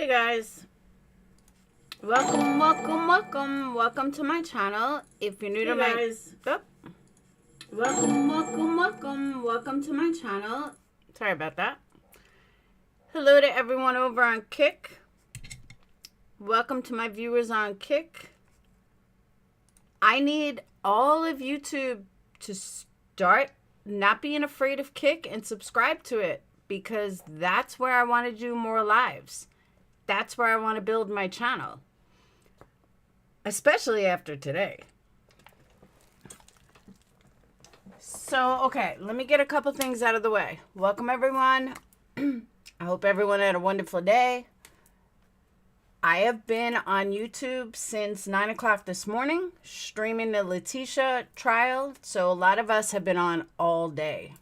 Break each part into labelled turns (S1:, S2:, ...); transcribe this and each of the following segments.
S1: Hey guys, welcome to my channel. If you're new to my welcome to my channel. Sorry about that. Hello to everyone over on Kick. Welcome to my viewers on Kick. I need all of you to start not being afraid of Kick and subscribe to it, because that's where I want to do more lives. That's where I want to build my channel, especially after today. So, okay, let me get a couple things out of the way. Welcome, everyone. I hope everyone had a wonderful day. I have been on YouTube since 9 o'clock this morning, streaming the Letitia trial. So a lot of us have been on all day.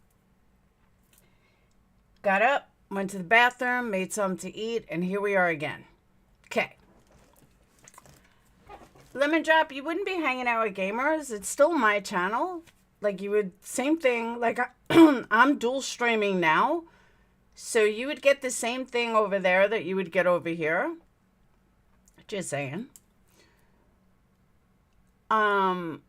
S1: Got up, went to the bathroom, made something to eat, and here we are again. Okay. Lemon Drop, you wouldn't be hanging out with gamers. It's still my channel. Like, you would, same thing. Like, I'm dual streaming now. So you would get the same thing over there that you would get over here. Just saying. Oh,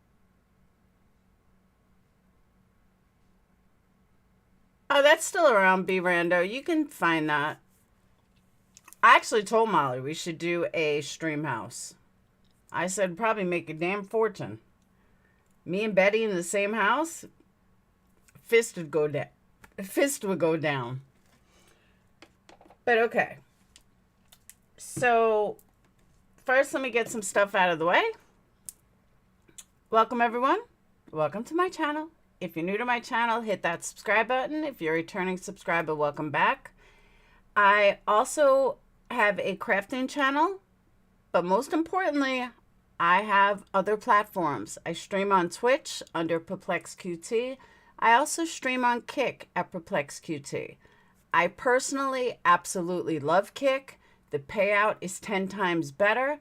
S1: that's still around, B. Rando. You can find that. I actually told Molly we should do a stream house. I said probably make a damn fortune. Me and Betty in the same house, fist would go down. Fist would go down. But okay. So first, let me get some stuff out of the way. Welcome, everyone. Welcome to my channel. If you're new to my channel, hit that subscribe button. If you're a returning subscriber, welcome back. I also have a crafting channel, but most importantly, I have other platforms. I stream on Twitch under PURPLEXEDQT. I also stream on Kick at PURPLEXEDQT. I personally absolutely love Kick. The payout is 10 times better.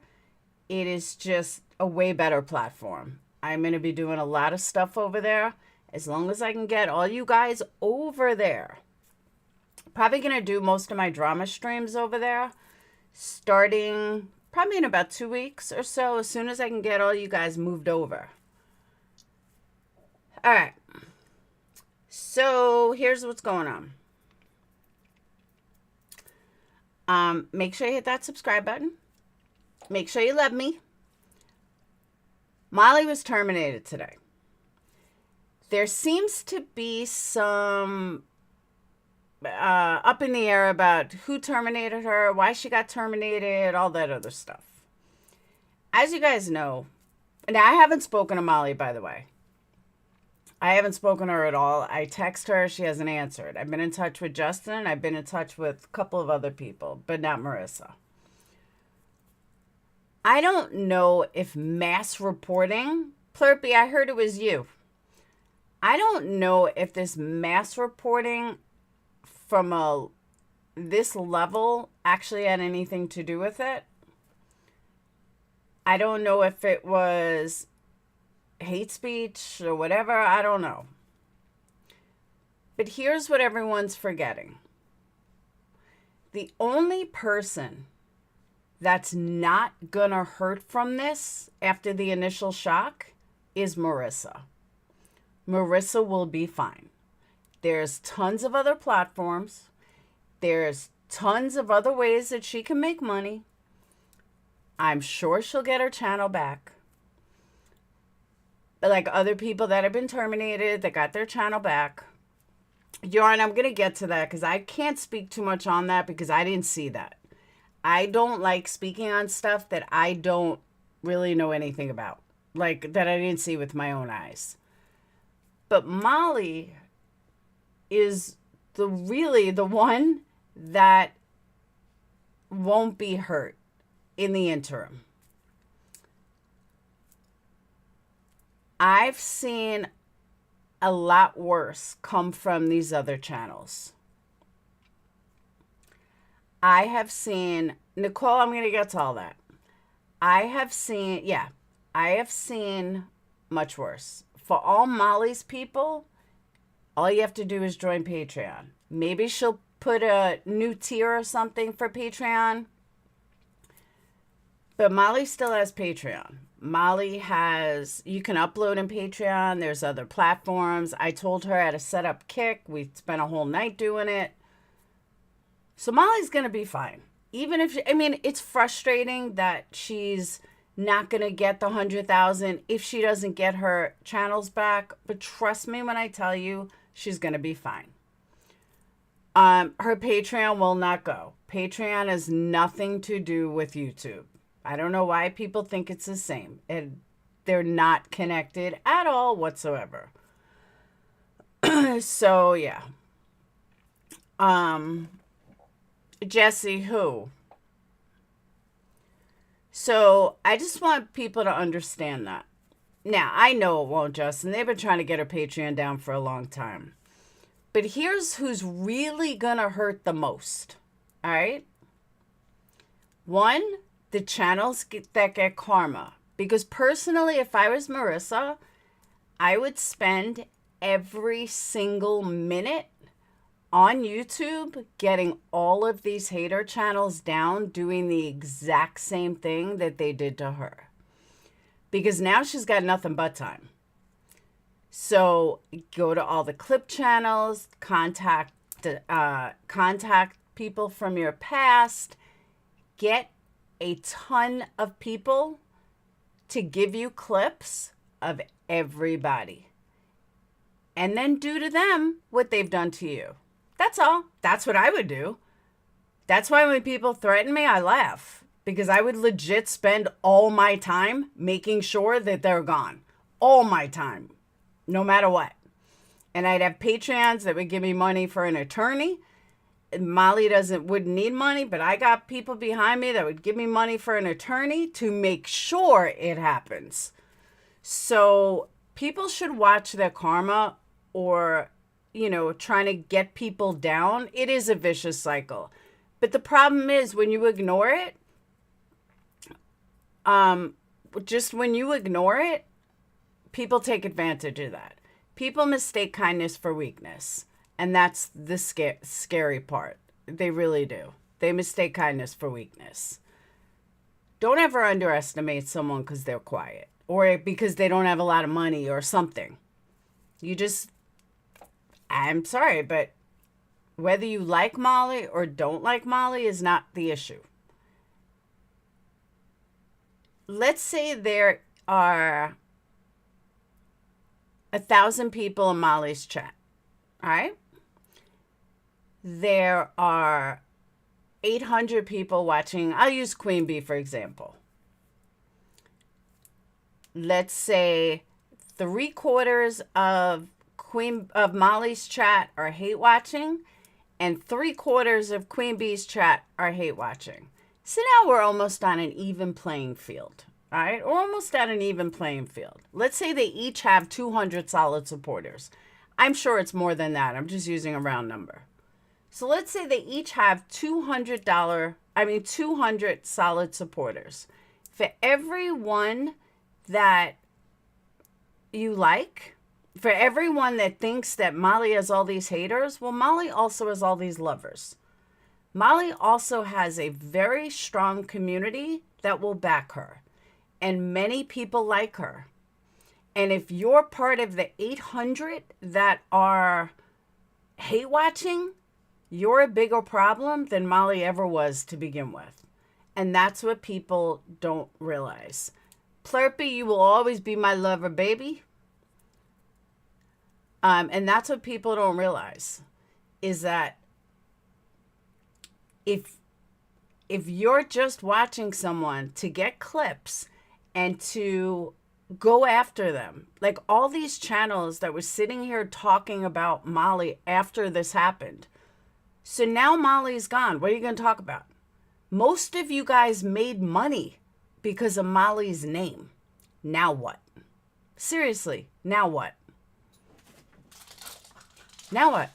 S1: It is just a way better platform. I'm going to be doing a lot of stuff over there. As long as I can get all you guys over there. Probably going to do most of my drama streams over there. Starting probably in about 2 weeks or so. As soon as I can get all you guys moved over. Alright. So here's what's going on. Make sure you hit that subscribe button. Make sure you love me. Molly was terminated today. There seems to be some up in the air about who terminated her, why she got terminated, all that other stuff. As you guys know, and I haven't spoken to Molly, by the way. I haven't spoken to her at all. I text her. She hasn't answered. I've been in touch with Justin. I've been in touch with a couple of other people, but not Marissa. I don't know if mass reporting, Plurpy, I heard it was you. I don't know if this mass reporting from this level actually had anything to do with it. I don't know if it was hate speech or whatever. I don't know. But here's what everyone's forgetting. The only person that's not gonna hurt from this after the initial shock is Marissa. Marissa will be fine. There's tons of other platforms. There's tons of other ways that she can make money. I'm sure she'll get her channel back. But like other people that have been terminated, that got their channel back. Yarn, I'm going to get to that because I can't speak too much on that because I didn't see that. I don't like speaking on stuff that I don't really know anything about. Like that I didn't see with my own eyes. But Molly is really the one that won't be hurt in the interim. I've seen a lot worse come from these other channels. I have seen, Nicole, I'm going to get to all that. I have seen much worse. For all Molly's people, all you have to do is join Patreon. Maybe she'll put a new tier or something for Patreon. But Molly still has Patreon. Molly has, you can upload in Patreon. There's other platforms. I told her how to set up Kick. We spent a whole night doing it. So Molly's going to be fine. Even if, I mean, it's frustrating that she's not going to get the 100,000 if she doesn't get her channels back. But trust me when I tell you, she's going to be fine. Her Patreon will not go. Patreon has nothing to do with YouTube. I don't know why people think it's the same. They're not connected at all whatsoever. So, yeah. Jesse, who? So, I just want people to understand that. Now, I know it won't, Justin. They've been trying to get her Patreon down for a long time. But here's who's really going to hurt the most. All right? One, the channels that get karma. Because personally, if I was Marissa, I would spend every single minute on YouTube getting all of these hater channels down, doing the exact same thing that they did to her. Because now she's got nothing but time. So go to all the clip channels, contact people from your past, get a ton of people to give you clips of everybody. And then do to them what they've done to you. That's all. That's what I would do. That's why when people threaten me, I laugh. Because I would legit spend all my time making sure that they're gone. All my time. No matter what. And I'd have Patreons that would give me money for an attorney. Molly wouldn't need money, but I got people behind me that would give me money for an attorney to make sure it happens. So people should watch their karma, or, you know, trying to get people down. It is a vicious cycle. But the problem is when you ignore it, just when you ignore it, people take advantage of that. People mistake kindness for weakness. And that's the scary part. They really do. They mistake kindness for weakness. Don't ever underestimate someone because they're quiet. Or because they don't have a lot of money or something. I'm sorry, but whether you like Molly or don't like Molly is not the issue. Let's say there are 1,000 people in Molly's chat. All right? There are 800 people watching. I'll use Queen Bee, for example. Let's say 3/4 of Molly's chat are hate watching, and 3/4 of Queen Bee's chat are hate watching. So now we're almost on an even playing field. All right? We're almost at an even playing field. Let's say they each have 200 solid supporters. I'm sure it's more than that. I'm just using a round number. So let's say they each have 200 solid supporters. For every one that you like, for everyone that thinks that Molly has all these haters, well, Molly also has all these lovers. Molly also has a very strong community that will back her. And many people like her. And if you're part of the 800 that are hate watching, you're a bigger problem than Molly ever was to begin with. And that's what people don't realize. Plurpy, you will always be my lover, baby. And that's what people don't realize, is that if you're just watching someone to get clips and to go after them, like all these channels that were sitting here talking about Molly after this happened. So now Molly's gone. What are you going to talk about? Most of you guys made money because of Molly's name. Now what? Seriously, now what? Now what?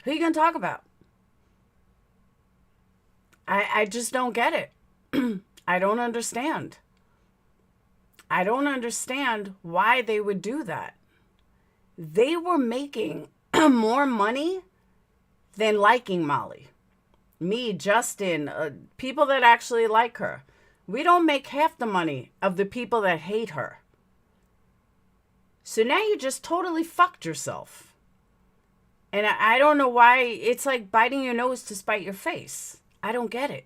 S1: Who are you going to talk about? I just don't get it. I don't understand. I don't understand why they would do that. They were making more money than liking Molly. Me, Justin, people that actually like her. We don't make half the money of the people that hate her. So now you just totally fucked yourself. And I don't know why it's like biting your nose to spite your face. I don't get it.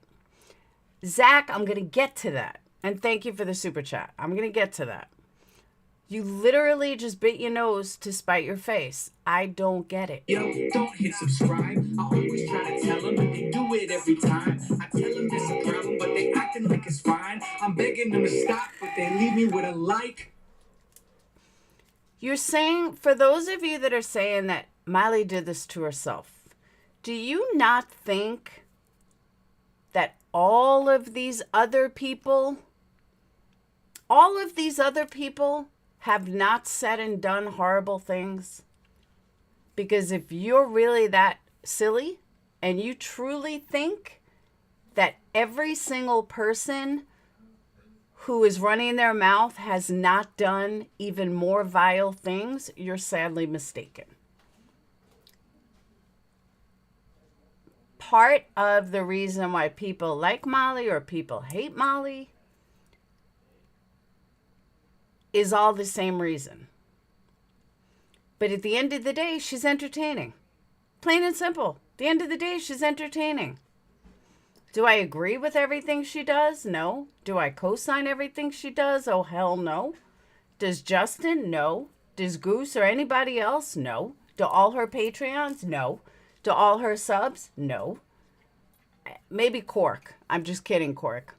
S1: Zach, I'm going to get to that. And thank you for the super chat. I'm going to get to that. You literally just bit your nose to spite your face. I don't get it.
S2: Yo, don't hit subscribe. I always try to tell them, but they do it every time. I tell them there's a problem, but they acting like it's fine. I'm begging them to stop, but they leave me with a like.
S1: You're saying, for those of you that are saying that Miley did this to herself, do you not think that all of these other people have not said and done horrible things? Because if you're really that silly and you truly think that every single person who is running their mouth has not done even more vile things, you're sadly mistaken. Part of the reason why people like Molly or people hate Molly is all the same reason. But at the end of the day, she's entertaining. Plain and simple. At the end of the day, she's entertaining. Do I agree with everything she does? No. Do I co-sign everything she does? Oh, hell no. Does Justin? No. Does Goose or anybody else? No. Do all her Patreons? No. Do all her subs? No. Maybe Cork. I'm just kidding, Cork.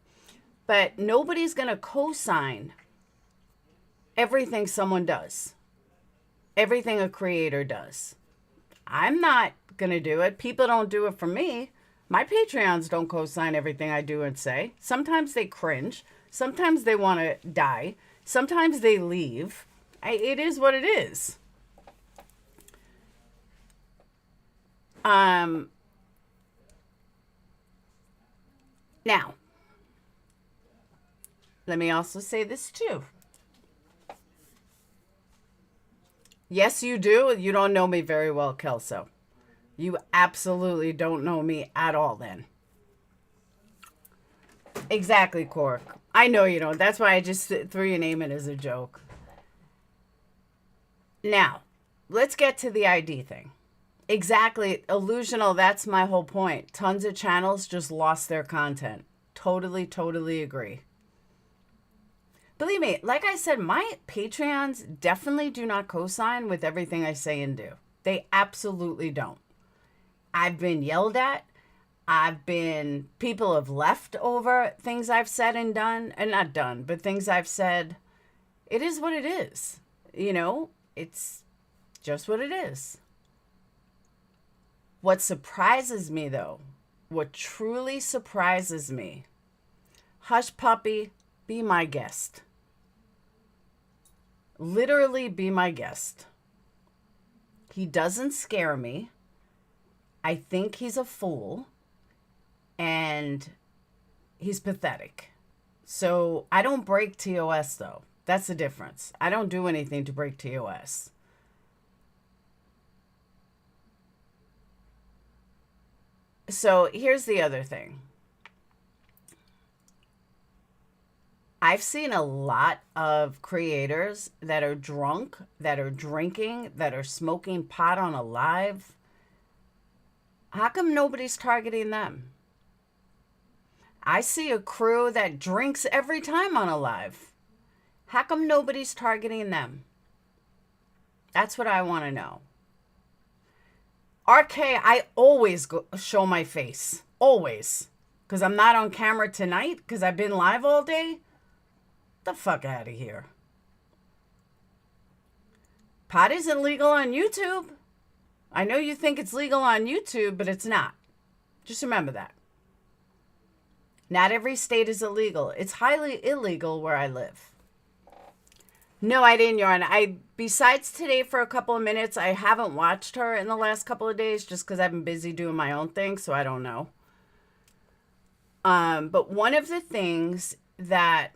S1: But nobody's going to co-sign everything someone does. Everything a creator does. I'm not going to do it. People don't do it for me. My Patreons don't co-sign everything I do and say. Sometimes they cringe. Sometimes they want to die. Sometimes they leave. It is what it is. Now, let me also say this too. Yes, you do. You don't know me very well, Kelso. You absolutely don't know me at all then. Exactly, Cork. I know you don't. That's why I just threw your name in as a joke. Now, let's get to the ID thing. Exactly. Illusional, that's my whole point. Tons of channels just lost their content. Totally agree. Believe me, like I said, my Patreons definitely do not co-sign with everything I say and do. They absolutely don't. I've been yelled at. People have left over things I've said and done, and not done, but things I've said. It is what it is. You know, it's just what it is. What surprises me, though, what truly surprises me, Hush Puppy, be my guest. Literally be my guest. He doesn't scare me. I think he's a fool. And he's pathetic. So I don't break TOS, though. That's the difference. I don't do anything to break TOS. So here's the other thing. I've seen a lot of creators that are drunk, that are drinking, that are smoking pot on a live. How come nobody's targeting them? I see a crew that drinks every time on a live. How come nobody's targeting them? That's what I want to know. RK, I always show my face. Always. Because I'm not on camera tonight, because I've been live all day. The fuck out of here. Pot isn't legal on YouTube. I know you think it's legal on YouTube, but it's not. Just remember that. Not every state is illegal. It's highly illegal where I live. No, I didn't, Yarn. Besides today for a couple of minutes, I haven't watched her in the last couple of days just because I've been busy doing my own thing, so I don't know. But one of the things that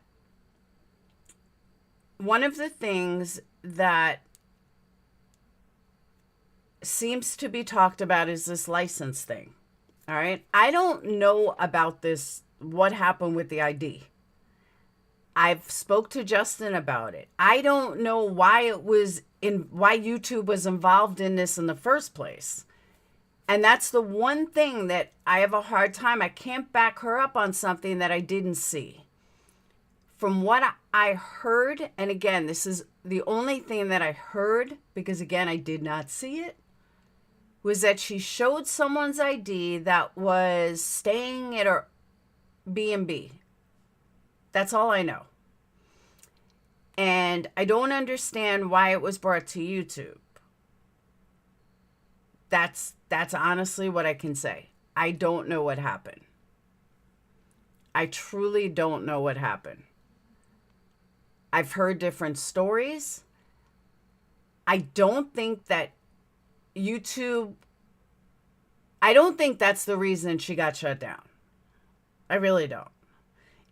S1: seems to be talked about is this license thing. All right. I don't know about this, what happened with the ID. I've spoke to Justin about it. I don't know why why YouTube was involved in this in the first place. And that's the one thing that I have a hard time. I can't back her up on something that I didn't see. From what I heard, and again, this is the only thing that I heard, because again, I did not see it, was that she showed someone's ID that was staying at her B&B. That's all I know. And I don't understand why it was brought to YouTube. That's honestly what I can say. I don't know what happened. I truly don't know what happened. I've heard different stories. I don't think that YouTube, I don't think that's the reason she got shut down. I really don't.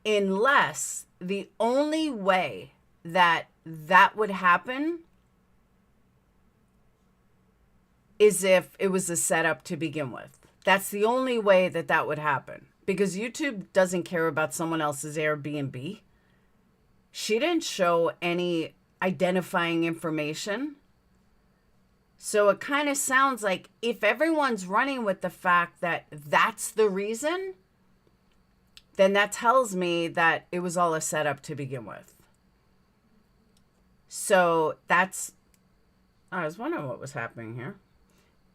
S1: Unless the only way that would happen is if it was a setup to begin with. That's the only way that would happen. Because YouTube doesn't care about someone else's Airbnb. She didn't show any identifying information. So it kind of sounds like if everyone's running with the fact that that's the reason, then that tells me that it was all a setup to begin with. So I was wondering what was happening here.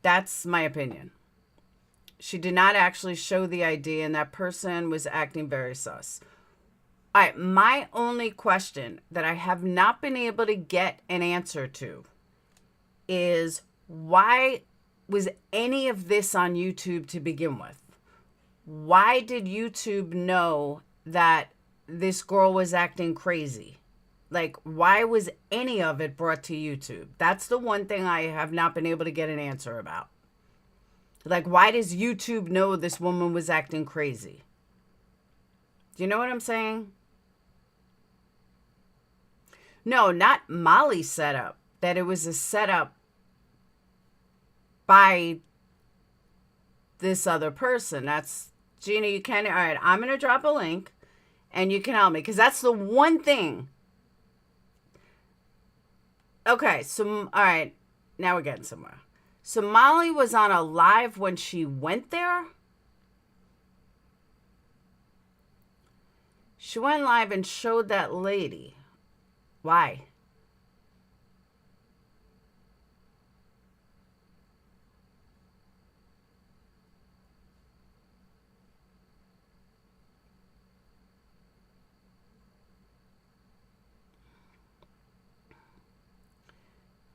S1: That's my opinion. She did not actually show the ID, and that person was acting very sus. All right, my only question that I have not been able to get an answer to is why was any of this on YouTube to begin with? Why did YouTube know that this girl was acting crazy? Like, why was any of it brought to YouTube? That's the one thing I have not been able to get an answer about. Like, why does YouTube know this woman was acting crazy? Do you know what I'm saying? No, not Molly's setup. That it was a setup by this other person. That's, Gina, you can, all right, I'm going to drop a link and you can help me. Because that's the one thing. Okay, so, all right, now we're getting somewhere. So Molly was on a live when she went there. She went live and showed that lady. Why?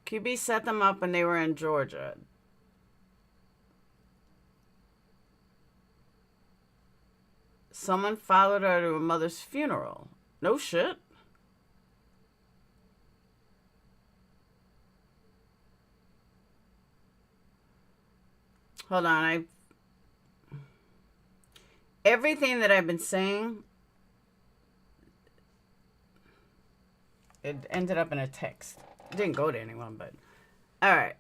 S1: QB set them up when they were in Georgia. Someone followed her to her mother's funeral. No shit. Hold on. Everything that I've been saying, it ended up in a text. It didn't go to anyone, but all right.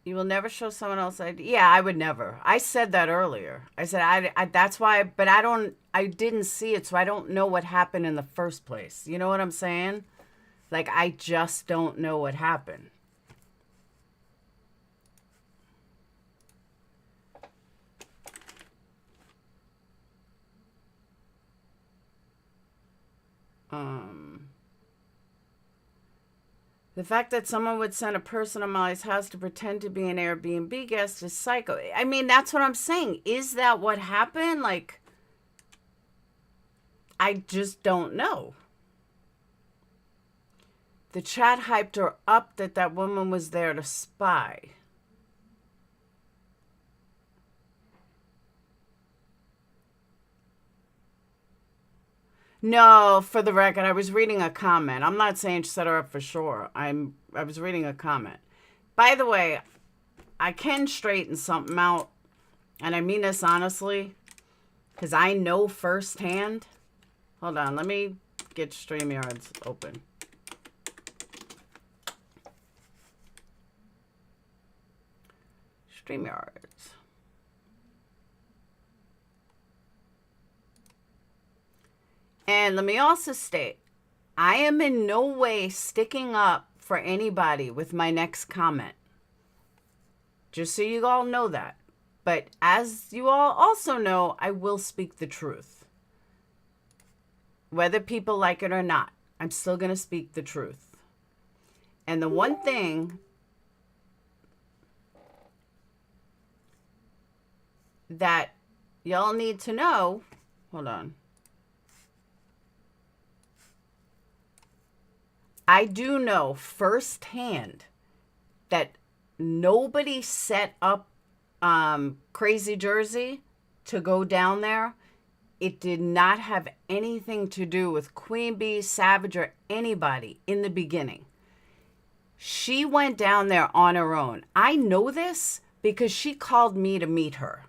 S1: You will never show someone else ID. Yeah, I would never. I said that earlier. I said I that's why, but I didn't see it, so I don't know what happened in the first place. You know what I'm saying? Like, I just don't know what happened. The fact that someone would send a person to Molly's house to pretend to be an Airbnb guest is psycho. I mean, that's what I'm saying. Is that what happened? Like, I just don't know. The chat hyped her up that woman was there to spy. No, for the record, I was reading a comment. I'm not saying set her up for sure. I was reading a comment. By the way, I can straighten something out, and I mean this honestly, because I know firsthand. Hold on, let me get StreamYards open. StreamYards. And let me also state, I am in no way sticking up for anybody with my next comment. Just so you all know that. But as you all also know, I will speak the truth. Whether people like it or not, I'm still going to speak the truth. And the one thing that y'all need to know, hold on. I do know firsthand that nobody set up Crazy Jersey to go down there. It did not have anything to do with Queen Bee, Savage, or anybody in the beginning. She went down there on her own. I know this because she called me to meet her.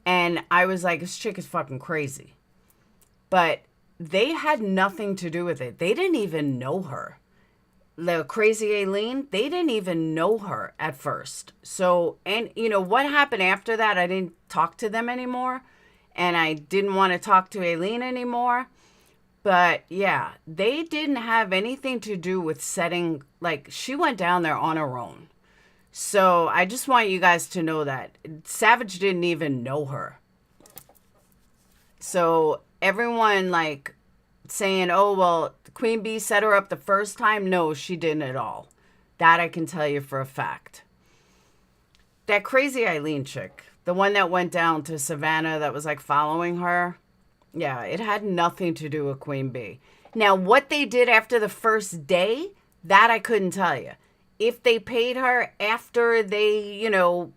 S1: And I was like, this chick is fucking crazy. But they had nothing to do with it. They didn't even know her. The crazy Aileen, they didn't even know her at first. So, and you know, what happened after that, I didn't talk to them anymore. And I didn't want to talk to Aileen anymore. But yeah, they didn't have anything to do with setting, like, she went down there on her own. So I just want you guys to know that Savage didn't even know her. So everyone like saying, oh, well, Queen Bee set her up the first time. No, she didn't at all. That I can tell you for a fact. That crazy Aileen chick, the one that went down to Savannah that was like following her. Yeah, it had nothing to do with Queen Bee. Now, what they did after the first day, that I couldn't tell you. If they paid her after they, you know,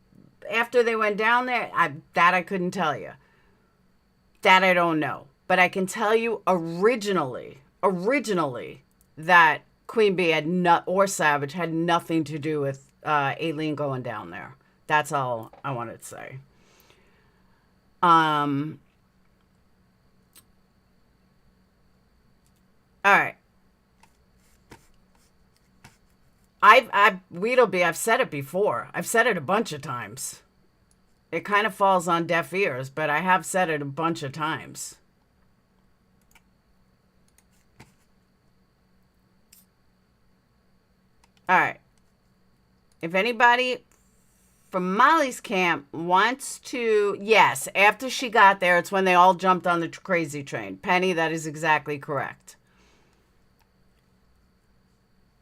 S1: after they went down there, I couldn't tell you. That I don't know. But I can tell you originally, that Queen Bee or Savage had nothing to do with Aileen going down there. That's all I wanted to say. All right. I've said it before. I've said it a bunch of times. It kind of falls on deaf ears, but I have said it a bunch of times. All right. If anybody from Molly's camp wants to, yes, after she got there, it's when they all jumped on the crazy train. Penny, that is exactly correct.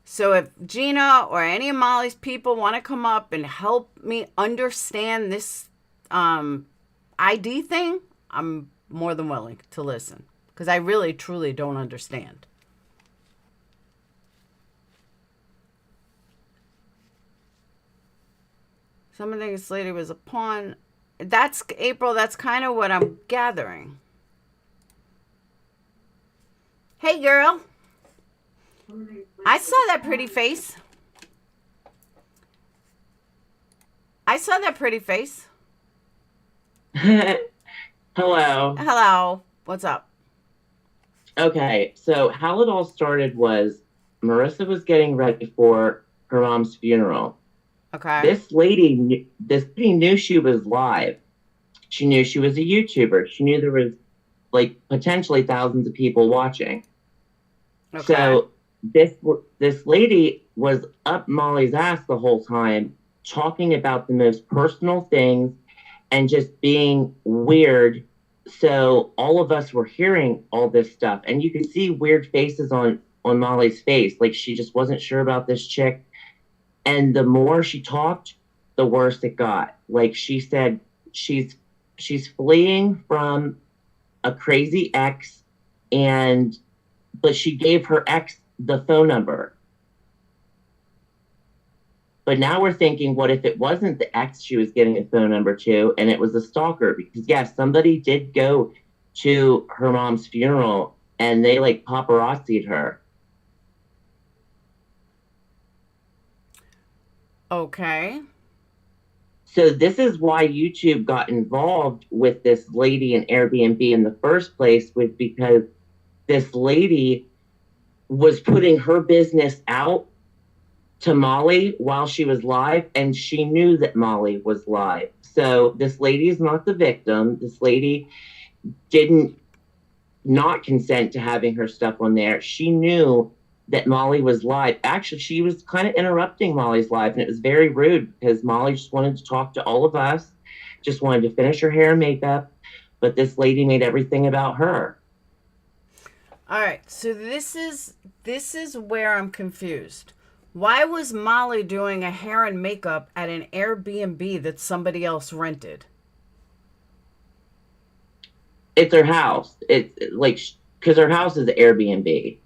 S1: So if Gina or any of Molly's people want to come up and help me understand this ID thing, I'm more than willing to listen. Because I really, truly don't understand. Someone thinks this lady was a pawn. That's, April, that's kind of what I'm gathering. Hey, girl. I saw that pretty face. I saw that pretty face.
S3: Hello.
S1: Hello. What's up?
S3: Okay, so how it all started was Marissa was getting ready for her mom's funeral.
S1: Okay.
S3: This lady knew she was live. She knew she was a YouTuber. She knew there was like potentially thousands of people watching.
S1: Okay.
S3: So this lady was up Molly's ass the whole time, talking about the most personal things and just being weird. So all of us were hearing all this stuff, and you could see weird faces on Molly's face. Like she just wasn't sure about this chick. And the more she talked, the worse it got. Like she said, she's fleeing from a crazy ex, but she gave her ex the phone number. But now we're thinking, what if it wasn't the ex she was getting a phone number to, and it was a stalker? Because yes, somebody did go to her mom's funeral, and they like paparazzi'd her.
S1: Okay.
S3: So this is why YouTube got involved with this lady in Airbnb in the first place, was because this lady was putting her business out to Molly while she was live, and she knew that Molly was live. So this lady is not the victim. This lady didn't not consent to having her stuff on there. She knew that Molly was live. Actually, she was kind of interrupting Molly's live, and it was very rude because Molly just wanted to talk to all of us, just wanted to finish her hair and makeup, but this lady made everything about her.
S1: All right, so this is where I'm confused. Why was Molly doing a hair and makeup at an Airbnb that somebody else rented?
S3: It's her house. It's like because her house is Airbnb.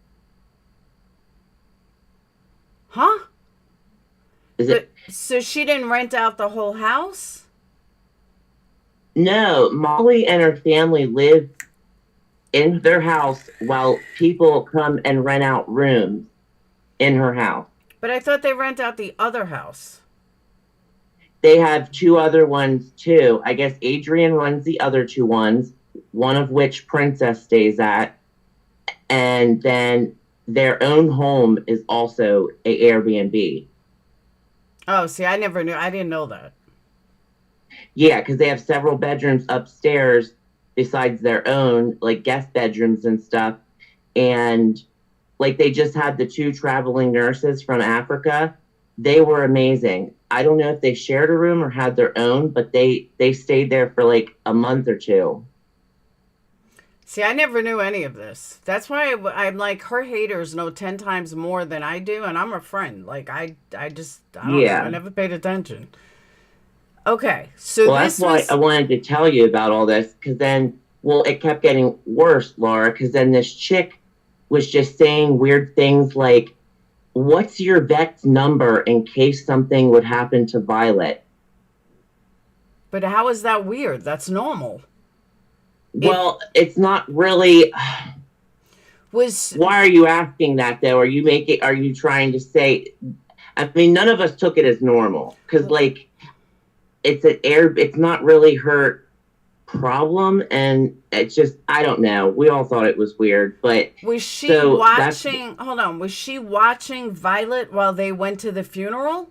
S1: Huh?
S3: Is it?
S1: So she didn't rent out the whole house?
S3: No, Molly and her family live in their house while people come and rent out rooms in her house.
S1: But I thought they rent out the other house.
S3: They have two other ones too. I guess Adrian runs the other two ones, one of which Princess stays at, and then their own home is also a Airbnb.
S1: Oh, see, I never knew. I didn't know that.
S3: Yeah, because they have several bedrooms upstairs besides their own, like guest bedrooms and stuff. And like they just had the two traveling nurses from Africa. They were amazing. I don't know if they shared a room or had their own, but they stayed there for like a month or two.
S1: See, I never knew any of this. That's why I'm like, her haters know 10 times more than I do, and I'm a friend. Like, I don't know. I
S3: Yeah.
S1: never paid attention. Okay, so
S3: Well,
S1: this
S3: that's why
S1: was...
S3: I wanted to tell you about all this because then, well, it kept getting worse, Laura, because then this chick was just saying weird things like, what's your vet's number in case something would happen to Violet?
S1: But how is that weird? That's normal.
S3: Well, it's not really.
S1: Was...
S3: Why are you asking that though? Are you trying to say, I mean, none of us took it as normal because like it's not really her problem, and it's just, I don't know. We all thought it was weird, but
S1: Was she
S3: so
S1: watching... Hold on. Was she watching Violet while they went to the funeral?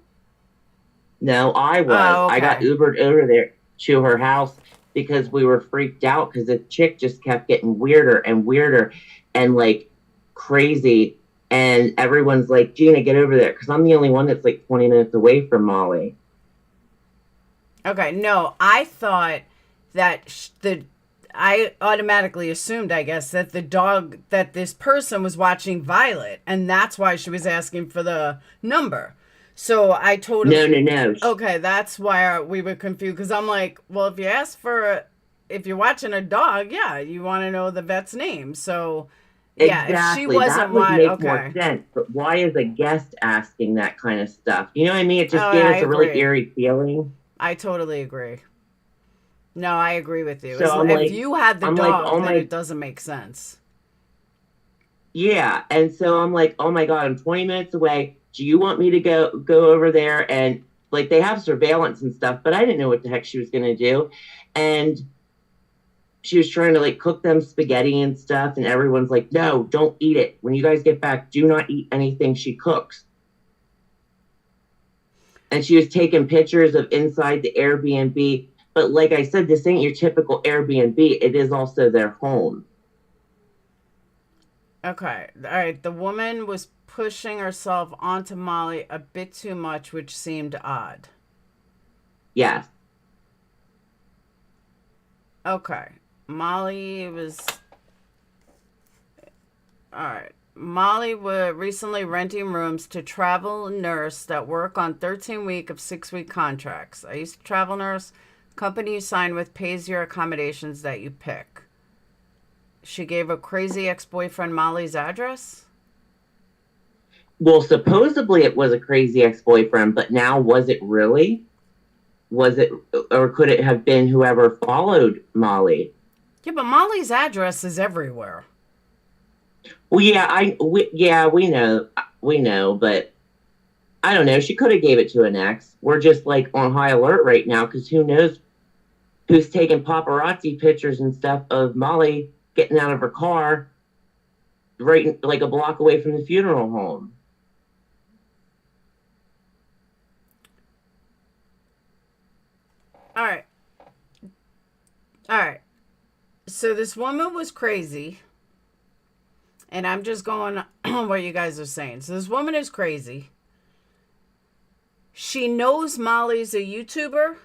S3: no, I was.
S1: Oh,
S3: I got
S1: okay.
S3: Ubered over there to her house because we were freaked out because the chick just kept getting weirder and weirder and like crazy. And everyone's like, Gina, get over there. Because I'm the only one that's like 20 minutes away from Molly.
S1: Okay, no, I thought that I automatically assumed, I guess, that that this person was watching Violet, and that's why she was asking for the number. So I totally...
S3: No.
S1: Okay, that's why we were confused, because I'm like, well, if you're watching a dog, yeah, you want to know the vet's name. So, yeah,
S3: Exactly.
S1: if she wasn't
S3: That would
S1: watching...
S3: make more sense. But why is a guest asking that kind of stuff? You know what I mean? It just
S1: Oh,
S3: gave
S1: I
S3: us a really
S1: agree.
S3: eerie feeling.
S1: I totally agree. No, I agree with you.
S3: So I'm
S1: If
S3: like,
S1: you had the
S3: I'm like,
S1: dog,
S3: oh
S1: then
S3: my,
S1: it doesn't make sense.
S3: yeah. And so I'm like, oh my God, I'm 20 minutes away. Do you want me to go over there? And like they have surveillance and stuff, but I didn't know what the heck she was gonna do. And she was trying to like cook them spaghetti and stuff, and everyone's like, no, don't eat it. When you guys get back, do not eat anything she cooks. And she was taking pictures of inside the Airbnb. But like I said, this ain't your typical Airbnb. It is also their home.
S1: Okay. All right. The woman was pushing herself onto Molly a bit too much, which seemed odd.
S3: Yes.
S1: Okay. Molly was... All right. Molly was recently renting rooms to travel nurse that work on 13-week of 6-week contracts. I used to travel nurse. Company you sign with pays your accommodations that you pick. She gave a crazy ex-boyfriend Molly's address?
S3: Well, supposedly it was a crazy ex-boyfriend, but now was it really? Was it, or could it have been whoever followed Molly?
S1: Yeah, but Molly's address is everywhere.
S3: Well, we know, but I don't know. She could have gave it to an ex. We're just like on high alert right now because who knows who's taking paparazzi pictures and stuff of Molly getting out of her car right like a block away from the funeral home.
S1: All right. All right. So this woman was crazy. and I'm just going on what you guys are saying. So this woman is crazy. She knows Molly's a YouTuber.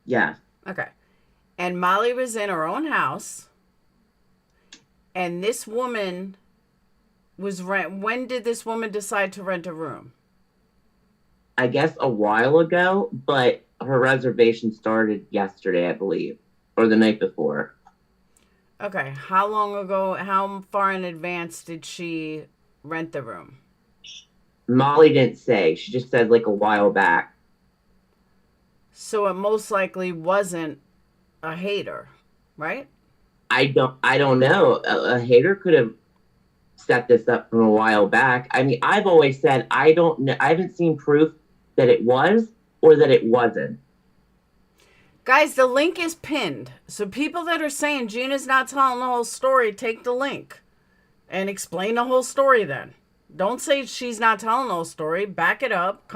S3: Yeah.
S1: Okay. And Molly was in her own house. And this woman was when did this woman decide to rent a room?
S3: I guess a while ago, but her reservation started yesterday, I believe, or the night before.
S1: Okay. How long ago, how far in advance did she rent the room?
S3: Molly didn't say. She just said like a while back.
S1: So it most likely wasn't a hater, right?
S3: I don't know. A hater could have set this up from a while back. I mean, I've always said I don't know. I haven't seen proof that it was or that it wasn't.
S1: Guys, the link is pinned. So people that are saying Gina's not telling the whole story, take the link and explain the whole story then. Don't say she's not telling the whole story. Back it up,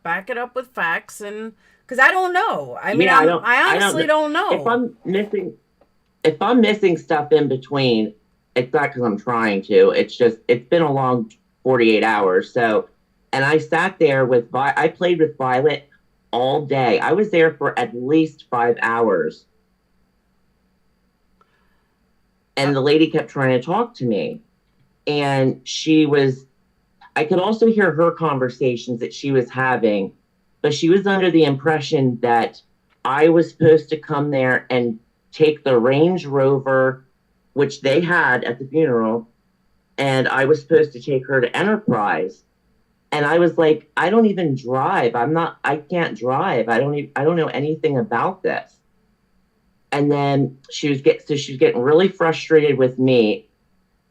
S1: back it up with facts, and because I don't know. I mean, I honestly don't know.
S3: If I'm missing stuff in between, it's not because I'm trying to. It's just it's been a long 48 hours. So, and I sat there I played with Violet all day. I was there for at least 5 hours. And the lady kept trying to talk to me. And I could also hear her conversations that she was having, but she was under the impression that I was supposed to come there and take the Range Rover, which they had at the funeral, and I was supposed to take her to Enterprise. And I was like, I don't even drive. I can't drive. I don't know anything about this. And then she was getting really frustrated with me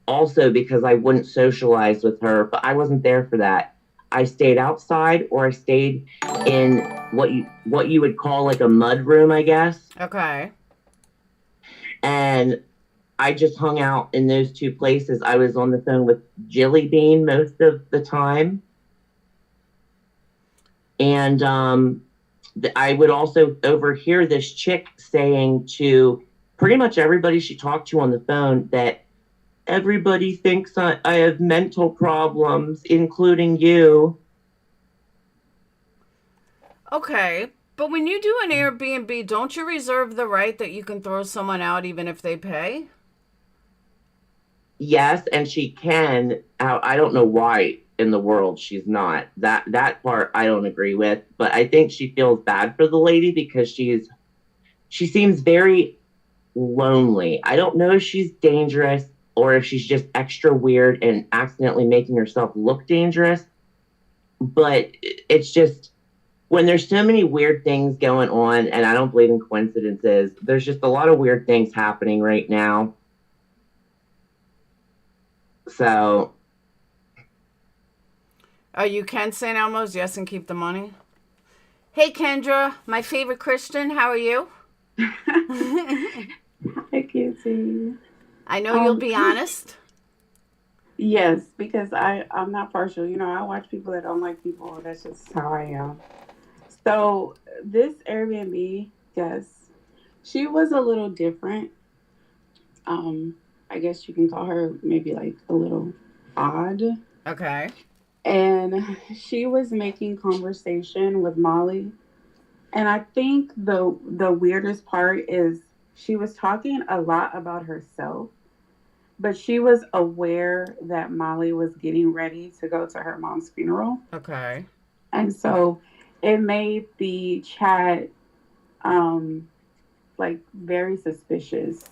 S3: also because I wouldn't socialize with her, but I wasn't there for that. I stayed outside, or I stayed in what you would call like a mud room, I guess.
S1: Okay.
S3: And I just hung out in those two places. I was on the phone with Jilly Bean most of the time. And I would also overhear this chick saying to pretty much everybody she talked to on the phone that everybody thinks I have mental problems, including you.
S1: Okay. But when you do an Airbnb, don't you reserve the right that you can throw someone out even if they pay?
S3: Yes, and she can. I don't know why in the world she's not. That part I don't agree with, but I think she feels bad for the lady because she seems very lonely. I don't know if she's dangerous or if she's just extra weird and accidentally making herself look dangerous. But it's just when there's so many weird things going on, and I don't believe in coincidences, there's just a lot of weird things happening right now. So.
S1: You can St. Elmo's, yes, and keep the money. Hey, Kendra, my favorite Christian, how are you?
S4: Hi, Kitty.
S1: I know you'll be honest.
S4: Yes, because I'm not partial. You know, I watch people that don't like people. That's just how I am. So this Airbnb, yes, she was a little different. I guess you can call her maybe like a little odd.
S1: Okay.
S4: And she was making conversation with Molly. And I think the weirdest part is she was talking a lot about herself, but she was aware that Molly was getting ready to go to her mom's funeral.
S1: Okay.
S4: And so it made the chat like very suspicious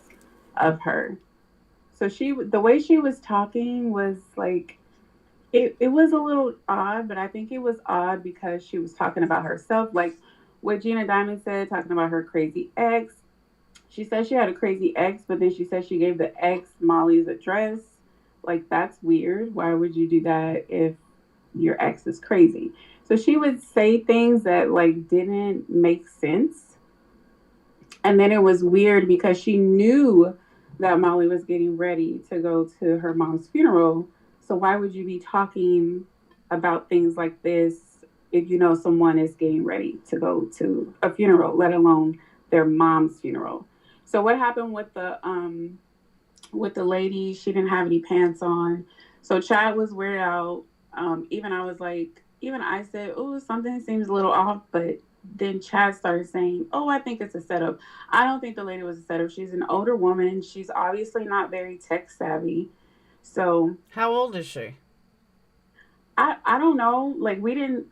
S4: of her. So the way she was talking was like it was a little odd, but I think it was odd because she was talking about herself, like what Gina Diamond said, talking about her crazy ex. She said she had a crazy ex, but then she said she gave the ex Molly's address. Like, that's weird. Why would you do that if your ex is crazy? So she would say things that like didn't make sense. And then it was weird because she knew that Molly was getting ready to go to her mom's funeral. So why would you be talking about things like this if you know someone is getting ready to go to a funeral, let alone their mom's funeral? So what happened with with the lady. She didn't have any pants on. So Chad was weirded out. Even I was like, even I said, oh, something seems a little off. But then Chad started saying, oh, I think it's a setup. I don't think the lady was a setup. She's an older woman. She's obviously not very tech savvy. So
S1: How old is she?
S4: I don't know. Like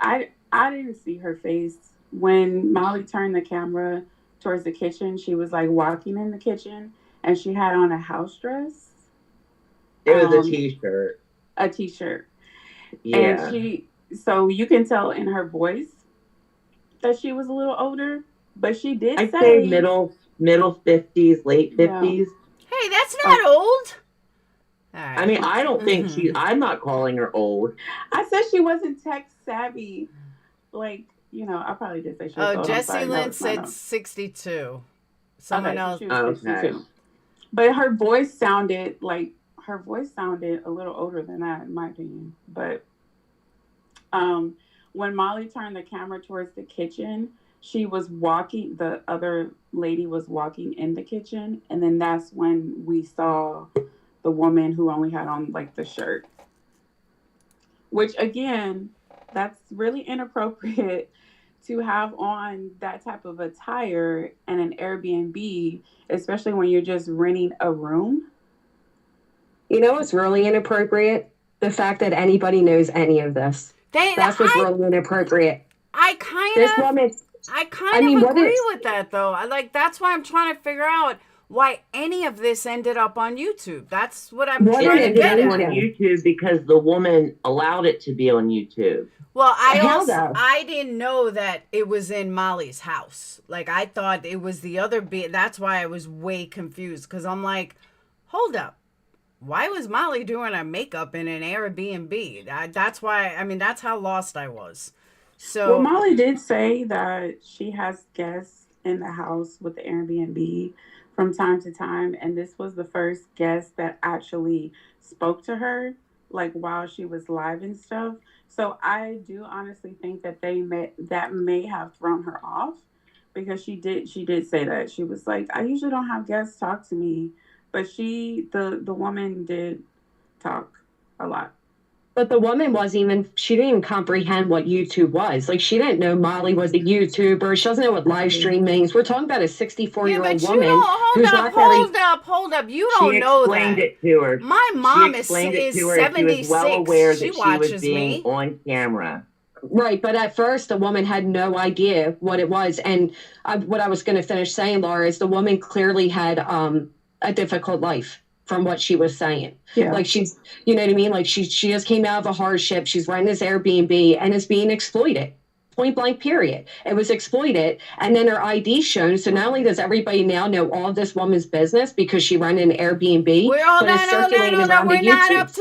S4: I didn't see her face when Molly turned the camera towards the kitchen. She was like walking in the kitchen, and she had on a house dress.
S3: It was a t-shirt.
S4: A t-shirt.
S3: Yeah.
S4: And so you can tell in her voice that she was a little older, but she did
S3: I'd say middle 50s, late 50s.
S1: Hey, that's not old. All right.
S3: I mean, I don't think I'm not calling her old.
S4: I said she wasn't tech savvy. Like, I probably did say she was old.
S1: Jesse Lynn said 62. Someone else.
S4: She was 62. But her voice sounded a little older than that, in my opinion. But when Molly turned the camera towards the kitchen, she was walking, the other lady was walking in the kitchen, and then that's when we saw the woman who only had on like the shirt. Which again, that's really inappropriate to have on that type of attire in an Airbnb, especially when you're just renting a room.
S5: You know what's really inappropriate? The fact that anybody knows any of this. That's what's really inappropriate.
S1: I kind of agree with that, though. That's why I'm trying to figure out why any of this ended up on YouTube. That's what I'm trying to get at.
S3: On YouTube because the woman allowed it to be on YouTube.
S1: Well, I didn't know that it was in Molly's house. Like, I thought it was the other that's why I was way confused. Because I'm like, hold up. Why was Molly doing her makeup in an Airbnb? That's why, that's how lost I was. So,
S4: well, Molly did say that she has guests in the house with the Airbnb from time to time. And this was the first guest that actually spoke to her, like while she was live and stuff. So I do honestly think that that may have thrown her off, because she did say that. She was like, I usually don't have guests talk to me. But the woman did talk a lot.
S5: But the woman she didn't even comprehend what YouTube was. Like, she didn't know Molly was a YouTuber. She doesn't know what live stream means. We're talking about a 64-year-old woman.
S1: Hold up. You don't know that. She
S3: explained it to her.
S1: My mom is 76.
S3: She was well aware that she
S1: watches
S3: was being
S1: me
S3: on camera.
S5: Right, but at first the woman had no idea what it was. And what I was going to finish saying, Laura, is the woman clearly had a difficult life from what she was saying.
S4: Yeah.
S5: Like, she's, you know what I mean? Like, she just came out of a hardship. She's renting this Airbnb and is being exploited. Point blank, period. It was exploited. And then her ID shown. So not only does everybody now know all of this woman's business because she ran an Airbnb,
S1: we're not up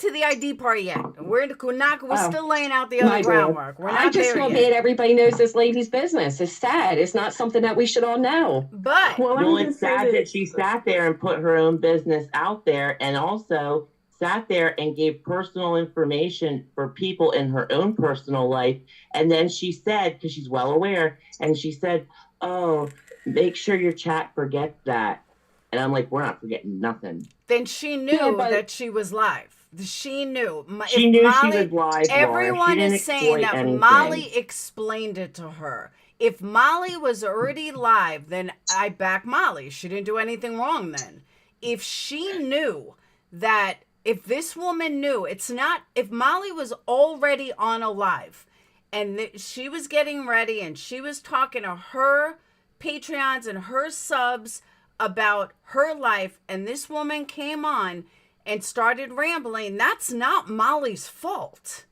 S1: to the ID part yet. We're still laying out the other groundwork. We're not
S5: I just feel bad everybody knows this lady's business. It's sad. It's not something that we should all know.
S1: But
S3: it's sad that she sat there and put her own business out there, and also sat there and gave personal information for people in her own personal life. And then she said, because she's well aware, and she said, oh, make sure your chat forgets that. And I'm like, we're not forgetting nothing.
S1: Then she knew that she was live. She knew.
S3: She knew she was live.
S1: Everyone is saying that anything. Molly explained it to her. If Molly was already live, then I back Molly. She didn't do anything wrong then. If she knew that, if this woman knew, if Molly was already on a live and she was getting ready and she was talking to her Patreons and her subs about her life, and this woman came on and started rambling, that's not Molly's fault.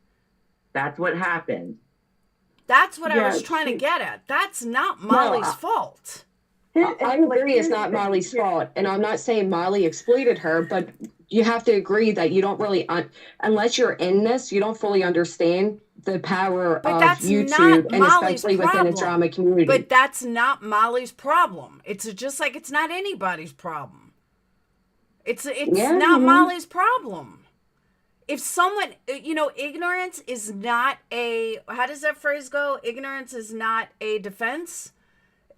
S3: That's what happened.
S1: That's what I was trying to get at. That's not Molly's fault.
S5: I agree it's not Molly's fault. And I'm not saying Molly exploited her, but you have to agree that you don't really, unless you're in this, you don't fully understand the power of YouTube, and especially within the drama community.
S1: But that's not Molly's problem. It's just like it's not anybody's problem. It's not Molly's problem. If someone, ignorance is not how does that phrase go? Ignorance is not a defense.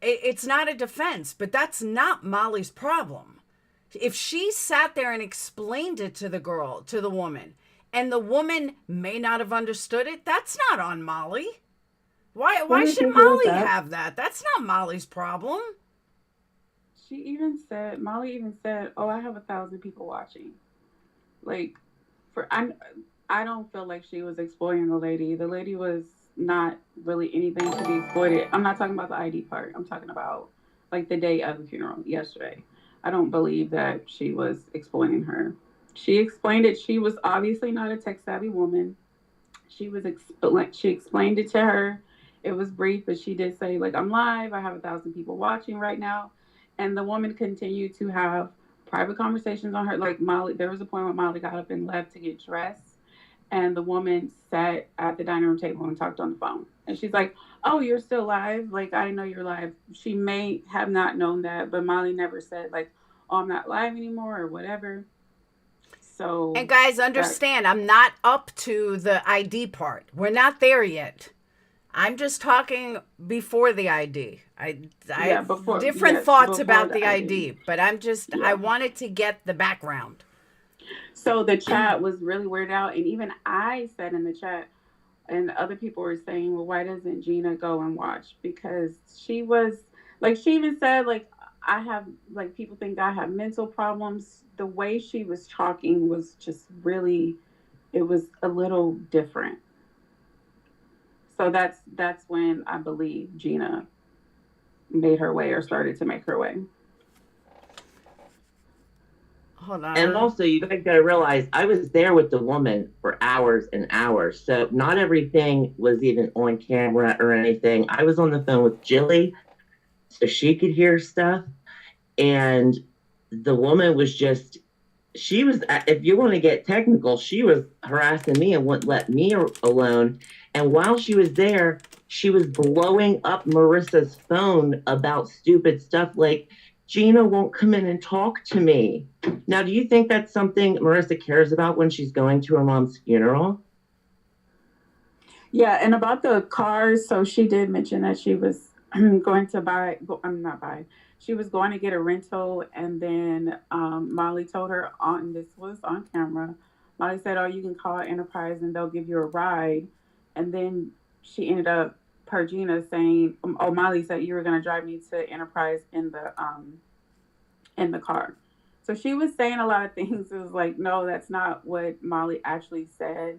S1: It's not a defense, but that's not Molly's problem. If she sat there and explained it to the woman, and the woman may not have understood it, that's not on Molly. Why should Molly have that? That's not Molly's problem.
S4: Molly even said, "Oh, I have 1,000 people watching." Like, I don't feel like she was exploiting the lady. The lady was not really anything to be exploited. I'm not talking about the ID part. I'm talking about like the day of the funeral yesterday. I don't believe that she was exploiting her. She explained it. She was obviously not a tech savvy woman. She explained it to her. It was brief, but she did say, like, I'm live. I have 1,000 people watching right now. And the woman continued to have private conversations on her. Like Molly, there was a point when Molly got up and left to get dressed. And the woman sat at the dining room table and talked on the phone. And she's like, "Oh, you're still live? Like, I didn't know you're live." She may have not known that, but Molly never said, like, "Oh, I'm not live anymore," or whatever. So,
S1: and guys, understand, I'm not up to the ID part. We're not there yet. I'm just talking before the ID. I have different thoughts about the ID, but I wanted to get the background.
S4: So the chat was really weirded out. And even I said in the chat, and other people were saying, well, why doesn't Gina go and watch? Because she was, like, she even said, like, I have, like, people think I have mental problems. The way she was talking was just really, it was a little different. So that's when I believe Gina made her way or started to make her way.
S1: Hold on.
S3: And also, you guys gotta realize, I was there with the woman for hours and hours, so not everything was even on camera or anything. I was on the phone with Jilly, so she could hear stuff, and the woman was just, she was, if you want to get technical, she was harassing me and wouldn't let me alone. And while she was there, she was blowing up Marissa's phone about stupid stuff like, Gina won't come in and talk to me. Now, do you think that's something Marissa cares about when she's going to her mom's funeral?
S4: Yeah, and about the cars, so she did mention that she was going to she was going to get a rental, and then Molly told her, this was on camera, Molly said, "Oh, you can call Enterprise and they'll give you a ride." And then she ended up, per Gina, saying, "Oh, Molly said you were going to drive me to Enterprise in the car." So she was saying a lot of things. It was like, no, that's not what Molly actually said.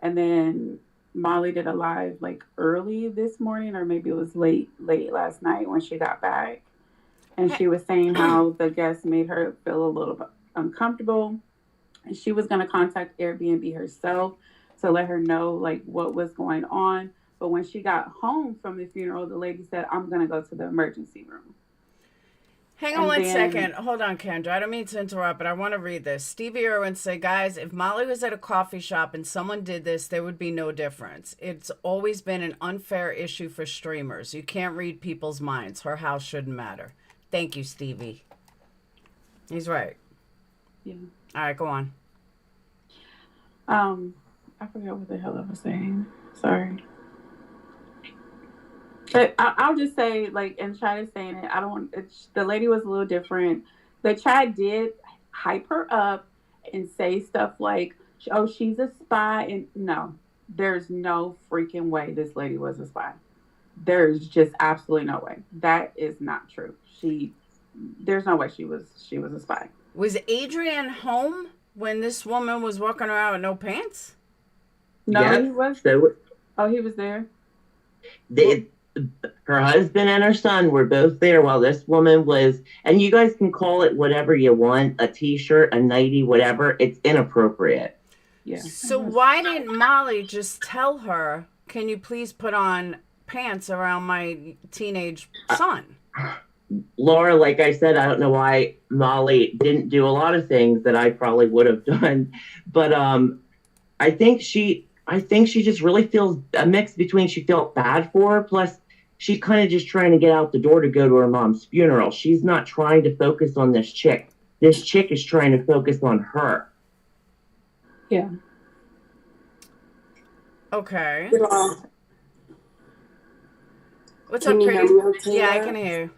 S4: And then Molly did a live like early this morning, or maybe it was late last night when she got back. And she was saying how the guest made her feel a little bit uncomfortable. And she was going to contact Airbnb herself to let her know like what was going on. But when she got home from the funeral, the lady said, "I'm going to go to the emergency room."
S1: Hang on one second. Hold on, Kendra. I don't mean to interrupt, but I want to read this. Stevie Irwin said, guys, if Molly was at a coffee shop and someone did this, there would be no difference. It's always been an unfair issue for streamers. You can't read people's minds. Her house shouldn't matter. Thank you, Stevie. He's right.
S4: Yeah.
S1: All right, go on.
S4: I forgot what the hell I was saying. Sorry. But I'll just say, like, and Chad is saying it, the lady was a little different. The Chad did hype her up and say stuff like, "Oh, she's a spy." And no, there's no freaking way this lady was a spy. There's just absolutely no way. That is not true. There's no way she was a spy.
S1: Was Adrian home when this woman was walking around with no pants?
S4: No,
S3: yep.
S4: He was. He was there.
S3: Her husband and her son were both there while this woman was, and you guys can call it whatever you want, a t-shirt, a nightie, whatever. It's inappropriate.
S4: Yeah.
S1: So why didn't Molly just tell her, "Can you please put on pants around my teenage son"?
S3: Laura, like I said, I don't know why Molly didn't do a lot of things that I probably would have done, but I think she just really feels a mix between she felt bad for her, plus she's kind of just trying to get out the door to go to her mom's funeral. She's not trying to focus on this chick. This chick is trying to focus on her.
S4: Yeah.
S1: Okay. What's
S6: Can
S1: up,
S6: you
S1: Pretty?
S6: hear me okay
S1: Yeah, I
S6: now?
S1: can hear you.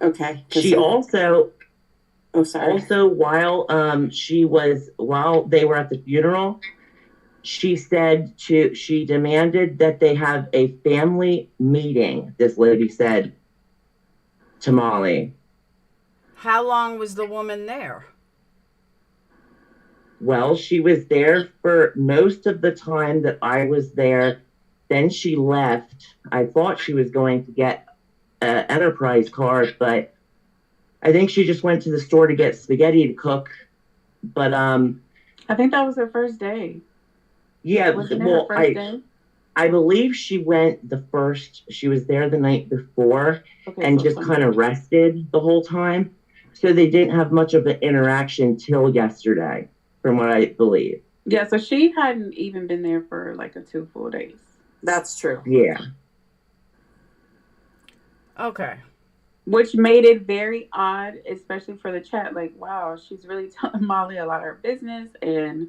S6: Okay.
S3: She also,
S4: Oh, sorry.
S3: Also, while they were at the funeral, she demanded that they have a family meeting. This lady said to Molly.
S1: How long was the woman there?
S3: Well, she was there for most of the time that I was there. Then she left. I thought she was going to get an Enterprise card, but I think she just went to the store to get spaghetti to cook. But
S4: I think that was her first day.
S3: Yeah,
S4: Wasn't it her first day?
S3: I believe she went she was there the night before, and just kind of rested the whole time. So they didn't have much of an interaction till yesterday, from what I believe.
S4: Yeah, so she hadn't even been there for like 2 full days.
S6: That's true.
S3: Yeah.
S1: Okay.
S4: Which made it very odd, especially for the chat. Like, wow, she's really telling Molly a lot of her business. And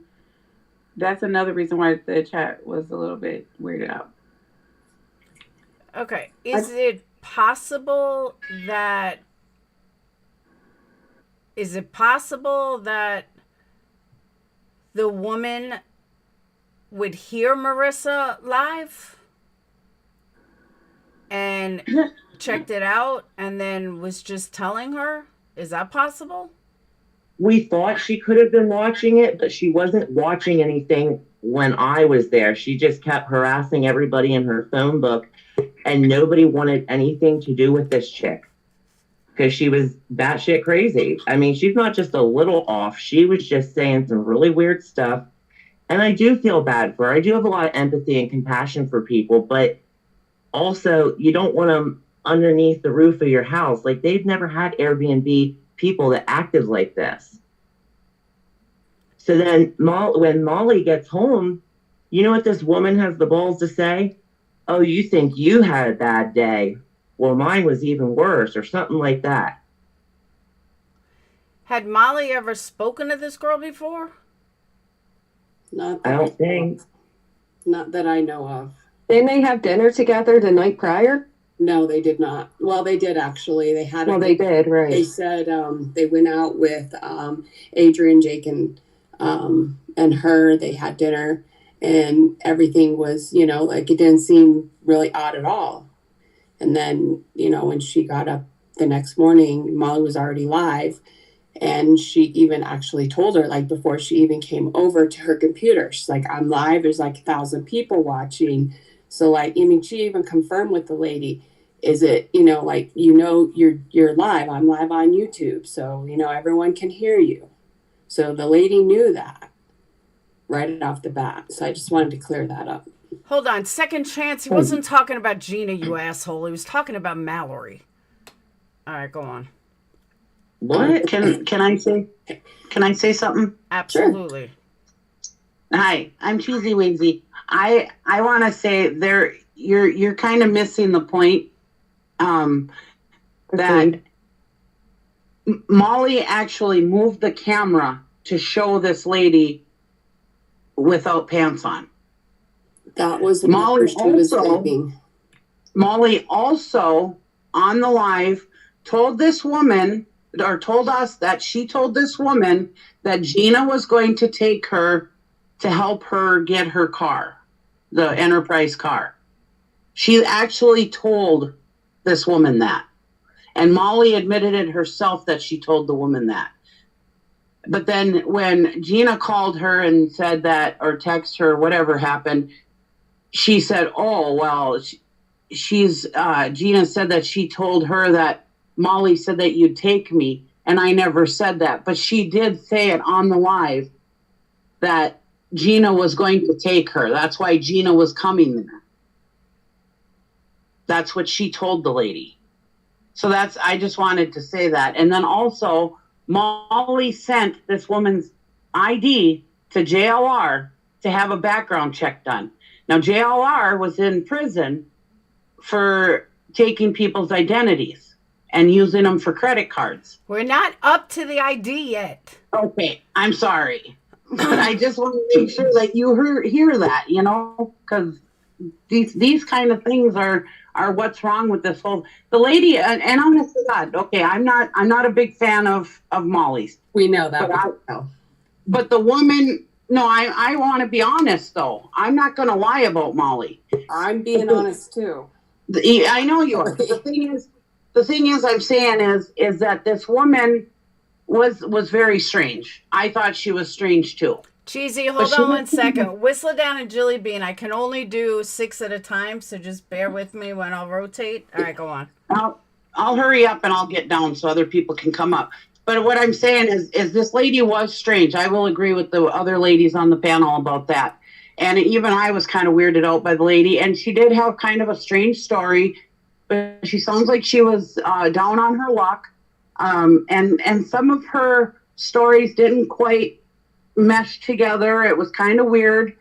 S4: that's another reason why the chat was a little bit weirded out.
S1: Okay. Is it possible that the woman would hear Marissa live and checked it out and then was just telling her? Is that possible?
S3: We thought she could have been watching it, but she wasn't watching anything when I was there. She just kept harassing everybody in her phone book, and nobody wanted anything to do with this chick because she was batshit crazy. I mean, she's not just a little off. She was just saying some really weird stuff. And I do feel bad for her. I do have a lot of empathy and compassion for people, but also you don't want them underneath the roof of your house. Like, they've never had Airbnb people that acted like this. So then when Molly gets home, you know what this woman has the balls to say? Oh, you think you had a bad day? Well, mine was even worse, or something like that.
S1: Had Molly ever spoken to this girl before?
S6: Not
S3: I don't think.
S6: Not that I know of.
S5: Didn't they have dinner together the night prior?
S6: No, they did not. Well, they did actually. They had.
S5: Well, they did, right?
S6: They said they went out with Adrian, Jake, and her. They had dinner, and everything was, like, it didn't seem really odd at all. And then, when she got up the next morning, Molly was already live, and she even actually told her, like, before she even came over to her computer, she's like, I'm live. There's like 1,000 people watching. So, like, she even confirmed with the lady, is it, like, you're live. I'm live on YouTube. So, everyone can hear you. So the lady knew that right off the bat. So I just wanted to clear that up.
S1: Hold on. Second chance. He wasn't talking about Gina, you asshole. He was talking about Mallory. All right, go on.
S3: What?
S7: Can I say something?
S1: Absolutely.
S7: Sure. Hi, I'm Cheesy Weezy. I want to say you're kind of missing the point. That Molly actually moved the camera to show this lady without pants on.
S6: That was Molly she was leaving.
S7: Molly also on the live told us that she told this woman that Gina was going to take her to help her get her car, the Enterprise car. She actually told this woman that. And Molly admitted it herself that she told the woman that. But then when Gina called her and said that, or texted her, whatever happened, she said, oh, well, Gina said that she told her that Molly said that you'd take me, and I never said that. But she did say it on the live that Gina was going to take her. That's why Gina was coming there. That's what she told the lady. So I just wanted to say that. And then also, Molly sent this woman's ID to JLR to have a background check done. Now, JLR was in prison for taking people's identities and using them for credit cards.
S1: We're not up to the ID yet.
S7: Okay, I'm sorry. But I just want to make sure that you hear that, because these kind of things are what's wrong with this whole, the lady, and honest to God, okay, I'm not a big fan of Molly's.
S6: We know that.
S7: But the woman, no, I want to be honest though. I'm not going to lie about Molly.
S6: I'm being honest too.
S7: I know you are. The thing is, I'm saying is that this woman was very strange. I thought she was strange too.
S1: Cheesy, hold on one second. Whistle down and Jilly Bean. I can only do 6 at a time, so just bear with me when I'll rotate. All right, go on.
S7: I'll hurry up and I'll get down so other people can come up. But what I'm saying is this lady was strange. I will agree with the other ladies on the panel about that. And even I was kind of weirded out by the lady. And she did have kind of a strange story, but she sounds like she was down on her luck. And some of her stories didn't quite mesh together. It was kind of weird.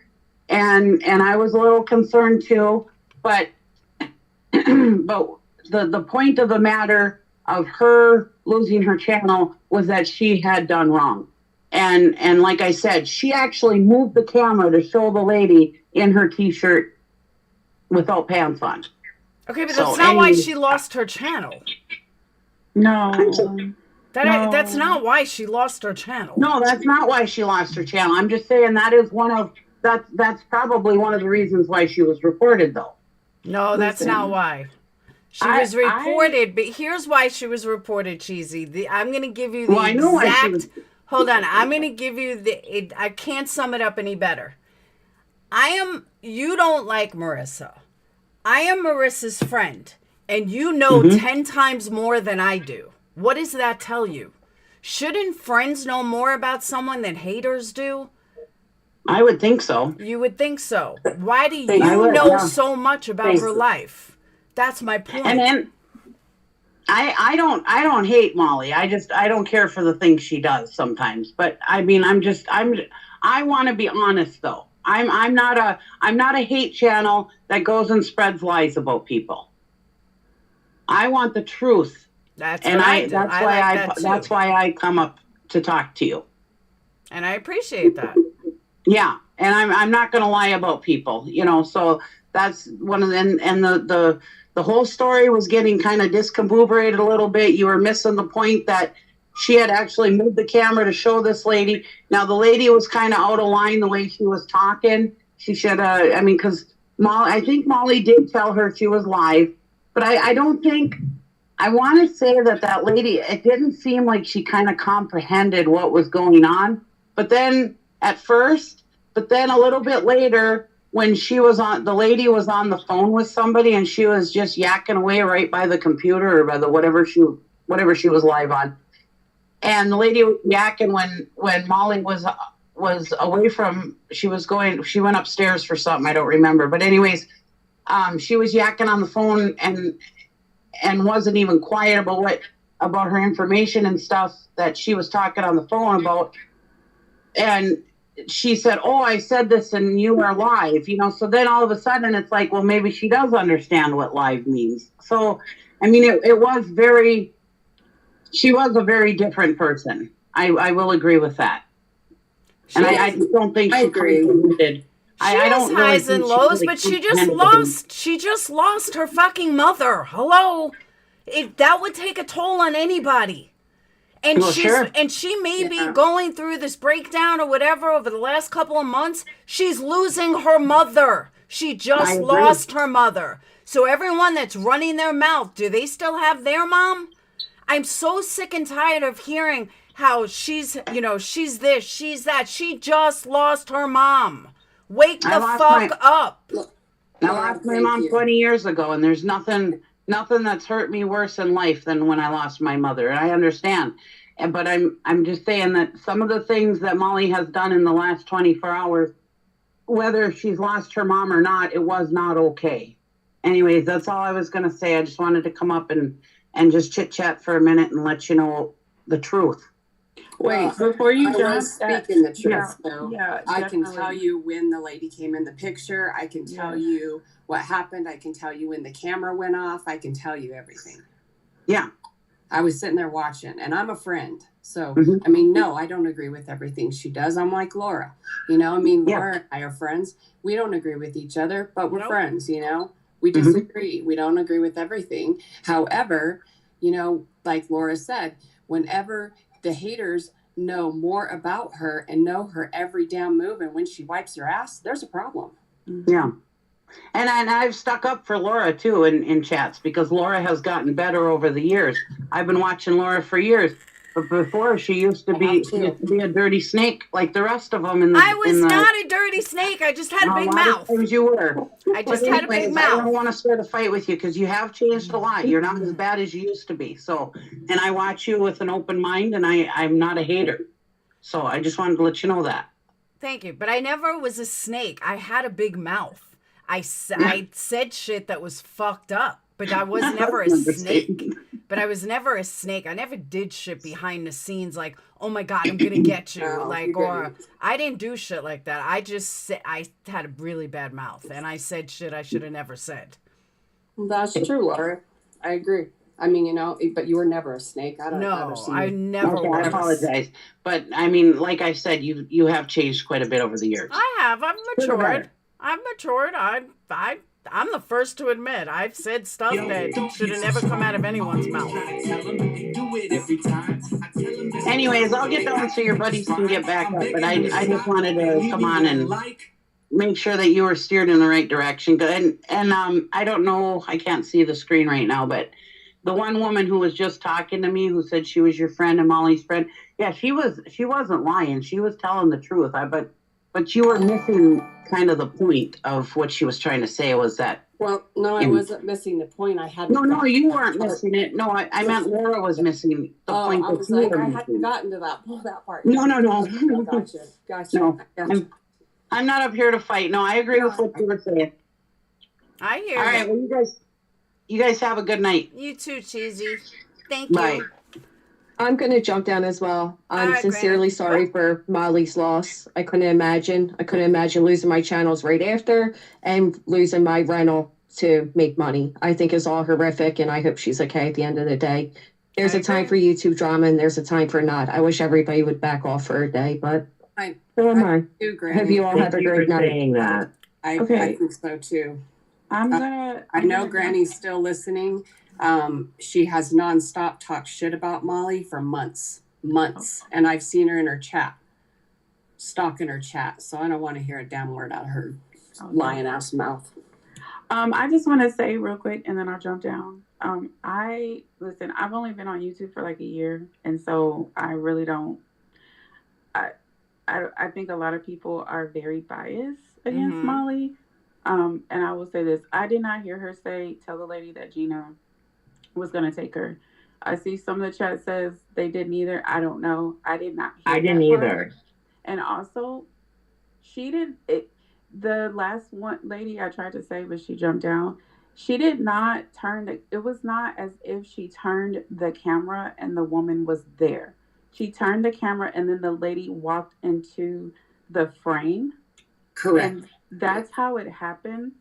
S7: And I was a little concerned too. But the point of the matter of her losing her channel was that she had done wrong. And like I said, she actually moved the camera to show the lady in her t-shirt without pants on.
S1: Okay, but that's not why she lost her channel.
S4: No.
S1: That's not why she lost her channel.
S7: No, that's not why she lost her channel. I'm just saying that is that's probably one of the reasons why she was reported though.
S1: No, that's not why. She was reported, but here's why she was reported, Cheesy. I'm going to give you the exact... Hold on. I'm going to give you I can't sum it up any better. You don't like Marissa. I am Marissa's friend, and you know 10 times more than I do. What does that tell you? Shouldn't friends know more about someone than haters do?
S7: I would think so.
S1: You would think so. Why do you know so much about her life? That's my point.
S7: And then I don't hate Molly. I don't care for the things she does sometimes. But I mean, I want to be honest though. I'm not a hate channel that goes and spreads lies about people. I want the truth.
S1: That's
S7: why I come up to talk to you.
S1: And I appreciate that.
S7: Yeah, and I'm not going to lie about people, you know. So that's one of them. And the whole story was getting kind of discombobulated a little bit. You were missing the point that she had actually moved the camera to show this lady. Now the lady was kind of out of line the way she was talking. She should because I think Molly did tell her she was live, but I don't think. I want to say that lady, it didn't seem like she kind of comprehended what was going on. But then at first, but then a little bit later, when the lady was on the phone with somebody and she was just yakking away right by the computer or by the whatever she was live on. And the lady was yakking when Molly was away from, she went upstairs for something, I don't remember. But anyways, she was yakking on the phone and wasn't even quiet about her information and stuff that she was talking on the phone about. And she said, "Oh, I said this and you are live," you know. So then all of a sudden it's like, well, maybe she does understand what live means. So, I mean, she was a very different person. I will agree with that. And I just don't think she comprehended.
S1: She has highs and lows, but she just lost her fucking mother. Hello? That would take a toll on anybody. And she may be going through this breakdown or whatever over the last couple of months. She's losing her mother. She just lost her mother. So everyone that's running their mouth, do they still have their mom? I'm so sick and tired of hearing how she's this, she's that. She just lost her mom. Wake the fuck up.
S7: I lost my mom 20 years ago, and there's nothing that's hurt me worse in life than when I lost my mother. And I understand. But I'm just saying that some of the things that Molly has done in the last 24 hours, whether she's lost her mom or not, it was not okay. Anyways, that's all I was going to say. I just wanted to come up and just chit chat for a minute and let you know the truth.
S4: Wait, before you
S6: just speaking the truth, though.
S4: Yeah,
S6: I can tell you when the lady came in the picture. I can tell you what happened. I can tell you when the camera went off. I can tell you everything.
S7: Yeah.
S6: I was sitting there watching, and I'm a friend. So,
S7: Mhm.
S6: I mean, no, I don't agree with everything she does. I'm like Laura, you know, I mean,
S7: Yeah.
S6: Laura and I are friends. We don't agree with each other, but we're
S1: Nope.
S6: friends, you know, we
S7: Mhm.
S6: disagree. We don't agree with everything. However, you know, like Laura said, whenever the haters know more about her and know her every damn move, and when she wipes her ass, there's a problem.
S7: Yeah. And I've stuck up for Laura too in chats because Laura has gotten better over the years. I've been watching Laura for years, but before she used to
S6: I have
S7: be a dirty snake like the rest of them in the.
S1: I was
S7: in the,
S1: not a dirty snake. I just had a big
S7: lot of
S1: mouth.
S7: times you were.
S1: I
S7: But
S1: just had a big
S7: anyways, I don't
S1: mouth.
S7: want to start a fight with you because you have changed a lot. You're not as bad as you used to be. So, and I watch you with an open mind, and I'm not a hater. So I just wanted to let you know that.
S1: Thank you. But I never was a snake. I had a big mouth. I said shit that was fucked up, but I was never a snake. But I was never a snake. I never did shit behind the scenes like, oh my God, I'm going to get you.
S6: No,
S1: Like,
S6: you
S1: or
S6: didn't.
S1: I didn't do shit like that. I just said, I had a really bad mouth and I said shit I should have never said.
S6: That's true, Laura. I agree. I mean, you know, but you were never a snake. I don't ever
S1: No,
S6: see
S1: I
S6: you.
S1: never
S7: Okay, I
S1: was.
S7: apologize, but I mean, like I said, you have changed quite a bit over the years.
S1: I have. I've
S7: For the better.
S1: matured. I've matured. I'm the first to admit I've said stuff that should have never come out of anyone's mouth.
S7: Anyways, I'll get done so your buddies can get back up, but I just wanted to come on and make sure that you were steered in the right direction. And I don't know, I can't see the screen right now, but the one woman who was just talking to me who said she was your friend and Molly's friend, yeah, she wasn't lying. She was telling the truth. But you were missing kind of the point of what she was trying to say was that.
S6: Well, no, I wasn't missing the point. I hadn't.
S7: No, you weren't missing it. No, I meant Laura was missing the point.
S6: I was like, I hadn't gotten to that part.
S7: No.
S6: Gotcha.
S7: No,
S6: Gotcha.
S7: I'm not up here to fight. No, I agree with what you were saying.
S1: I hear
S7: All
S1: you.
S7: right, well, you guys have a good night.
S1: You too, Cheesy. Thank you.
S7: Bye.
S5: I'm going to jump down as well. I'm
S1: All right,
S5: sincerely
S1: Granny.
S5: sorry for Molly's loss. I couldn't imagine losing my channels right after and losing my rental to make money. I think it's all horrific, and I hope she's okay at the end of the day. There's
S1: I
S5: a time
S1: agree.
S5: for YouTube drama, and there's a time for not. I wish everybody would back off for a day, but
S6: I
S5: so am I.
S6: do,
S5: I hope you all have
S3: Thank
S5: a
S3: you for
S5: great night.
S3: saying that.
S6: I
S4: Okay.
S6: think so too.
S4: I'm gonna.
S6: I know Granny's still listening. She has nonstop talked shit about Molly for months, and I've seen her in her chat, stalking her chat. So I don't want to hear a damn word out of her lying ass mouth.
S4: I just want to say real quick, and then I'll jump down. I've only been on YouTube for like a year, and so I really don't. I think a lot of people are very biased against
S1: Mhm.
S4: Molly. And I will say this: I did not hear her tell the lady that Gina was going to take her. I see some of the chat says they didn't either. I don't know. I did not hear
S3: I didn't
S4: that part.
S3: either.
S4: And also, she did it. The last one lady I tried to say, but she jumped down. She did not turn it was not as if she turned the camera and the woman was there. She turned the camera and then the lady walked into the frame.
S6: Correct.
S4: And that's how it happened.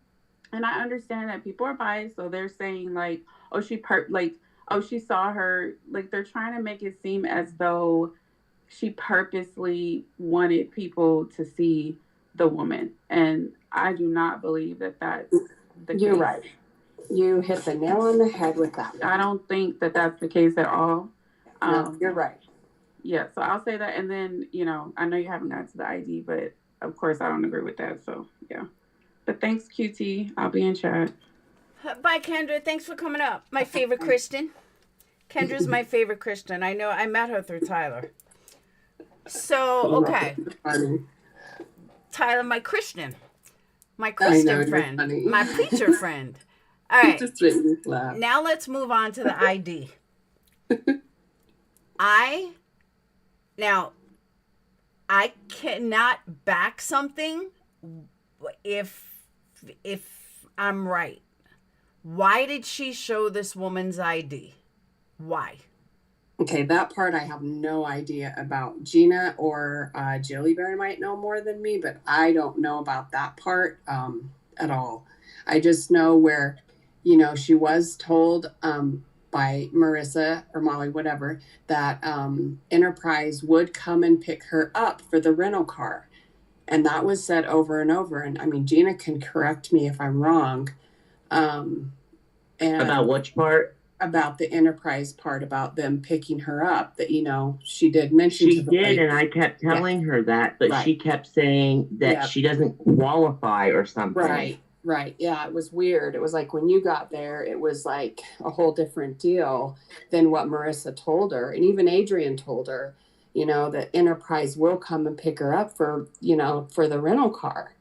S4: And I understand that people are biased, so they're saying like, oh, she saw her. Like they're trying to make it seem as though she purposely wanted people to see the woman, and I do not believe that that's the
S6: You're
S4: case.
S6: right. You hit the nail on the head with that one.
S4: I don't think that that's the case at all.
S6: No, you're right.
S4: Yeah, so I'll say that, and then I know you haven't gotten to the ID, but of course I don't agree with that. So yeah, but thanks, QT. I'll be in chat.
S1: Bye, Kendra. Thanks for coming up. My favorite Christian. Kendra's my favorite Christian. I know. I met her through Tyler. So, okay. Tyler, my Christian friend.
S6: Funny.
S1: My preacher friend. All right.
S6: Just made me laugh.
S1: Now let's move on to the ID. I cannot back something if I'm right. Why did she show this woman's ID? Why?
S6: Okay, that part I have no idea about. Gina or Jilly Bear might know more than me, but I don't know about that part at all. I just know where, she was told by Marissa or Molly, whatever, that Enterprise would come and pick her up for the rental car. And that was said over and over. And I mean, Gina can correct me if I'm wrong. And
S3: About which part?
S6: About the Enterprise part, about them picking her up, that, you know, she did mention.
S3: She did, and I kept telling her that, but she kept saying that she doesn't qualify or something.
S6: Right. Yeah, it was weird. It was like when you got there, it was like a whole different deal than what Marissa told her. And even Adrian told her, you know, that Enterprise will come and pick her up for, you know, for the rental car.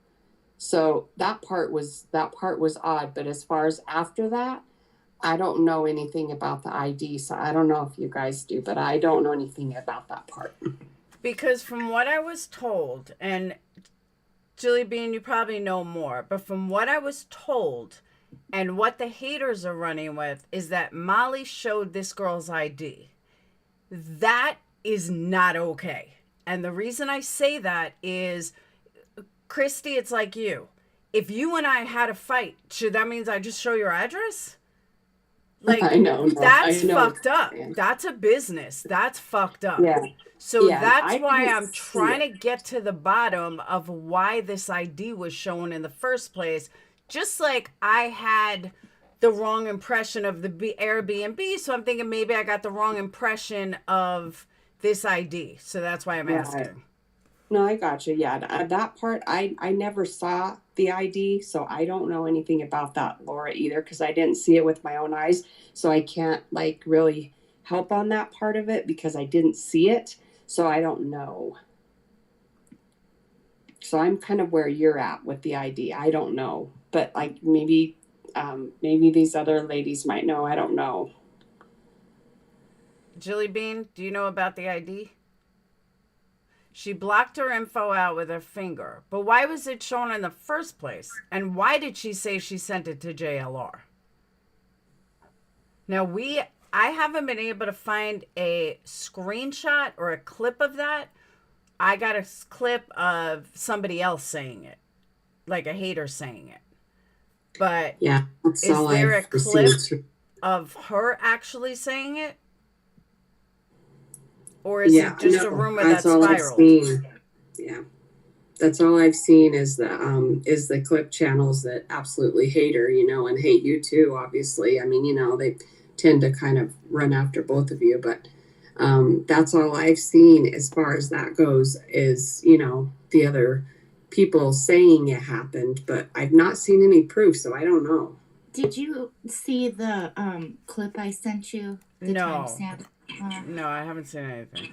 S6: So that part was odd. But as far as after that, I don't know anything about the ID. So I don't know if you guys do, but I don't know anything about that part.
S1: Because from what I was told, and Julie Bean, you probably know more, but from what I was told and what the haters are running with is that Molly showed this girl's ID. That is not okay. And the reason I say that is, Christy, it's like you. If you and I had a fight, should that means I just show your address? Like,
S6: I know.
S1: That's fucked up. That's a business. That's fucked up.
S6: Yeah.
S1: So that's why I'm trying to get to the bottom of why this ID was shown in the first place. Just like I had the wrong impression of the Airbnb, so I'm thinking maybe I got the wrong impression of this ID. So that's why I'm asking.
S6: No, I got you. Yeah, that part, I never saw the ID, so I don't know anything about that, Laura, either, because I didn't see it with my own eyes. So I can't, like, really help on that part of it because I didn't see it. So I don't know. So I'm kind of where you're at with the ID. I don't know. But, like, maybe these other ladies might know. I don't know.
S1: Julie Bean, do you know about the ID? She blocked her info out with her finger. But why was it shown in the first place? And why did she say she sent it to JLR? Now, I haven't been able to find a screenshot or a clip of that. I got a clip of somebody else saying it, like a hater saying it. But is there a clip of her actually saying it? Or is it just a rumor that spiraled?
S6: Yeah, that's all I've seen is the clip channels that absolutely hate her, you know, and hate you too, obviously. I mean, you know, they tend to kind of run after both of you, but that's all I've seen as far as that goes is, you know, the other people saying it happened, but I've not seen any proof, so I don't know.
S8: Did you see the clip I sent you? The timestamp?
S1: No, I haven't seen anything.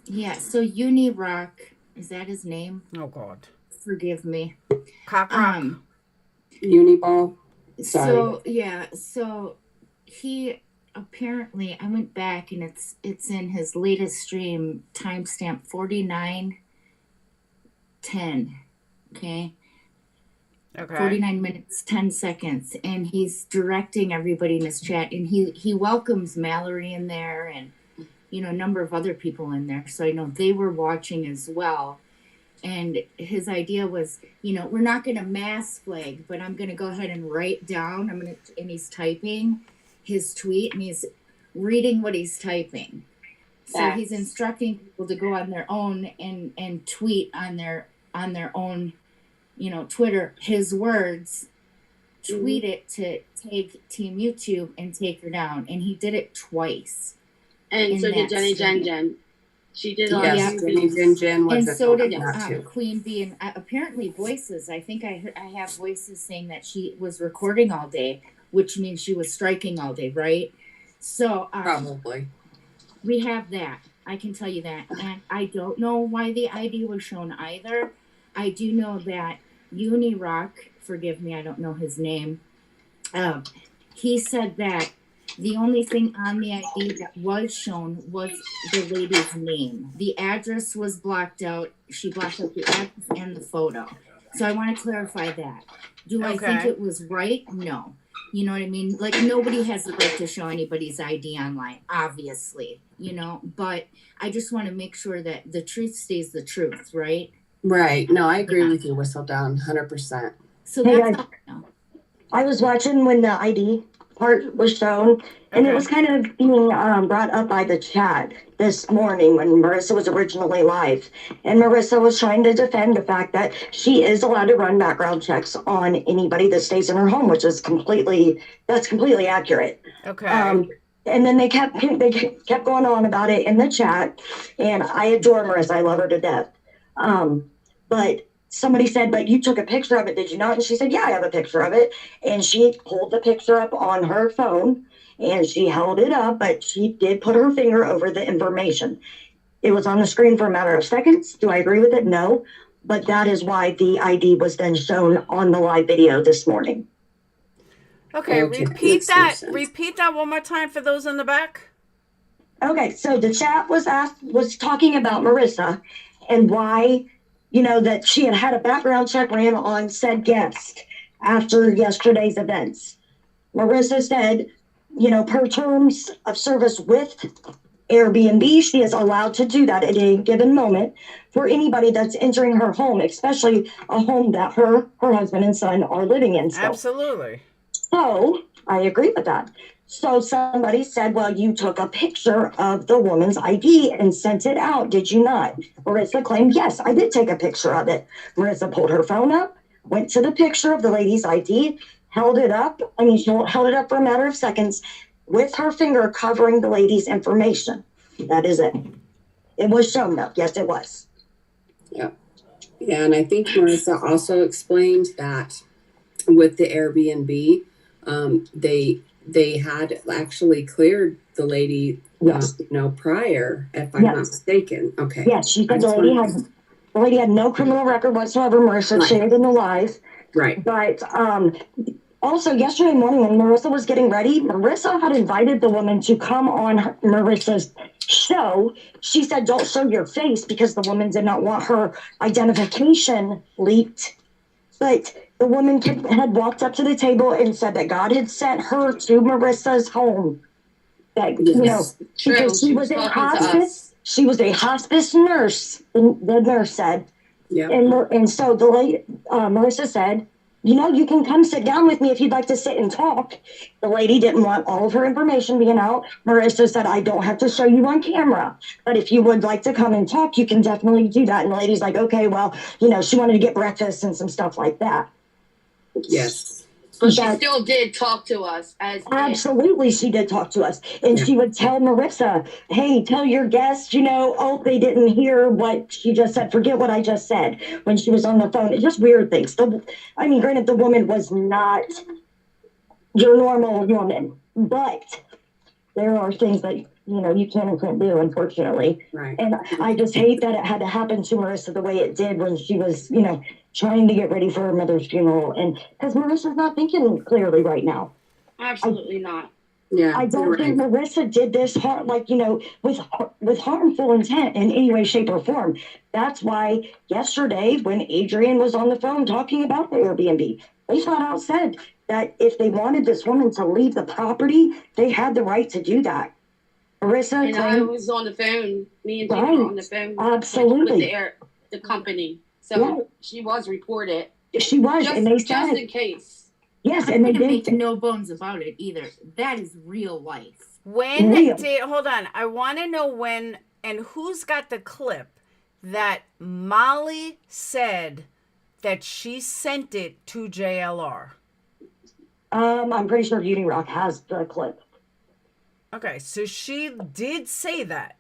S8: Yeah, so Unirock, is that his name?
S1: Oh, God.
S8: Forgive me.
S1: Cockrock.
S6: Uniball. Sorry.
S8: So he apparently, I went back and it's in his latest stream, timestamp 49:10. Okay. 49 minutes, 10 seconds. And he's directing everybody in his chat. And he welcomes Mallory in there and, you know, a number of other people in there. So I know they were watching as well. And his idea was, you know, we're not going to mass flag, but I'm going to go ahead and write down. And he's typing his tweet and he's reading what he's typing. So he's instructing people to go on their own and tweet on their own, you know, Twitter, his words, tweet it to take Team YouTube and take her down. And he did it twice.
S9: And so did Jenny Jen. She did all
S6: Jenny Jen was,
S8: and so did Queen Bee. And apparently Voices, I think I have Voices saying that she was recording all day, which means she was striking all day, right? So
S6: probably.
S8: We have that. I can tell you that. And I don't know why the ID was shown either. I do know that Unirock, forgive me, I don't know his name. He said that the only thing on the ID that was shown was the lady's name. The address was blocked out. She blocked out the address and the photo. So I want to clarify that. Do I think it was right? No. You know what I mean? Like, nobody has the right to show anybody's ID online, obviously, you know, but I just want to make sure that the truth stays the truth, right?
S6: Right. No, I agree with you, Whistledown, 100%.
S8: So that's all I know.
S10: I was watching when the ID part was shown, and it was kind of being brought up by the chat this morning when Marissa was originally live. And Marissa was trying to defend the fact that she is allowed to run background checks on anybody that stays in her home, which is completely accurate.
S1: Okay.
S10: And then they kept going on about it in the chat, and I adore Marissa. I love her to death. But somebody said, but you took a picture of it, did you not? And she said, yeah, I have a picture of it. And she pulled the picture up on her phone and she held it up, but she did put her finger over the information. It was on the screen for a matter of seconds. Do I agree with it? No. But that is why the ID was then shown on the live video this morning.
S1: Okay, repeat that one more time for those in the back.
S10: Okay, so the chat was talking about Marissa and why, that she had a background check ran on said guest after yesterday's events. Marissa said, per terms of service with Airbnb, she is allowed to do that at any given moment for anybody that's entering her home, especially a home that her husband and son are living in still.
S1: Absolutely.
S10: So I agree with that. So somebody said, well, you took a picture of the woman's ID and sent it out, did you not? Marissa claimed, yes, I did take a picture of it. Marissa pulled her phone up, went to the picture of the lady's ID, held it up. She held it up for a matter of seconds with her finger covering the lady's information. That is it. It was shown though. Yes, it was.
S6: Yeah. Yeah, and I think Marissa also explained that with the Airbnb, they had actually cleared the lady, prior, if I'm not mistaken. Okay.
S10: Yes, she said the lady had no criminal record whatsoever. Marissa shared in the live.
S6: Right.
S10: But also yesterday morning when Marissa was getting ready, Marissa had invited the woman to come on Marissa's show. She said, don't show your face because the woman did not want her identification leaked. But the woman had walked up to the table and said that God had sent her to Marissa's home. That, because she was a hospice. She was a hospice nurse, the nurse said.
S6: Yeah.
S10: And so the lady, Marissa said, you can come sit down with me if you'd like to sit and talk. The lady didn't want all of her information being out. Marissa said, I don't have to show you on camera, but if you would like to come and talk, you can definitely do that. And the lady's like, okay, well, she wanted to get breakfast and some stuff like that.
S6: Yes.
S9: But she still did talk to us.
S10: Absolutely, she did talk to us. And she would tell Marissa, hey, tell your guests, they didn't hear what she just said. Forget what I just said when she was on the phone. It's just weird things. Granted, the woman was not your normal woman, but there are things that, you can and can't do, unfortunately.
S6: Right.
S10: And I just hate that it had to happen to Marissa the way it did when she was, trying to get ready for her mother's funeral. And because Marissa's not thinking clearly right now.
S9: Absolutely not.
S6: Yeah.
S10: I don't think Marissa did this with harmful intent in any way, shape, or form. That's why yesterday when Adrian was on the phone talking about the Airbnb, they flat out said that if they wanted this woman to leave the property, they had the right to do that. Marissa
S9: and I was on the phone. Me and Jim were on the phone.
S10: Absolutely.
S9: With the company. So she was reported.
S10: She was, and they said,
S9: just in case.
S10: Yes, and they did
S8: make no bones about it either. That is real life.
S1: Hold on. I want to know when and who's got the clip that Molly said that she sent it to JLR.
S10: I'm pretty sure Beauty Rock has the clip.
S1: Okay, so she did say that.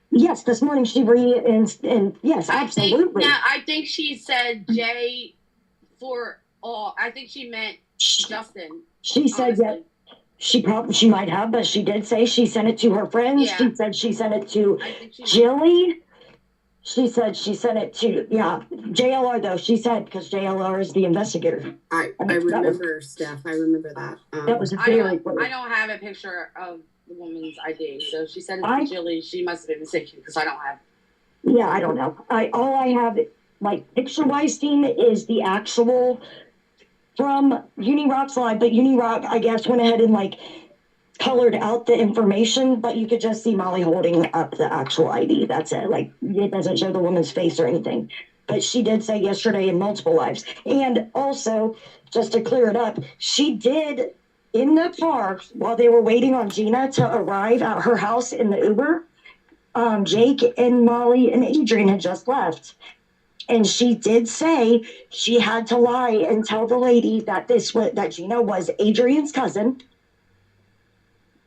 S10: Yes, this morning she and yes, absolutely.
S9: I think she said J for all. I think she meant Justin.
S10: She said that she might have, but she did say she sent it to her friends.
S9: Yeah.
S10: She said she sent it to Jilly. She said she sent it to JLR though. She said because JLR is the investigator.
S6: I remember, Steph. I remember that.
S10: That was
S9: I don't have a picture of the woman's ID, so she sent it to Jilly. She must have been mistaken because I don't have.
S10: Yeah, I don't know. All I have picture-wise seen is the actual from Unirock's live, but Unirock I guess went ahead and colored out the information, but you could just see Molly holding up the actual ID. That's it. It doesn't show the woman's face or anything. But she did say yesterday in multiple lives. And also, just to clear it up, she did in the car while they were waiting on Gina to arrive at her house in the Uber. Jake and Molly and Adrian had just left. And she did say she had to lie and tell the lady that that Gina was Adrian's cousin.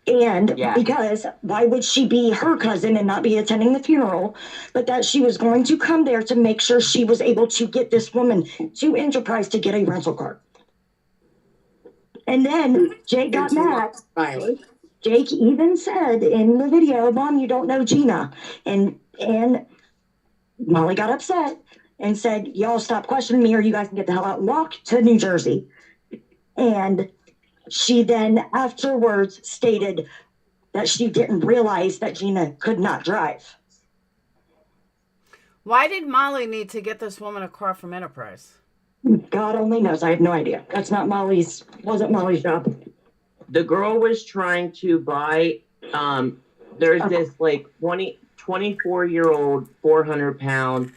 S10: And because why would she be her cousin and not be attending the funeral? But that she was going to come there to make sure she was able to get this woman to Enterprise to get a rental car. And then Jake got mad. Jake even said in the video, "Mom, you don't know Gina." And Molly got upset and said, "Y'all stop questioning me or you guys can get the hell out and walk to New Jersey." And she then afterwards stated that she didn't realize that Gina could not drive.
S1: Why did Molly need to get this woman a car from Enterprise?
S10: God only knows. I have no idea. Wasn't Molly's job.
S3: The girl was trying to buy, there's this like 24-year-old, 400-pound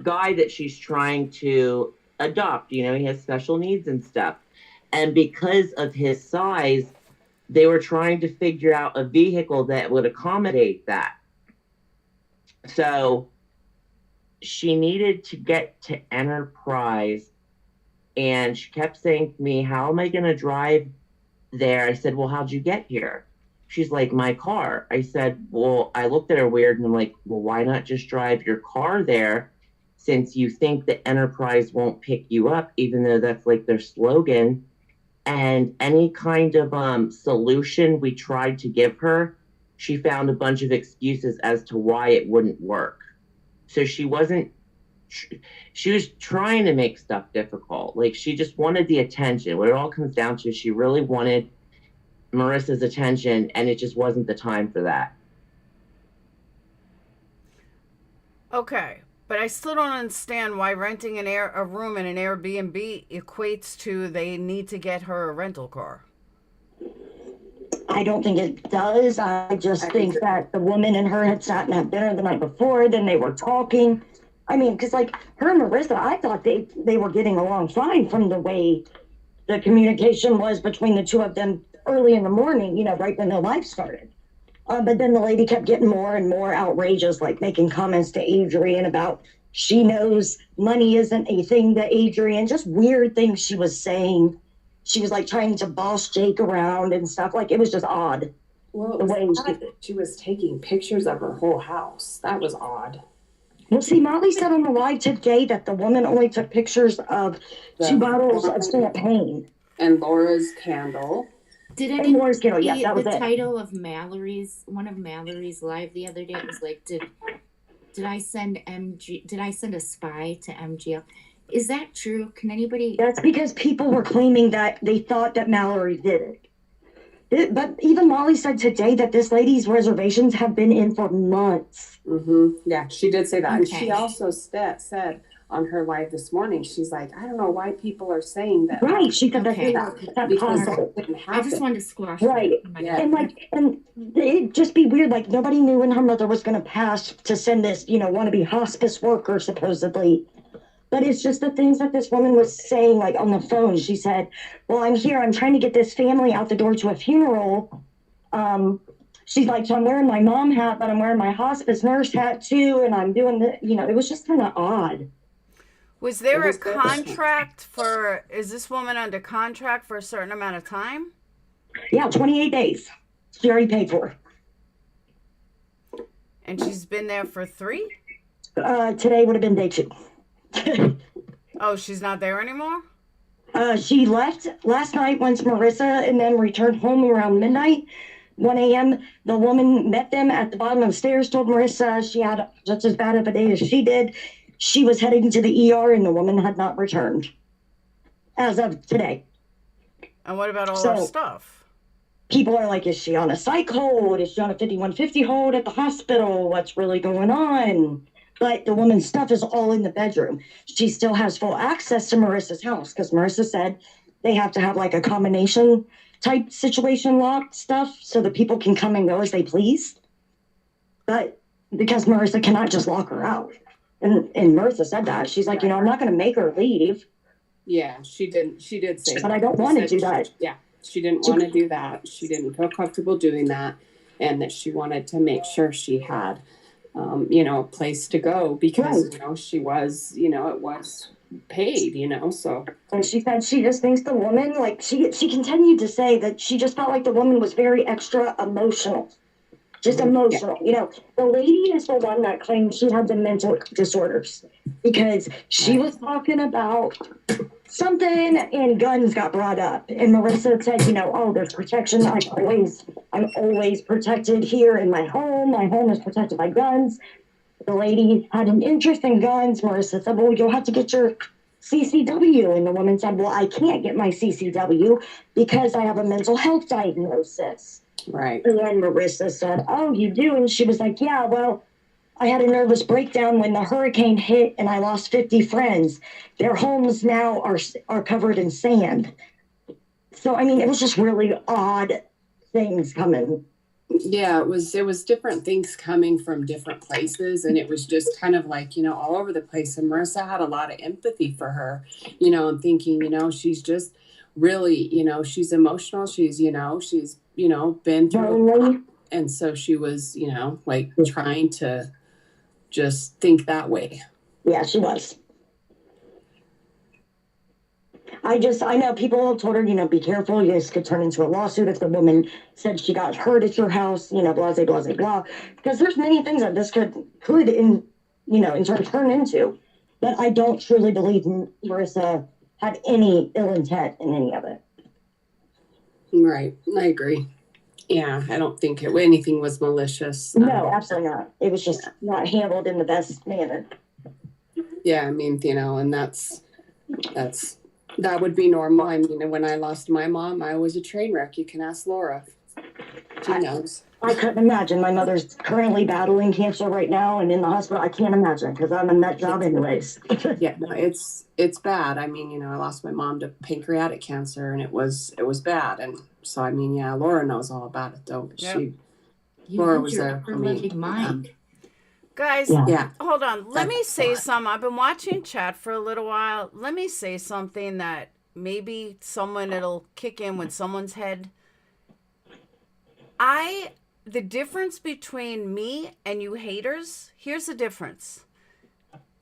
S3: guy that she's trying to adopt. You know, he has special needs and stuff. And because of his size, they were trying to figure out a vehicle that would accommodate that. So she needed to get to Enterprise, and she kept saying to me, "How am I going to drive there?" I said, "Well, how'd you get here?" She's like, "My car." I said, well, I looked at her weird, and I'm like, well, why not just drive your car there, since you think the Enterprise won't pick you up, even though that's like their slogan. And any kind of solution we tried to give her, she found a bunch of excuses as to why it wouldn't work. So she was trying to make stuff difficult. Like, she just wanted the attention. What it all comes down to is she really wanted Marissa's attention, and it just wasn't the time for that.
S1: Okay, but I still don't understand why renting a room in an Airbnb equates to they need to get her a rental car.
S10: I don't think it does. I just think that the woman and her had sat and had dinner the night before. Then they were talking. I mean, because like her and Marissa, I thought they were getting along fine from the way the communication was between the two of them early in the morning, you know, right when the live started. But then the lady kept getting more and more outrageous, like making comments to Adrian about she knows money isn't a thing to Adrian, just weird things she was saying. She was like trying to boss Jake around and stuff. Like, it was just odd.
S6: Well, it was odd that she was taking pictures of her whole house. That was odd.
S10: Well, see, Molly said on the live today that the woman only took pictures of 2 bottles of champagne.
S6: And Laura's candle.
S8: Did
S10: Laura's candle, yeah, that was
S8: the
S10: it.
S8: title of one of Mallory's live the other day, it was like, did I send a spy to MGL? Is that true? Can anybody?
S10: That's because people were claiming that they thought that Mallory did it. But even Molly said today that this lady's reservations have been in for months.
S6: Mm-hmm. Yeah, she did say that.
S8: Okay.
S6: And she also said on her live this morning, she's like, I don't know why people are saying that.
S10: Right, she said
S8: Okay.
S10: that's possible.
S6: It didn't happen.
S8: I just wanted to squash
S10: Right.
S8: that.
S6: Yeah.
S10: And it'd just be weird. Like, nobody knew when her mother was going to pass to send this, you know, wannabe hospice worker, supposedly. But it's just the things that this woman was saying, like on the phone. She said, well, I'm here. I'm trying to get this family out the door to a funeral. She's like, so I'm wearing my mom hat, but I'm wearing my hospice nurse hat too. And I'm doing the, you know, it was just kind of odd.
S1: Was there a contract for, is this woman under contract for a certain amount of time?
S10: Yeah, 28 days. She already paid for it.
S1: And she's been there for 3?
S10: Today would have been day 2.
S1: Oh, she's not there anymore?
S10: She left last night once Marissa and then returned home around midnight, 1 a.m. The woman met them at the bottom of the stairs, told Marissa she had just as bad of a day as she did. She was heading to the ER and the woman had not returned as of today.
S1: And what about all her stuff?
S10: People are like, is she on a psych hold? Is she on a 5150 hold at the hospital? What's really going on? But the woman's stuff is all in the bedroom. She still has full access to Marissa's house because Marissa said they have to have like a combination type situation locked stuff so that people can come and go as they please. But because Marissa cannot just lock her out. And Marissa said that. She's like, you know, I'm not going to make her leave.
S6: Yeah, she did say
S10: But
S6: that.
S10: I don't want to do that.
S6: Yeah. She didn't want to do that. She didn't feel comfortable doing that, and that she wanted to make sure she had, a place to go because, she was, it was paid, so.
S10: And she said she just thinks the woman, like, she continued to say that she just felt like the woman was very extra emotional. Just emotional. Yeah. The lady is the one that claimed she had the mental disorders because she was talking about something and guns got brought up. And Marissa said, there's protection. I'm always protected here in my home. My home is protected by guns. The lady had an interest in guns. Marissa said, well, you'll have to get your CCW. And the woman said, well, I can't get my CCW because I have a mental health diagnosis.
S6: Right.
S10: And then Marissa said, oh, you do? And she was like, yeah, well, I had a nervous breakdown when the hurricane hit and I lost 50 friends. Their homes now are covered in sand. So, it was just really odd things coming.
S6: Yeah, it was different things coming from different places. And it was just kind of like, all over the place. And Marissa had a lot of empathy for her, and thinking, she's just really, she's emotional. She's, she's, been through a lot. And so she was, trying to just think that way.
S10: Yeah, she was. I know people told her, be careful. This could turn into a lawsuit if the woman said she got hurt at your house, blah, blah, blah, blah. Because there's many things that this could in turn into. But I don't truly believe Marissa had any ill intent in any of it.
S6: Right. I agree. Yeah, I don't think anything was malicious.
S10: No, absolutely not. It was just not handled in the best manner.
S6: Yeah, and that would be normal. When I lost my mom, I was a train wreck. You can ask Laura. She knows.
S10: I couldn't imagine. My mother's currently battling cancer right now and in the hospital. I can't imagine because I'm in that job anyways.
S6: Yeah, no, it's bad. I lost my mom to pancreatic cancer and it was bad. And so, Laura knows all about it though.
S8: Yep.
S6: Laura was there for me.
S8: Mind.
S1: Guys, hold on. Let me say something. I've been watching chat for a little while. Let me say something that maybe it'll kick in with someone's head. The difference between me and you haters, here's the difference.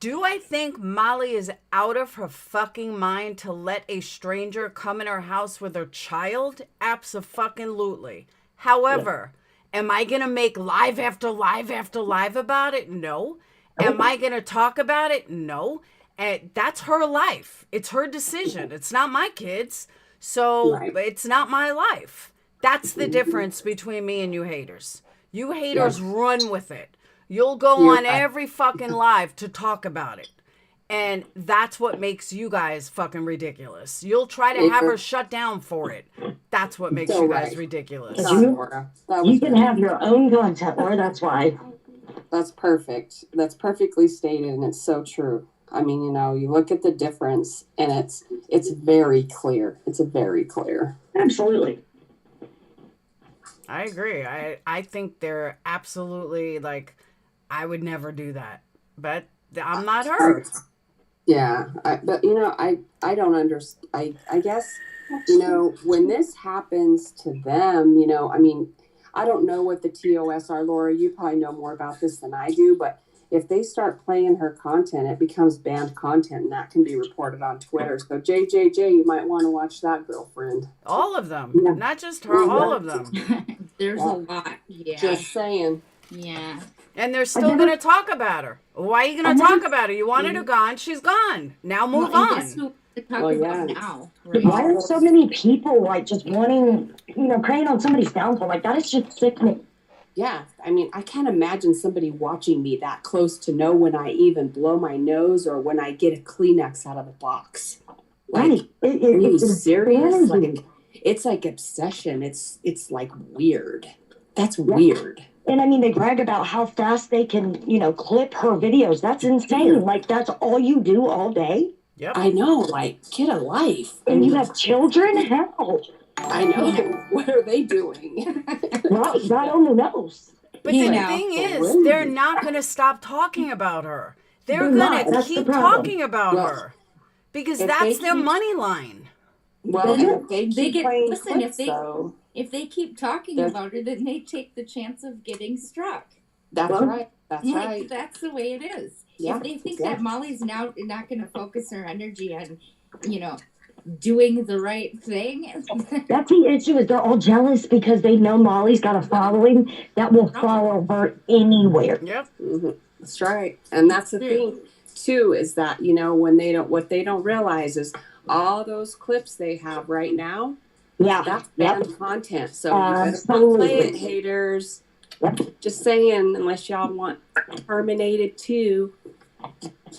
S1: Do I think Molly is out of her fucking mind to let a stranger come in her house with her child? Abso-fucking-lutely. However, am I going to make live after live after live about it? No. Am I going to talk about it? No. And that's her life. It's her decision. It's not my kids. So it's not my life. That's the difference between me and you haters. You haters run with it. You'll go on every fucking live to talk about it. And that's what makes you guys fucking ridiculous. You'll try to have her shut down for it. That's what makes you guys ridiculous.
S10: You can have your own content, Laura. That's why.
S6: That's perfect. That's perfectly stated, and it's so true. You look at the difference, and it's very clear. It's very clear.
S10: Absolutely.
S1: I agree. I think they're absolutely I would never do that, but I'm not her.
S6: Yeah, but I don't understand. I guess when this happens to them, I don't know what the TOS are, Laura. You probably know more about this than I do, but if they start playing her content, it becomes banned content, and that can be reported on Twitter. So JJJ, you might want to watch that, girlfriend.
S1: All of them, not just her. All of them.
S8: There's a lot. Yeah.
S6: Just saying.
S8: Yeah.
S1: And they're still going to talk about her. Why are you going to talk about her? You wanted her gone. She's gone. Now move on.
S8: That's who we're talking about now.
S10: Right? Why are so many people just wanting, preying on somebody's downfall? That is just sickening.
S6: Yeah. I can't imagine somebody watching me that close to know when I even blow my nose or when I get a Kleenex out of the box.
S10: Right.
S6: Are you serious? It's like obsession. It's weird. That's weird.
S10: And they brag about how fast they can, clip her videos. That's insane. That's all you do all day.
S1: Yep.
S6: I know. Get a life.
S10: And you have children? Hell.
S6: I know. What are they doing?
S10: Right. God only knows.
S1: But the thing is, they're not going to stop talking about her. They're going to keep talking about her. Because that's their money line.
S6: Well, if they keep playing clips, though,
S8: if they keep talking about it, then they take the chance of getting struck.
S6: That's right. That's right.
S8: That's the way it is.
S6: Yeah.
S8: If they think that Molly's now not going to focus her energy on, doing the right thing.
S10: That's the issue, is they're all jealous because they know Molly's got a following that will follow her anywhere.
S1: Yep.
S6: Mm-hmm. That's right. And that's the thing, too, is that, what they don't realize is all those clips they have right now, that's banned content. So you better not play it, haters. Yep. Just saying, unless y'all want Terminated 2.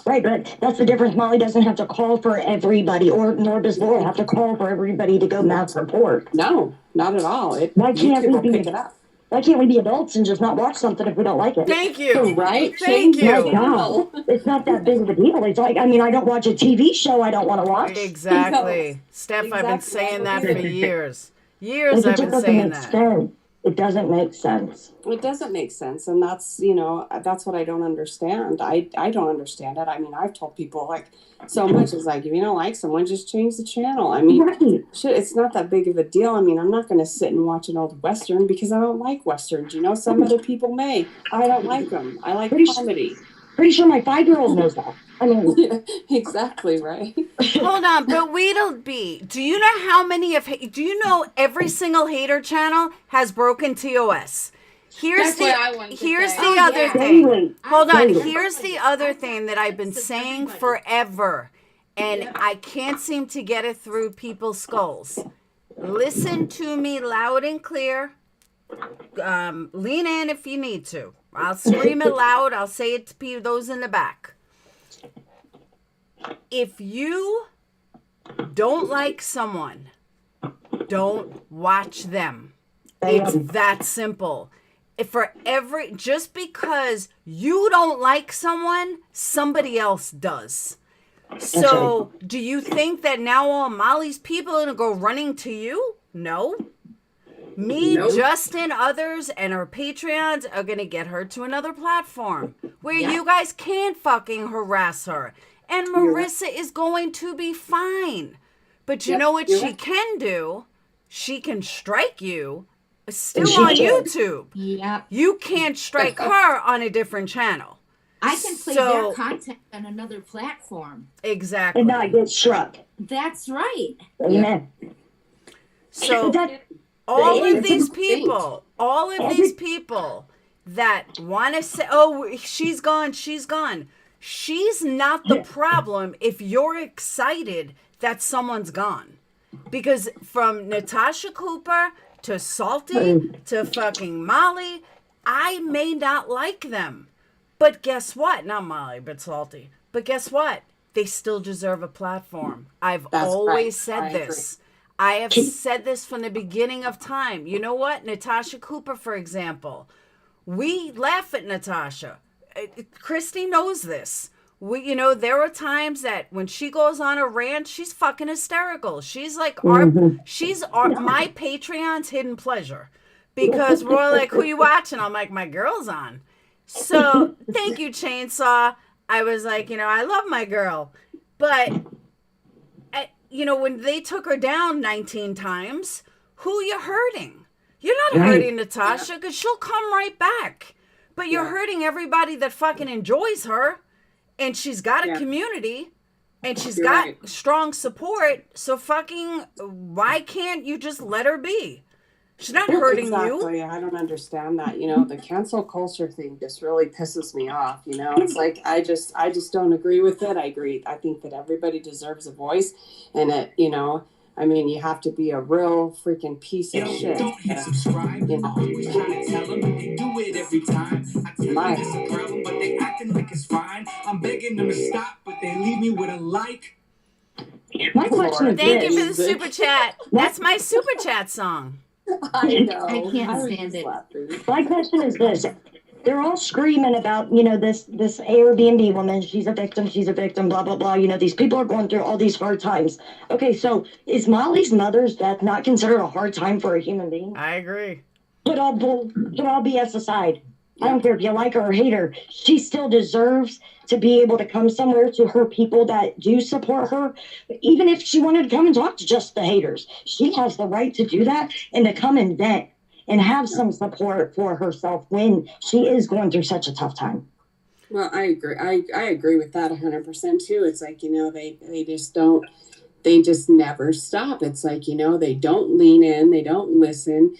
S10: Right, but that's the difference. Molly doesn't have to call for everybody, nor does Laura have to call for everybody to go mass report.
S6: No, not at all.
S10: Why can't we be adults and just not watch something if we don't like it?
S1: Thank you.
S6: Right?
S1: Thank you.
S10: My God. It's not that big of a deal. It's like, I don't watch a TV show I don't want to watch.
S1: Exactly.
S6: No.
S1: Steph, I've been saying that for years.
S10: Years I've been saying that. It doesn't make sense.
S6: It doesn't make sense. And that's what I don't understand. I don't understand it. I've told people so much. It's like, if you don't like someone, just change the channel. Shit, it's not that big of a deal. I'm not going to sit and watch an old Western because I don't like Westerns. Some other people may. I don't like them. I like comedy.
S10: Pretty sure my 5-year-old knows that.
S6: Yeah, exactly, right?
S1: Hold on, but Weedleby, do you know every single hater channel has broken TOS? Here's the other thing. Hold on. Here's the other thing that I've been saying forever, and I can't seem to get it through people's skulls. Listen to me loud and clear. Lean in if you need to. I'll scream it loud. I'll say it to those in the back. If you don't like someone, don't watch them. It's that simple. Just because you don't like someone, somebody else does. So, do you think that now all Molly's people are going to go running to you? No. Justin, others, and our Patreons are going to get her to another platform where you guys can't fucking harass her. And Marissa is going to be fine. But you know what she can do? She can strike you still on YouTube.
S8: Yeah.
S1: You can't strike her on a different channel.
S8: I can play their content on another platform.
S1: Exactly.
S10: And not get struck.
S8: That's right.
S10: Amen.
S1: So all of these people that want to say, oh, she's gone. She's not the problem if you're excited that someone's gone. Because from Natasha Cooper to Salty to fucking Molly, I may not like them. But guess what? Not Molly, but Salty. But guess what? They still deserve a platform. I've always said this. I have said this from the beginning of time. You know what? Natasha Cooper, for example. We laugh at Natasha. Christy knows this. There are times that when she goes on a rant, she's fucking hysterical. She's like my Patreon's hidden pleasure, because we're all like, who you watching? I'm like, my girl's on. So thank you, Chainsaw. I was like, I love my girl, but when they took her down 19 times, who you hurting? You're not hurting Natasha, because she'll come right back. But you're hurting everybody that fucking enjoys her. And she's got a community. And she's got strong support. So fucking, why can't you just let her be? She's not hurting you.
S6: Exactly. I don't understand that. The cancel culture thing just really pisses me off. It's like, I just don't agree with it. I think that everybody deserves a voice. And you have to be a real freaking piece of shit.
S2: Don't hit subscribe. I always try to tell them, but they do it every time. I tell them it's a problem, but they acting like it's fine. I'm begging them to stop, but they leave me with a like.
S10: My question is
S1: Thank you for the super chat. That's my super chat song.
S6: I know.
S8: I can't stand it.
S10: My question is this. They're all screaming about, this Airbnb woman. She's a victim, blah, blah, blah. These people are going through all these hard times. Okay, so is Molly's mother's death not considered a hard time for a human being?
S1: I agree.
S10: Put all BS aside. I don't care if you like her or hate her. She still deserves to be able to come somewhere to her people that do support her. Even if she wanted to come and talk to just the haters, she has the right to do that and to come and vent and have some support for herself when she is going through such a tough time.
S6: Well, I agree. I agree with that 100% too. It's like, they just don't, they just never stop. It's like, they don't lean in, they don't listen,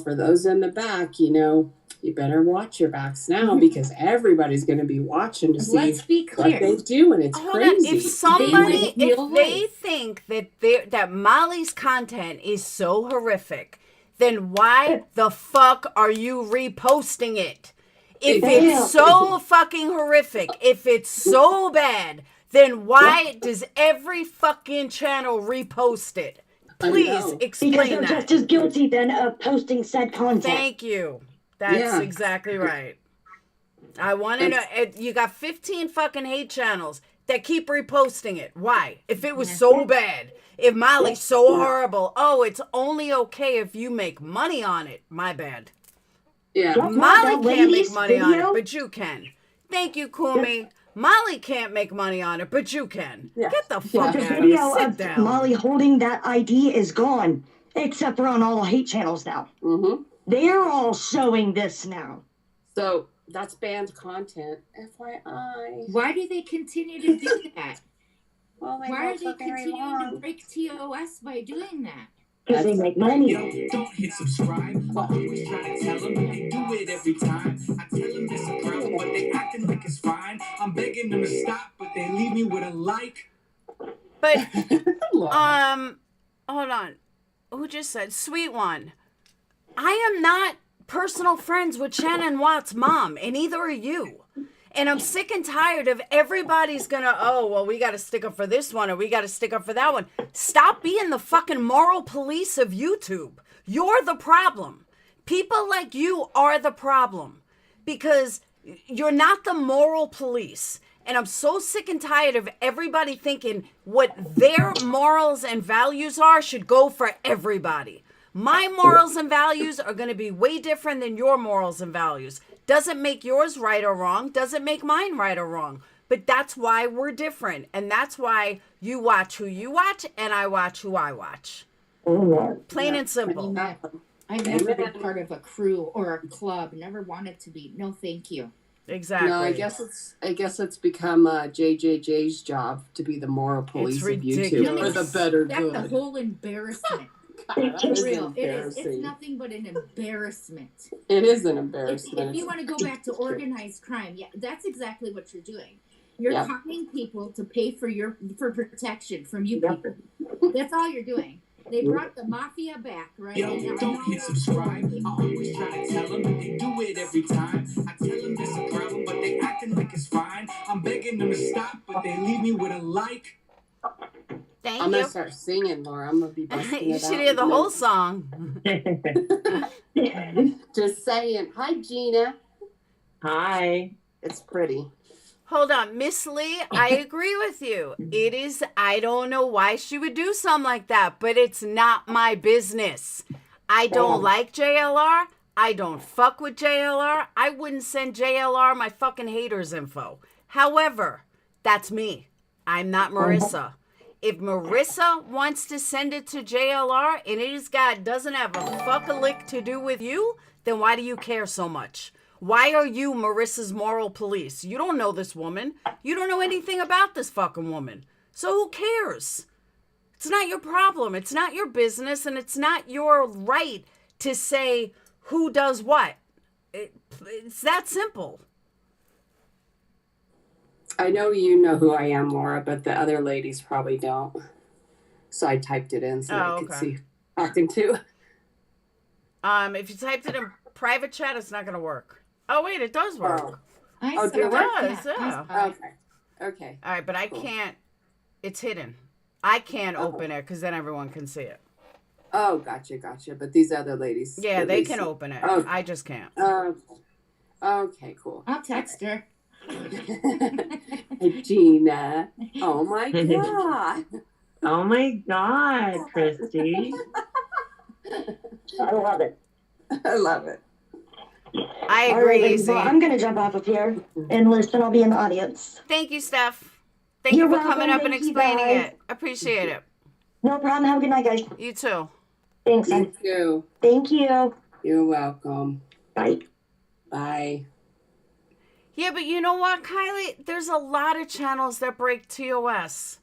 S6: for those in the back, you better watch your backs now because everybody's going to be watching to see
S8: Let's be clear.
S6: what they do. And it's
S1: Hold
S6: crazy.
S1: on. If somebody,
S8: real
S1: if they
S8: life.
S1: think that Molly's content is so horrific, then why the fuck are you reposting it? If it's so fucking horrific, if it's so bad, then why does every fucking channel repost it? Please explain
S10: because they're
S1: that.
S10: just as guilty then of posting said content.
S1: Thank you. That's exactly right. I want to know. You got 15 fucking hate channels that keep reposting it. Why? If it was so bad, if Molly's so horrible, it's only okay if you make money on it. My bad.
S6: Yeah.
S1: Molly can't make money on it, but you can. Thank you, Kumi. Molly can't make money on it, but you can. Get the fuck out of here. Sit down.
S10: Molly holding that ID is gone, except for on all the hate channels now.
S6: Mm-hmm.
S10: They're all showing this now.
S6: So that's banned content. FYI.
S8: Why do they continue to do that?
S6: Well,
S8: why are they continuing to break TOS by doing that?
S10: Because they make money.
S2: Don't hit subscribe. I always try to tell them, but they do it every time. I tell them it's a problem, but they acting like it's fine. I'm begging them to stop, but they leave me with a like.
S1: But, hold on. Who just said, sweet one? I am not personal friends with Shannon Watt's mom, and neither are you. And I'm sick and tired of everybody's gonna, we gotta stick up for this one or we gotta stick up for that one. Stop being the fucking moral police of YouTube. You're the problem. People like you are the problem because you're not the moral police. And I'm so sick and tired of everybody thinking what their morals and values are should go for everybody. My morals and values are going to be way different than your morals and values. Doesn't make yours right or wrong. Doesn't make mine right or wrong. But that's why we're different. And that's why you watch who you watch and I watch who I watch. Plain and simple.
S8: I've never been part of a crew or a club. Never wanted to be. No, thank you.
S1: Exactly.
S6: No, I guess it's become JJJ's job to be the moral police of YouTube for the better good.
S8: That's the whole embarrassment.
S6: It's
S8: real. It's nothing but an embarrassment.
S6: It is an embarrassment.
S8: If you want to go back to organized crime, that's exactly what you're doing. You're calling people to pay for protection from you people. That's all you're doing. They brought the mafia back, right?
S2: Don't hit subscribe. I always try to tell them, but they do it every time. I tell them it's a problem, but they acting like it's fine. I'm begging them to stop, but they leave me with a like.
S1: Thank
S6: I'm
S1: you.
S6: gonna start singing, Laura. I'm gonna be busting
S1: You
S6: it
S1: should
S6: out.
S1: hear the whole song.
S6: Just saying. Hi, Gina.
S3: Hi.
S6: It's pretty.
S1: Hold on, Miss Lee, I agree with you. It is, I don't know why she would do something like that, but it's not my business. I don't like JLR. I don't fuck with JLR. I wouldn't send JLR my fucking haters info. However, that's me. I'm not Marissa. If Marissa wants to send it to JLR and doesn't have a fuck a lick to do with you, then why do you care so much? Why are you Marissa's moral police? You don't know this woman. You don't know anything about this fucking woman. So who cares? It's not your problem. It's not your business. And it's not your right to say who does what. It's that simple.
S6: I know you know who I am, Laura, but the other ladies probably don't. So I typed it in so I could see who I'm talking to.
S1: If you typed it in private chat, it's not going to work. Oh, wait, it does work.
S6: Oh,
S1: It does, yeah.
S6: Okay.
S1: All right, but I can't. It's hidden. I can't open it because then everyone can see it.
S6: Oh, gotcha. But these other ladies.
S1: Yeah, they can open it.
S6: Okay.
S1: I just can't.
S6: Okay, cool.
S8: I'll text her.
S6: Hey, Gina. Oh, my God.
S3: Oh, my God, Christy.
S10: I love it.
S6: I love it.
S1: I
S10: All right,
S1: agree,
S10: ladies,
S1: Easy.
S10: well, I'm going to jump off of here and listen. I'll be in the audience.
S1: Thank you, Steph. Thank
S10: You're
S1: you for
S10: welcome.
S1: coming up and
S10: Thank you,
S1: explaining
S10: guys.
S1: it. Appreciate it.
S10: No problem. Have a good night, guys.
S1: You too.
S10: Thanks.
S6: You too.
S10: Thank you.
S6: You're welcome.
S10: Bye.
S6: Bye.
S1: Yeah, but you know what, Kylie? There's a lot of channels that break TOS.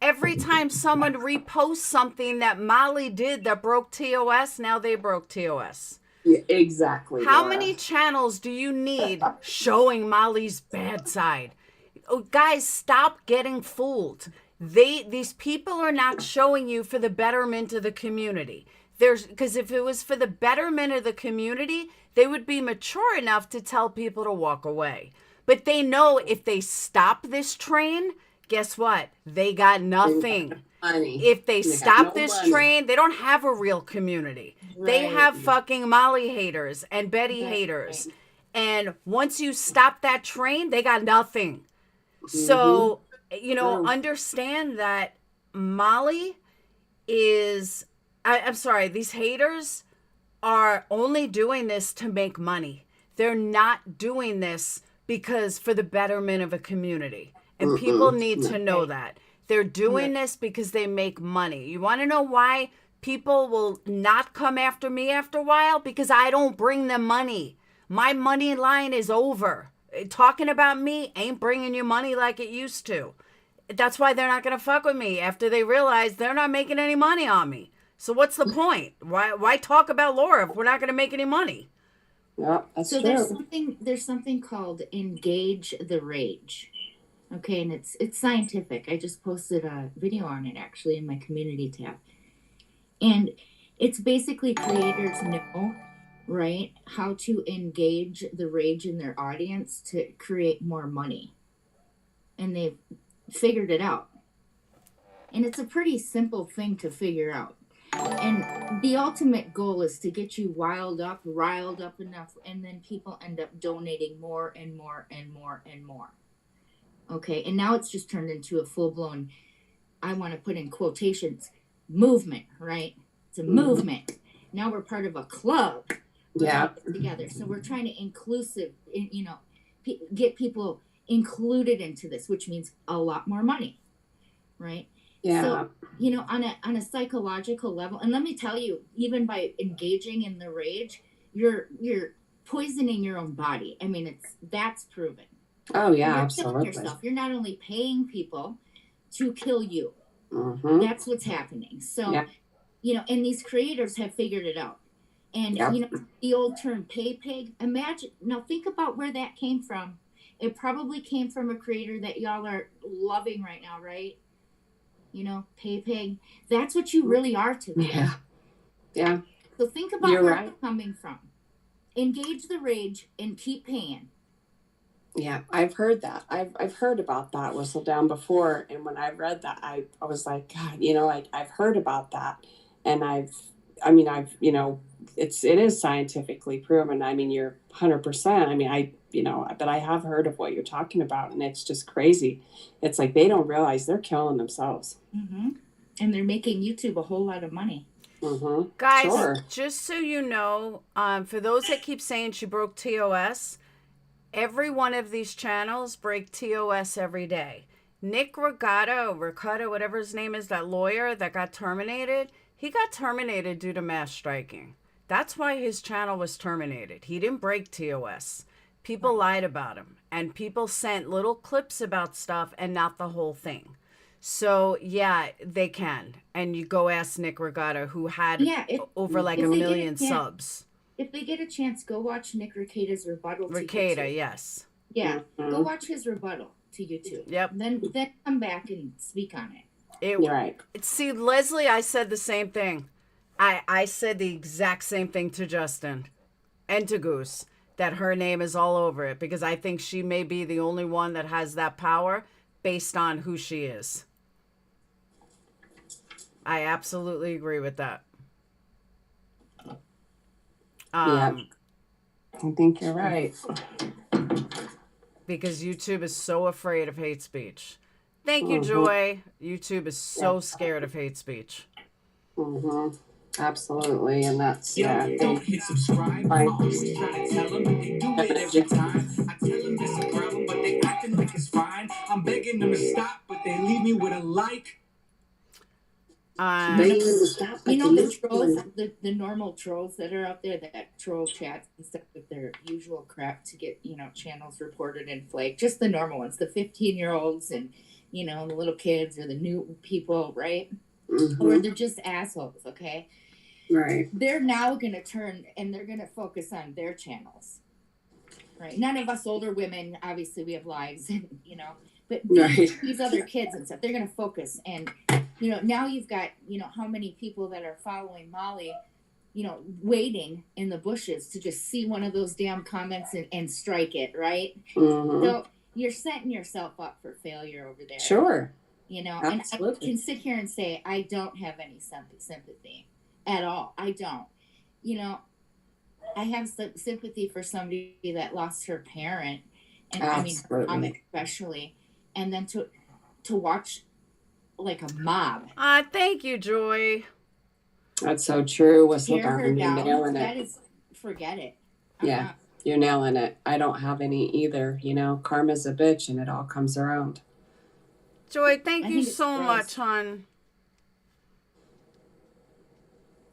S1: Every time someone reposts something that Molly did that broke TOS, now they broke TOS.
S6: Yeah, exactly.
S1: How
S6: Laura.
S1: many channels do you need showing Molly's bad side? Oh, guys, stop getting fooled. These people are not showing you for the betterment of the community. Because if it was for the betterment of the community, they would be mature enough to tell people to walk away. But they know if they stop this train, guess what? They got nothing.
S6: Money.
S1: If they stop
S6: no
S1: this
S6: money.
S1: train, they don't have a real community. They
S6: Right.
S1: have fucking Molly haters and Betty haters. And once you stop that train, they got nothing. So, you know, understand that Molly is, I'm sorry, these haters are only doing this to make money. They're not doing this because for the betterment of a community. And people need to know that. They're doing this because they make money. You want to know why people will not come after me after a while? Because I don't bring them money. My money line is over. Talking about me ain't bringing you money like it used to. That's why they're not going to fuck with me after they realize they're not making any money on me. So what's the point? Why talk about Laura if we're not going to make any money?
S6: Yeah, that's
S8: So
S6: true.
S8: there's something called engage the rage. Okay, and it's scientific. I just posted a video on it actually in my community tab. And it's basically creators know, right, how to engage the rage in their audience to create more money. And they've figured it out. And it's a pretty simple thing to figure out. And the ultimate goal is to get you riled up enough, and then people end up donating more and more and more and more. Okay, and now it's just turned into a full-blown, I want to put in quotations, movement, right? It's a movement. Now we're part of a club. We're together. So we're trying to get people included into this, which means a lot more money, right?
S6: Yeah.
S8: So, on a psychological level, and let me tell you, even by engaging in the rage, you're poisoning your own body. I mean, that's proven.
S6: Oh yeah,
S8: You're
S6: absolutely.
S8: killing yourself. You're not only paying people to kill you. That's what's happening. So, and these creators have figured it out. And the old term "pay pig." Imagine now. Think about where that came from. It probably came from a creator that y'all are loving right now, right? Pay pig. That's what you really are to them.
S6: Yeah. Yeah.
S8: So think about
S6: You're
S8: where
S6: right.
S8: it's coming from. Engage the rage and keep paying.
S6: Yeah, I've heard that. I've heard about that whistle down before, and when I read that, I was like, God, I've heard about that, and it is scientifically proven. I mean, you're 100%. I mean, but I have heard of what you're talking about, and it's just crazy. It's like they don't realize they're killing themselves.
S8: And they're making YouTube a whole lot of money.
S1: Guys, just so you know, for those that keep saying she broke TOS, every one of these channels break TOS every day. Nick Ricotta, whatever his name is, that lawyer that got terminated, he got terminated due to mass striking. That's why his channel was terminated. He didn't break TOS. People lied about him, and people sent little clips about stuff and not the whole thing. So, yeah, they can. And you go ask Nick Ricotta, who had over like 1 million subs.
S8: If they get a chance, go watch Nick Ricotta's rebuttal to
S1: Ricotta,
S8: YouTube.
S1: yes.
S8: Yeah, go watch his rebuttal to YouTube.
S1: Yep.
S8: Then come back and speak on it.
S6: Right.
S1: See, Leslie, I said the same thing. I said the exact same thing to Justin and to Goose, that her name is all over it, because I think she may be the only one that has that power based on who she is. I absolutely agree with that.
S6: I think you're right.
S1: Because YouTube is so afraid of hate speech. Thank you, Joy. YouTube is so scared of hate speech.
S6: Absolutely. And that's, yeah.
S2: Don't hit subscribe. I always try to tell them, but they do it every time. I tell them it's a problem, but they acting like it's fine. I'm begging them to stop, but they leave me with a like.
S6: Begging them to stop.
S8: You know the trolls, the normal trolls that are out there that troll chats and stuff with their usual crap to get, you know, channels reported and flagged. Just the normal ones, the 15-year-olds and, you know, the little kids or the new people, right?
S6: Mm-hmm.
S8: Or they're just assholes, okay?
S6: Right.
S8: They're now going to turn and they're going to focus on their channels, right? None of us older women, obviously, we have lives, and you know, but these other kids and stuff, they're going to focus. And, you know, now you've got, you know, how many people that are following Molly, you know, waiting in the bushes to just see one of those damn comments and strike it, right?
S6: Mm-hmm.
S8: So you're setting yourself up for failure over there.
S6: Sure.
S8: You know,
S6: Absolutely.
S8: and I can sit here and say, I don't have any sympathy at all. I don't. You know, I have sympathy for somebody that lost her parent, and
S6: Absolutely.
S8: I mean, especially, and then to watch like a mob.
S1: Thank you, Joy.
S6: That's so true.
S8: Tear her
S6: You're
S8: down.
S6: nailing
S8: That
S6: it.
S8: is, forget it.
S6: Yeah, you're nailing it. I don't have any either. You know, karma's a bitch, and it all comes around.
S1: Joy, thank you
S8: think
S1: so
S8: it's
S1: much, hon.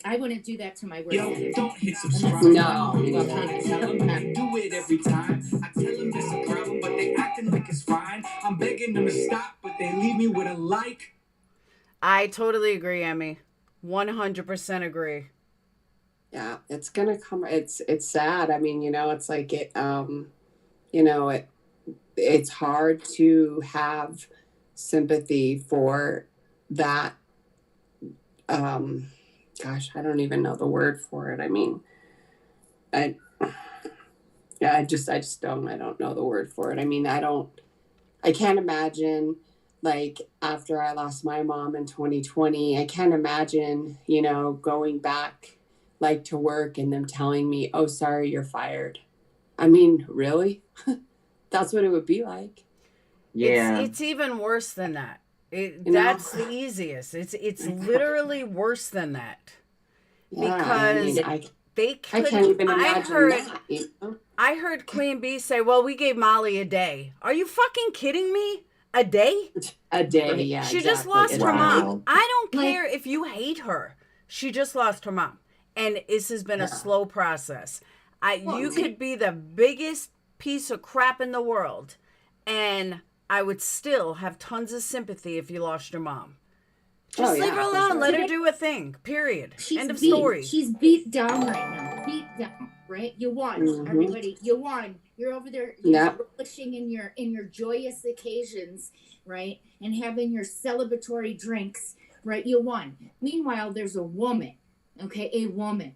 S8: I wouldn't do that to my worst enemy.
S2: Don't hit subscribe.
S6: No.
S2: I'm trying to tell them, they do it every time. I tell them it's a problem, but they acting like it's fine. I'm begging them to stop, but they leave me with a like.
S1: I totally agree, Emmy. 100% agree.
S6: Yeah, it's gonna come. It's sad. I mean, you know, it's like it. You know, it's hard to have sympathy for that. Gosh, I don't even know the word for it. I mean, I just don't. I don't know the word for it. I mean, I can't imagine, like, after I lost my mom in 2020, I can't imagine, you know, going back, like, to work and them telling me, oh, sorry, you're fired. I mean, really? That's what it would be like.
S3: Yeah.
S1: It's even worse than that. That's the easiest. It's literally worse than that.
S6: Yeah,
S1: Because
S6: I mean,
S1: they
S6: I
S1: couldn't.
S6: can't even imagine that. You know?
S1: I heard Queen Bee say, well, we gave Molly a day. Are you fucking kidding me? A day?
S6: A day, yeah.
S1: She
S6: exactly.
S1: just lost her
S3: Wow.
S1: mom. I don't care if you hate her. She just lost her mom. And this has been a slow process. You could be the biggest piece of crap in the world, and I would still have tons of sympathy if you lost your mom. Just leave her alone.
S6: Sure.
S1: Let her do a thing. Period. End of
S8: beat.
S1: story.
S8: She's beat down right now. Beat down, right? You won, everybody. You won. You're over there relishing in your joyous occasions, right? And having your celebratory drinks, right? You won. Meanwhile, there's a woman, okay? A woman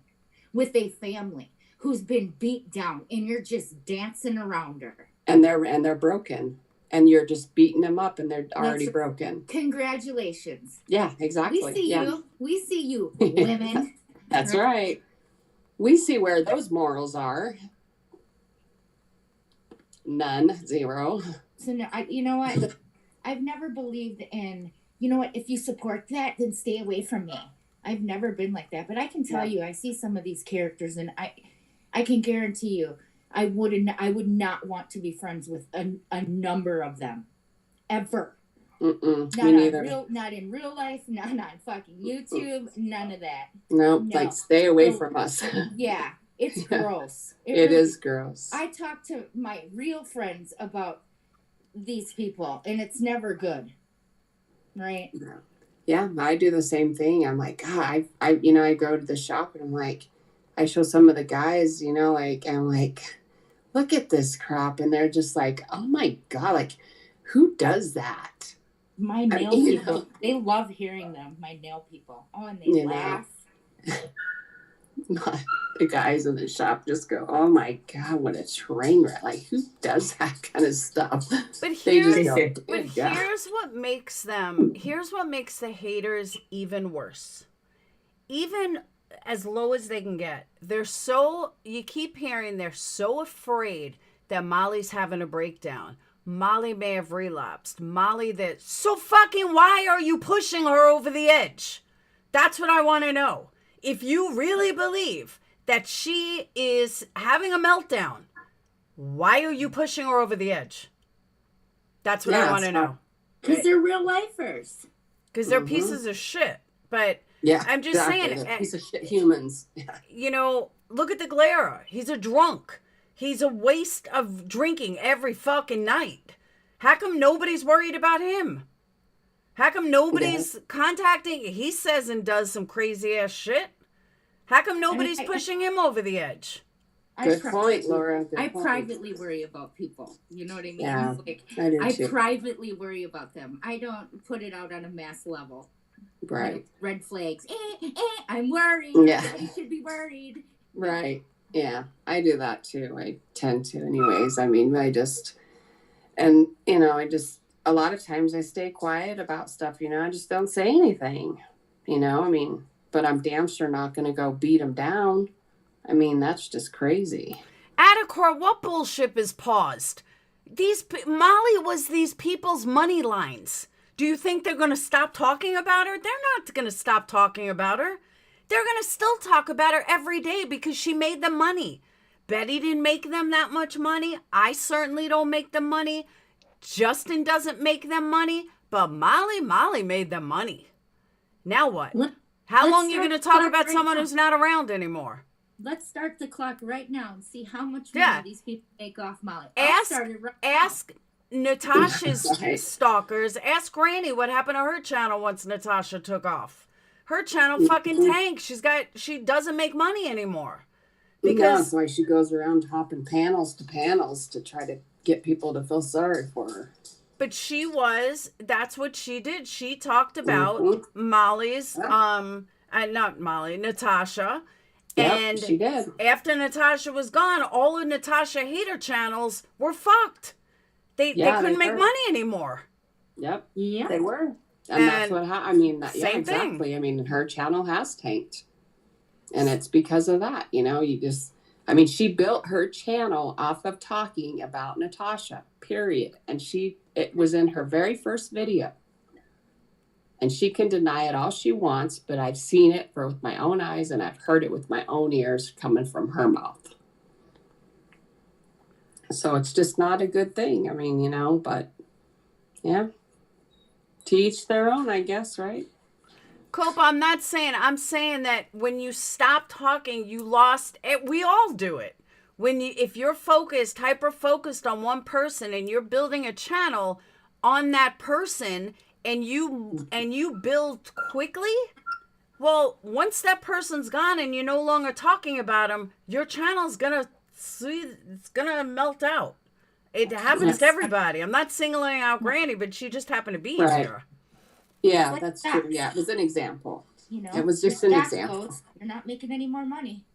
S8: with a family who's been beat down, and you're just dancing around her.
S6: And they're broken. And you're just beating them up, and they're already broken.
S8: Congratulations.
S6: Yeah, exactly.
S8: We see you. We see you, women.
S6: That's right. We see where those morals are. None. Zero.
S8: So no, you know what? I've never believed in, you know what? If you support that, then stay away from me. I've never been like that. But I can tell you, I see some of these characters, and I can guarantee you, I would not want to be friends with a number of them, ever.
S6: Me
S8: Not
S6: neither.
S8: Not in real life. Not on fucking YouTube. None of that.
S6: Nope.
S8: No.
S6: Like, stay away from us.
S8: Yeah, it's gross.
S6: It is gross.
S8: I talk to my real friends about these people, and it's never good, right?
S6: Yeah, I do the same thing. I'm like, God, I go to the shop, and I'm like, I show some of the guys, you know, like, I'm like, look at this crap. And they're just like, oh my God, like, who does that?
S8: My nail people, they love hearing them, my nail people. Oh, and they laugh.
S6: The guys in the shop just go, oh my God, what a train wreck. Like, who does that kind of stuff?
S1: But
S6: here's
S1: what makes the haters even worse. Even as low as they can get. You keep hearing they're so afraid that Molly's having a breakdown. Molly may have relapsed. So fucking why are you pushing her over the edge? That's what I want to know. If you really believe that she is having a meltdown, why are you pushing her over the edge? That's what I want to know.
S8: Because they're real lifers.
S1: Because they're pieces of shit. But
S6: Yeah,
S1: I'm just saying,
S6: they're piece of shit humans.
S1: you know, look at the Glera. He's a drunk. He's a waste of drinking every fucking night. How come nobody's worried about him? How come nobody's contacting? He says and does some crazy ass shit. How come nobody's pushing him over the edge?
S6: Good point, Laura. Good
S8: I
S6: point.
S8: privately worry about people. You know what I mean?
S6: Yeah,
S8: like,
S6: I do
S8: I
S6: too.
S8: privately worry about them. I don't put it out on a mass level.
S6: Right.
S8: You know, red flags. I'm worried.
S6: Yeah.
S8: You should be worried.
S6: Right. Yeah, I do that too. I tend to, anyways. I mean, and you know, a lot of times I stay quiet about stuff. You know, I just don't say anything. You know, I mean, but I'm damn sure not going to go beat them down. I mean, that's just crazy.
S1: Adacor, what bullshit is paused? Molly was these people's money lines. Do you think they're going to stop talking about her? They're not going to stop talking about her. They're going to still talk about her every day because she made them money. Betty didn't make them that much money. I certainly don't make them money. Justin doesn't make them money. But Molly made them money. Now what? How long are you going to talk about someone who's not around anymore?
S8: Let's start the clock right now and see how much money these people make off Molly.
S1: Ask Natasha's stalkers. Ask Granny what happened to her channel once Natasha took off. Her channel fucking tanked. She doesn't make money anymore.
S6: Because that's why she goes around hopping panels to try to get people to feel sorry for her.
S1: But that's what she did. She talked about Molly's, Natasha. And
S6: she did.
S1: After Natasha was gone, all of Natasha hater channels were fucked. They couldn't make money anymore.
S6: Yep. Yeah. They were. And that's what same exactly. Thing. I mean, her channel has tanked. And it's because of that. You know, she built her channel off of talking about Natasha, period. And it was in her very first video. And she can deny it all she wants, but I've seen it with my own eyes and I've heard it with my own ears coming from her mouth. So it's just not a good thing. I mean, you know, but yeah. To each their own, I guess, right?
S1: Cope, I'm saying that when you stop talking, you lost it. We all do it. If you're hyper focused on one person and you're building a channel on that person and you build quickly, well, once that person's gone and you're no longer talking about them, your channel's gonna melt out. It happens to everybody. I'm not singling out Granny, but she just happened to be here.
S6: Yeah, that's true. Yeah, it was an example. You know, it was just an example.
S8: You're not making any more money.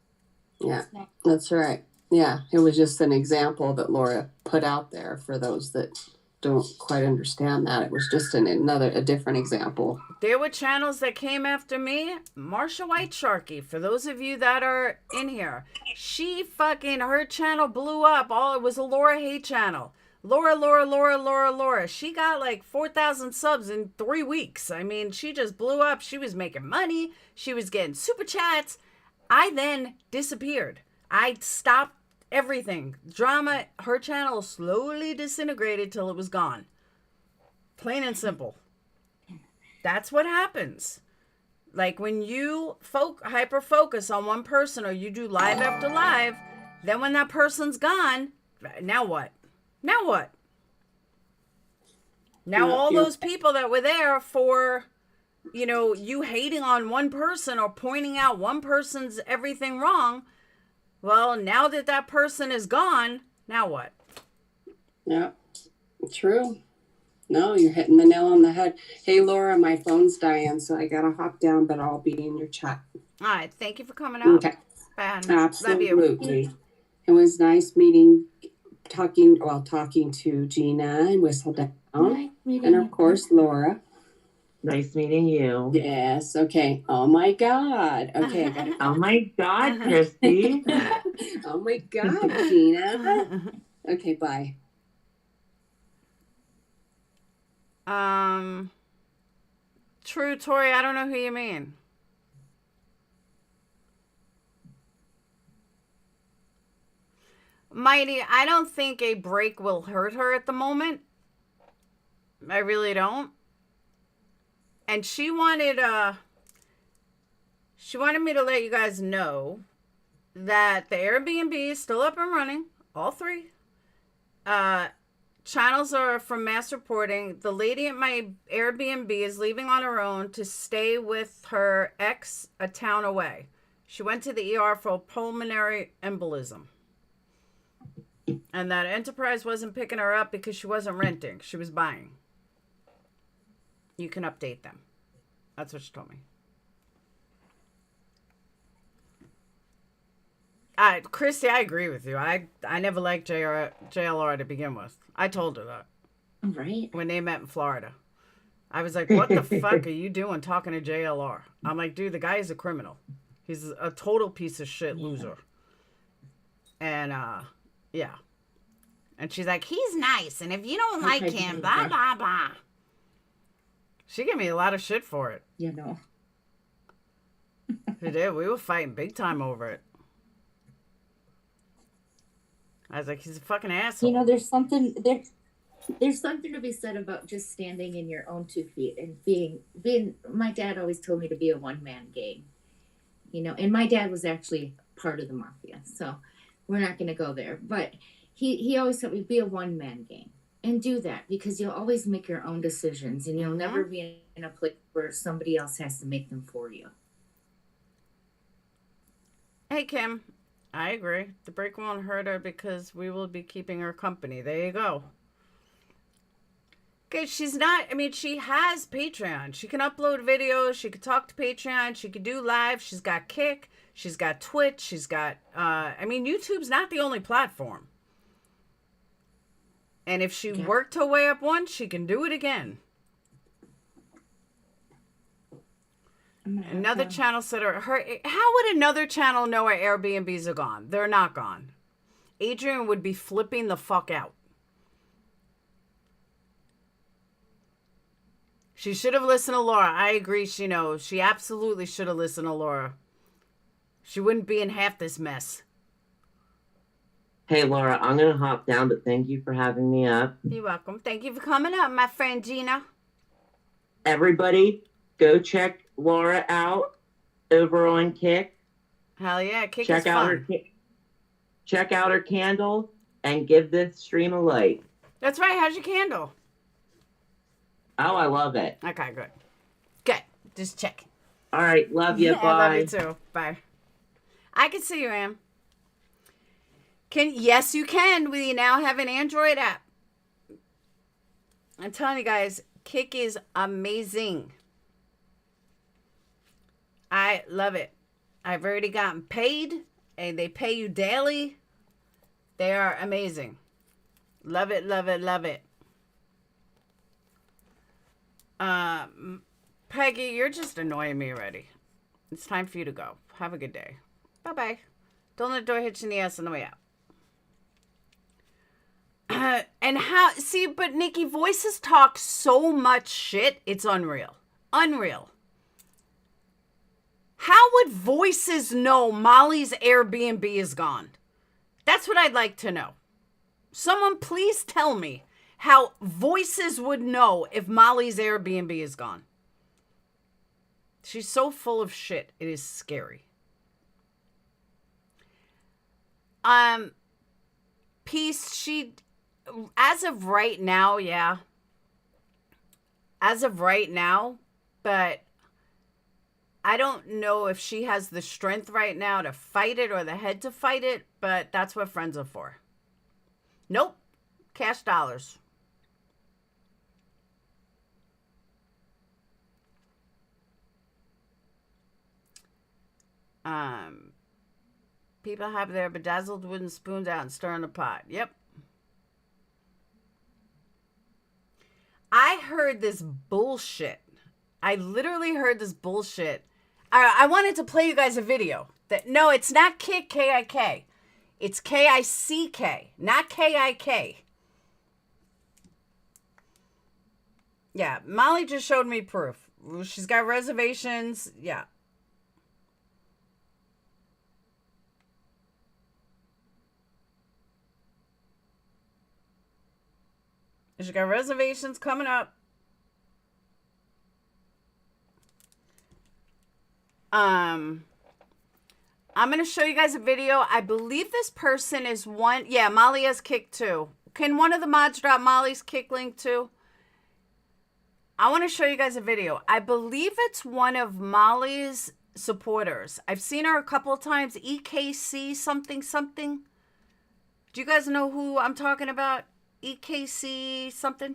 S6: Yeah, that's right. Yeah, it was just an example that Laura put out there for those that don't quite understand that. It was just a different example.
S1: There were channels that came after me. Marsha White Sharky, for those of you that are in here, her channel blew up. It was a Laura hate channel. Laura. She got like 4,000 subs in 3 weeks. I mean, she just blew up. She was making money. She was getting super chats. I then disappeared. I stopped everything. Drama, her channel slowly disintegrated till it was gone. Plain and simple. That's what happens. Like when you hyper focus on one person or you do live after live, then when that person's gone, now what? Now all those people that were there for, you hating on one person or pointing out one person's everything wrong, well, now that person is gone, now what?
S6: Yeah, true. No, you're hitting the nail on the head. Hey, Laura, my phone's dying, so I got to hop down, but I'll be in your chat.
S1: All right. Thank you for coming out.
S6: Okay. Absolutely. It was nice talking to Gina and Whistledown.
S8: Nice
S6: and of course, Laura.
S3: Nice meeting you.
S6: Yes. Okay. Oh my God. Okay. I got it.
S3: Oh my God, Christy.
S6: Oh my God, Gina. Okay. Bye.
S1: True, Tori, I don't know who you mean. Mighty, I don't think a break will hurt her at the moment. I really don't. And she wanted me to let you guys know that the Airbnb is still up and running. All 3. Channels are from mass reporting. The lady at my Airbnb is leaving on her own to stay with her ex a town away. She went to the ER for pulmonary embolism. And that Enterprise wasn't picking her up because she wasn't renting. She was buying. You can update them. That's what she told me. Christy, I agree with you. I never liked JLR to begin with. I told her that.
S8: Right.
S1: When they met in Florida. I was like, what the fuck are you doing talking to JLR? I'm like, dude, the guy is a criminal. He's a total piece of shit loser. And, yeah. And she's like, he's nice. And if you don't like him, blah, blah, blah. She gave me a lot of shit for it.
S8: Yeah, no.
S1: She did. We were fighting big time over it. I was like, he's a fucking asshole.
S8: You know, there's something to be said about just standing in your own 2 feet and being. My dad always told me to be a one-man gang. You know, and my dad was actually part of the mafia, so we're not going to go there. But he always told me be a one-man gang and do that because you'll always make your own decisions and you'll never be in a place where somebody else has to make them for you.
S1: Hey, Kim. I agree. The break won't hurt her because we will be keeping her company. There you go. Okay, she's not, I mean, she has Patreon. She can upload videos. She could talk to Patreon. She could do live. She's got Kick. She's got Twitch. She's got, I mean, YouTube's not the only platform. And if she worked her way up once, she can do it again. Another channel said her, how would another channel know our Airbnbs are gone? They're not gone. Adrian would be flipping the fuck out. She should have listened to Laura. I agree, she knows. She absolutely should have listened to Laura. She wouldn't be in half this mess.
S3: Hey, Laura, I'm going to hop down, but thank you for having me up.
S1: You're welcome. Thank you for coming up, my friend Gina.
S3: Everybody, go check Laura out over on Kick.
S1: Hell yeah, Kick is fun.
S3: Check out her candle and give this stream a like.
S1: That's right. How's your candle?
S3: Oh, I love it.
S1: Okay, good. Good. Just check.
S3: All right. Love you.
S1: Yeah,
S3: Bye.
S1: I love you too. Bye. I can see you, Am. Yes, you can. We now have an Android app. I'm telling you guys, Kick is amazing. I love it. I've already gotten paid, and they pay you daily. They are amazing. Love it, love it, love it. Peggy, you're just annoying me already. It's time for you to go. Have a good day. Bye-bye. Don't let the door hit you in the ass on the way out. And how, see, but Nikki, voices talk so much shit, it's unreal. Unreal. How would voices know Molly's Airbnb is gone? That's what I'd like to know. Someone please tell me how voices would know if Molly's Airbnb is gone. She's so full of shit. It is scary. Peace, as of right now, yeah. As of right now, but I don't know if she has the strength right now to fight it or the head to fight it, but that's what friends are for. Nope. Cash dollars. People have their bedazzled wooden spoons out and stir in the pot. Yep. I heard this bullshit. I literally heard this bullshit. I wanted to play you guys a video. No, it's not Kick, K-I-K. It's K-I-C-K, not K-I-K. Yeah, Molly just showed me proof. She's got reservations. Yeah. She got reservations coming up. I'm going to show you guys a video. I believe this person is one. Yeah, Molly has kick too. Can one of the mods drop Molly's kick link too? I want to show you guys a video. I believe it's one of Molly's supporters. I've seen her a couple of times. EKC something something. Do you guys know who I'm talking about? EKC something?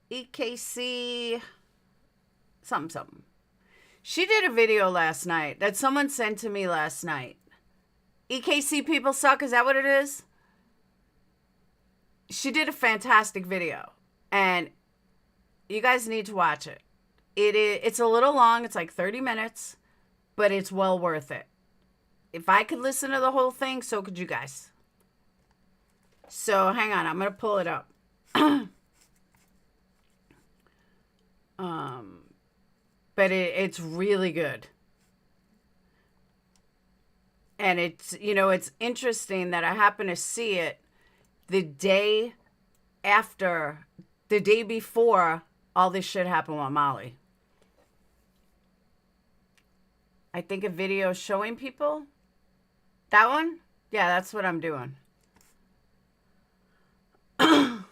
S1: EKC something. She did a video last night that someone sent to me last night. EKC people suck, is that what it is? She did a fantastic video, and you guys need to watch it. It's a little long, it's like 30 minutes, but it's well worth it. If I could listen to the whole thing, so could you guys. So hang on, I'm gonna pull it up. But it's really good. And it's, you know, it's interesting that I happen to see it the day before all this shit happened with Molly. I think a video showing people. That one? Yeah, that's what I'm doing. Oh,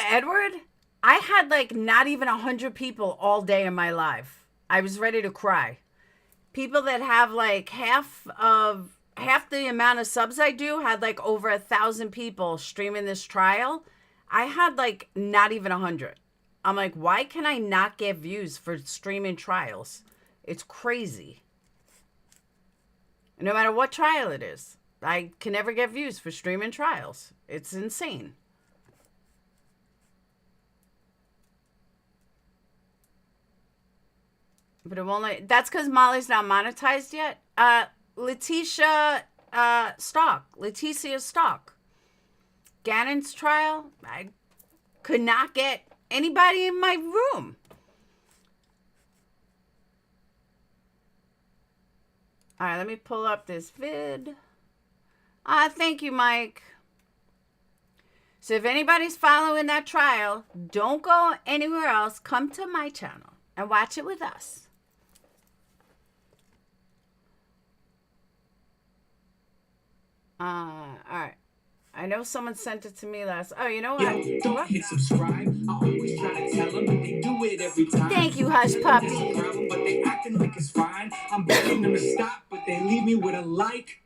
S1: Edward? I had like not even 100 people all day in my live. I was ready to cry. People that have like half the amount of subs I do had like over 1,000 people streaming this trial. I had like not even 100. I'm like, why can I not get views for streaming trials? It's crazy. No matter what trial it is, I can never get views for streaming trials. It's insane. But it won't let, that's because Molly's not monetized yet. Leticia Stock. Gannon's trial. I could not get anybody in my room. All right, let me pull up this vid. Thank you, Mike. So if anybody's following that trial, don't go anywhere else. Come to my channel and watch it with us. All right. I know someone sent it to me last. Oh, you know what?
S2: Yo, don't hit subscribe. I always try to tell them, but they do it every time.
S1: Thank you, Hush Puppy.
S2: Problem, but they acting like it's fine. I'm begging them to stop, but they leave me with a like.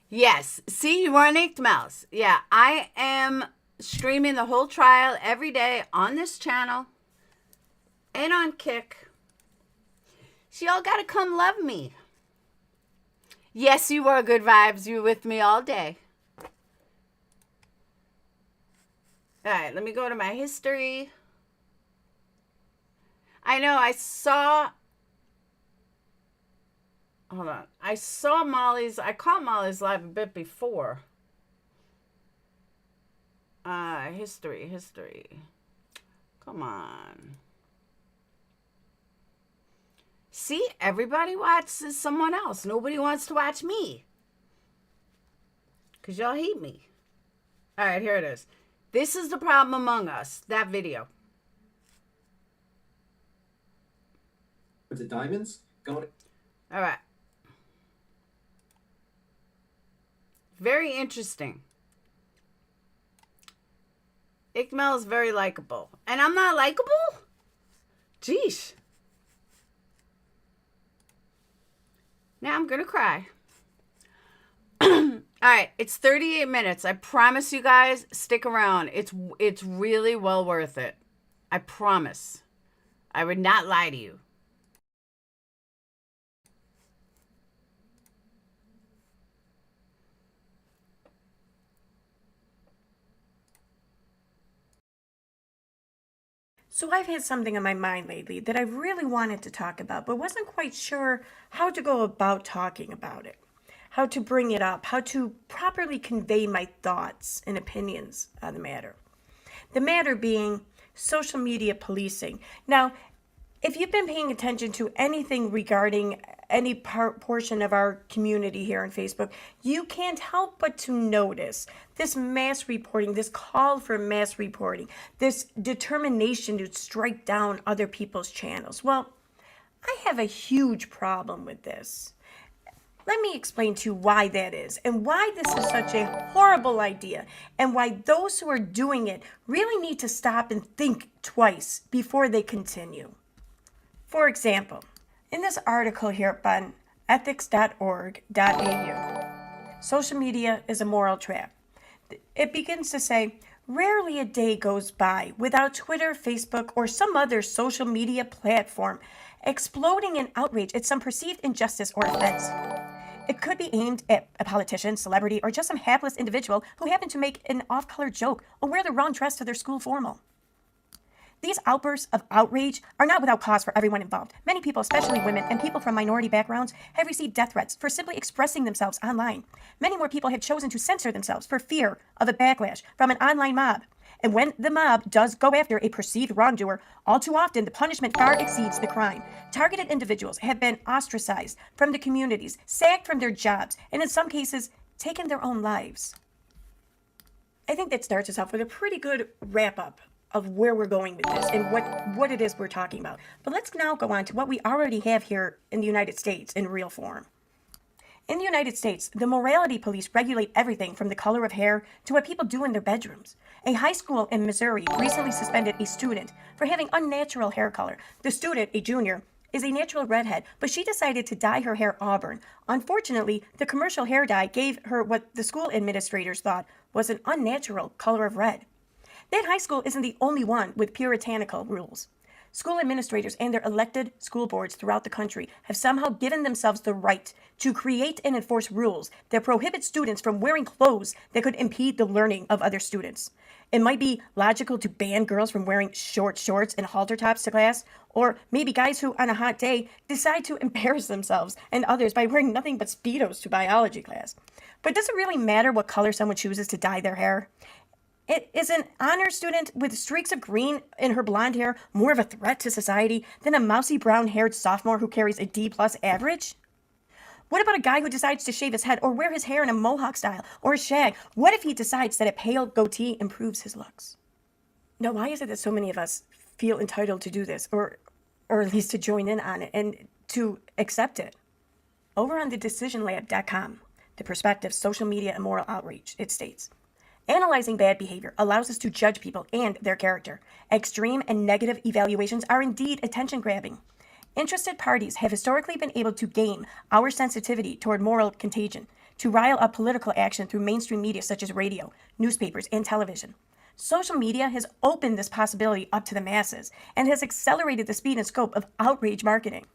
S1: Yes. See, you weren't Icked Mouse. Yeah, I am streaming the whole trial every day on this channel and on Kick. So y'all gotta come love me. Yes, you were good vibes. You were with me all day. All right, let me go to my history. I know I saw... Hold on. I caught Molly's live a bit before. History. Come on. See, everybody watches someone else. Nobody wants to watch me. Because y'all hate me. All right, here it is. This is the problem among us. That video.
S11: With the diamonds? Got it.
S1: All right. Very interesting. Ikmel is very likable. And I'm not likable? Jeez. Now I'm going to cry. All right, it's 38 minutes. I promise you guys, stick around. It's really well worth it. I promise. I would not lie to you.
S12: So I've had something on my mind lately that I really wanted to talk about, but wasn't quite sure how to go about talking about it, how to bring it up, how to properly convey my thoughts and opinions on the matter. The matter being social media policing. Now, If you've been paying attention to anything regarding any portion of our community here on Facebook, you can't help but to notice this mass reporting, this call for mass reporting, this determination to strike down other people's channels. Well, I have a huge problem with this. Let me explain to you why that is and why this is such a horrible idea and why those who are doing it really need to stop and think twice before they continue. For example, in this article here on ethics.org.au, social media is a moral trap. It begins to say, rarely a day goes by without Twitter, Facebook, or some other social media platform exploding in outrage at some perceived injustice or offense. It could be aimed at a politician, celebrity, or just some hapless individual who happened to make an off-color joke or wear the wrong dress to their school formal. These outbursts of outrage are not without cause for everyone involved. Many people, especially women and people from minority backgrounds, have received death threats for simply expressing themselves online. Many more people have chosen to censor themselves for fear of a backlash from an online mob. And when the mob does go after a perceived wrongdoer, all too often the punishment far exceeds the crime. Targeted individuals have been ostracized from the communities, sacked from their jobs, and in some cases, taken their own lives. I think that starts us off with a pretty good wrap-up of where we're going with this and what it is we're talking about. But let's now go on to what we already have here in the United States in real form. In the United States, the morality police regulate everything from the color of hair to what people do in their bedrooms. A high school in Missouri recently suspended a student for having unnatural hair color. The student, a junior, is a natural redhead, but she decided to dye her hair auburn. Unfortunately, the commercial hair dye gave her what the school administrators thought was an unnatural color of red. That high school isn't the only one with puritanical rules. School administrators and their elected school boards throughout the country have somehow given themselves the right to create and enforce rules that prohibit students from wearing clothes that could impede the learning of other students. It might be logical to ban girls from wearing short shorts and halter tops to class, or maybe guys who, on a hot day, decide to embarrass themselves and others by wearing nothing but Speedos to biology class. But does it really matter what color someone chooses to dye their hair? Is an honor student with streaks of green in her blonde hair more of a threat to society than a mousy brown-haired sophomore who carries a D+ average? What about a guy who decides to shave his head or wear his hair in a mohawk style or a shag? What if he decides that a pale goatee improves his looks? Now, why is it that so many of us feel entitled to do this, or at least to join in on it and to accept it? Over on the decisionlab.com, the perspective, social media, and moral outreach, it states, analyzing bad behavior allows us to judge people and their character. Extreme and negative evaluations are indeed attention-grabbing. Interested parties have historically been able to game our sensitivity toward moral contagion, to rile up political action through mainstream media such as radio, newspapers, and television. Social media has opened this possibility up to the masses and has accelerated the speed and scope of outrage marketing.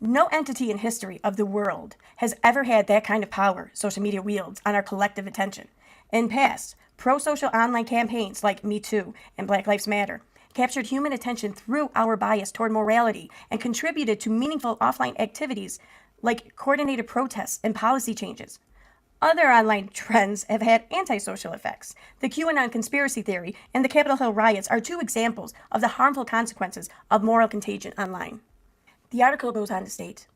S12: No entity in history of the world has ever had that kind of power social media wields on our collective attention. In past, pro-social online campaigns like Me Too and Black Lives Matter captured human attention through our bias toward morality and contributed to meaningful offline activities like coordinated protests and policy changes. Other online trends have had antisocial effects. The QAnon conspiracy theory and the Capitol Hill riots are two examples of the harmful consequences of moral contagion online. The article goes on to state,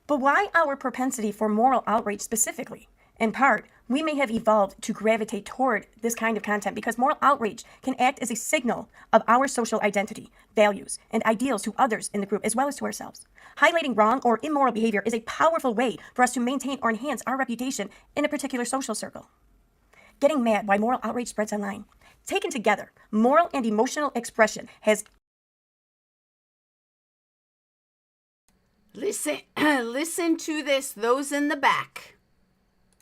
S12: but why our propensity for moral outrage specifically? In part, we may have evolved to gravitate toward this kind of content because moral outrage can act as a signal of our social identity, values, and ideals to others in the group as well as to ourselves. Highlighting wrong or immoral behavior is a powerful way for us to maintain or enhance our reputation in a particular social circle. Getting mad why moral outrage spreads online. Taken together, moral and emotional expression has
S1: Listen to this, those in the back.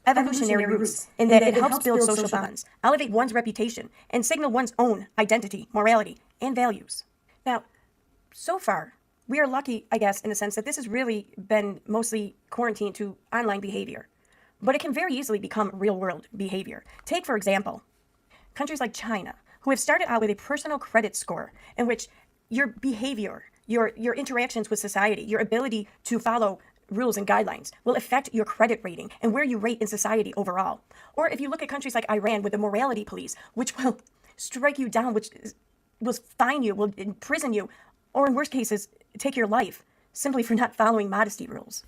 S12: Evolutionary roots in that it helps build social bonds, elevate one's reputation, and signal one's own identity, morality, and values. Now, so far, we are lucky, I guess, in the sense that this has really been mostly quarantined to online behavior. But it can very easily become real-world behavior. Take, for example, countries like China, who have started out with a personal credit score in which your behavior, your interactions with society, your ability to follow rules and guidelines will affect your credit rating and where you rate in society overall. Or if you look at countries like Iran with the morality police, which will strike you down, which will fine you, will imprison you, or in worst cases, take your life simply for not following modesty rules.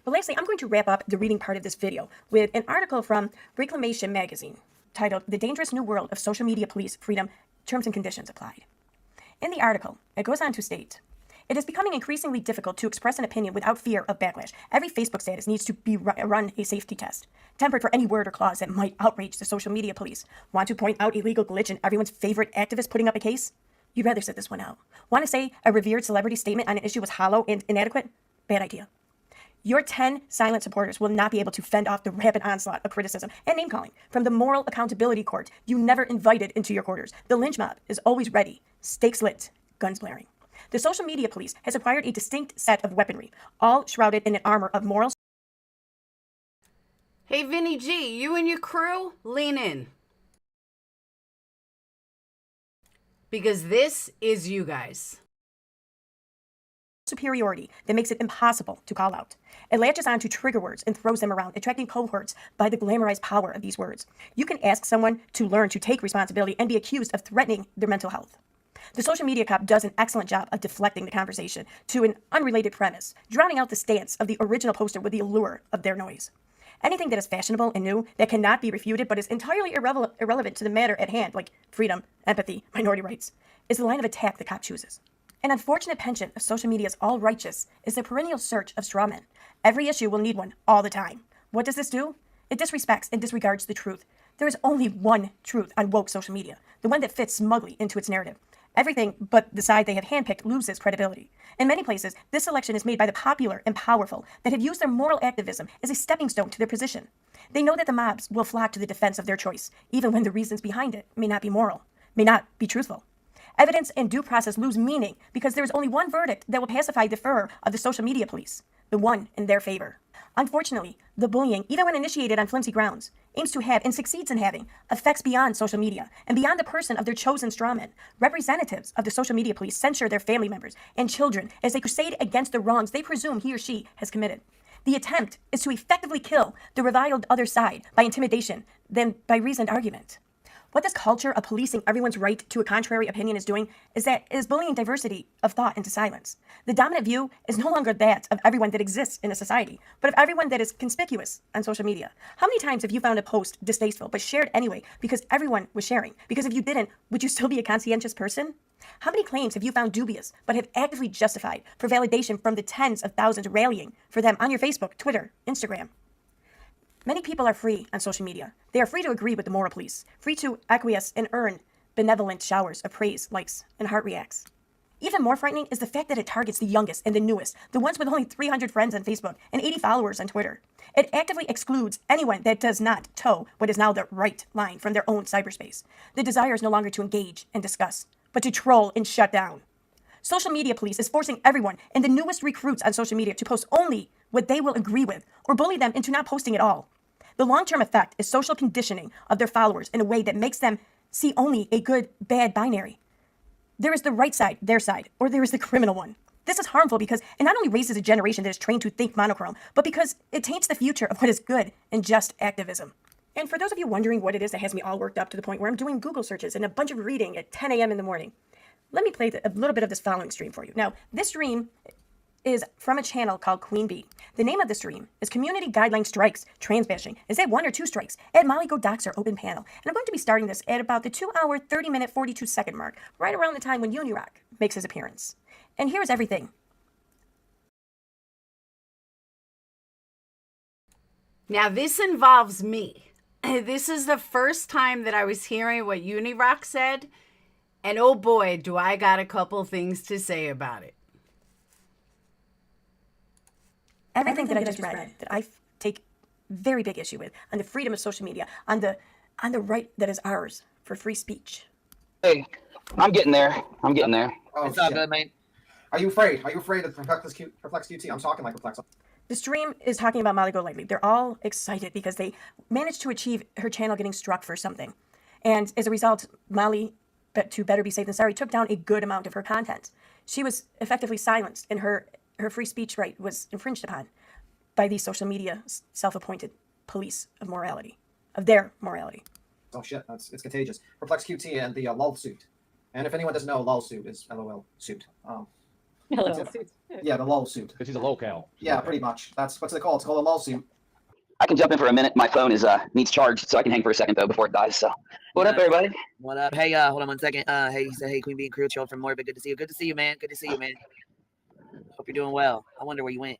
S12: But lastly, I'm going to wrap up the reading part of this video with an article from Reclamation magazine titled The Dangerous New World of Social Media Police Freedom, Terms and Conditions Applied. In the article, it goes on to state, it is becoming increasingly difficult to express an opinion without fear of backlash. Every Facebook status needs to be run a safety test, tempered for any word or clause that might outrage the social media police. Want to point out a legal glitch in everyone's favorite activist putting up a case? You'd rather sit this one out. Want to say a revered celebrity statement on an issue was hollow and inadequate? Bad idea. Your 10 silent supporters will not be able to fend off the rapid onslaught of criticism and name-calling from the moral accountability court you never invited into your quarters. The lynch mob is always ready, stakes lit, guns blaring. The social media police has acquired a distinct set of weaponry, all shrouded in an armor of moral.
S1: Hey, Vinny G, you and your crew, lean in. Because this is you guys.
S12: Superiority that makes it impossible to call out. It latches on to trigger words and throws them around, attracting cohorts by the glamorized power of these words. You can ask someone to learn to take responsibility and be accused of threatening their mental health. The social media cop does an excellent job of deflecting the conversation to an unrelated premise, drowning out the stance of the original poster with the allure of their noise. Anything that is fashionable and new, that cannot be refuted but is entirely irrelevant to the matter at hand, like freedom, empathy, minority rights, is the line of attack the cop chooses. An unfortunate penchant of social media's all-righteous is the perennial search of straw men. Every issue will need one all the time. What does this do? It disrespects and disregards the truth. There is only one truth on woke social media, the one that fits smugly into its narrative. Everything but the side they have handpicked loses credibility. In many places, this selection is made by the popular and powerful that have used their moral activism as a stepping stone to their position. They know that the mobs will flock to the defense of their choice, even when the reasons behind it may not be moral, may not be truthful. Evidence and due process lose meaning because there is only one verdict that will pacify the furor of the social media police, the one in their favor. Unfortunately, the bullying, even when initiated on flimsy grounds, aims to have and succeeds in having effects beyond social media and beyond the person of their chosen strawmen. Representatives of the social media police censure their family members and children as they crusade against the wrongs they presume he or she has committed. The attempt is to effectively kill the reviled other side by intimidation than by reasoned argument. What this culture of policing everyone's right to a contrary opinion is doing is that it is bullying diversity of thought into silence. The dominant view is no longer that of everyone that exists in a society, but of everyone that is conspicuous on social media. How many times have you found a post distasteful but shared anyway because everyone was sharing? Because if you didn't, would you still be a conscientious person? How many claims have you found dubious but have actively justified for validation from the tens of thousands rallying for them on your Facebook, Twitter, Instagram? Many people are free on social media. They are free to agree with the moral police, free to acquiesce and earn benevolent showers of praise, likes, and heart reacts. Even more frightening is the fact that it targets the youngest and the newest, the ones with only 300 friends on Facebook and 80 followers on Twitter. It actively excludes anyone that does not toe what is now the right line from their own cyberspace. The desire is no longer to engage and discuss, but to troll and shut down. Social media police is forcing everyone and the newest recruits on social media to post only what they will agree with or bully them into not posting at all. The long-term effect is social conditioning of their followers in a way that makes them see only a good-bad binary. There is the right side, their side, or there is the criminal one. This is harmful because it not only raises a generation that is trained to think monochrome, but because it taints the future of what is good and just activism. And for those of you wondering what it is that has me all worked up to the point where I'm doing Google searches and a bunch of reading at 10 a.m. in the morning, let me play a little bit of this following stream for you. Now, this stream is from a channel called Queen Bee. The name of the stream is Community Guideline Strikes Trans Bashing. Is that 1 or 2 strikes? At Molly Go Doxer Open Panel. And I'm going to be starting this at about the 2-hour, 30-minute, 42-second mark, right around the time when Unirock makes his appearance. And here's everything.
S1: Now, this involves me. This is the first time that I was hearing what Unirock said, and oh boy, do I got a couple things to say about it.
S12: Everything that I just read, that I take very big issue with, on the freedom of social media, on the right that is ours for free speech.
S13: Hey, I'm getting there. I'm getting there.
S11: Oh, it's all good, mate. Are you afraid? Are you afraid of PURPLEXEDQT? I'm talking like Perplex.
S12: The stream is talking about Molly Golightly. They're all excited because they managed to achieve her channel getting struck for something. And as a result, Molly, to better be safe than sorry, took down a good amount of her content. She was effectively silenced, and her free speech right was infringed upon by these social media self-appointed police of morality, of their morality.
S11: Oh shit, it's contagious. PURPLEXEDQT and the LOL suit. And if anyone doesn't know, LOL suit is LOL suit. Yeah, the lull suit.
S14: Because he's a locale.
S11: Yeah, pretty much. That's what's it called. It's called a lull suit.
S13: I can jump in for a minute. My phone is needs charge, so I can hang for a second though before it dies. So, what up, everybody?
S15: What up? Hey, hold on 1 second. Hey, he said, hey, Queen Bee and Crew, chill from Morbid. Good to see you. Good to see you, man. Good to see you, man. Hope you're doing well. I wonder where you went.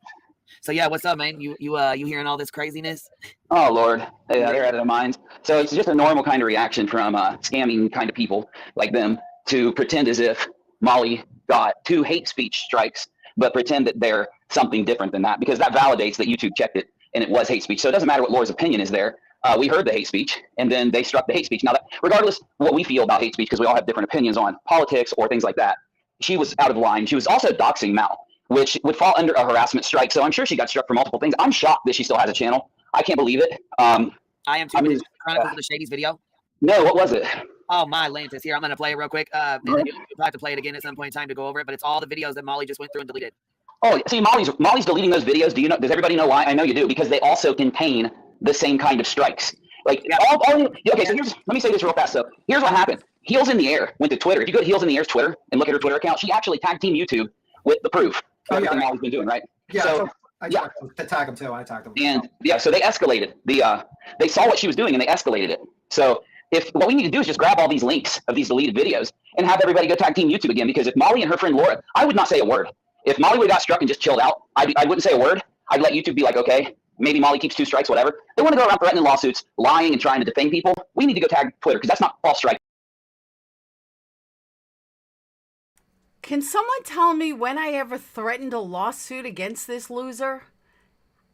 S15: So yeah, what's up, man? You hearing all this craziness?
S13: Oh Lord, yeah, they're out of their minds. So it's just a normal kind of reaction from scamming kind of people like them to pretend as if Molly got 2 hate speech strikes, but pretend that they're something different than that, because that validates that YouTube checked it and it was hate speech. So it doesn't matter what Laura's opinion is there. We heard the hate speech, and then they struck the hate speech. Now, that, regardless what we feel about hate speech, because we all have different opinions on politics or things like that, she was out of line. She was also doxing Mal, which would fall under a harassment strike. So I'm sure she got struck for multiple things. I'm shocked that she still has a channel. I can't believe it.
S15: I am too. Chronicles of the Shady's video?
S13: No, what was it?
S15: Oh, my Lantis. Here, I'm going to play it real quick. You'll have to play it again at some point in time to go over it, but it's all the videos that Molly just went through and deleted.
S13: Oh, see, Molly's deleting those videos. Do you know? Does everybody know why? I know you do, because they also contain the same kind of strikes. Like, okay, so let me say this real fast. So here's what happened. Heels in the Air went to Twitter. If you go to Heels in the Air's Twitter and look at her Twitter account, she actually tagged Team YouTube with the proof of everything Molly's been doing, right?
S11: Yeah,
S13: so
S11: I tagged him too. I tagged him.
S13: And yeah, so they escalated they saw what she was doing and they escalated it. So if what we need to do is just grab all these links of these deleted videos and have everybody go tag Team YouTube again, because if Molly and her friend Laura, I would not say a word. If Molly would have got struck and just chilled out, I wouldn't say a word. I'd let YouTube be like, okay, maybe Molly keeps 2 strikes, whatever. They want to go around threatening lawsuits, lying and trying to defame people. We need to go tag Twitter, because that's not false strike.
S1: Can someone tell me when I ever threatened a lawsuit against this loser?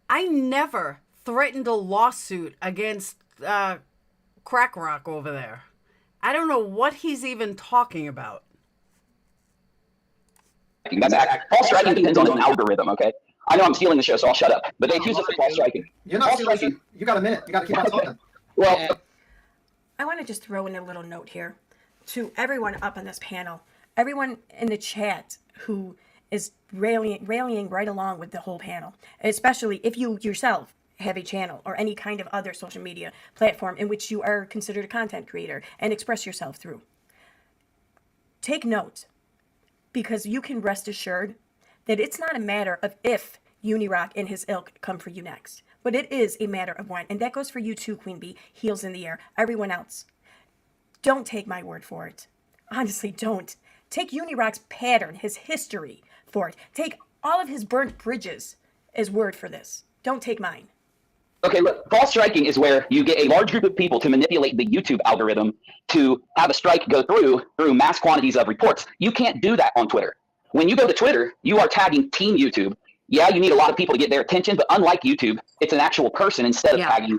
S1: I never threatened a lawsuit against Crack Rock over there. I don't know what he's even talking about.
S13: False striking depends on an algorithm, okay? I know I'm stealing the show, so I'll shut up. But they accuse us of false striking.
S11: You're not stealing. You got a minute. You got to keep on talking.
S13: Well,
S12: I want to just throw in a little note here to everyone up on this panel, everyone in the chat who is rallying right along with the whole panel, especially if you yourself have a channel or any kind of other social media platform in which you are considered a content creator and express yourself through. Take note, because you can rest assured that it's not a matter of if Unirock and his ilk come for you next, but it is a matter of when. And that goes for you too, Queen Bee, Heels in the Air, everyone else. Don't take my word for it. Honestly, don't. Take Unirock's pattern, his history for it. Take all of his burnt bridges as word for this. Don't take mine.
S13: Okay, look, false striking is where you get a large group of people to manipulate the YouTube algorithm to have a strike go through mass quantities of reports. You can't do that on Twitter. When you go to Twitter, you are tagging Team YouTube. Yeah, you need a lot of people to get their attention, but unlike YouTube, it's an actual person instead of tagging.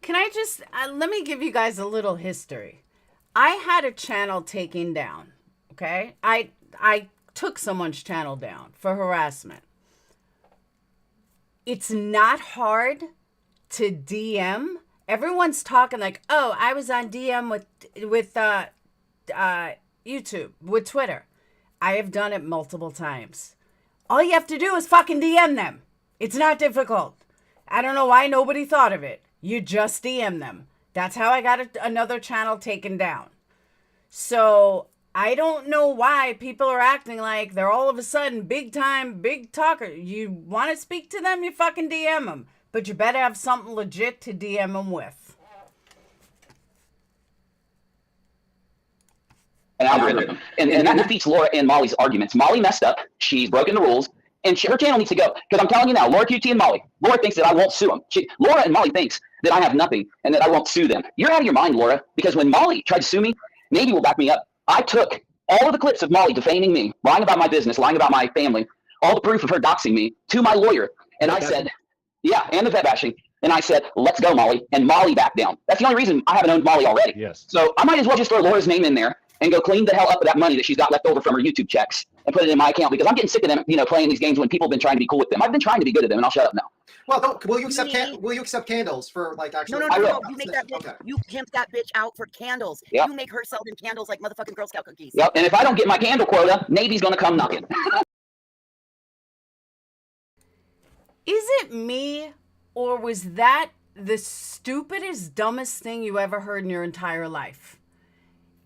S1: Can I just, let me give you guys a little history. I had a channel taken down, okay? I took someone's channel down for harassment. It's not hard to DM. Everyone's talking like, oh, I was on DM with YouTube, with Twitter. I have done it multiple times. All you have to do is fucking DM them. It's not difficult. I don't know why nobody thought of it. You just DM them. That's how I got another channel taken down. So I don't know why people are acting like they're all of a sudden big time, big talker. You want to speak to them, you fucking DM them. But you better have something legit to DM them with.
S13: An algorithm. And that defeats Laura and Molly's arguments. Molly messed up. She's broken the rules. And her channel needs to go. Because I'm telling you now, Laura QT and Molly. Laura thinks that I won't sue them. Laura and Molly thinks that I have nothing and that I won't sue them. You're out of your mind, Laura. Because when Molly tried to sue me, Navy will back me up. I took all of the clips of Molly defaming me, lying about my business, lying about my family, all the proof of her doxing me to my lawyer. And I said, yeah, and the vet bashing. And I said, let's go, Molly. And Molly backed down. That's the only reason I haven't owned Molly already.
S14: Yes.
S13: So I might as well just throw Laura's name in there and go clean the hell up of that money that she's got left over from her YouTube checks and put it in my account, because I'm getting sick of them, playing these games when people have been trying to be cool with them. I've been trying to be good at them, and I'll shut up now.
S11: Well, will you accept candles for like actually?
S16: No. You make that bitch. Okay. You pimp that bitch out for candles. Yep. You make her sell them candles like motherfucking Girl Scout cookies.
S13: Yep. And if I don't get my candle quota, Navy's gonna come knocking.
S1: Is it me, or was that the stupidest, dumbest thing you ever heard in your entire life?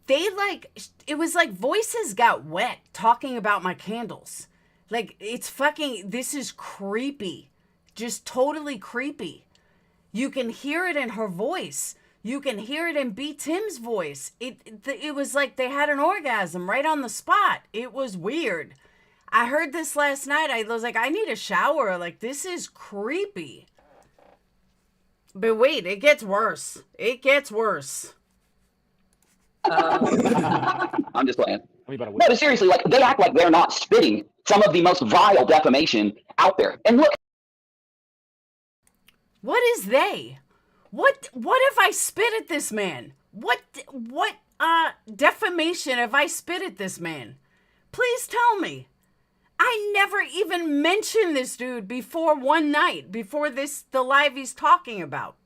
S1: they like, it was like voices got wet talking about my candles. Like, it's fucking, this is creepy. Just totally creepy. You can hear it in her voice. You can hear it in B. Tim's voice. It was like they had an orgasm right on the spot. It was weird. I heard this last night. I was like, I need a shower. Like, this is creepy. But wait, it gets worse. It gets worse.
S13: I'm just playing. No, but seriously, like, they act like they're not spitting some of the most vile defamation out there. And look.
S1: What is they? What if I spit at this man? What defamation have I spit at this man? Please tell me. I never even mentioned this dude before one night, before the live he's talking about.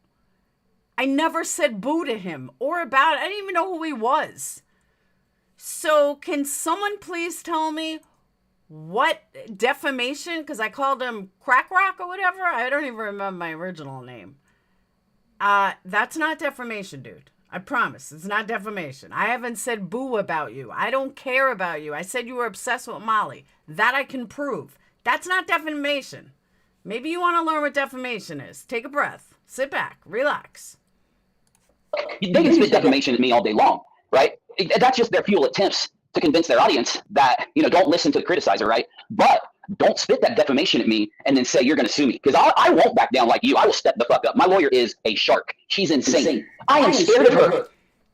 S1: I never said boo to him or about it. I didn't even know who he was. So can someone please tell me what defamation? Because I called him Crack Rock or whatever. I don't even remember my original name. That's not defamation, dude. I promise. It's not defamation. I haven't said boo about you. I don't care about you. I said you were obsessed with Molly. That I can prove. That's not defamation. Maybe you want to learn what defamation is. Take a breath. Sit back. Relax.
S13: They can spit defamation at me all day long, right? That's just their futile attempts to convince their audience that, you know, don't listen to the criticizer, right? But don't spit that defamation at me and then say you're going to sue me, because I won't back down like you. I will step the fuck up. My lawyer is a shark. She's insane. I am scared of her.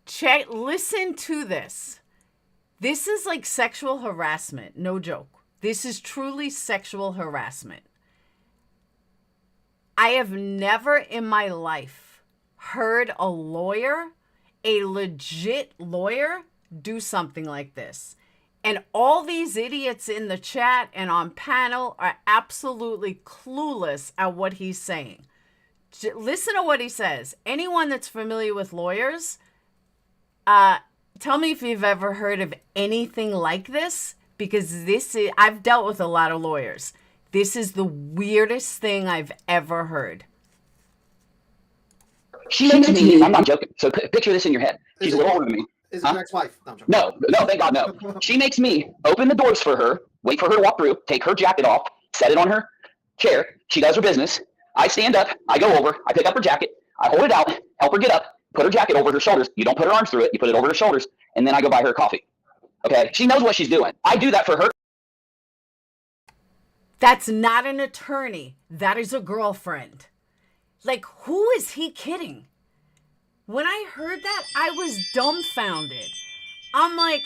S1: Check. Listen to this. This is like sexual harassment. No joke. This is truly sexual harassment. I have never in my life heard a lawyer, a legit lawyer, do something like this. And all these idiots in the chat and on panel are absolutely clueless at what he's saying. Listen to what he says. Anyone that's familiar with lawyers, tell me if you've ever heard of anything like this, because I've dealt with a lot of lawyers. This is the weirdest thing I've ever heard.
S13: She makes me, I'm not joking, so picture this in your head. She's a little older than me.
S11: Is it your ex-wife?
S13: No, thank God, no. She makes me open the doors for her, wait for her to walk through, take her jacket off, set it on her chair. She does her business. I stand up, I go over, I pick up her jacket, I hold it out, help her get up, put her jacket over her shoulders. You don't put her arms through it, you put it over her shoulders, and then I go buy her coffee. Okay? She knows what she's doing. I do that for her.
S1: That's not an attorney. That is a girlfriend. Like, who is he kidding? When I heard that, I was dumbfounded. I'm like,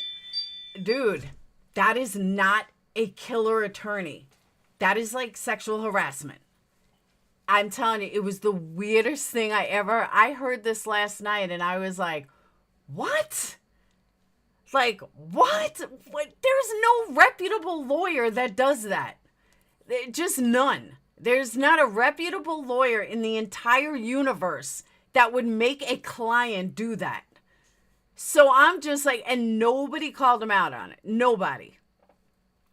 S1: dude, that is not a killer attorney. That is like sexual harassment. I'm telling you, it was the weirdest thing I heard this last night and I was like, what? Like, what? There's no reputable lawyer that does that. Just none. There's not a reputable lawyer in the entire universe that would make a client do that. So I'm just like, and nobody called him out on it. Nobody.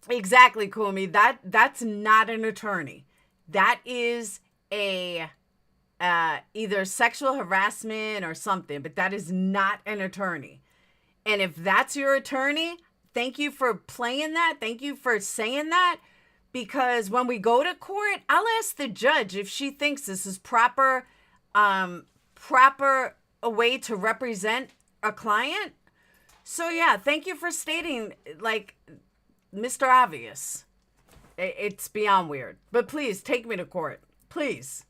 S1: Exactly, Kumi. That's not an attorney. That is a either sexual harassment or something, but that is not an attorney. And if that's your attorney, thank you for playing that. Thank you for saying that. Because when we go to court, I'll ask the judge if she thinks this is proper a way to represent a client. So yeah, thank you for stating, like, Mr. Obvious. It's beyond weird. But please, take me to court. Please.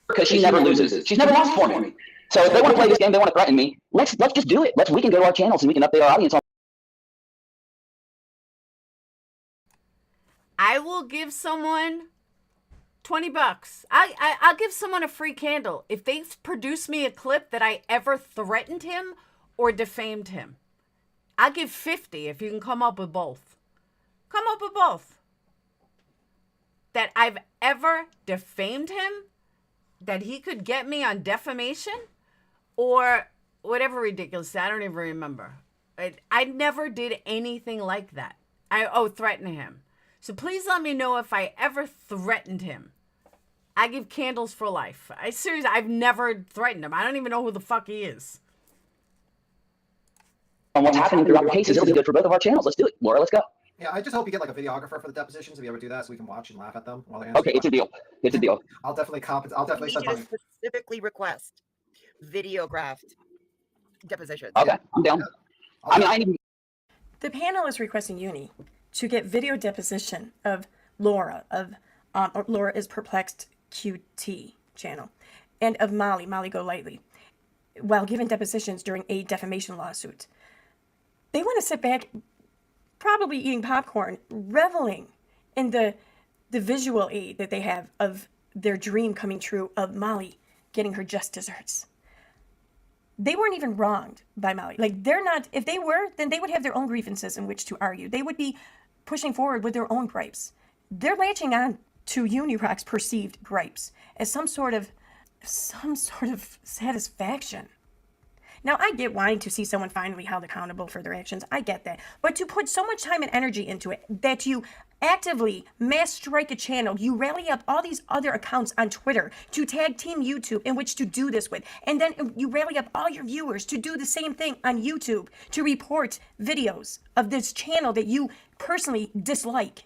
S13: Because she never loses. She's never lost for me. So if they want to play this game, they want to threaten me, let's just do it. We can go to our channels and we can update our audience on.
S1: I will give someone $20. I'll give someone a free candle if they produce me a clip that I ever threatened him or defamed him. I'll give $50 if you can come up with both. Come up with both. That I've ever defamed him, that he could get me on defamation, or whatever ridiculous. I don't even remember. I never did anything like that. Threaten him. So please let me know if I ever threatened him. I give candles for life. Seriously, I've never threatened him. I don't even know who the fuck he is.
S13: on what's happening throughout the cases, it'll be good for both of our channels. Let's do it, Laura. Let's go.
S11: Yeah, I just hope you get like a videographer for the depositions if you ever do that, so we can watch and laugh at them while they answer.
S13: Okay, it's a deal. It's a deal.
S11: I'll definitely I'll definitely
S16: I need
S11: send
S16: you to
S11: money.
S16: specifically request videographed depositions.
S13: Okay, I'm down. I mean, I need.
S12: The panel is requesting Uni to get video deposition of Laura Laura is Perplexed QT channel, and of Molly Golightly, while giving depositions during a defamation lawsuit. They want to sit back, probably eating popcorn, reveling in the visual aid that they have of their dream coming true of Molly getting her just desserts. They weren't even wronged by Molly. Like, they're not, if they were, then they would have their own grievances in which to argue. They would be pushing forward with their own gripes. They're latching on to Unirock's perceived gripes as some sort of satisfaction. Now, I get wanting to see someone finally held accountable for their actions. I get that. But to put so much time and energy into it that you actively mass strike a channel, you rally up all these other accounts on Twitter to tag Team YouTube in which to do this with, and then you rally up all your viewers to do the same thing on YouTube to report videos of this channel that you personally dislike.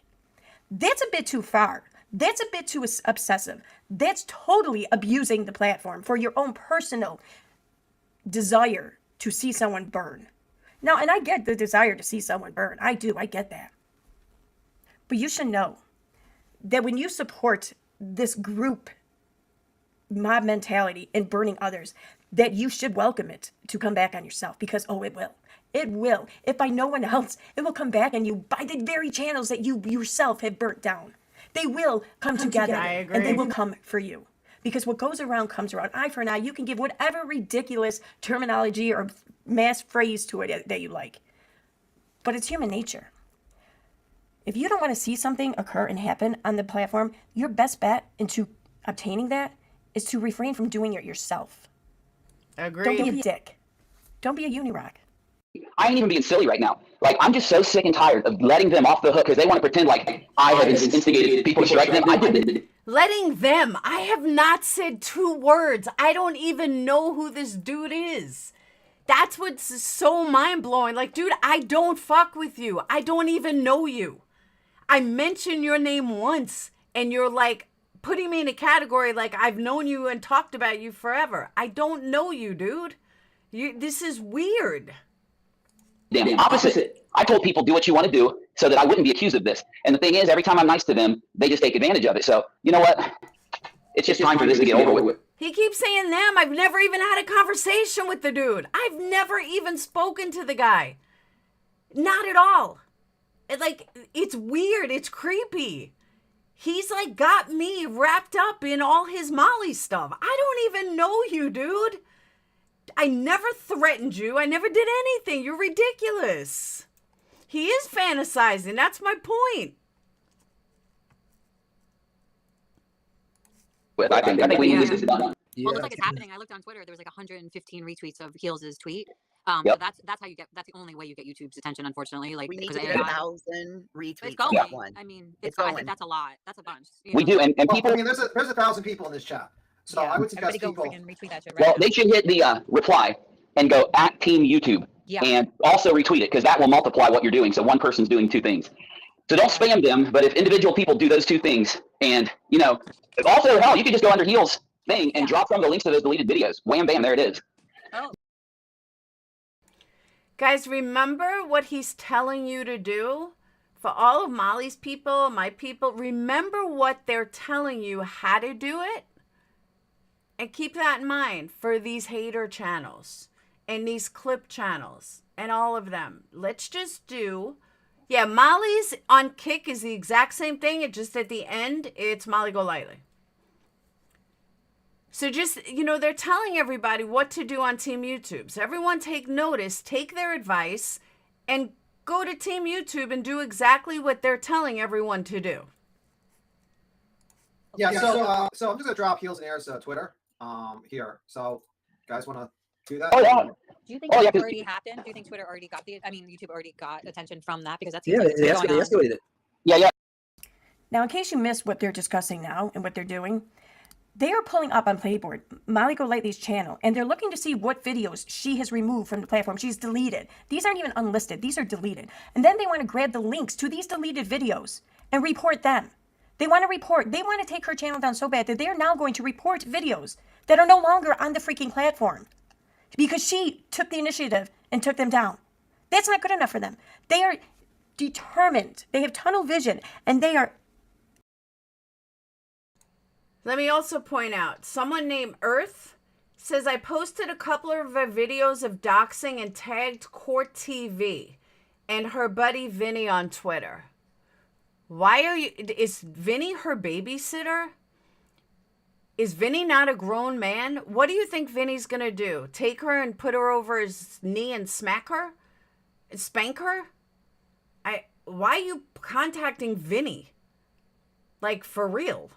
S12: That's a bit too far. That's a bit too obsessive. That's totally abusing the platform for your own personal desire to see someone burn. Now, and I get the desire to see someone burn. I do. I get that. But you should know that when you support this group mob mentality and burning others, that you should welcome it to come back on yourself, because, oh, it will. It will. If by no one else, it will come back on you by the very channels that you yourself have burnt down. They will come together, and they will come for you. Because what goes around comes around. Eye for an eye. You can give whatever ridiculous terminology or mass phrase to it that you like. But it's human nature. If you don't want to see something occur and happen on the platform, your best bet into obtaining that is to refrain from doing it yourself.
S1: Agreed.
S12: Don't be a dick. Don't be a Unirock.
S13: I ain't even being silly right now. Like, I'm just so sick and tired of letting them off the hook because they want to pretend like I have instigated people to strike them. I didn't.
S1: Letting them. I have not said 2 words. I don't even know who this dude is. That's what's so mind-blowing. Like, dude, I don't fuck with you. I don't even know you. I mentioned your name once, and you're like putting me in a category like I've known you and talked about you forever. I don't know you, dude. This is weird.
S13: Damn, opposite. I told people do what you want to do so that I wouldn't be accused of this. And the thing is, every time I'm nice to them, they just take advantage of it. So, you know what? It's just time for this to get over with.
S1: He keeps saying them. I've never even had a conversation with the dude. I've never even spoken to the guy. Not at all. It's weird. It's creepy. He's like got me wrapped up in all his Molly stuff. I don't even know you, dude. I never threatened you. I never did anything. You're ridiculous. He is fantasizing. That's my point.
S13: I think we need this done.
S14: Well, it looks like it's happening. I looked on Twitter. There was like 115 retweets of Heels' tweet. So that's how you get. That's the only way you get YouTube's attention, unfortunately. Like,
S16: we need
S14: because
S16: to get 1,000 retweets.
S14: It's going.
S13: Yeah.
S14: I mean, I think that's a lot. That's a bunch.
S13: We do, and people.
S11: I mean, there's 1,000 people in this chat, so I would suggest people.
S14: Retweet that shit right
S13: Well,
S14: now.
S13: they should hit the reply and go at Team YouTube, and also retweet it because that will multiply what you're doing. So one person's doing 2 things. So don't spam them, but if individual people do those 2 things, and also hell, you could just go under Heels thing and drop some of the links to those deleted videos. Wham bam, there it is.
S14: Oh.
S1: Guys, remember what he's telling you to do? For all of Molly's people, my people, remember what they're telling you how to do it? And keep that in mind for these hater channels and these clip channels and all of them. Let's just do... Yeah, Molly's on Kick is the exact same thing. It just at the end, it's Molly Golightly. So just, they're telling everybody what to do on Team YouTube. So everyone take notice, take their advice, and go to Team YouTube and do exactly what they're telling everyone to do.
S11: Yeah, so I'm just going to drop Heels and Air's Twitter here. So you guys want to do that?
S13: Oh, yeah.
S14: Do you think that already happened? Do you think Twitter already got YouTube already got attention from that? Because that's
S15: they escalated it.
S13: Yeah.
S12: Now, in case you missed what they're discussing now and what they're doing, They are pulling up on Playboard Molly Golightly's channel, and they're looking to see what videos she has removed from the platform. She's deleted. These aren't even unlisted. These are deleted. And then they want to grab the links to these deleted videos and report them. They want to take her channel down so bad that they are now going to report videos that are no longer on the freaking platform because she took the initiative and took them down. That's not good enough for them. They are determined. They have tunnel vision, and they are.
S1: Let me also point out, someone named Earth says, I posted a couple of videos of doxing and tagged Court TV and her buddy Vinny on Twitter. Why are you, is Vinny her babysitter? Is Vinny not a grown man? What do you think Vinny's going to do? Take her and put her over his knee and smack her? Spank her? Why are you contacting Vinny? Like, for real?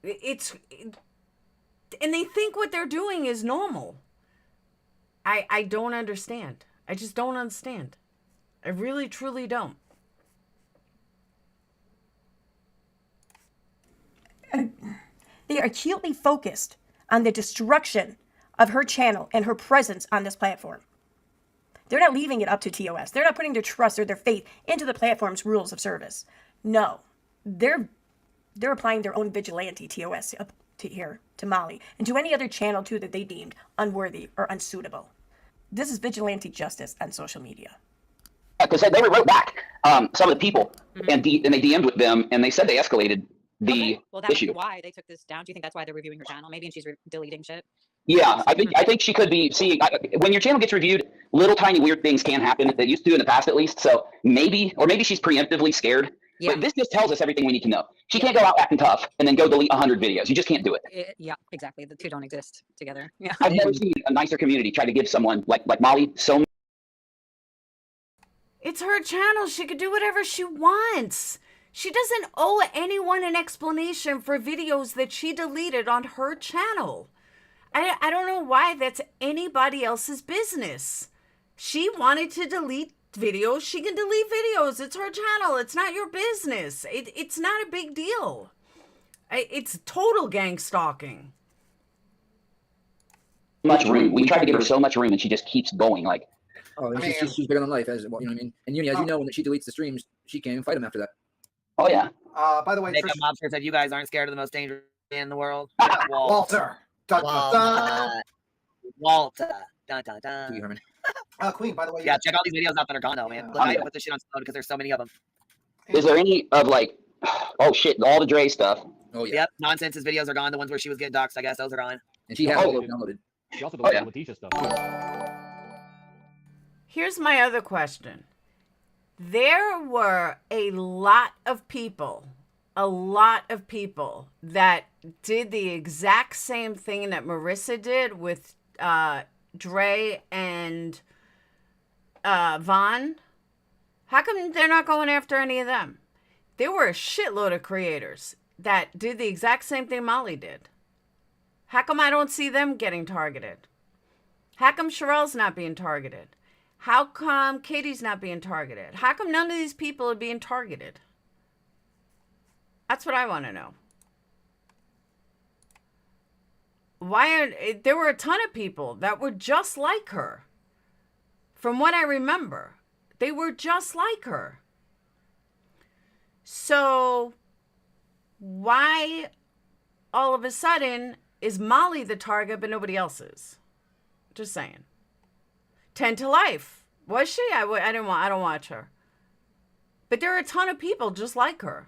S1: And they think what they're doing is normal. I don't understand. I just don't understand. I really, truly don't.
S12: They are acutely focused on the destruction of her channel and her presence on this platform. They're not leaving it up to TOS. They're not putting their trust or their faith into the platform's rules of service. No, they're applying their own vigilante TOS up to here, to Molly, and to any other channel too that they deemed unworthy or unsuitable. This is vigilante justice on social media.
S13: Because they wrote back some of the people, and they DM'd with them, and they said they escalated the
S14: Well, that's
S13: issue.
S14: why they took this down. Do you think that's why they're reviewing her channel? Maybe, and she's deleting shit.
S13: Yeah, I think she could be seeing when your channel gets reviewed. Little tiny weird things can happen. That used to in the past, at least. So maybe she's preemptively scared. Yeah. But this just tells us everything we need to know. She can't go out acting tough and then go delete 100 videos. You just can't do it.
S14: Yeah, exactly. The two don't exist together. Yeah.
S13: I've never seen a nicer community try to give someone like Molly so.
S1: It's her channel. She could do whatever she wants. She doesn't owe anyone an explanation for videos that she deleted on her channel. I don't know why that's anybody else's business. She wanted to delete videos. She can delete videos. It's her channel. It's not your business. It's not a big deal. It's total gang stalking.
S13: Much room. We tried to give her so much room, and she just keeps going. Like,
S11: oh, and she's bigger than life, as well. You know what I mean? And Uni, as you know, when she deletes the streams, she can't even fight him after that.
S13: Oh yeah.
S11: By the way,
S15: Makeup Mobster said you guys aren't scared of the most dangerous man in the world.
S11: Walter. Dun, dun, dun.
S15: Walter. Dun, dun, dun.
S11: Herman. Queen, by the way.
S15: Yeah, check all these videos out that are gone though, man. Look, I put this shit on slow because there's so many of them.
S13: Is there any of like, oh shit, all the Dre stuff?
S11: Oh yeah.
S15: Yep, Nonsense's videos are gone. The ones where she was getting doxxed, I guess those are gone.
S11: And she has all those downloaded.
S17: She also deleted Letitia stuff.
S1: Here's my other question. There were a lot of people that did the exact same thing that Marissa did with Dre and Vaughn. How come they're not going after any of them? There were a shitload of creators that did the exact same thing Molly did. How come I don't see them getting targeted? How come Sherelle's not being targeted? How come Katie's not being targeted? How come none of these people are being targeted? That's what I want to know. There were a ton of people that were just like her. From what I remember, they were just like her. So why all of a sudden is Molly the target but nobody else is? Just saying. 10 to Life. Was she? I don't watch her. But there are a ton of people just like her.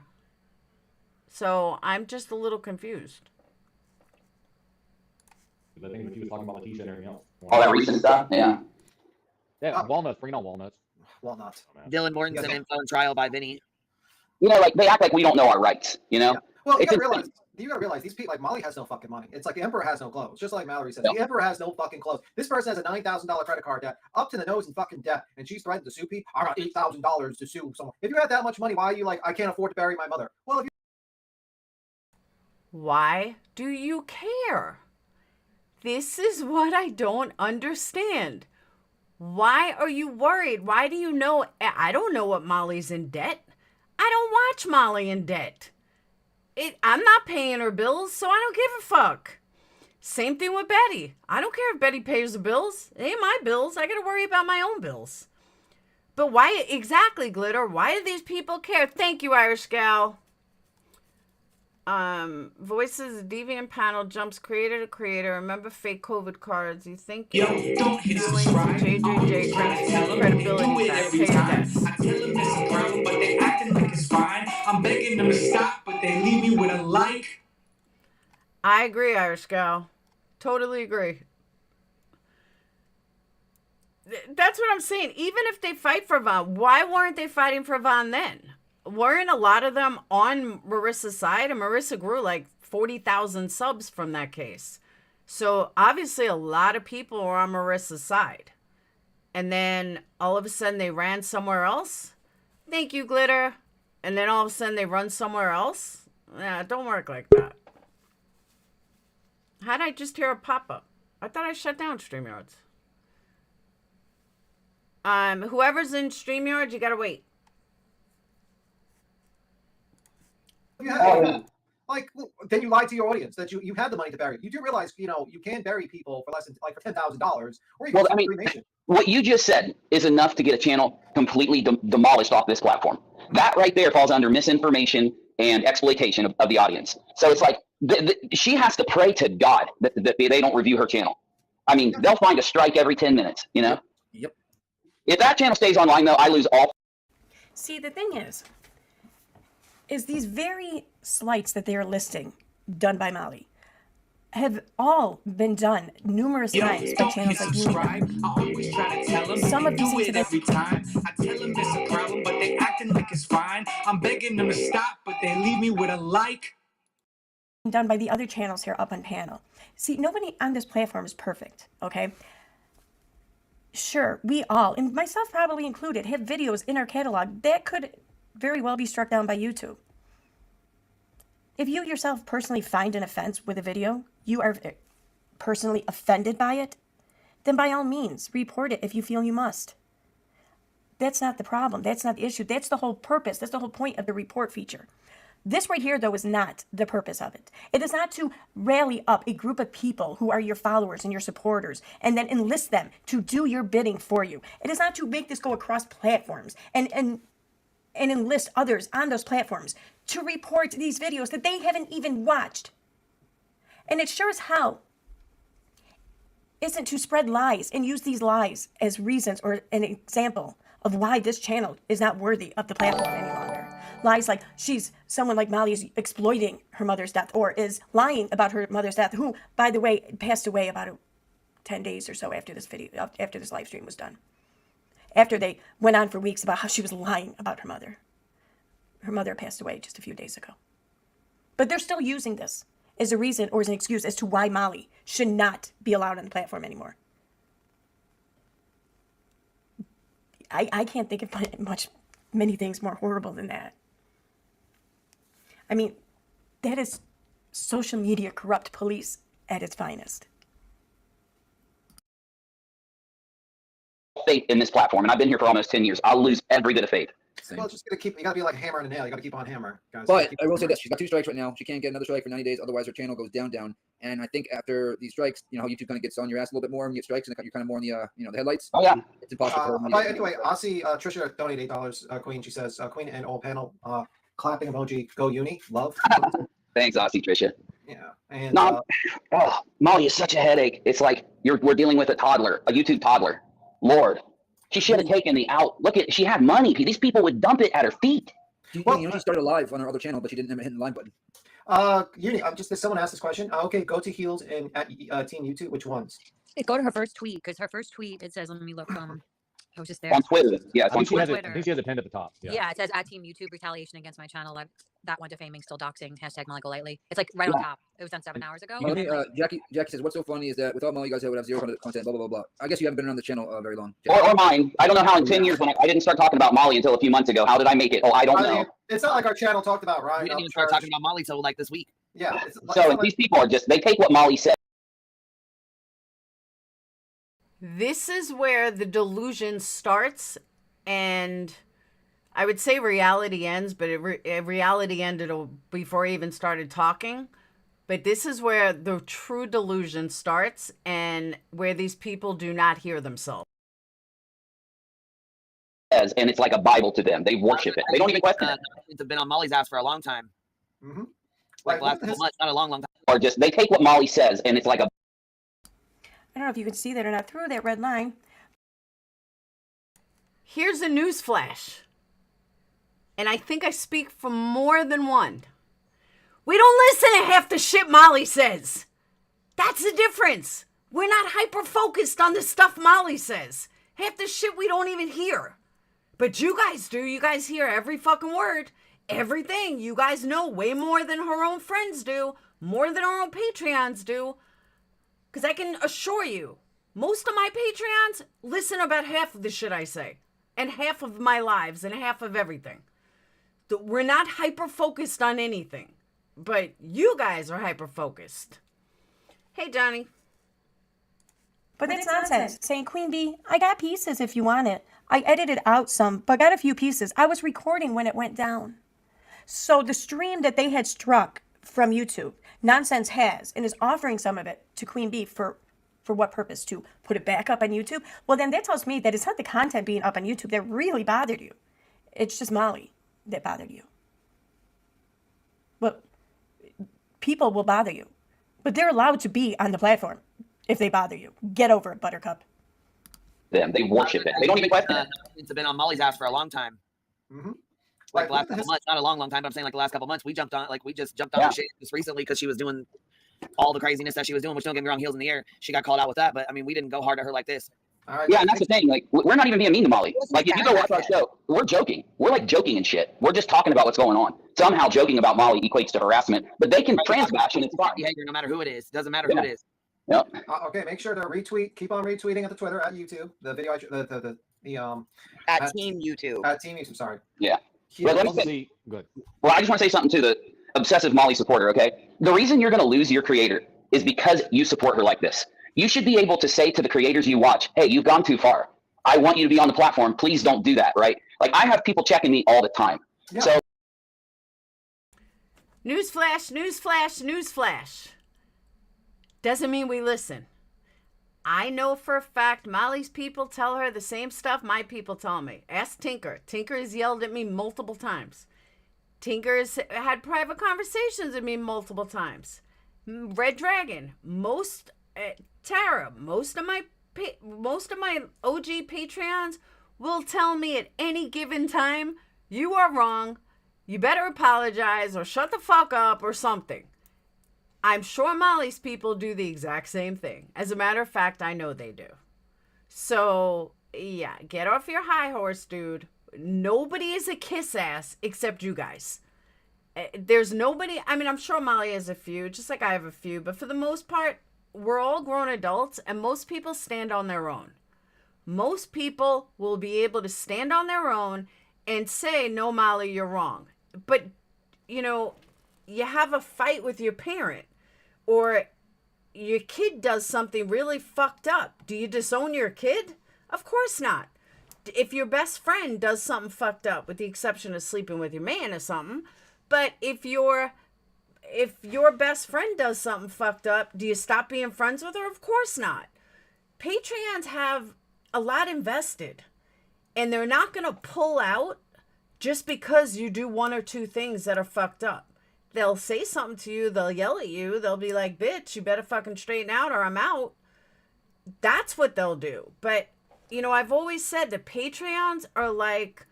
S1: So I'm just a little confused.
S17: I think she was talking about Letitia and everything else.
S13: All that recent stuff, yeah.
S17: Yeah, walnuts, bring on walnuts.
S11: Walnuts.
S15: Dylan Mortensen info and trial by Vinny.
S13: You know, like they act like we don't know our rights, you know?
S11: Yeah. Well, you gotta realize these people, like Molly has no fucking money. It's like the emperor has no clothes. Just like Mallory said, the emperor has no fucking clothes. This person has a $9,000 credit card debt, up to the nose in fucking debt, and she's threatened to sue people. I got $8,000 to sue someone. If you had that much money, why are you like, I can't afford to bury my mother? Well, if you
S1: why do you care? This is what I don't understand. Why are you worried? Why do you know? I don't know what Molly's in debt. I don't watch Molly in debt. I'm not paying her bills, so I don't give a fuck. Same thing with Betty. I don't care if Betty pays the bills. It ain't my bills. I got to worry about my own bills. But why exactly, Glitter? Why do these people care? Thank you, Irish Gal. Voices Deviant panel jumps creator to creator. Remember fake COVID cards. You think
S2: Yo, don't hit subscribe.
S1: JJJ brings credibility back. Pay your debts.
S2: I tell them it's a problem, but they acting like it's fine. I'm begging them to stop, but they leave me with a like.
S1: I agree, Irish Gal. Totally agree. That's what I'm saying. Even if they fight for Vaughn, why weren't they fighting for Vaughn then? Weren't a lot of them on Marissa's side? And Marissa grew like 40,000 subs from that case. So obviously a lot of people were on Marissa's side. And then all of a sudden they ran somewhere else. Thank you, Glitter. And then all of a sudden they run somewhere else. Yeah, it don't work like that. How did I just hear a pop-up? I thought I shut down StreamYards. Whoever's in StreamYard, you gotta wait.
S11: Like, then you lied to your audience that you had the money to bury. You do realize, you know, you can bury people for less than like for $10,000, or you can cremation.
S13: What you just said is enough to get a channel completely demolished off this platform. That right there falls under misinformation and exploitation of the audience. So it's like she has to pray to God that they don't review her channel. I mean, they'll find a strike every 10 minutes, you know?
S11: Yep.
S13: If that channel stays online, though, I lose all.
S12: See, the thing is these very slights that they are listing, done by Molly, have all been done numerous times by channels like you. Some of these things
S2: every time. I tell them it's a problem, but they acting like it's fine. I'm begging them to stop, but they leave me with a like.
S12: Done by the other channels here up on panel. See, nobody on this platform is perfect, okay? Sure, we all, and myself probably included, have videos in our catalog that could very well be struck down by YouTube. If you yourself personally find an offense with a video, you are personally offended by it, then by all means, report it if you feel you must. That's not the problem. That's not the issue. That's the whole purpose. That's the whole point of the report feature. This right here, though, is not the purpose of it. It is not to rally up a group of people who are your followers and your supporters and then enlist them to do your bidding for you. It is not to make this go across platforms and enlist others on those platforms to report these videos that they haven't even watched. And it sure as hell isn't to spread lies and use these lies as reasons or an example of why this channel is not worthy of the platform any longer. Lies like someone like Molly is exploiting her mother's death or is lying about her mother's death, who, by the way, passed away about 10 days or so after this video, after this live stream was done. After they went on for weeks about how she was lying about her mother. Her mother passed away just a few days ago. But they're still using this as a reason or as an excuse as to why Molly should not be allowed on the platform anymore. I can't think of many things more horrible than that. I mean, that is social media corrupt police at its finest.
S13: Faith in this platform, and I've been here for almost 10 years. I'll lose every bit of faith.
S11: Well, just you gotta be like a hammer and a nail. You gotta keep on hammer, guys.
S18: But I will say this: she's got 2 strikes right now. She can't get another strike for 90 days, otherwise her channel goes down. And I think after these strikes, you know, how YouTube kind of gets on your ass a little bit more and you get strikes, and you're kind of more in the the headlights.
S13: Oh yeah,
S18: it's impossible.
S11: Anyway, Aussie Trisha donated $8. Queen, she says, Queen and all panel, clapping emoji, go uni, love.
S13: Thanks, Aussie Trisha.
S11: Yeah, and
S13: no, Molly is such a headache. It's like we're dealing with a toddler, a YouTube toddler. Lord. She should have taken the out. Look at, she had money. These people would dump it at her feet.
S18: She started live on her other channel, but she didn't hit the live button.
S11: Uni, someone asked this question. Okay, go to Heels and at Team YouTube. Which ones?
S14: Go to her first tweet, because her first tweet, it says, let me look, I was just there.
S13: On Twitter. Yeah,
S17: I think she has a pin at the top.
S14: Yeah, it says at Team YouTube, retaliation against my channel. That one defaming, still doxing, # Molly Golightly. It's like right on top. It was done 7 hours ago.
S18: Jackie says, what's so funny is that without Molly, you guys would have 0 content, blah, blah, blah, blah. I guess you haven't been on the channel very long.
S13: Or mine. I don't know how in 10 years, when I didn't start talking about Molly until a few months ago. How did I make it? Oh, I don't know.
S11: It's not like our channel talked about Ryan.
S15: We didn't even start talking about Molly till like this week.
S11: Yeah.
S13: So these people are just, they take what Molly said.
S1: This is where the delusion starts, and I would say reality ends, but reality ended before I even started talking. But this is where the true delusion starts and where these people do not hear themselves.
S13: And it's like a Bible to them. They worship it. They don't even question it.
S15: It's been on Molly's ass for a long time.
S11: Mm-hmm.
S15: Like last couple months, not a long time.
S13: Or just, they take what Molly says and it's like a...
S12: I don't know if you can see that or not through that red line.
S1: Here's a news flash. And I think I speak for more than one. We don't listen to half the shit Molly says. That's the difference. We're not hyper-focused on the stuff Molly says. Half the shit we don't even hear. But you guys do. You guys hear every fucking word. Everything. You guys know way more than her own friends do. More than her own Patreons do. Because I can assure you, most of my Patreons listen about half of the shit I say. And half of my lives and half of everything. We're not hyper-focused on anything. But you guys are hyper-focused. Hey, Johnny.
S12: But that's nonsense. Saying, Queen Bee, I got pieces if you want it. I edited out some, but got a few pieces. I was recording when it went down. So the stream that they had struck from YouTube, Nonsense has, and is offering some of it to Queen Bee for what purpose? To put it back up on YouTube? Well, then that tells me that it's not the content being up on YouTube that really bothered you. It's just Molly that bothered you. Well, people will bother you, but they're allowed to be on the platform if they bother you. Get over it, Buttercup.
S13: They worship it. They don't even question it.
S15: It's been on Molly's ass for a long time.
S11: Mm-hmm.
S15: Like last couple months, not a long time, but I'm saying like the last couple months, we just jumped on the shit just recently because she was doing all the craziness that she was doing, which don't get me wrong, heels in the air. She got called out with that, but I mean, we didn't go hard at her like this.
S13: Yeah, and that's the thing. Like, we're not even being mean to Molly. Like, if you go watch our show, we're joking. We're like joking and shit. We're just talking about what's going on. Somehow joking about Molly equates to harassment, but they can transbash and it's fine.
S15: Behavior, no matter who it is. Doesn't matter who it is.
S13: Yep.
S11: Okay, make sure to retweet. Keep on retweeting at the Twitter, at YouTube. The video,
S16: at Team YouTube.
S11: At Team YouTube. Sorry.
S13: Yeah.
S11: Yeah,
S13: Well, well, I just want to say something to the obsessive Molly supporter, okay? The reason you're going to lose your creator is because you support her like this. You should be able to say to the creators you watch, hey, you've gone too far. I want you to be on the platform. Please don't do that, right? Like, I have people checking me all the time. Yeah. So,
S1: Newsflash, newsflash, newsflash. Doesn't mean we listen. I know for a fact Molly's people tell her the same stuff my people tell me. Ask Tinker. Tinker has yelled at me multiple times. Tinker has had private conversations with me multiple times. Red Dragon, Tara, most of my OG Patreons will tell me at any given time, you are wrong, you better apologize or shut the fuck up or something. I'm sure Molly's people do the exact same thing. As a matter of fact, I know they do. So, yeah, get off your high horse, dude. Nobody is a kiss ass except you guys. There's nobody, I mean, I'm sure Molly has a few, just like I have a few, but for the most part, we're all grown adults and most people stand on their own. Most people will be able to stand on their own and say, no, Molly, you're wrong. But, you know, you have a fight with your parent or your kid does something really fucked up. Do you disown your kid? Of course not. If your best friend does something fucked up, with the exception of sleeping with your man or something, but if your best friend does something fucked up, do you stop being friends with her? Of course not. Patreons have a lot invested, and they're not going to pull out just because you do one or two things that are fucked up. They'll say something to you, they'll yell at you, they'll be like, bitch, you better fucking straighten out or I'm out. That's what they'll do. But, you know, I've always said the Patreons are like,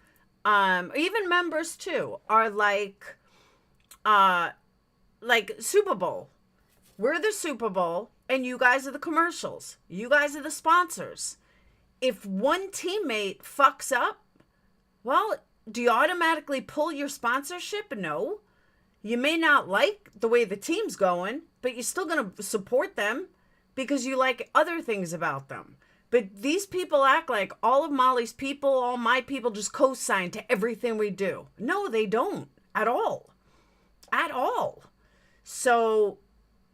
S1: even members too, are like Super Bowl. We're the Super Bowl and you guys are the commercials. You guys are the sponsors. If one teammate fucks up, well, do you automatically pull your sponsorship? No. You may not like the way the team's going, but you're still going to support them because you like other things about them. But these people act like all of Molly's people, all my people just co-sign to everything we do. No, they don't at all. At all. So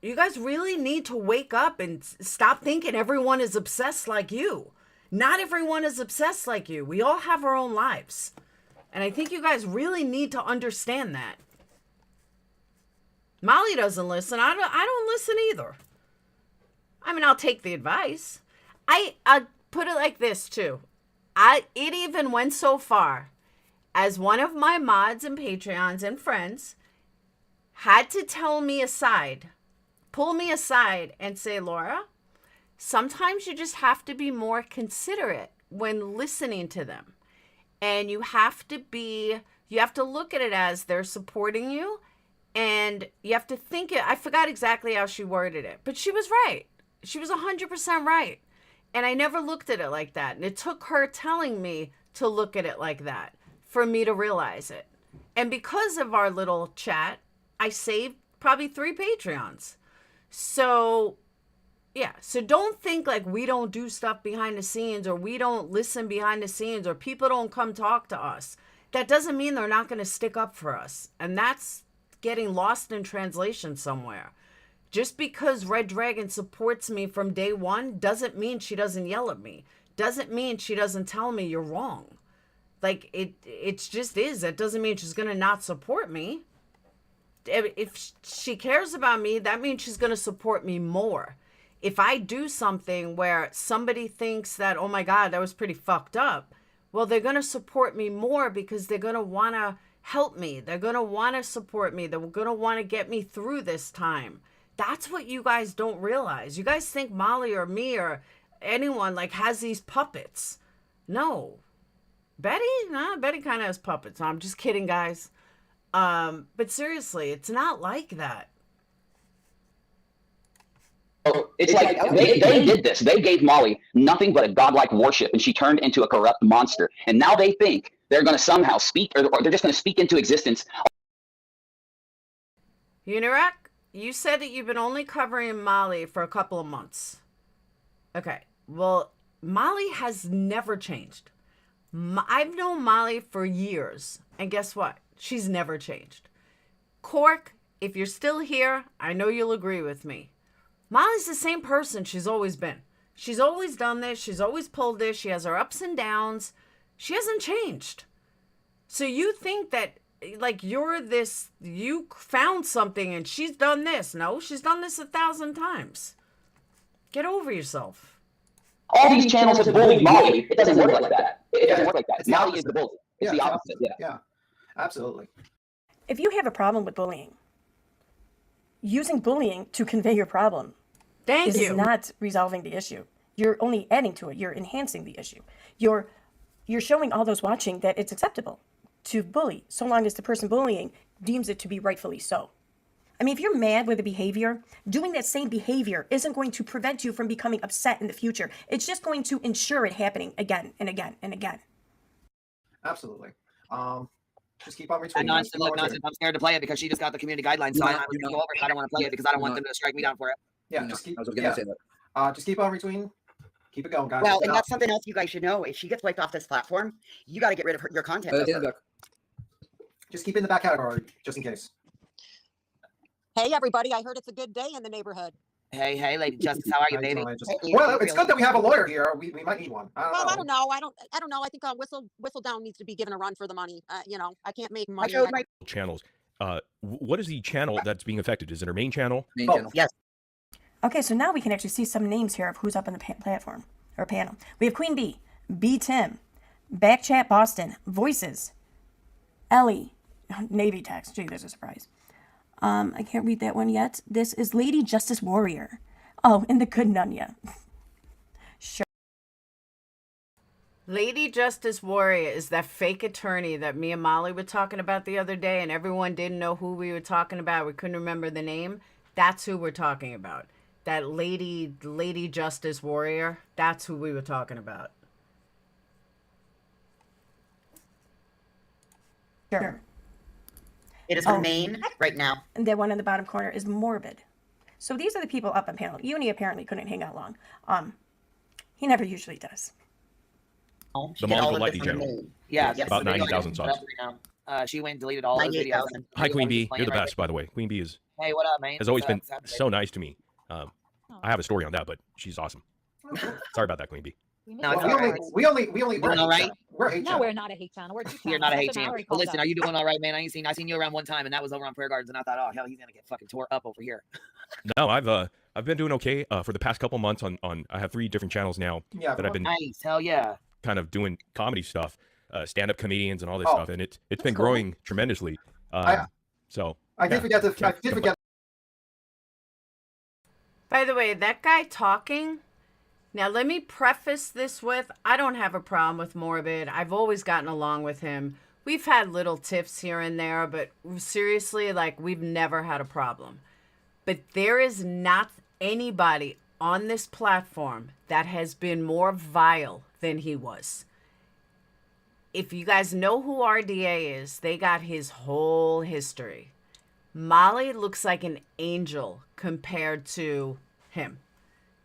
S1: you guys really need to wake up and stop thinking everyone is obsessed like you. Not everyone is obsessed like you. We all have our own lives. And I think you guys really need to understand that. Molly doesn't listen. I don't listen either. I mean, I'll take the advice. I put it like this too. It even went so far as one of my mods and Patreons and friends had to tell me aside, pull me aside and say, Laura, sometimes you just have to be more considerate when listening to them. And you have to look at it as they're supporting you. And you have to think it. I forgot exactly how she worded it, but she was right. She was 100% right. And I never looked at it like that. And it took her telling me to look at it like that for me to realize it. And because of our little chat, I saved probably 3 Patreons. So, yeah. So don't think like we don't do stuff behind the scenes, or we don't listen behind the scenes, or people don't come talk to us. That doesn't mean they're not going to stick up for us. And that's getting lost in translation somewhere. Just because Red Dragon supports me from day one doesn't mean she doesn't yell at me. Doesn't mean she doesn't tell me you're wrong. Like, it just is. That doesn't mean she's going to not support me. If she cares about me, that means she's going to support me more. If I do something where somebody thinks that, oh my God, that was pretty fucked up, well, they're going to support me more because they're going to want to help me. They're going to want to support me. They're going to want to get me through this time. That's what you guys don't realize. You guys think Molly or me or anyone like has these puppets. No. Betty? Nah, Betty kind of has puppets. I'm just kidding, guys. But seriously, it's not like that.
S13: It's like they did this. They gave Molly nothing but a godlike worship, and she turned into a corrupt monster. And now they think they're going to somehow speak, or they're just going to speak into existence.
S1: Unirak, you said that you've been only covering Molly for a couple of months. Okay, well, Molly has never changed. I've known Molly for years, and guess what? She's never changed. Cork, if you're still here, I know you'll agree with me. Molly's the same person she's always been. She's always done this. She's always pulled this. She has her ups and downs. She hasn't changed. So you think that, like, you found something and she's done this. No, she's done this 1,000 times. Get over yourself.
S13: All these channels have bullied Molly. It doesn't work like that. It doesn't work like that. Molly is the bully. It's the opposite.
S11: Yeah, absolutely.
S12: If you have a problem with bullying, using bullying to convey your problem is not resolving the issue. You're only adding to it. You're enhancing the issue. You're showing all those watching that it's acceptable to bully, so long as the person bullying deems it to be rightfully so. I mean, if you're mad with a behavior, doing that same behavior isn't going to prevent you from becoming upset in the future. It's just going to ensure it happening again and again and again.
S11: Absolutely. Just keep on retweeting.
S15: And nonsense, I'm scared to play it because she just got the community guidelines, so I don't go over it. I don't want to play it because I don't want them to strike me down for it.
S11: Yeah, just keep. Just keep on retweeting. Keep it going, guys.
S16: Well, and that's something else you guys should know. If she gets wiped off this platform, you got to get rid of your content.
S11: Just keep it in the back category, just in case.
S14: Hey, everybody! I heard it's a good day in the neighborhood.
S15: Hey, Lady Justice, how are you, baby?
S11: Well, it's good that we have a lawyer here. We might need one.
S14: I don't know. I don't know. I think Whistledown needs to be given a run for the money. I can't make money.
S19: Channels. What is the channel that's being affected? Is it our main channel?
S16: Main channel. Yes.
S12: Okay, so now we can actually see some names here of who's up on the platform or panel. We have Queen B, B Tim, Backchat Boston, Voices, Ellie, Navy Text. Gee, there's a surprise. I can't read that one yet. This is Lady Justice Warrior. Oh, and the Good Nunya. Sure.
S1: Lady Justice Warrior is that fake attorney that me and Molly were talking about the other day, and everyone didn't know who we were talking about. We couldn't remember the name. That's who we're talking about. That Lady Justice Warrior. That's who we were talking about.
S12: Sure.
S16: It is her main right now.
S12: And that one in the bottom corner is Morbid. So these are the people up on panel. Uni apparently couldn't hang out long. He never usually does.
S19: The Mom Golightly channel.
S15: Yeah,
S19: about 90,000 subs.
S15: She went and deleted all those videos.
S19: Hi, Queen Bee. You're the best, by the way. Queen Bee is.
S15: Hey, what up, man?
S19: Has always been so nice to me. I have a story on that, but she's awesome. Sorry about that, Queen Bee.
S15: No, it's
S11: we
S15: all
S11: only,
S15: right.
S11: we only, we only,
S15: Doing all right?
S11: We're a hate
S14: No,
S11: channel.
S14: we're not a hate channel. We're a truth
S15: You're
S14: channel.
S15: not a
S14: That's
S15: hate
S14: what
S15: channel.
S14: Mallory
S15: Well,
S14: calls
S15: listen,
S14: us.
S15: are you doing all right, man? I seen you around one time, and that was over on Prayer Gardens, and I thought, oh hell, he's gonna get fucking tore up over here.
S19: No, I've been doing okay for the past couple months on I have 3 different channels now that I've been
S15: nice. Hell yeah.
S19: kind of doing comedy stuff, stand-up comedians and all this
S11: Oh,
S19: stuff, and it's been
S11: cool.
S19: growing tremendously.
S11: So
S19: I
S11: did forget to. I did forget.
S1: By the way, that guy talking. Now, let me preface this with, I don't have a problem with Morbid. I've always gotten along with him. We've had little tiffs here and there, but seriously, like, we've never had a problem. But there is not anybody on this platform that has been more vile than he was. If you guys know who RDA is, they got his whole history. Molly looks like an angel compared to him.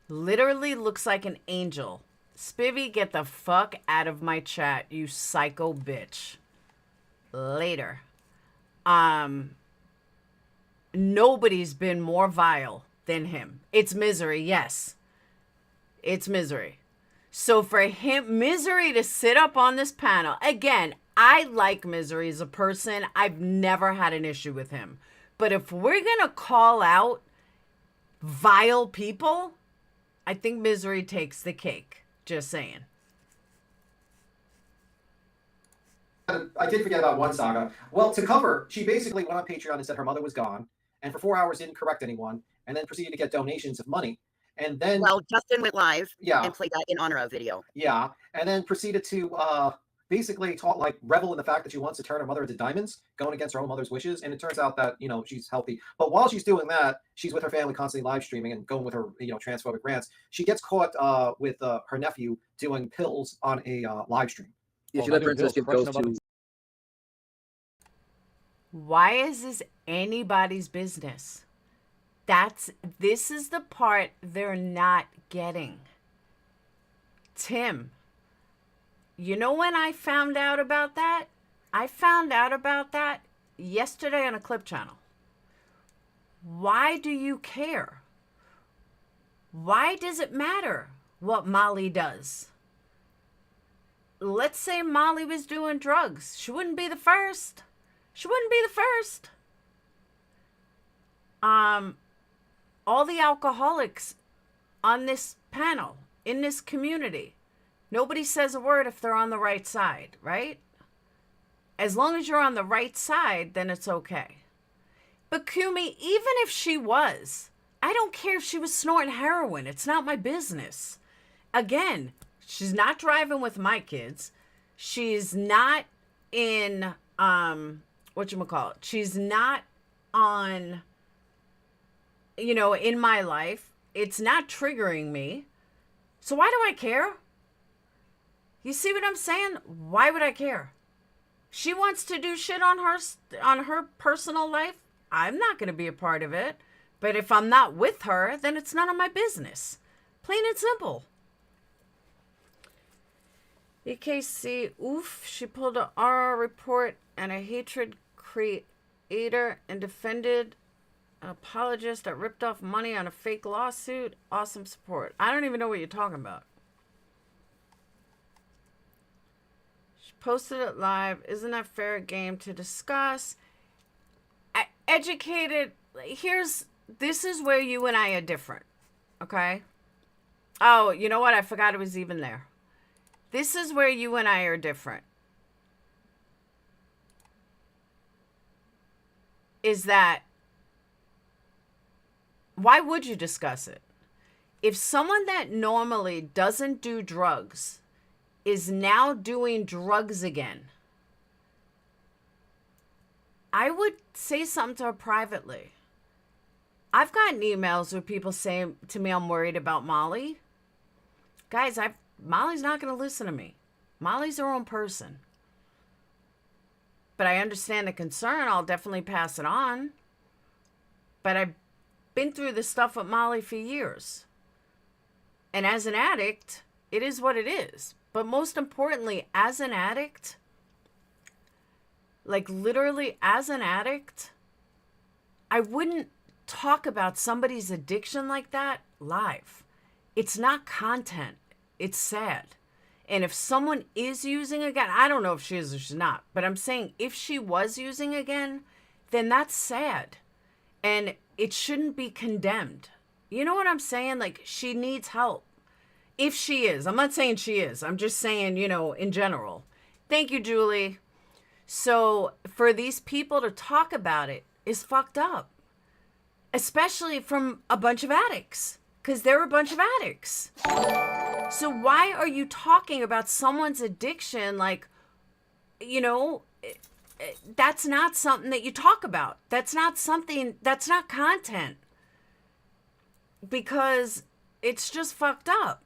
S1: Literally looks like an angel. Spivvy, get the fuck out of my chat, you psycho bitch. Later. Nobody's been more vile than him. It's Misery, yes. It's Misery. So for him, Misery to sit up on this panel, again, I like Misery as a person. I've never had an issue with him. But if we're going to call out vile people, I think Misery takes the cake. Just saying.
S11: I did forget about one saga. Well, to cover, she basically went on Patreon and said her mother was gone, and for 4 hours didn't correct anyone, and then proceeded to get donations of money, and then
S16: Justin went live,
S11: yeah,
S16: and played that in honor of video.
S11: Yeah, and then proceeded to basically revel in the fact that she wants to turn her mother into diamonds, going against her own mother's wishes, and it turns out that she's healthy. But while she's doing that, she's with her family constantly live streaming and going with her transphobic rants. She gets caught with her nephew doing pills on a live stream.
S18: Yeah, she let Princess give pills to.
S1: Why is this anybody's business? This is the part they're not getting. Tim, you know when I found out about that? I found out about that yesterday on a clip channel. Why do you care? Why does it matter what Molly does? Let's say Molly was doing drugs. She wouldn't be the first. She wouldn't be the first. All the alcoholics on this panel, in this community, nobody says a word if they're on the right side, right? As long as you're on the right side, then it's okay. But Kumi, even if she was, I don't care if she was snorting heroin. It's not my business. Again, she's not driving with my kids. She's not in, whatchamacallit? She's not on, in my life. It's not triggering me. So why do I care? You see what I'm saying? Why would I care? She wants to do shit on her personal life. I'm not going to be a part of it. But if I'm not with her, then it's none of my business. Plain and simple. EKC, oof, she pulled a RR report and a hatred creator and defended an apologist that ripped off money on a fake lawsuit. Awesome support. I don't even know what you're talking about. She posted it live. Isn't that fair game to discuss? Educated, this is where you and I are different, okay? Oh, you know what? I forgot it was even there. This is where you and I are different. Is that, why would you discuss it? If someone that normally doesn't do drugs is now doing drugs again, I would say something to her privately. I've gotten emails where people say to me, I'm worried about Molly. Guys, Molly's not going to listen to me. Molly's her own person. But I understand the concern. I'll definitely pass it on. But I've been through this stuff with Molly for years. And as an addict, it is what it is. But most importantly, as an addict, like literally as an addict, I wouldn't talk about somebody's addiction like that live. It's not content. It's sad. And if someone is using again, I don't know if she is or she's not, but I'm saying if she was using again, then that's sad. And it shouldn't be condemned. You know what I'm saying? Like, she needs help. If she is. I'm not saying she is. I'm just saying, you know, in general. Thank you, Julie. So for these people to talk about it is fucked up. Especially from a bunch of addicts. Because they're a bunch of addicts. So why are you talking about someone's addiction like, you know, that's not something that you talk about. That's not something, that's not content. Because it's just fucked up.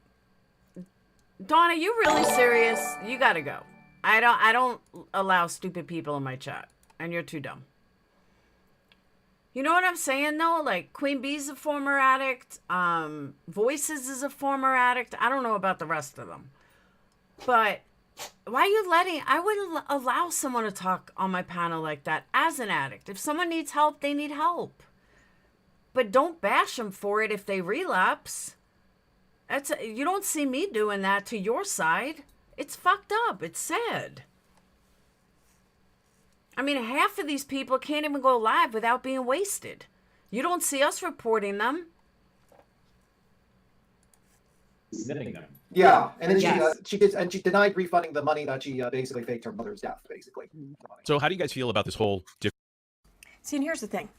S1: Dawn, are you really serious? You gotta go. I don't allow stupid people in my chat. And you're too dumb. You know what I'm saying, though? Like, Queen Bee's a former addict. Voices is a former addict. I don't know about the rest of them. But why are you letting... I wouldn't allow someone to talk on my panel like that as an addict. If someone needs help, they need help. But don't bash them for it if they relapse. You don't see me doing that to your side. It's fucked up. It's sad. I mean, half of these people can't even go live without being wasted. You don't see us reporting them.
S17: Snipping them.
S11: Yeah, and then
S1: Yes.
S11: she denied refunding the money that she basically faked her mother's death, basically.
S19: So how do you guys feel about this whole
S12: See, and here's the thing.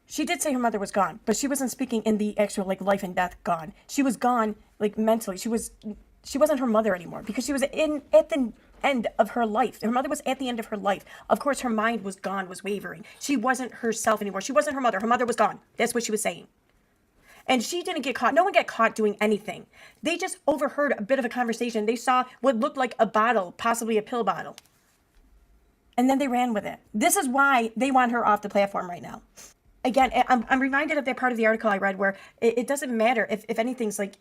S12: She did say her mother was gone, but she wasn't speaking in the actual like life and death gone. She was gone like mentally. She wasn't her mother anymore because she was at the end of her life. Her mother was at the end of her life. Of course, her mind was gone, was wavering. She wasn't herself anymore. She wasn't her mother. Her mother was gone. That's what she was saying. And she didn't get caught. No one got caught doing anything. They just overheard a bit of a conversation. They saw what looked like a bottle, possibly a pill bottle. And then they ran with it. This is why they want her off the platform right now. Again, I'm reminded of that part of the article I read where it doesn't matter if anything's like,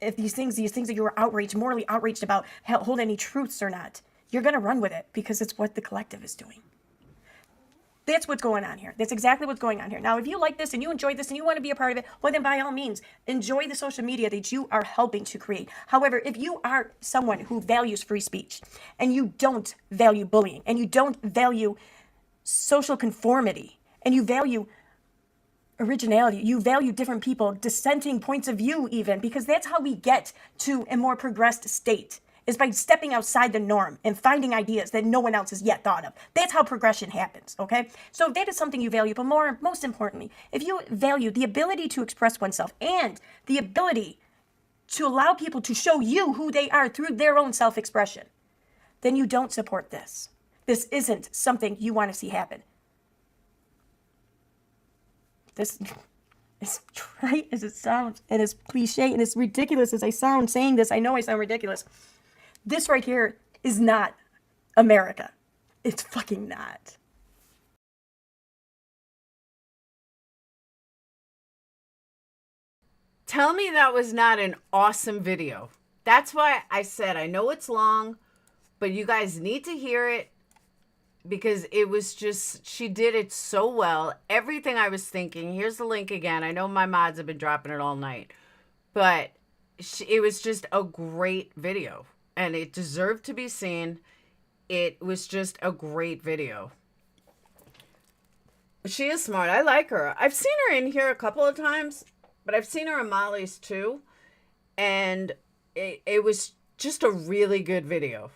S12: if these things that you were outraged, morally outraged about, hold any truths or not. You're going to run with it because it's what the collective is doing. That's what's going on here. That's exactly what's going on here. Now, if you like this and you enjoy this and you want to be a part of it, well, then by all means, enjoy the social media that you are helping to create. However, if you are someone who values free speech and you don't value bullying and you don't value social conformity and you value originality, you value different people, dissenting points of view even, because that's how we get to a more progressed state, is by stepping outside the norm and finding ideas that no one else has yet thought of. That's how progression happens, okay? So if that is something you value, but most importantly, if you value the ability to express oneself and the ability to allow people to show you who they are through their own self-expression, then you don't support this. This isn't something you want to see happen. This, as trite as it sounds, and as cliche and as ridiculous as I sound saying this, I know I sound ridiculous. This right here is not America. It's fucking not.
S1: Tell me that was not an awesome video. That's why I said, I know it's long, but you guys need to hear it because it was just, she did it so well. Everything I was thinking, here's the link again. I know my mods have been dropping it all night, but it was just a great video. And it deserved to be seen. It was just a great video. She is smart. I like her. I've seen her in here a couple of times, but I've seen her in Molly's too. And it was just a really good video.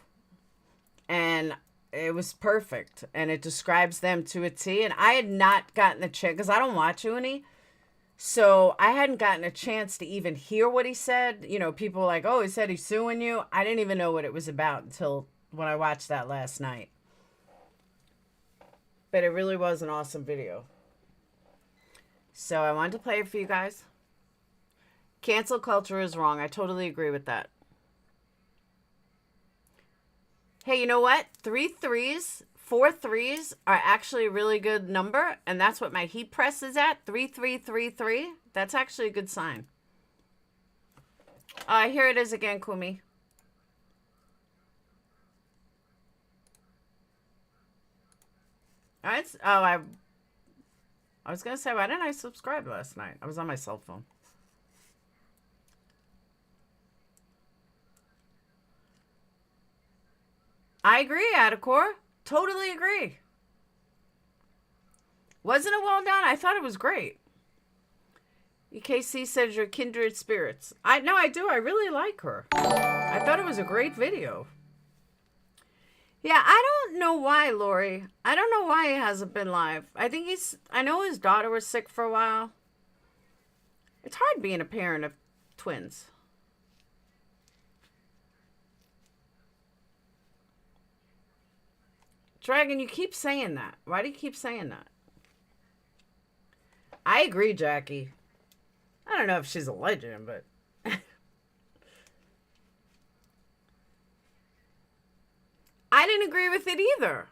S1: And it was perfect. And it describes them to a T. And I had not gotten a chance, because I don't watch Uni. So I hadn't gotten a chance to even hear what he said. You know, people were like, oh, he said he's suing you. I didn't even know what it was about until when I watched that last night. But it really was an awesome video. So I wanted to play it for you guys. Cancel culture is wrong. I totally agree with that. Hey, you know what? 3 threes, 4 threes are actually a really good number, and that's what my heat press is at, 3333. That's actually a good sign. Here it is again, Kumi. All right. Oh, I was gonna say, why didn't I subscribe last night? I was on my cell phone. I agree, Adacor. Totally agree. Wasn't it well done? I thought it was great. EKC says you're kindred spirits. I do. I really like her. I thought it was a great video. Yeah, I don't know why, Lori. I don't know why he hasn't been live. I know his daughter was sick for a while. It's hard being a parent of twins. Dragon, you keep saying that. Why do you keep saying that? I agree, Jackie. I don't know if she's a legend, but... I didn't agree with it either.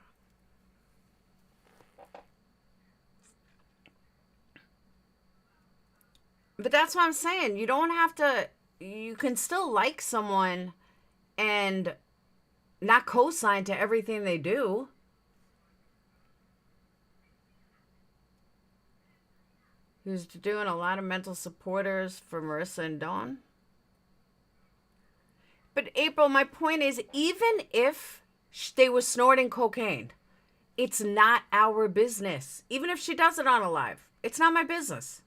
S1: But that's what I'm saying. You don't have to... You can still like someone and not co-sign to everything they do. He was doing a lot of mental supporters for Marissa and Dawn. But April, my point is, even if they were snorting cocaine, it's not our business. Even if she does it on a live, it's not my business.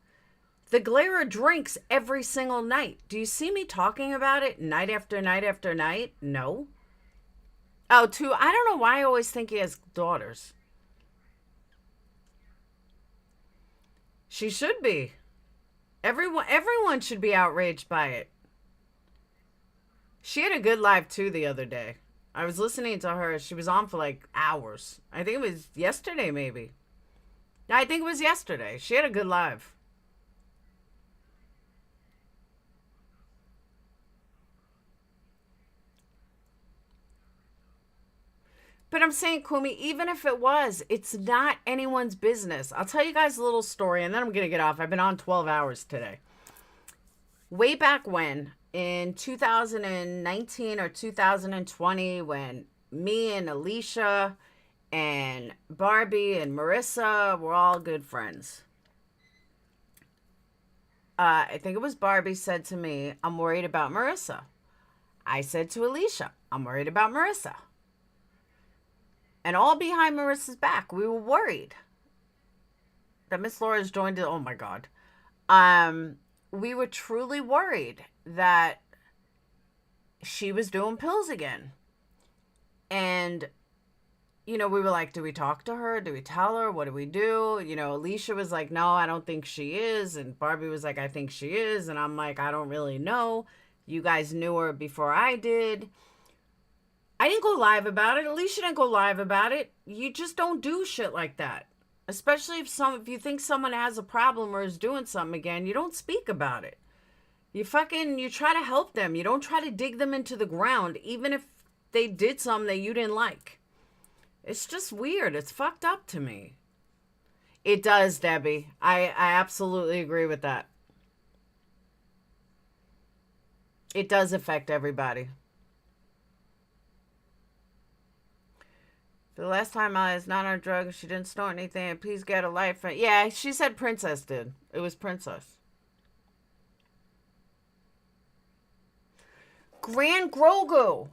S1: The Glera drinks every single night. Do you see me talking about it night after night after night? No. Oh, I don't know why I always think he has daughters. She should be. Everyone should be outraged by it. She had a good live too the other day. I was listening to her. She was on for like hours. I think it was yesterday, maybe. I think it was yesterday. She had a good live. But I'm saying, Kumi, even if it was, it's not anyone's business. I'll tell you guys a little story, and then I'm going to get off. I've been on 12 hours today. Way back when, in 2019 or 2020, when me and Alicia and Barbie and Marissa were all good friends. I think it was Barbie said to me, I'm worried about Marissa. I said to Alicia, I'm worried about Marissa. And all behind Marissa's back, we were worried that Miss Laura's joined it. Oh my God. We were truly worried that she was doing pills again. And, we were like, do we talk to her? Do we tell her? What do we do? Alicia was like, no, I don't think she is. And Barbie was like, I think she is. And I'm like, I don't really know. You guys knew her before I did. I didn't go live about it. Alicia didn't go live about it. You just don't do shit like that. Especially if you think someone has a problem or is doing something again, you don't speak about it. You try to help them. You don't try to dig them into the ground, even if they did something that you didn't like. It's just weird. It's fucked up to me. It does, Debbie. I absolutely agree with that. It does affect everybody. The last time I was not on drugs, she didn't snort anything. Please get a life. Yeah, she said Princess did. It was Princess. Grand Grogu.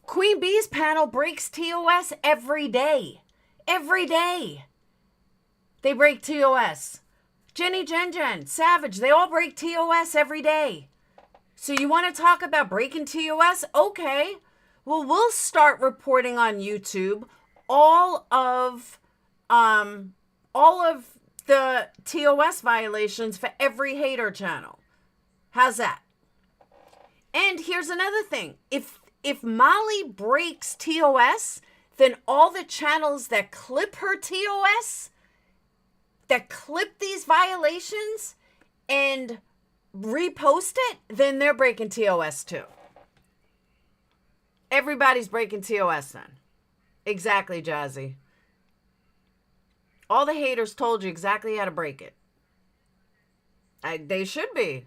S1: Queen Bee's panel breaks TOS every day. Every day. They break TOS. Jenny, Jen, Savage, they all break TOS every day. So you want to talk about breaking TOS? Okay. Well, we'll start reporting on YouTube all of the TOS violations for every hater channel. How's that? And here's another thing. If Molly breaks TOS, then all the channels that clip her TOS, that clip these violations and repost it, then they're breaking TOS too. Everybody's breaking TOS then. Exactly, Jazzy. All the haters told you exactly how to break it. They should be.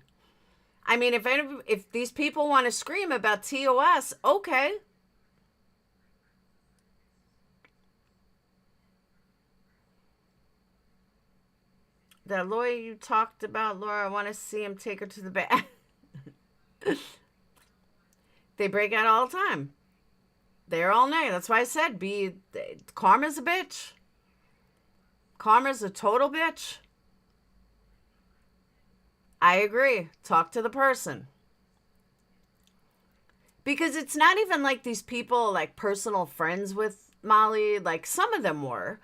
S1: I mean, if these people want to scream about TOS, okay. That lawyer you talked about, Laura, I want to see him take her to the bed. They break out all the time. They're all negative. That's why I said karma's a bitch. Karma's a total bitch. I agree. Talk to the person. Because it's not even like these people like personal friends with Molly. Like some of them were.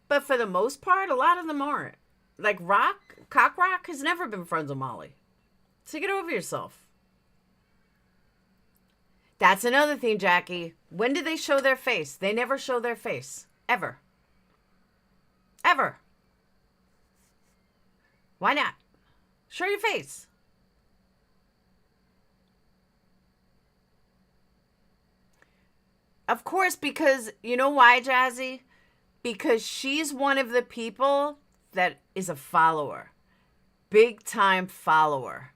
S1: But for the most part, a lot of them aren't. Like Cock Rock has never been friends with Molly. So get over yourself. That's another thing, Jackie. When do they show their face? They never show their face. Ever. Ever. Why not? Show your face. Of course, because you know why, Jazzy? Because she's one of the people that is a follower. Big time follower.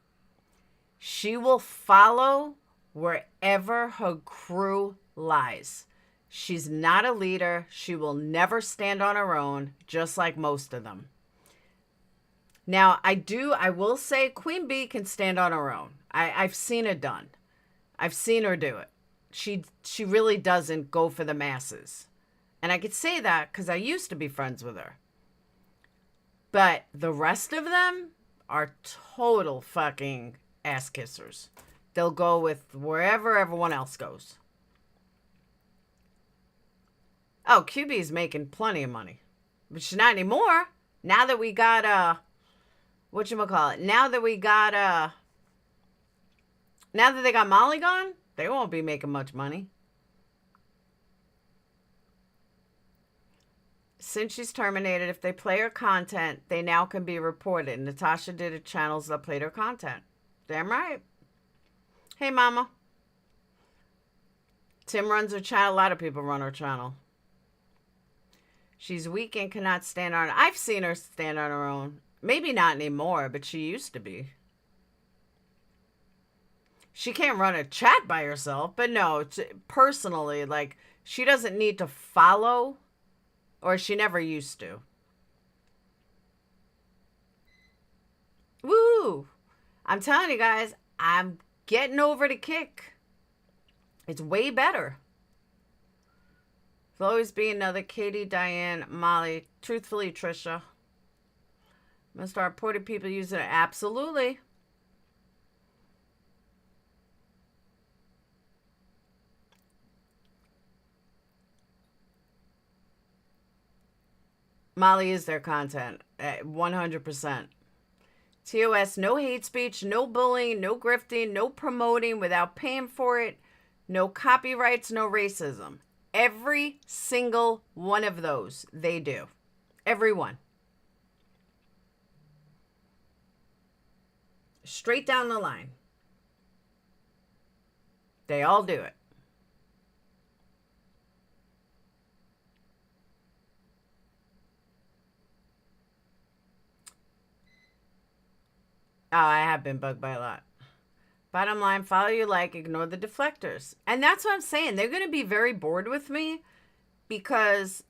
S1: She will follow wherever her crew lies. She's not a leader. She will never stand on her own, just like most of them. Now, I will say Queen Bee can stand on her own. I've seen it done. I've seen her do it. She really doesn't go for the masses. And I could say that because I used to be friends with her. But the rest of them are total fucking ass kissers. They'll go with wherever everyone else goes. Oh, QB's making plenty of money. But she's not anymore. Now that we got, whatchamacallit? Now that they got Molly gone, they won't be making much money. Since she's terminated, if they play her content, they now can be reported. Natasha did it channels that played her content. Damn right. Hey, mama. Tim runs her channel. A lot of people run her channel. She's weak and cannot stand on. I've seen her stand on her own. Maybe not anymore, but she used to be. She can't run a chat by herself, but no, personally, like, she doesn't need to follow, or she never used to. Woo! I'm telling you guys, I'm getting over the kick. It's way better. There'll always be another Katie, Diane, Molly. Truthfully, Trisha. Must start reporting people using it. Absolutely. Molly is their content. 100%. TOS, no hate speech, no bullying, no grifting, no promoting without paying for it, no copyrights, no racism. Every single one of those they do. Every one. Straight down the line. They all do it. Oh, I have been bugged by a lot. Bottom line, follow your like, ignore the deflectors. And that's what I'm saying. They're going to be very bored with me because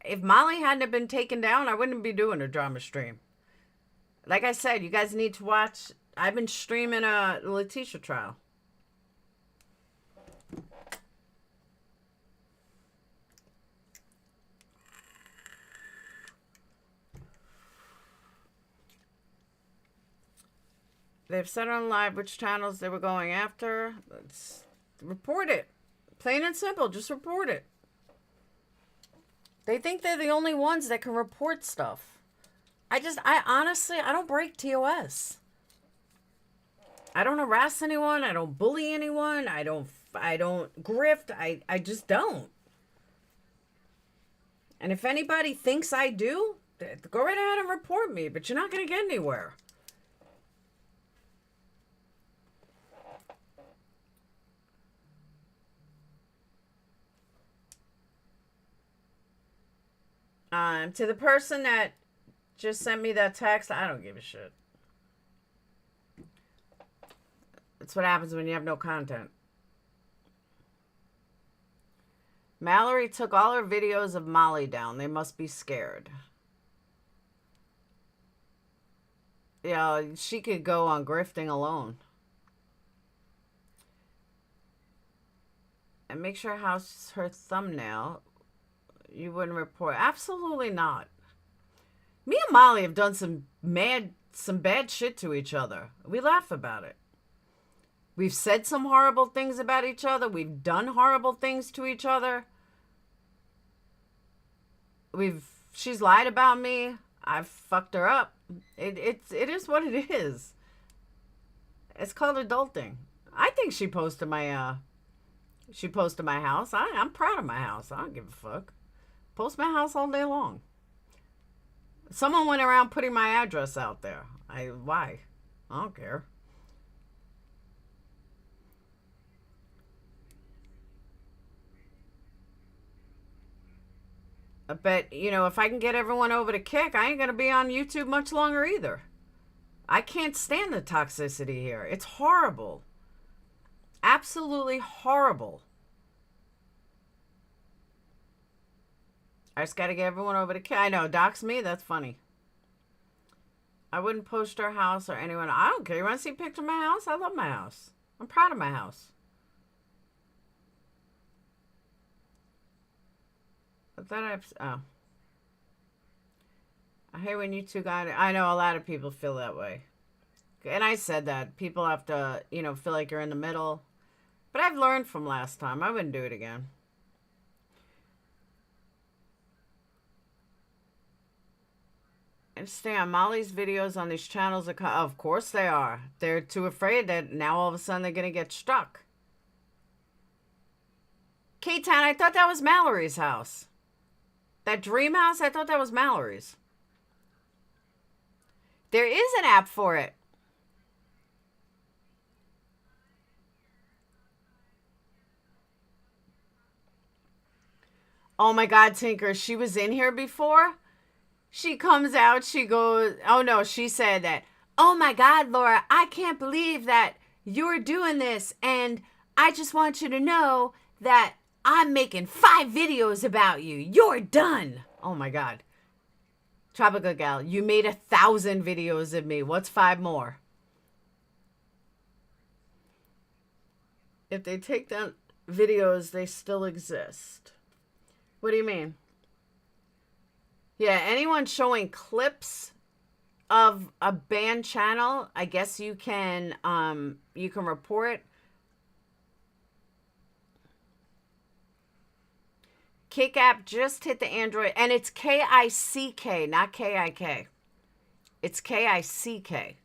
S1: if Molly hadn't been taken down, I wouldn't be doing a drama stream. Like I said, you guys need to watch. I've been streaming a Letitia trial. They've said on live which channels they were going after. Let's report it. Plain and simple. Just report it. They think they're the only ones that can report stuff. I honestly, I don't break TOS. I don't harass anyone. I don't bully anyone. I don't grift. I just don't. And if anybody thinks I do, go right ahead and report me. But you're not going to get anywhere. To the person that just sent me that text, I don't give a shit. That's what happens when you have no content. Mallory took all her videos of Molly down. They must be scared. Yeah, she could go on grifting alone. and make sure house her thumbnail, you wouldn't report. Absolutely not. Me and Molly have done some bad shit to each other. We laugh about it. We've said some horrible things about each other. We've done horrible things to each other. She's lied about me. I've fucked her up. It is what it is. It's called adulting. I think she posted my house. I'm proud of my house. I don't give a fuck. Post my house all day long. Someone went around putting my address out there. Why? I don't care. But, if I can get everyone over to Kick, I ain't going to be on YouTube much longer either. I can't stand the toxicity here. It's horrible. Absolutely horrible. I just got to get everyone over to Kick. I know, dox me? That's funny. I wouldn't post our house or anyone. I don't care. You want to see a picture of my house? I love my house. I'm proud of my house. I hate when you two got it. I know a lot of people feel that way. And I said that. People have to, feel like you're in the middle. But I've learned from last time. I wouldn't do it again. Understand, Molly's videos on these channels are... Of course they are. They're too afraid that now all of a sudden they're going to get struck. K-Town, I thought that was Mallory's house. That dream house, I thought that was Mallory's. There is an app for it. Oh my God, Tinker, she was in here before? She comes out, she goes, oh no, she said that, oh my God, Laura, I can't believe that you're doing this. And I just want you to know that I'm making 5 videos about you. You're done. Oh my God. Tropical Gal, you made 1,000 videos of me. What's 5 more? If they take down videos, they still exist. What do you mean? Yeah, anyone showing clips of a banned channel, I guess you can report. Kick app just hit the Android, and it's K-I-C-K, not K-I-K. It's K-I-C-K.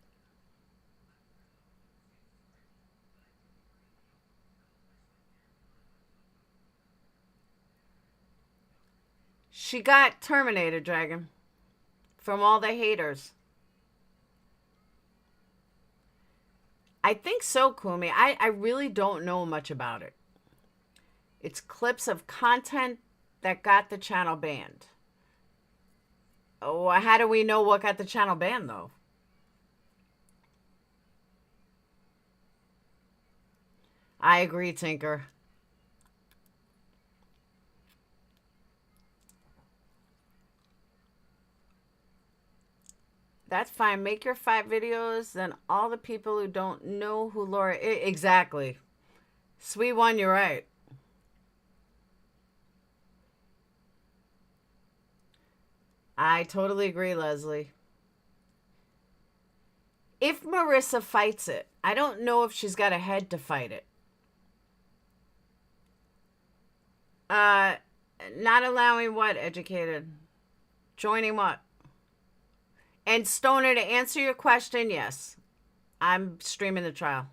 S1: She got terminated, Dragon, from all the haters. I think so, Kumi. I really don't know much about it. It's clips of content that got the channel banned. Oh, how do we know what got the channel banned, though? I agree, Tinker. That's fine. Make your 5 videos, then all the people who don't know who Laura is. Exactly. Sweet one, you're right. I totally agree, Leslie. If Marissa fights it, I don't know if she's got a head to fight it. Not allowing what, educated? Joining what? And Stoner, to answer your question, yes. I'm streaming the trial.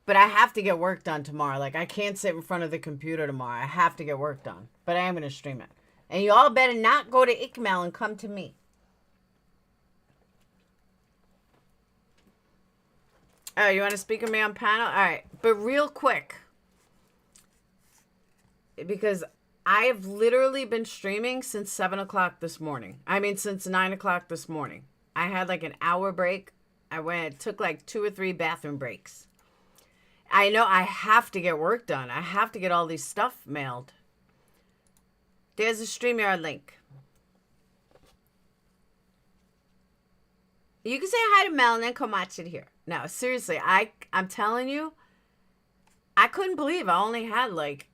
S1: But I have to get work done tomorrow. Like, I can't sit in front of the computer tomorrow. I have to get work done. But I am going to stream it. And you all better not go to Ikmal and come to me. Oh, you want to speak with me on panel? All right. But real quick. Because I have literally been streaming since 7 o'clock this morning. I mean, since 9 o'clock this morning. I had like an hour break. Took like 2 or 3 bathroom breaks. I know I have to get work done. I have to get all these stuff mailed. There's a StreamYard link. You can say hi to Mel and then come watch it here. No, seriously, I'm telling you, I couldn't believe I only had like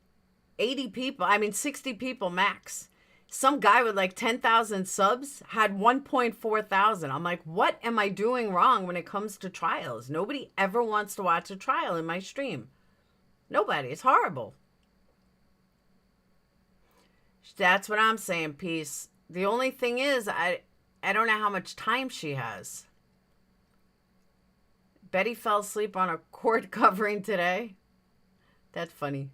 S1: 80 people. I mean, 60 people max. Some guy with like 10,000 subs had 1.4 thousand. I'm like, what am I doing wrong when it comes to trials? Nobody ever wants to watch a trial in my stream. Nobody. It's horrible. That's what I'm saying, Peace. The only thing is, I don't know how much time she has. Betty fell asleep on a cord covering today. That's funny.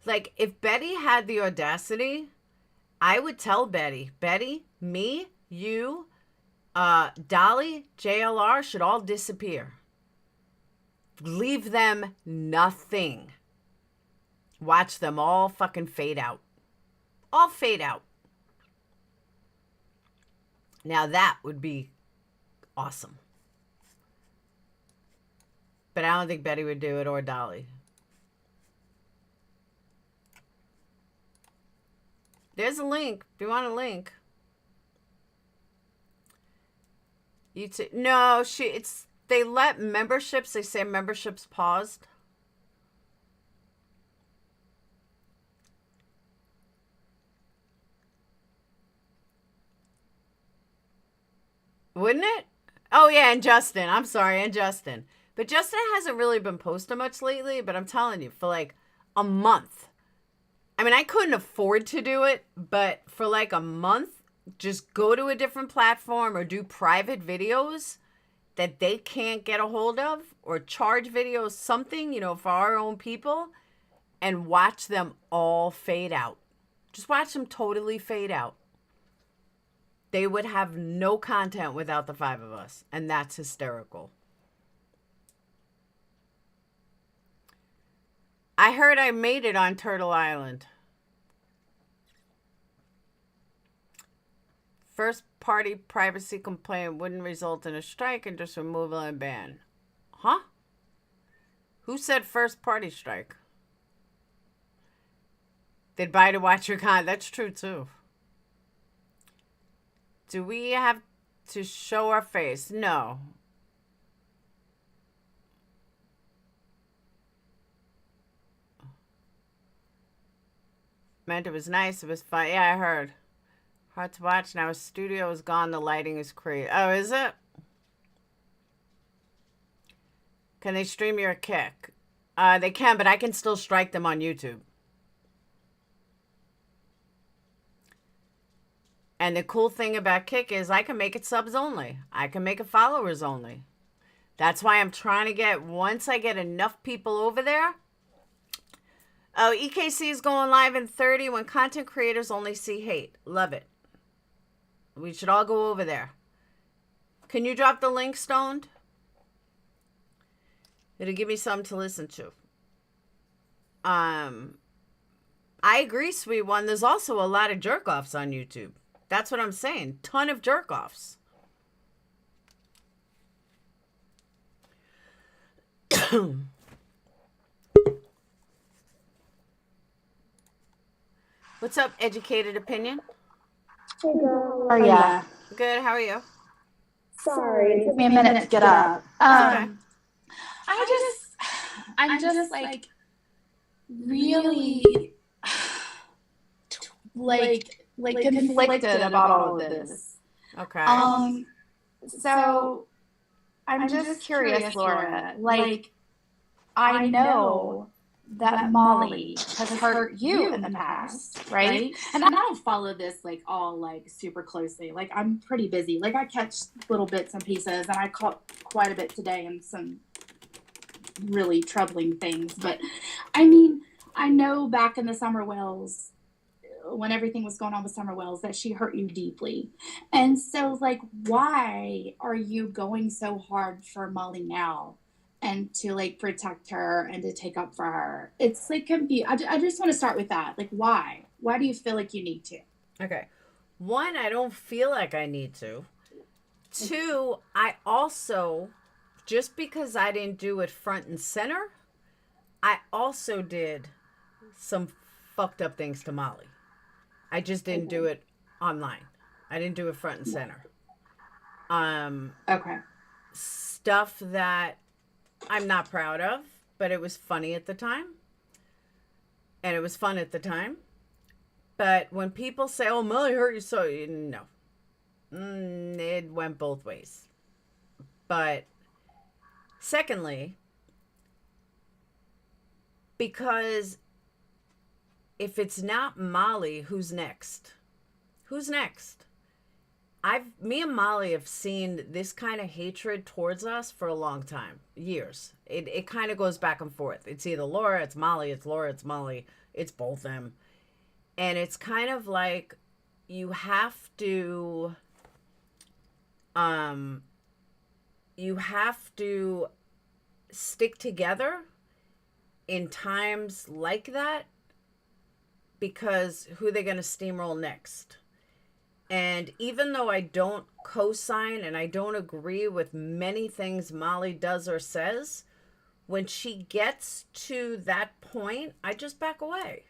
S1: Like, if Betty had the audacity, I would tell Betty, me, you, Dolly, JLR should all disappear. Leave them nothing. Watch them all fucking fade out. All fade out. Now that would be awesome. But I don't think Betty would do it, or Dolly. There's a link. If you want a link. No, they let memberships, they say memberships paused. Wouldn't it? Oh yeah, and Justin. I'm sorry, and Justin. But Justin hasn't really been posting much lately, but I'm telling you, for like a month. I mean, I couldn't afford to do it, but for like a month, just go to a different platform or do private videos that they can't get a hold of, or charge videos, something, for our own people, and watch them all fade out. Just watch them totally fade out. They would have no content without the 5 of us, and that's hysterical. I heard I made it on Turtle Island. First party privacy complaint wouldn't result in a strike and just removal and ban. Huh? Who said first party strike? They'd buy to watch your content. That's true too. Do we have to show our face? No. Meant it was nice. It was fun. Yeah, I heard. Hard to watch. Now his studio is gone. The lighting is crazy. Oh, is it? Can they stream your kick? They can, but I can still strike them on YouTube. And the cool thing about Kick is I can make it subs only. I can make it followers only. That's why I'm trying to get, once I get enough people over there. Oh, EKC is going live in 30 when content creators only see hate. Love it. We should all go over there. Can you drop the link, Stoned? It'll give me something to listen to. I agree, sweet one. There's also a lot of jerk-offs on YouTube. That's what I'm saying. Ton of jerk-offs. What's up, Educated Opinion?
S20: Hey girl, how are ya?
S1: Good, how are you?
S20: Sorry, it took me a minute to get up.
S1: Okay.
S20: I'm just like really like conflicted about all of this.
S1: Okay.
S20: So I'm just curious, Laura. Like, I know that Molly has hurt you in the past, right? And I don't follow this like all like super closely. Like, I'm pretty busy. Like, I catch little bits and pieces, and I caught quite a bit today and some really troubling things. But I mean, I know back in the Summer Wells, when everything was going on with Summer Wells, that she hurt you deeply. And so, like, why are you going so hard for Molly now? And to like protect her and to take up for her. It's like I just want to start with that. Like, why? Why do you feel like you need to?
S1: Okay. One, I don't feel like I need to. Two, I also, just because I didn't do it front and center, I also did some fucked up things to Molly. I just didn't do it online. I didn't do it front and center.
S20: Okay.
S1: Stuff that I'm not proud of, but it was funny at the time. And it was fun at the time. But when people say, oh, Molly hurt you so, no. It went both ways. But secondly, because if it's not Molly, who's next? Who's next? Me and Molly have seen this kind of hatred towards us for a long time, years. It kind of goes back and forth. It's either Laura, it's Molly, it's Laura, it's Molly, it's both them. And it's kind of like you have to stick together in times like that, because who are they going to steamroll next? And even though I don't co-sign and I don't agree with many things Molly does or says, when she gets to that point, I just back away.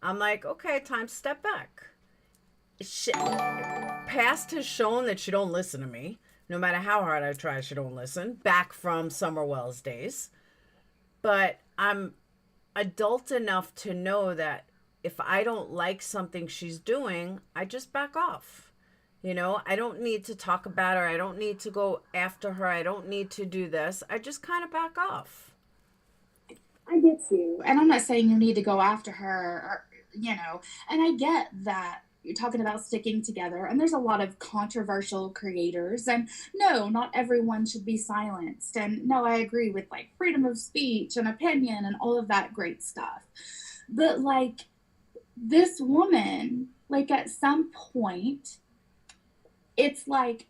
S1: I'm like, okay, time to step back. Past has shown that she don't listen to me. No matter how hard I try, she don't listen. Back from Summer Wells days. But I'm adult enough to know that if I don't like something she's doing, I just back off. You know, I don't need to talk about her. I don't need to go after her. I don't need to do this. I just kind of back off.
S20: I get you. And I'm not saying you need to go after her, or, you know, and I get that you're talking about sticking together, and there's a lot of controversial creators, and no, not everyone should be silenced. And no, I agree with like freedom of speech and opinion and all of that great stuff. But like, this woman, like at some point, it's like,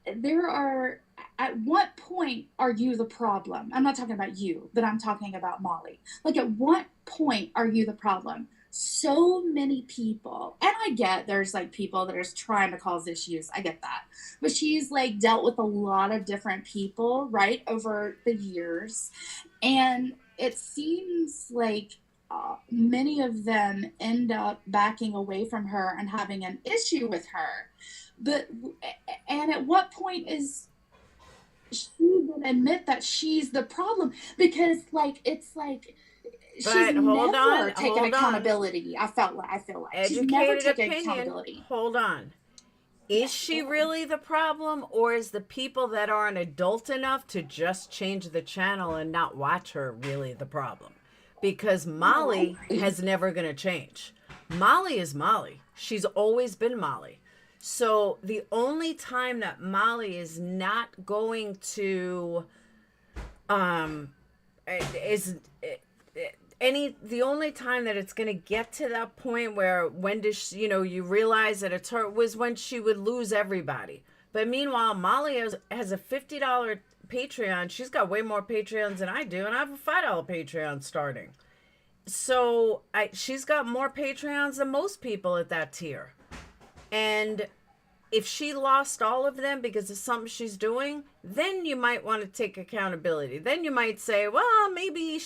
S20: at what point are you the problem? I'm not talking about you, but I'm talking about Molly. Like, at what point are you the problem? So many people, and I get there's like people that are trying to cause issues. I get that. But she's like dealt with a lot of different people, right, over the years. And it seems like many of them end up backing away from her and having an issue with her. And at what point is she gonna admit that she's the problem? Because like, it's like, she's never taken accountability. I feel like she's never taken accountability.
S1: Hold on. Is she really the problem, or is the people that aren't adult enough to just change the channel and not watch her really the problem? Because Molly has never going to change. Molly is Molly. She's always been Molly. So the only time that Molly is not going to the only time that it's going to get to that point where when does she, you realize that it's her, was when she would lose everybody. But meanwhile, Molly has a $50 Patreon. She's got way more Patreons than I do, and I have a $5 Patreon starting. So she's got more Patreons than most people at that tier. And if she lost all of them because of something she's doing, then you might want to take accountability. Then you might say, well, maybe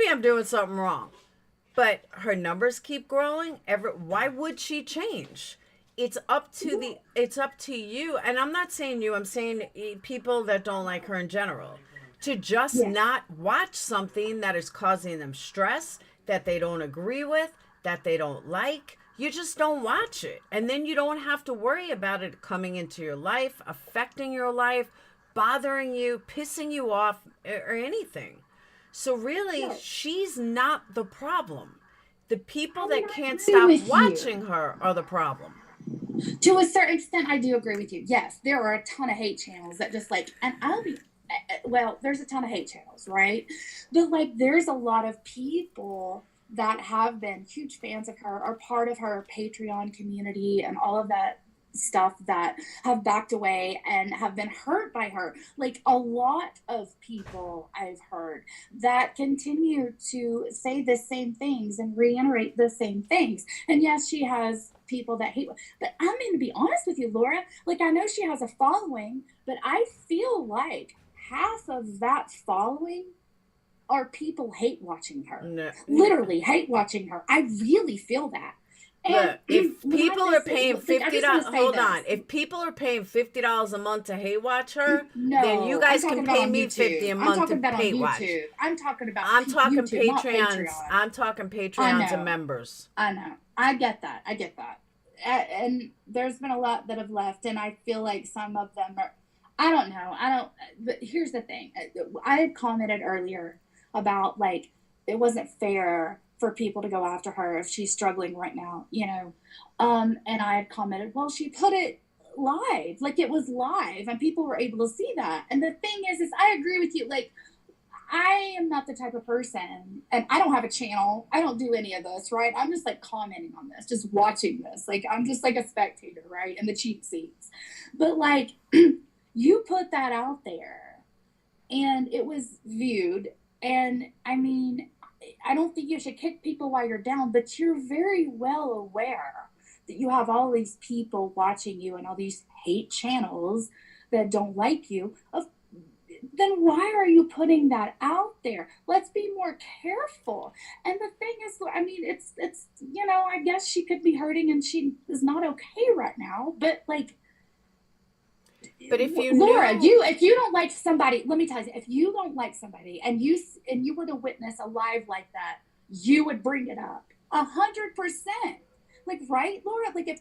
S1: I'm doing something wrong. But her numbers keep growing. Why would she change? It's up to you. And I'm not saying you, I'm saying people that don't like her in general, to just not watch something that is causing them stress, that they don't agree with, that they don't like. You just don't watch it. And then you don't have to worry about it coming into your life, affecting your life, bothering you, pissing you off, or anything. So really, she's not the problem. The people that can't stop watching her are the problem.
S20: To a certain extent, I do agree with you. Yes, there are a ton of hate channels that just like, and there's a ton of hate channels, right? But like, there's a lot of people that have been huge fans of her, are part of her Patreon community and all of that stuff, that have backed away and have been hurt by her. Like, a lot of people I've heard that continue to say the same things and reiterate the same things. And yes, she has people that hate, but I'm going to be honest with you, Laura, like, I know she has a following, but I feel like half of that following are people hate watching her. Literally hate watching her. I really feel that.
S1: Look, if people are paying $50, hold
S20: this.
S1: on. If people are paying $50 a month to hate watch her,
S20: No,
S1: then you guys
S20: I'm
S1: can
S20: talking about
S1: pay
S20: on
S1: me
S20: YouTube.
S1: $50 a
S20: I'm
S1: month
S20: talking
S1: to
S20: about on
S1: hate watch.
S20: YouTube. I'm talking about
S1: I'm talking
S20: YouTube, not
S1: Patreons.
S20: Patreon.
S1: I'm talking
S20: I
S1: Patreons
S20: know.
S1: and members.
S20: I know. I get that. And there's been a lot that have left, and I feel like some of them are, I don't know. But here's the thing. I had commented earlier about, like, it wasn't fair for people to go after her if she's struggling right now, you know. And I had commented, well, she put it live, like it was live, and people were able to see that. And the thing is I agree with you. Like, I am not the type of person, and I don't have a channel. I don't do any of this, right? I'm just like commenting on this, just watching this. Like, I'm just like a spectator, right? In the cheap seats. But like, you put that out there and it was viewed. And I mean, I don't think you should kick people while you're down, but you're very well aware that you have all these people watching you and all these hate channels that don't like you. Then why are you putting that out there? Let's be more careful. And the thing is, I mean, it's you know, I guess she could be hurting and she is not okay right now. But like,
S1: but if you
S20: Laura,
S1: knew...
S20: if you don't like somebody, let me tell you, if you don't like somebody and you were to witness a live like that, you would bring it up 100%. Like, right, Laura? Like, if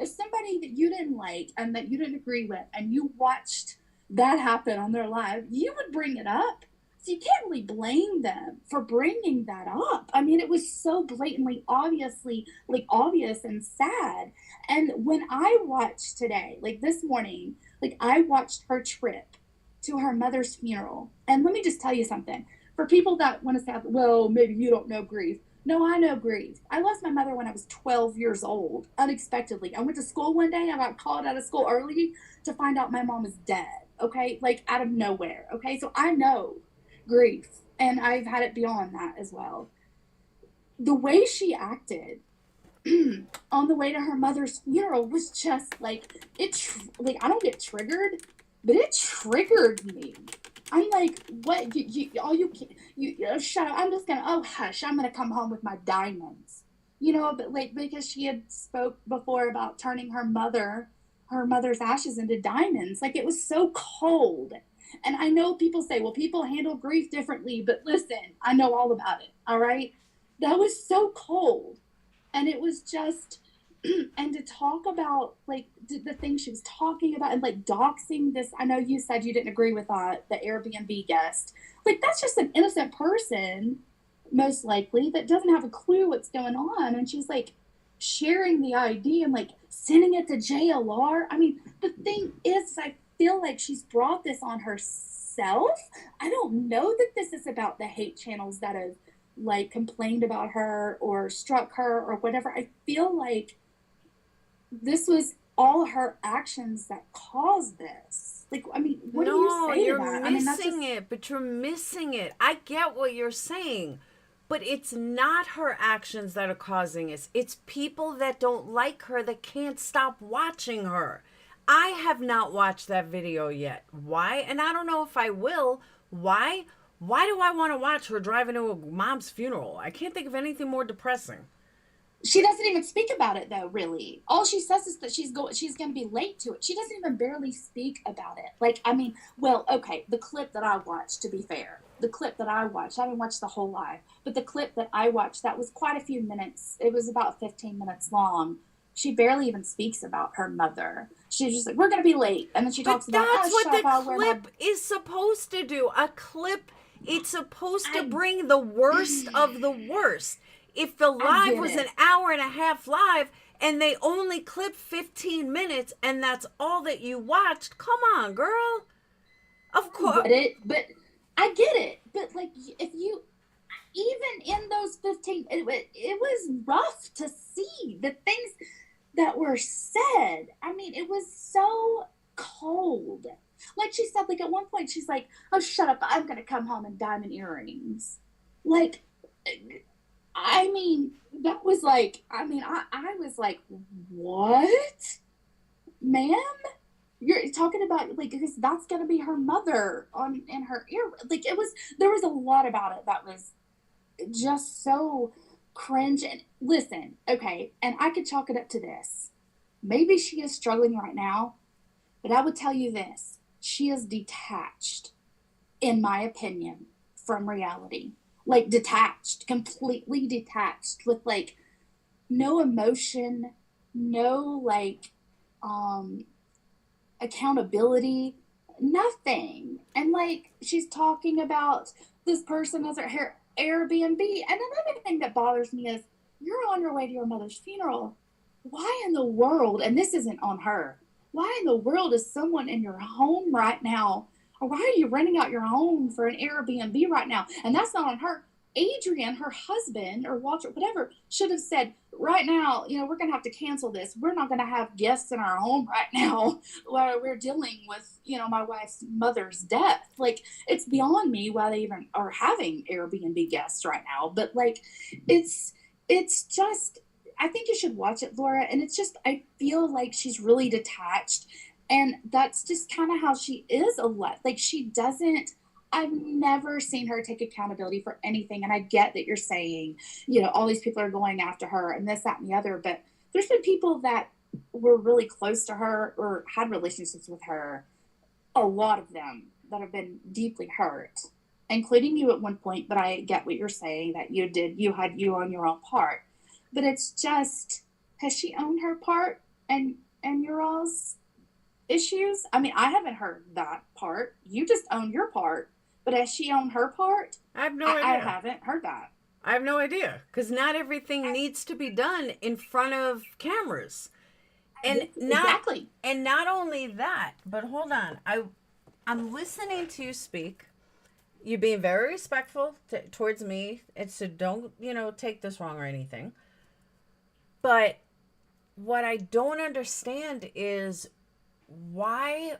S20: somebody that you didn't like and that you didn't agree with, and you watched that happen on their live, you would bring it up. So you can't really blame them for bringing that up. I mean, it was so blatantly, obviously, like, obvious and sad. And when I watched today, like this morning, like, I watched her trip to her mother's funeral. And let me just tell you something. For people that want to say, well, maybe you don't know grief. No, I know grief. I lost my mother when I was 12 years old, unexpectedly. I went to school one day. I got called out of school early to find out my mom was dead. Okay, like, out of nowhere. Okay, so I know grief, and I've had it beyond that as well. The way she acted on the way to her mother's funeral was just like, like, I don't get triggered, but it triggered me. I'm like, what? You shut up. I'm just gonna, oh hush, I'm gonna come home with my diamonds, you know. But like, because she had spoke before about turning her mother's ashes into diamonds. Like, it was so cold. And I know people say, well, people handle grief differently, but listen, I know all about it. All right. That was so cold. And it was just, and to talk about, like, the things she was talking about, and like doxing this. I know you said you didn't agree with the Airbnb guest. Like, that's just an innocent person, most likely, that doesn't have a clue what's going on. And she's like sharing the ID and like sending it to JLR. I mean, the thing is, I feel like she's brought this on herself. I don't know that this is about the hate channels that have like complained about her or struck her or whatever. I feel like this was all her actions that caused this. Like, I mean, what do you say to that?
S1: I mean, that's missing it, but you're missing it. I get what you're saying, but it's not her actions that are causing it. It's people that don't like her that can't stop watching her. I have not watched that video yet. Why? And I don't know if I will. Why? Why do I want to watch her driving to a mom's funeral? I can't think of anything more depressing.
S20: She doesn't even speak about it, though, really. All she says is that she's going to be late to it. She doesn't even barely speak about it. Like, I mean, well, okay, the clip that I watched, to be fair, I haven't watched the whole live, but the clip that I watched, that was quite a few minutes. It was about 15 minutes long. She barely even speaks about her mother. She's just like, we're going to be late. And then she talks about,
S1: that's what the clip is supposed to do. A clip, it's supposed to bring the worst of the worst. If the live was an hour and a half live and they only clipped 15 minutes and that's all that you watched, come on, girl. Of course.
S20: But I get it. But like, if you, even in those 15, it was rough to see the things that were said. I mean, it was so cold. Like she said, like at one point she's like, oh, shut up, I'm going to come home in diamond earrings. Like, I mean, that was like, I mean, I was like, what? Ma'am? You're talking about, like, because that's going to be her mother in her ear. Like, there was a lot about it that was just so cringe. And listen, okay, and I could chalk it up to this. Maybe she is struggling right now, but I would tell you this. She is detached, in my opinion, from reality. Like detached, completely detached with like no emotion, no like accountability, nothing. And like she's talking about this person as her Airbnb. And another thing that bothers me is you're on your way to your mother's funeral. Why in the world, and this isn't on her, why in the world is someone in your home right now? Or why are you renting out your home for an Airbnb right now? And that's not on her. Adrian, her husband, or Walter, whatever, should have said, right now, you know, we're going to have to cancel this. We're not going to have guests in our home right now while we're dealing with, you know, my wife's mother's death. Like, it's beyond me why they even are having Airbnb guests right now. But, like, it's just, I think you should watch it, Laura. And it's just, I feel like she's really detached. And that's just kind of how she is a lot. Like, she doesn't, I've never seen her take accountability for anything. And I get that you're saying, you know, all these people are going after her and this, that, and the other. But there's been people that were really close to her or had relationships with her, a lot of them that have been deeply hurt, including you at one point. But I get what you're saying, that you had you on your own part. But it's just, has she owned her part and your all's issues? I mean, I haven't heard that part. You just own your part. But has she owned her part?
S1: I have no idea.
S20: I haven't heard that.
S1: I have no idea. Because not everything needs to be done in front of cameras. And
S20: exactly.
S1: Not only that, but hold on. I'm listening to you speak. You're being very respectful towards me. And so don't, you know, take this wrong or anything. But what I don't understand is why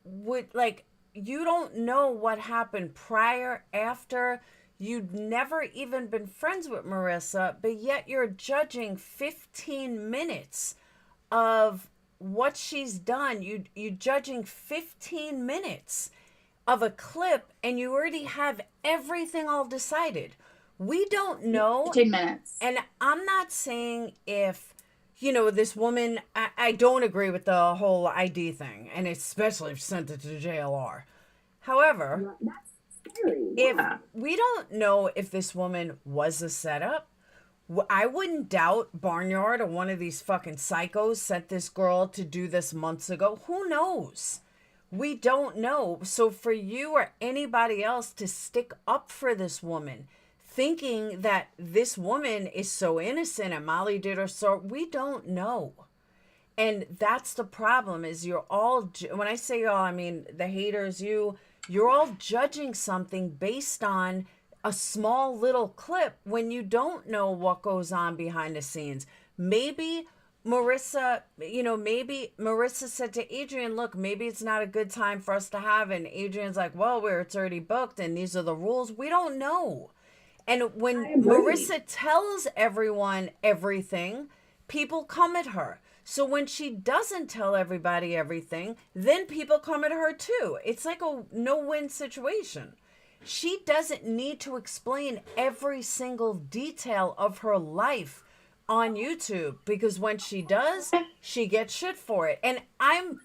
S1: would, like, you don't know what happened prior, after. You'd never even been friends with Marissa, but yet you're judging 15 minutes of what she's done. You judging 15 minutes of a clip, and you already have everything all decided. We don't know.
S20: 15 minutes.
S1: And I'm not saying if, you know, this woman, I don't agree with the whole ID thing, and especially if sent it to JLR. However, if we don't know if this woman was a setup, I wouldn't doubt Barnyard or one of these fucking psychos sent this girl to do this months ago. Who knows? We don't know. So for you or anybody else to stick up for this woman, thinking that this woman is so innocent and Molly did her so, we don't know. And that's the problem, is you're all, when I say y'all, I mean the haters, you're all judging something based on a small little clip when you don't know what goes on behind the scenes. Maybe Marissa, maybe Marissa said to Adrian, look, maybe it's not a good time for us to have, and Adrian's like, well, it's already booked and these are the rules. We don't know. And when Marissa tells everyone everything, people come at her. So when she doesn't tell everybody everything, then people come at her too. It's like a no-win situation. She doesn't need to explain every single detail of her life on YouTube, because when she does, she gets shit for it. And I'm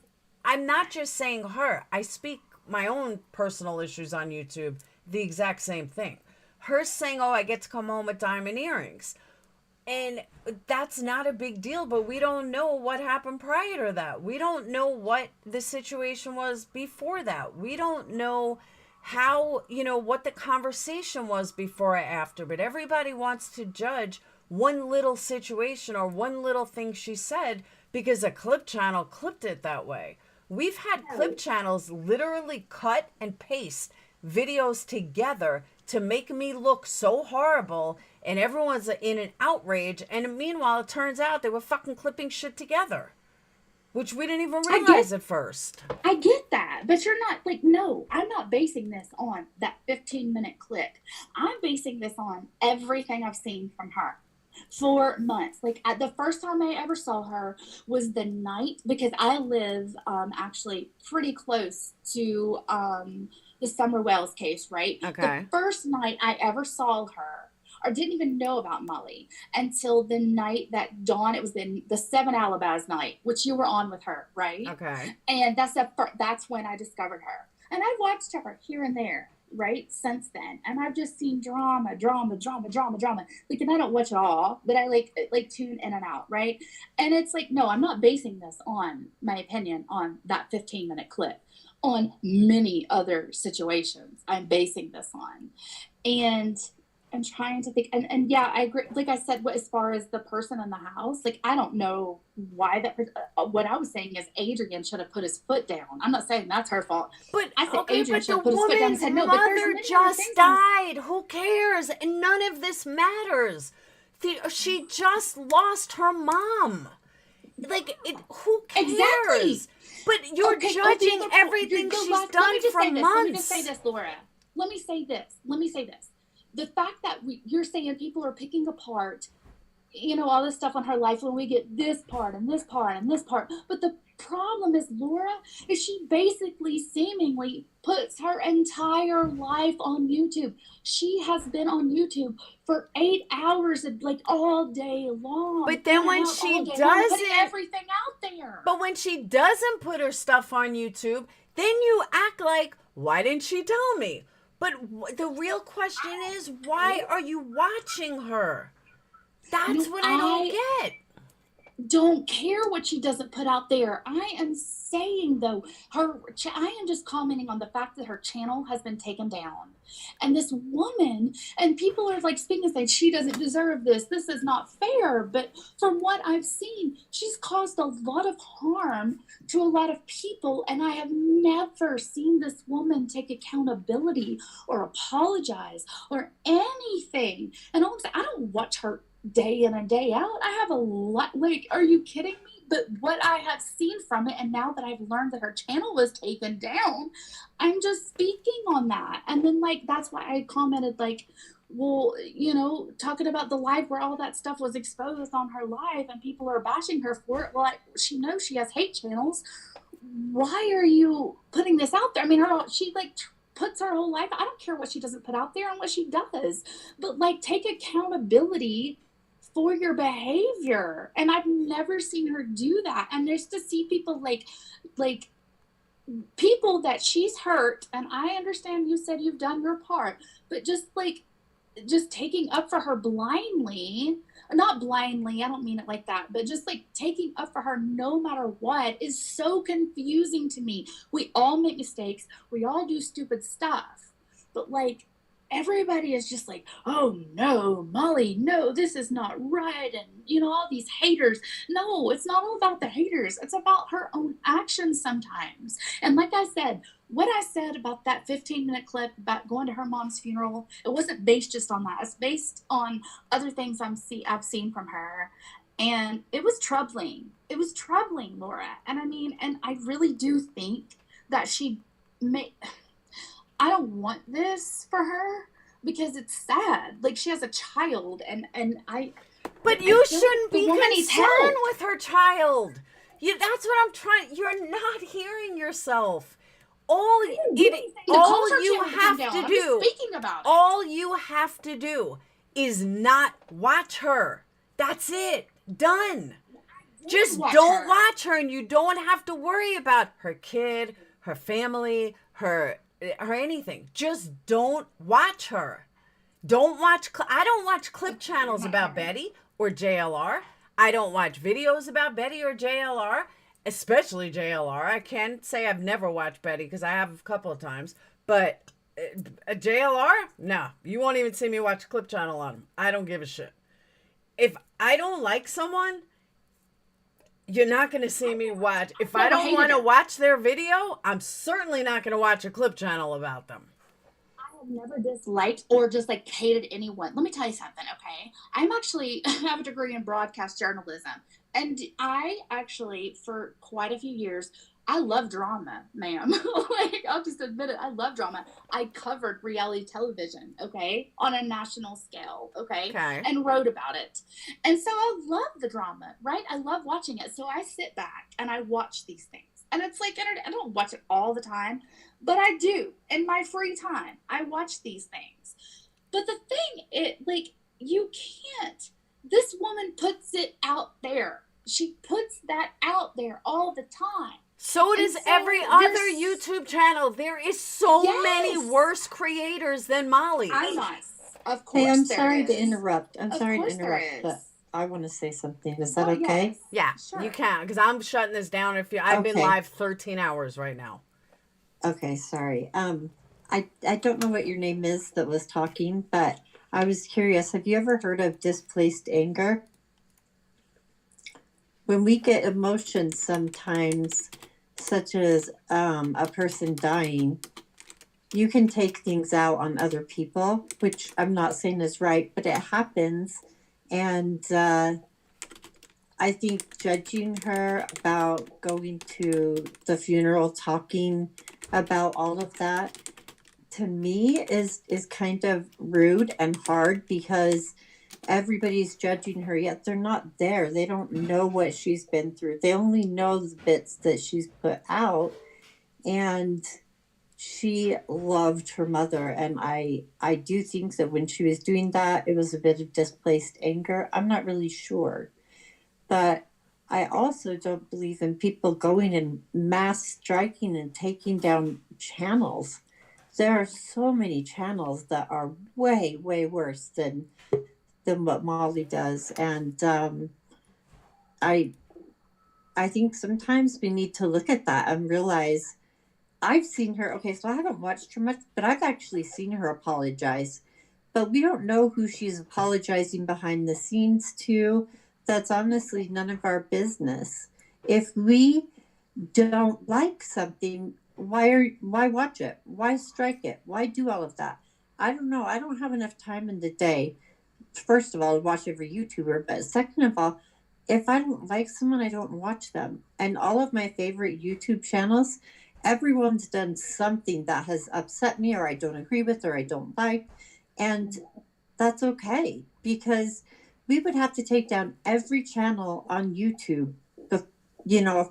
S1: not just saying her. I speak my own personal issues on YouTube, the exact same thing. Her saying, oh, I get to come home with diamond earrings. And that's not a big deal, but we don't know what happened prior to that. We don't know what the situation was before that. We don't know how, what the conversation was before or after. But everybody wants to judge one little situation or one little thing she said because a clip channel clipped it that way. We've had clip channels literally cut and paste videos together to make me look so horrible, and everyone's in an outrage, and meanwhile it turns out they were fucking clipping shit together, which we didn't even realize at first.
S20: I get that, but you're not, like, no, I'm not basing this on that 15-minute clip. I'm basing this on everything I've seen from her for months. Like, the first time I ever saw her was the night, because I live actually pretty close to the Summer Wells case, right?
S1: Okay.
S20: The first night I ever saw her or didn't even know about Molly until the night that Dawn, it was the 7 Alibis night, which you were on with her, right?
S1: Okay.
S20: And that's when I discovered her. And I've watched her here and there, right, since then. And I've just seen drama. Like, and I don't watch it all, but I like tune in and out, right? And it's like, no, I'm not basing this on my opinion on that 15-minute clip. On many other situations I'm basing this on. And I'm trying to think, and yeah, I agree. Like I said, as far as the person in the house, like, I don't know why that what I was saying is Adrian should have put his foot down. I'm not saying that's her fault.
S1: But
S20: I said
S1: okay,
S20: Adrian
S1: but
S20: should
S1: the
S20: have put his foot down and
S1: woman's
S20: said, no, but there's
S1: mother
S20: many
S1: just
S20: things
S1: died. Who cares? And none of this matters. She just lost her mom. Like, who cares?
S20: Exactly.
S1: But you're judging everything she's done for months.
S20: Let me just say this, Laura. Let me say this. The fact that you're saying people are picking apart, all this stuff on her life when we get this part and this part and this part. But the problem is, Laura, is she basically seemingly puts her entire life on YouTube. She has been on YouTube for 8 hours, like all day long.
S1: But then when she doesn't,
S20: everything out there.
S1: But when she doesn't put her stuff on YouTube, then you act like, why didn't she tell me? But the real question is, why are you watching her? That's what I don't get.
S20: Don't care what she doesn't put out there. I am saying, though, I am just commenting on the fact that her channel has been taken down. And this woman, and people are like speaking and saying, she doesn't deserve this. This is not fair. But from what I've seen, she's caused a lot of harm to a lot of people. And I have never seen this woman take accountability or apologize or anything. And all I'm saying, I don't watch her day in and day out. I have a lot, like, are you kidding me? But what I have seen from it, and now that I've learned that her channel was taken down, I'm just speaking on that. And then, like, that's why I commented, like, well, talking about the live where all that stuff was exposed on her live and people are bashing her for it. Well, she knows she has hate channels. Why are you putting this out there? I mean, she puts her whole life. I don't care what she doesn't put out there and what she does, but like, take accountability for your behavior. And I've never seen her do that. And there's to see people like people that she's hurt. And I understand you said you've done your part, but just taking up for her blindly, not blindly, I don't mean it like that, but just like taking up for her no matter what is so confusing to me. We all make mistakes. We all do stupid stuff, but like, everybody is just like, oh no, Molly, no, this is not right. And all these haters. No, it's not all about the haters. It's about her own actions sometimes. And like I said, what I said about that 15-minute clip about going to her mom's funeral, it wasn't based just on that. It's based on other things I've seen from her. And it was troubling. It was troubling, Laura. And I mean, and I really do think that I don't want this for her because it's sad. Like, she has a child and
S1: But you shouldn't be concerned with her child. That's what I'm trying. You're not hearing yourself. All you have to do is not watch her. That's it. Done. Just don't watch her, and you don't have to worry about her kid, her family, her anything. Just don't watch her. I don't watch clip channels about Betty or JLR. I don't watch videos about Betty or JLR, especially JLR. I can't say I've never watched Betty because I have a couple of times, but a JLR, no, you won't even see me watch a clip channel on them. I don't give a shit. If I don't like someone, you're not going to see me watch. If I don't want to watch their video, I'm certainly not going to watch a clip channel about them.
S20: I have never disliked or just like hated anyone. Let me tell you something, okay? I have a degree in broadcast journalism. And I actually, for quite a few years, I love drama, ma'am. Like, I'll just admit it. I love drama. I covered reality television, okay, on a national scale, okay, and wrote about it. And so I love the drama, right? I love watching it. So I sit back and I watch these things. And it's like, I don't watch it all the time, but I do. In my free time, I watch these things. But the thing, you can't. This woman puts it out there. She puts that out there all the time.
S1: So does every other YouTube channel. There is so many worse creators than Molly.
S20: I'm not. Of course.
S21: Hey, I'm
S20: there
S21: sorry to
S20: is.
S21: interrupt. I'm
S20: Of
S21: sorry to
S20: course there
S21: interrupt, but
S20: is.
S21: I want to say something. Is that
S20: Oh,
S21: okay?
S20: yes.
S1: Yeah, you can, because I'm shutting this down. I've been
S21: Okay.
S1: live 13 hours right now.
S21: Okay, sorry. I don't know what your name is that was talking, but I was curious. Have you ever heard of displaced anger? When we get emotions sometimes, such as a person dying, you can take things out on other people, which I'm not saying is right, but it happens. And I think judging her about going to the funeral, talking about all of that, to me is kind of rude and hard, because everybody's judging her, yet they're not there. They don't know what she's been through. They only know the bits that she's put out. And she loved her mother. And I do think that when she was doing that, it was a bit of displaced anger. I'm not really sure. But I also don't believe in people going and mass striking and taking down channels. There are so many channels that are way, way worse than what Molly does. And I think sometimes we need to look at that and realize, I've seen her, okay, so I haven't watched her much, but I've actually seen her apologize. But we don't know who she's apologizing behind the scenes to. That's honestly none of our business. If we don't like something, why watch it? Why strike it? Why do all of that? I don't know. I don't have enough time in the day, first of all, to watch every YouTuber, but second of all, if I don't like someone, I don't watch them. And all of my favorite YouTube channels, everyone's done something that has upset me, or I don't agree with, or I don't like. And that's okay, because we would have to take down every channel on YouTube, if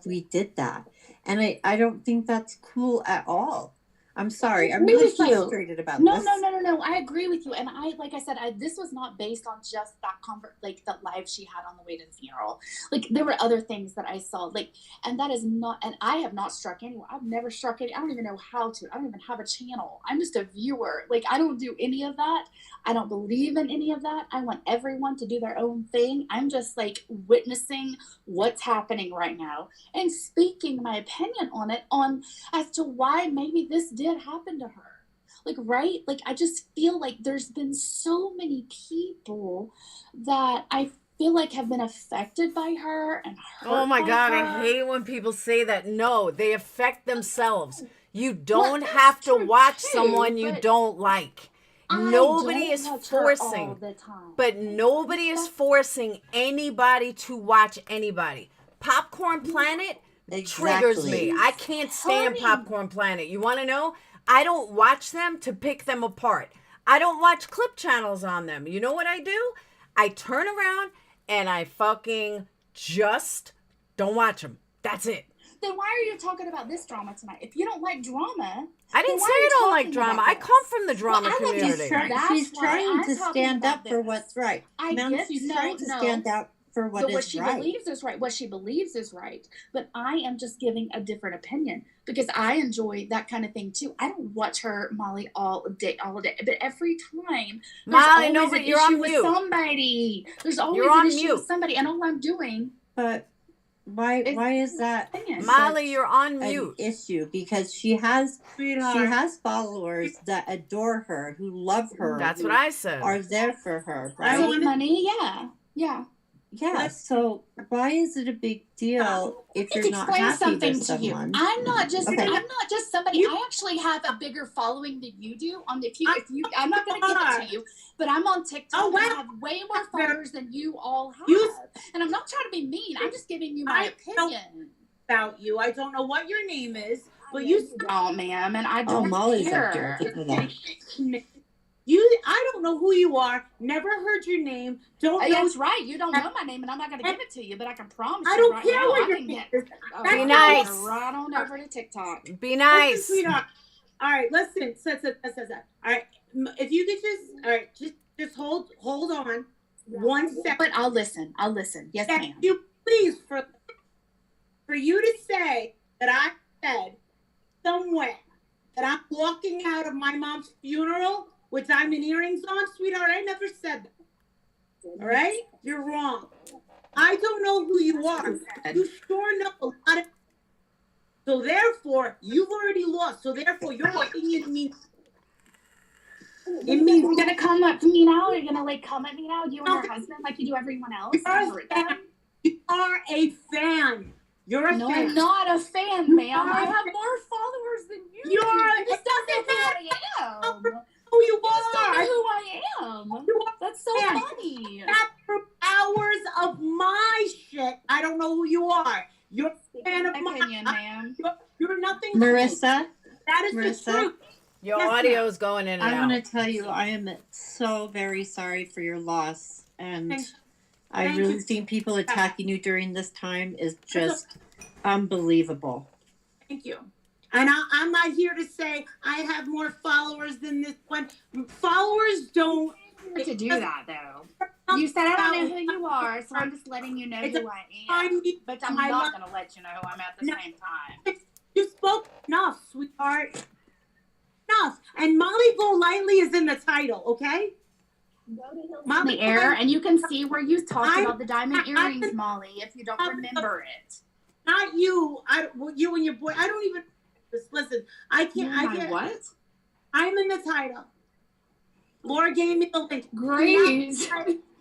S21: we did that. And I don't think that's cool at all. I'm sorry. I'm really frustrated about this.
S20: No. I agree with you. And like I said, this was not based on just that the live she had on the way to the funeral. Like, there were other things that I saw, and that is not, and I have not struck anyone. I've never struck any. I don't even know how to. I don't even have a channel. I'm just a viewer. I don't do any of that. I don't believe in any of that. I want everyone to do their own thing. I'm just witnessing what's happening right now and speaking my opinion on it, as to why maybe this did happen to her. Right? I just feel like there's been so many people that I feel like have been affected by her and hurt.
S1: Oh my God,
S20: her.
S1: I hate when people say that. No, they affect themselves. You don't have to watch someone you don't like. Nobody is forcing, but nobody is forcing anybody to watch anybody. Popcorn Planet triggers me. I can't stand Popcorn Planet. You want to know? I don't watch them to pick them apart. I don't watch clip channels on them. You know what I do? I turn around and I fucking just don't watch them. That's it.
S20: Then why are you talking about this drama tonight? If you don't like drama,
S1: I didn't say I don't like drama. I come from the drama community.
S21: She's trying to stand up for what's right. She's trying to stand up for what
S20: what she believes is right. What she believes is right. But I am just giving a different opinion, because I enjoy that kind of thing too. I don't watch her, Molly, all day. But every time
S1: Molly, no, but you're on
S20: with
S1: mute.
S20: somebody. There's always
S1: You're on
S20: an issue
S1: mute.
S20: with somebody, and all I'm doing.
S21: But why is that
S1: Molly, you're on mute.
S21: An issue? Because she has followers that adore her, who love her.
S1: That's what I said.
S21: Are there for her, right?
S20: Money, yeah.
S21: So why is it a big deal if you're not happy with someone?
S20: I'm not just somebody. I actually have a bigger following than you do. If you, I'm not going to give it to you, but I'm on TikTok. And I have way more followers than you all have. And I'm not trying to be mean. I'm just giving you my opinion
S22: about you. I don't know what your name is, but
S20: don't, ma'am, and I don't
S21: Molly's
S20: care.
S21: up there.
S22: I don't know who you are. Never heard your name. Don't know.
S20: That's right. You don't know my name, and I'm not going to give it to you. But I can promise
S22: I
S20: you
S22: don't
S20: right
S22: care
S20: now,
S22: what
S20: I
S22: your
S20: can
S22: name
S20: get.
S22: is.
S1: Be nice.
S20: Right on over to TikTok.
S1: Be nice.
S22: Listen, sweetheart. All right, listen. All right, if you could just, all right, just hold on 1 second.
S20: But I'll listen. Yes, ma'am.
S22: You please for you to say that I said somewhere that I'm walking out of my mom's funeral with diamond earrings on, sweetheart. I never said that. All right? You're wrong. I don't know who you are. You sure know a lot of. So therefore, you've already lost. So therefore, your opinion means.
S20: It means you're gonna come up to me now. You're gonna like come at me now. You and your husband, like you do everyone else.
S22: You are a fan. You're a fan.
S20: No, I'm not a fan, ma'am. I have more followers than you.
S22: You're
S20: You just don't know who I am.
S22: Who you
S20: just don't know
S22: are.
S20: who I am. That's so funny.
S22: That's for hours of my shit. I don't know who you are. You're a fan of my
S20: opinion, ma'am.
S22: You're nothing.
S21: Marissa?
S22: That is the truth.
S1: Your
S22: Yes,
S1: audio
S22: ma'am.
S1: is going in and
S21: I
S1: out.
S21: want to tell you, I am so very sorry for your loss. And I
S22: Thank
S21: really
S22: you.
S21: think people attacking you during this time is just unbelievable.
S22: Thank you. And I'm not here to say I have more followers than this one. Followers don't.
S20: To do that though. You said I don't know who you are, so I'm just letting you know who I am. But I'm not gonna let you know who I'm at the same time.
S22: You spoke enough, sweetheart. Enough. And Molly Golightly is in the title, okay?
S20: On the air, and you can see where you talked about the diamond earrings, Molly, if you don't remember it.
S22: Not you. You and your boy. I don't even. Listen, I can't. I can't.
S20: What?
S22: I'm in the title. Laura gave me the link.
S20: Great.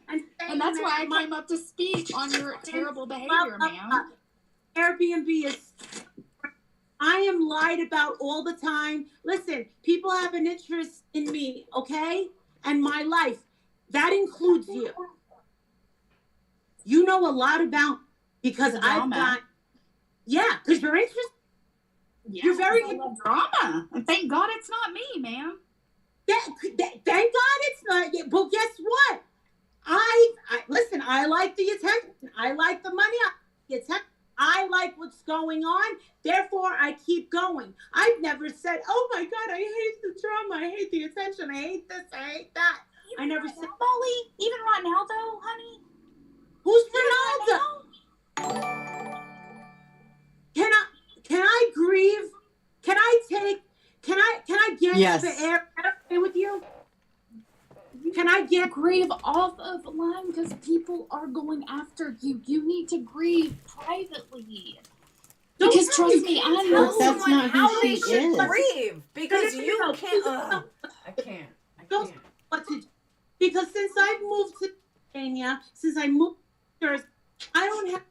S20: And that's why I came up to speak on your terrible behavior, ma'am.
S22: Airbnb is. I am lied about all the time. Listen, people have an interest in me, okay? And my life. That includes you. You know a lot about because I've got. Yeah, because you're interested.
S20: Yeah,
S22: you're very
S20: I love drama. And thank God it's not me, ma'am.
S22: Thank God it's not. But guess what? I listen. I like the attention. I like the money. The attention. I like what's going on. Therefore, I keep going. I've never said, "Oh my God, I hate the drama. I hate the attention. I hate this. I hate that." I never said.
S20: Molly, even right now, though, honey.
S22: Who's Ronaldo? Can I grieve? Can I get
S21: Yes.
S22: the air okay with you? Can I get
S20: grieve off of line because people are going after you? You need to grieve privately. Because trust me, I know
S21: That's not who she is.
S1: Grieve because you can't. I can't.
S22: What to do. Because since I've moved to Pennsylvania, since I moved to Jersey, I don't have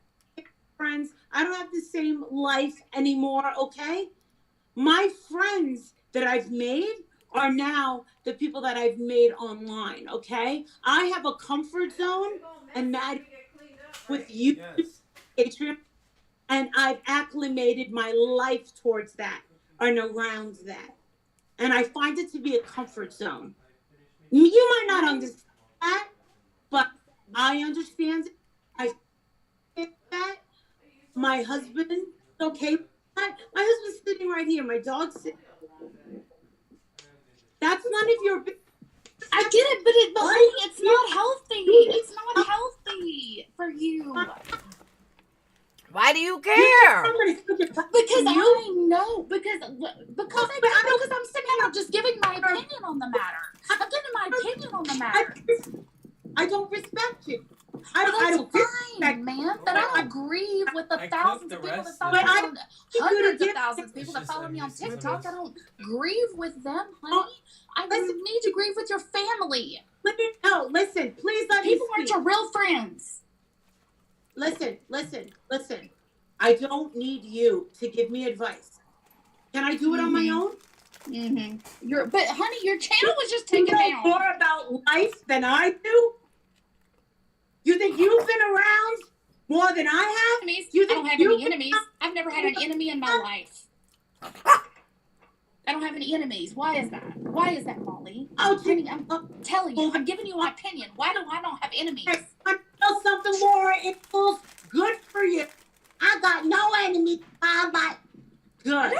S22: friends. I don't have the same life anymore, okay? My friends that I've made are now the people that I've made online, okay? I have a comfort zone, and that with you, Adrian, and I've acclimated my life towards that and around that. And I find it to be a comfort zone. You might not understand that, but I understand it. I get that. My husband is okay with that. My husband's sitting right here. My dog's sitting. That's none of your business.
S20: I get it, but honey, it's not healthy. It's not healthy for you.
S1: Why do you care?
S20: Because I know. Because I'm sitting here just giving my opinion on the matter. I'm giving my opinion on the matter.
S22: I don't respect you.
S20: I don't fine, man. But I don't grieve with the thousands of people that follow me on hundreds of thousands of people that follow me on TikTok. I don't grieve with them, honey. I need to grieve with your family.
S22: No, listen, please let me
S20: People aren't your real friends.
S22: Listen. I don't need you to give me advice. Can I do it on my own?
S20: Mm-hmm. But honey, your channel was just taken
S22: down.
S20: down.
S22: More about life than I do. You think you've been around more than I have?
S20: I don't have any enemies. I've never had an enemy in my life. I don't have any enemies. Why is that? Why is that, Molly?
S22: Oh,
S20: honey, I'm telling you. I'm giving you my opinion. Why do I don't have enemies?
S22: I know something, Laura. It feels good for you. I got no enemies. I'm like, good.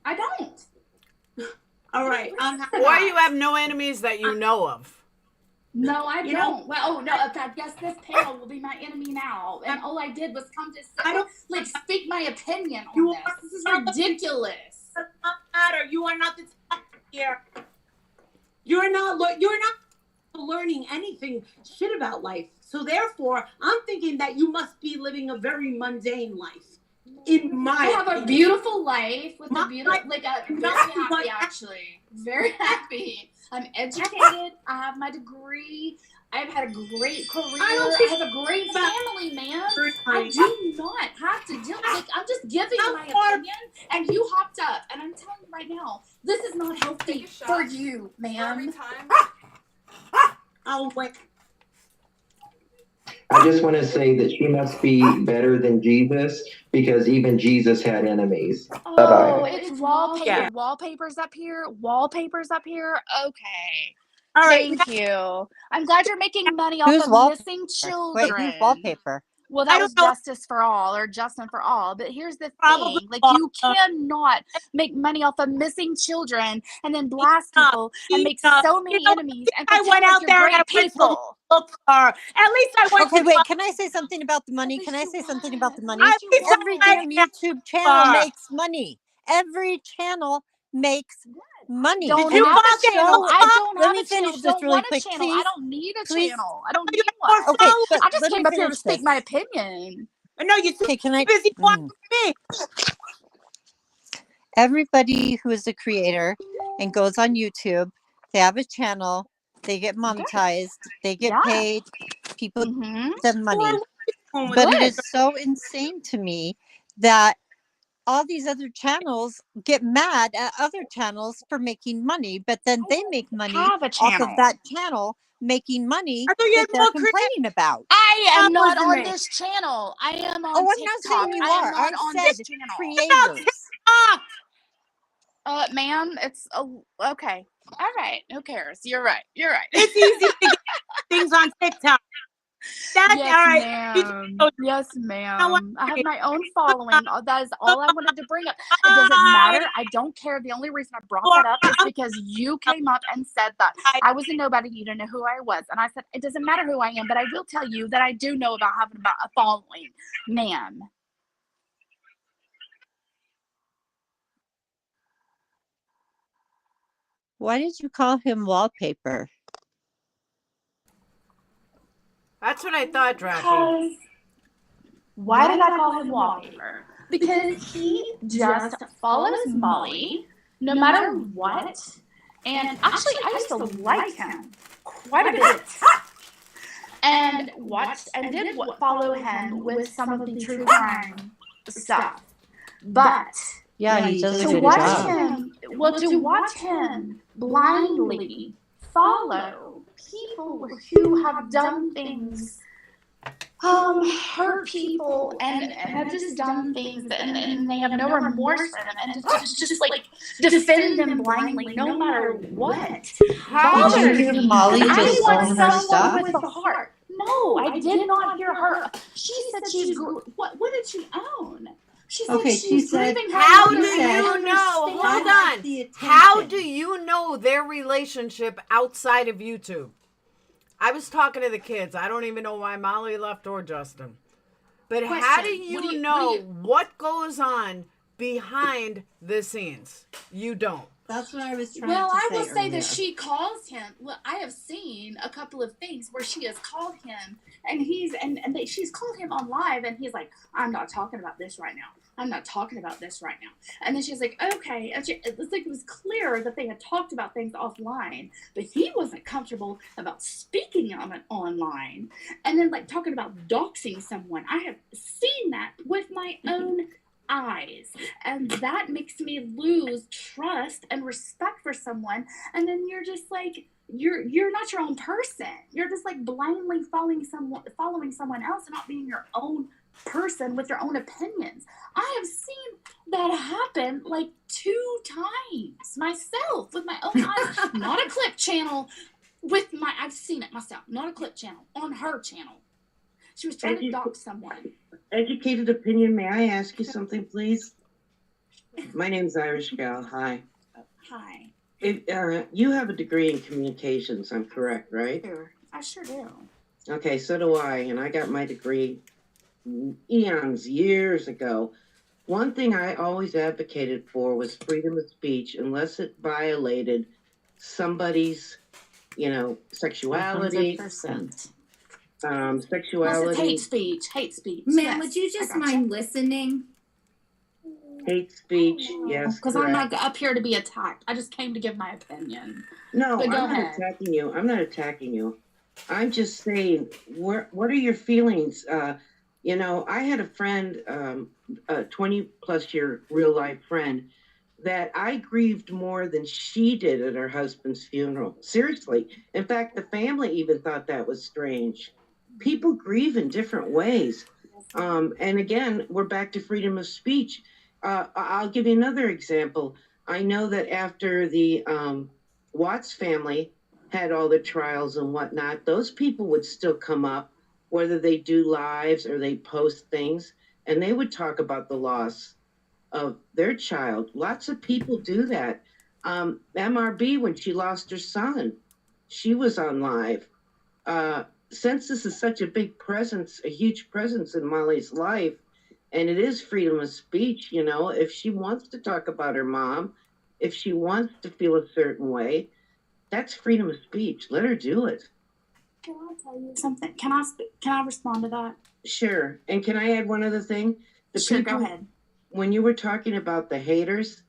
S20: I don't.
S22: All right.
S1: Or you have no enemies that you know of.
S20: No, I
S22: You
S20: don't.
S22: know?
S20: Well, oh no, I guess this panel will be my enemy now. And all I did was come to speak my opinion on this. This is ridiculous.
S22: It does not matter. You are not the topic here. You're not learning anything shit about life. So therefore, I'm thinking that you must be living a very mundane life.
S20: I have a beautiful life with a beautiful, I'm very happy actually. Very happy. I'm educated. I have my degree. I've had a great career. I have a great family, man. I do not have to deal with I'm just giving my opinion, and you hopped up, and I'm telling you right now, this is not healthy for you, man.
S22: Oh, wait.
S5: I just want to say that she must be better than Jesus because even Jesus had enemies.
S20: Oh, it's wallpaper. Yeah. Wallpapers up here. Wallpapers up here. Okay.
S22: All right.
S20: Thank you. I'm glad you're making money off
S7: Who's
S20: of
S7: wallpaper?
S20: missing children.
S7: Wait, who's wallpaper?
S20: Well, that was Justice for All or Justin for All. But here's the thing. Like, you cannot make money off of missing children and then blast people and make so many enemies and
S22: I
S20: pretend
S22: went
S20: like
S22: out
S20: you're
S22: there
S20: great
S22: and I
S20: people.
S22: look for her. At least I went
S7: Okay,
S22: to
S7: wait, can I say something about the money? Can I say something about the money? Every damn YouTube
S22: her.
S7: channel makes money. Every channel makes money.
S20: Don't
S7: And
S20: have a
S7: it's
S20: channel. I don't
S7: let
S20: have
S7: me
S20: a channel.
S7: finish this
S20: Don't
S7: really
S20: want a
S7: quick,
S20: channel.
S7: please.
S20: I don't need a
S7: Please.
S20: channel. I don't need one.
S7: Okay, but
S20: I just
S7: let me
S20: came up here to
S7: finish
S20: speak
S7: this.
S20: my opinion.
S22: No, you're too busy watching me.
S7: Everybody who is a creator and goes on YouTube, they have a channel, they get monetized, they get paid, people give them money. But it is so insane to me that all these other channels get mad at other channels for making money, but then they make money
S20: have a
S7: off of
S20: channel.
S7: that channel making money that they're complaining about.
S20: I am not on this channel. I am on
S7: Oh, I'm
S20: TikTok.
S7: not saying you
S20: I
S7: are.
S20: am not
S7: I
S20: on
S7: said
S20: this channel.
S7: creators.
S20: Ma'am, it's okay. All right. Who cares? You're right. You're right.
S22: It's easy to get things on TikTok. That's
S20: Yes,
S22: all right.
S20: ma'am. Yes, ma'am. I have my own following. That is all I wanted to bring up. It doesn't matter. I don't care. The only reason I brought that up is because you came up and said that I was a nobody. You didn't know who I was. And I said, it doesn't matter who I am, but I will tell you that I do know about having a following. Ma'am.
S7: Why did you call him wallpaper?
S1: That's what I thought, Dracky.
S20: Why did I call him wallpaper? Because he just follows Molly no matter what. And actually, I used to like him quite a bit. And watched and did follow him with some of the true crime stuff. But
S7: Yeah, he does a
S20: to
S7: good
S20: watch
S7: job.
S20: to watch him blindly follow people who have done things, hurt people and have just done things and they have no remorse for them and just like defend them blindly no matter what.
S7: Did you hear Molly just own her stuff?
S20: With the heart. No, I did not hear her. She said she's what did she own? She said
S7: Okay, she said,
S1: how do
S7: she said,
S1: you know?
S7: I
S1: Hold
S7: like
S1: on.
S7: the attention.
S1: How do you know their relationship outside of YouTube? I was talking to the kids. I don't even know why Molly left or Justin. But how do you know what goes on behind the scenes? You don't.
S7: That's what I was trying
S20: Well,
S7: to say.
S20: I will say
S7: earlier.
S20: that she calls him. Well, I have seen a couple of things where she has called him, and she's called him on live, and he's like, "I'm not talking about this right now. I'm not talking about this right now." And then she's like, "Okay." And it was clear that they had talked about things offline, but he wasn't comfortable about speaking on it online, and then like talking about doxing someone. I have seen that with my own eyes, and that makes me lose trust and respect for someone. And then you're just like you're not your own person. You're just like blindly following someone else and not being your own person with your own opinions. I have seen that happen like 2 times myself with my own eyes. Not a clip channel I've seen it myself. Not a clip channel, on her channel. She was trying to dox someone.
S23: Educated opinion, may I ask you something, please? My name's Irish Gal. Hi.
S20: Hi.
S23: You have a degree in communications, I'm correct, right?
S20: Sure. I sure do.
S23: Okay, so do I, and I got my degree eons, years ago. One thing I always advocated for was freedom of speech, unless it violated somebody's, sexuality.
S21: 100%.
S23: Sexuality.
S20: Plus, it's hate speech. Hate speech.
S8: Ma'am,
S20: Yes,
S8: would you just mind listening?
S23: Hate speech, yes.
S20: Because I'm
S23: correct.
S20: not up here to be attacked. I just came to give my opinion.
S23: No,
S20: But go
S23: I'm not
S20: ahead.
S23: attacking you. I'm not attacking you. I'm just saying, what are your feelings? I had a friend, a 20 plus year real life friend, that I grieved more than she did at her husband's funeral. Seriously. In fact, the family even thought that was strange. People grieve in different ways. And again, we're back to freedom of speech. I'll give you another example. I know that after the Watts family had all the trials and whatnot, those people would still come up, whether they do lives or they post things, and they would talk about the loss of their child. Lots of people do that. MRB, when she lost her son, she was on live. Since this is such a big presence, a huge presence in Molly's life, and it is freedom of speech, if she wants to talk about her mom, if she wants to feel a certain way, that's freedom of speech. Let her do it.
S20: Can I tell you something? Can I respond to that?
S23: Sure. And can I add one other thing?
S20: Sure, go ahead.
S23: When you were talking about the haters,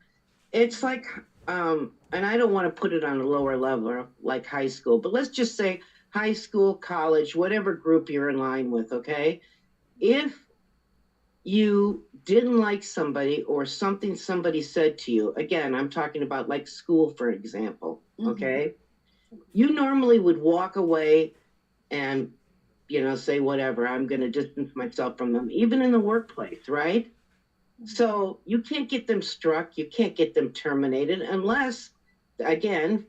S23: it's like, and I don't want to put it on a lower level like high school, but let's just say high school, college, whatever group you're in line with, okay? If you didn't like somebody or something somebody said to you, again, I'm talking about like school, for example, okay? You normally would walk away and, say whatever, I'm going to distance myself from them, even in the workplace, right? So you can't get them struck, you can't get them terminated unless, again,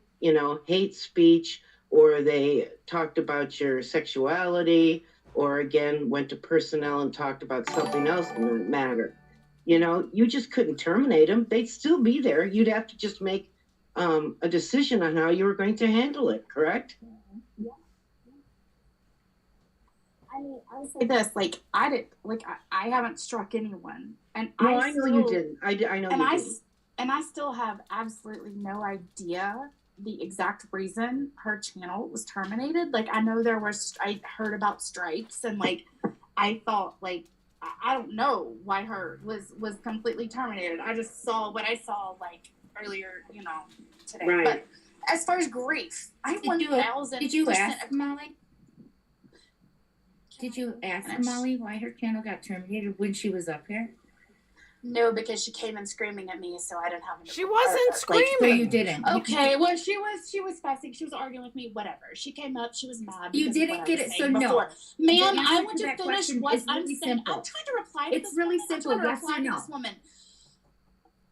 S23: hate speech, or they talked about your sexuality, or again, went to personnel and talked about something else that didn't matter. You just couldn't terminate them. They'd still be there. You'd have to just make a decision on how you were going to handle it, correct?
S20: Yeah. I would say this, I haven't struck anyone, and
S23: No, I know you didn't. I know
S20: and
S23: you
S20: I
S23: didn't.
S20: and I still have absolutely no idea the exact reason her channel was terminated. Like, I know I heard about strikes, and I thought I don't know why her was completely terminated. I just saw what I saw earlier, today.
S23: Right.
S20: But as far as grief, I 1,000%.
S8: Did you ask Molly? Did you ask Molly why her channel got terminated when she was up here?
S20: No, because she came in screaming at me, so I didn't have any.
S1: She wasn't screaming.
S8: So you didn't.
S20: Okay, well, she was fussing. She was arguing with me. Whatever. She came up. She was mad.
S8: You didn't get it, so no.
S20: Ma'am,
S8: The
S20: I
S8: answer
S20: want
S8: to
S20: to
S8: that
S20: finish
S8: question
S20: what
S8: is
S20: I'm
S8: really
S20: saying.
S8: simple.
S20: I'm trying to reply to
S8: It's
S20: this
S8: really
S20: woman.
S8: simple.
S20: I'm trying to
S8: Yes or
S20: reply to
S8: no?
S20: this woman.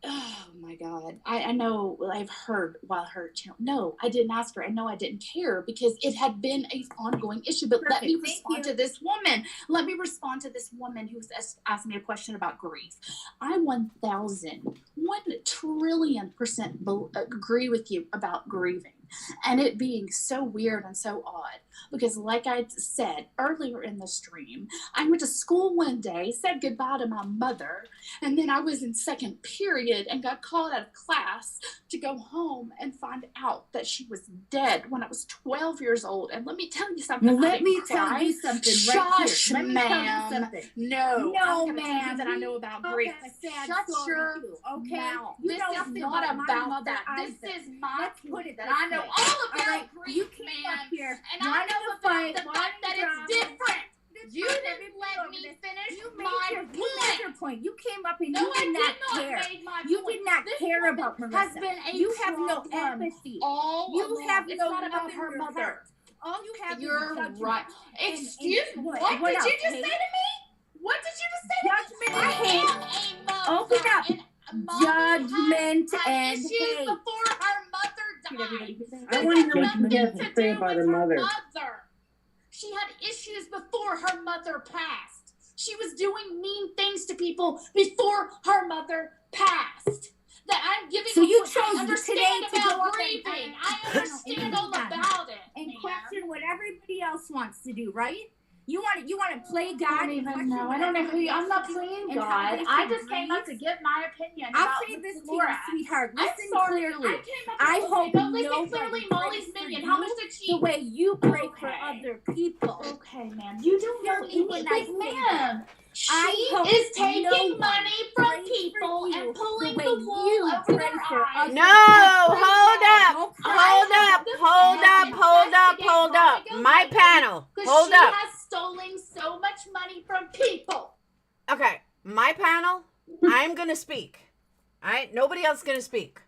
S20: Oh my God. I know I've heard while her channel. No, I didn't ask her. I know I didn't care because it had been an ongoing issue. But let me respond to this woman. Let me respond to this woman who's asked me a question about grief. I 1,000,000,000,000,000% agree with you about grieving and it being so weird and so odd. Because like I said earlier in the stream, I went to school one day, said goodbye to my mother, and then I was in second period and got called out of class to go home and find out that she was dead when I was 12 years old. And let me tell you something.
S8: Well, let me tell you something right here.
S20: Shush,
S8: Let me tell you
S20: ma'am.
S8: something.
S20: No,
S8: No,
S20: I'm gonna tell you
S8: ma'am.
S20: that I know about grief.
S8: Shut
S20: Shut your
S8: okay?
S20: mouth.
S8: You
S20: This
S8: know
S20: is
S8: nothing
S20: not
S8: about my
S20: about
S8: mother
S20: that.
S8: either.
S20: This is my
S8: Let's put
S20: point
S8: it
S20: that
S8: this
S20: I know
S8: way.
S20: all about
S8: right,
S20: grief,
S8: you came
S20: man.
S8: up here
S20: And I
S8: wanting
S20: know
S8: to
S20: about
S8: fight,
S20: the fact that it's different. You didn't let me finish my
S8: you made your point. You came up and
S20: No,
S8: you did
S20: I
S8: not
S20: did not
S8: care.
S20: make my
S8: You
S20: point.
S8: did not
S20: This
S8: care
S20: woman
S8: about
S20: has
S8: Marissa.
S20: been a
S8: You have no
S20: problem
S8: empathy.
S20: all
S8: You
S20: along.
S8: have
S20: It's
S8: no
S20: not about
S8: love in
S20: her
S8: your
S20: mother.
S8: heart. All you have
S20: You're
S8: is judgment.
S20: right.
S8: And
S20: Excuse me. What
S8: else?
S20: did you just
S8: Hate?
S20: say to me? What did you just say to
S8: Judgment
S20: me?
S8: and hate.
S20: I am a mother.
S8: Open up. Judgment
S20: had
S8: and
S20: issues
S8: hate.
S20: before her mother died.
S23: I want to know what you have to say about her mother.
S20: She had issues before her mother passed. She was doing mean things to people before her mother passed.
S4: that I'm giving.
S9: So you
S4: I
S9: chose
S4: understand
S9: today to
S4: about
S9: go up
S4: grieving. I understand all about it.
S9: and question what everybody else wants to do, right? You want to play God?
S4: I don't even know. I don't know who. I'm not playing God. I just came up to give my opinion.
S9: I'll
S4: about
S9: say this to
S4: Laura.
S9: you, sweetheart.
S4: I'm
S9: Listen
S4: sorry.
S9: clearly.
S4: I came up.
S9: I hope
S4: don't listen
S9: nobody
S4: clearly.
S9: prays
S4: Molly's
S9: for
S4: minion.
S9: you
S4: How much did she?
S9: the way you pray for other people.
S4: Okay, ma'am. You don't know anything, ma'am. She is taking money from people and pulling the wool over their eyes.
S1: No, hold up. My panel, hold up.
S4: She has stolen so much money from people.
S1: Okay, my panel, I'm going to speak. All right, nobody else is going to speak.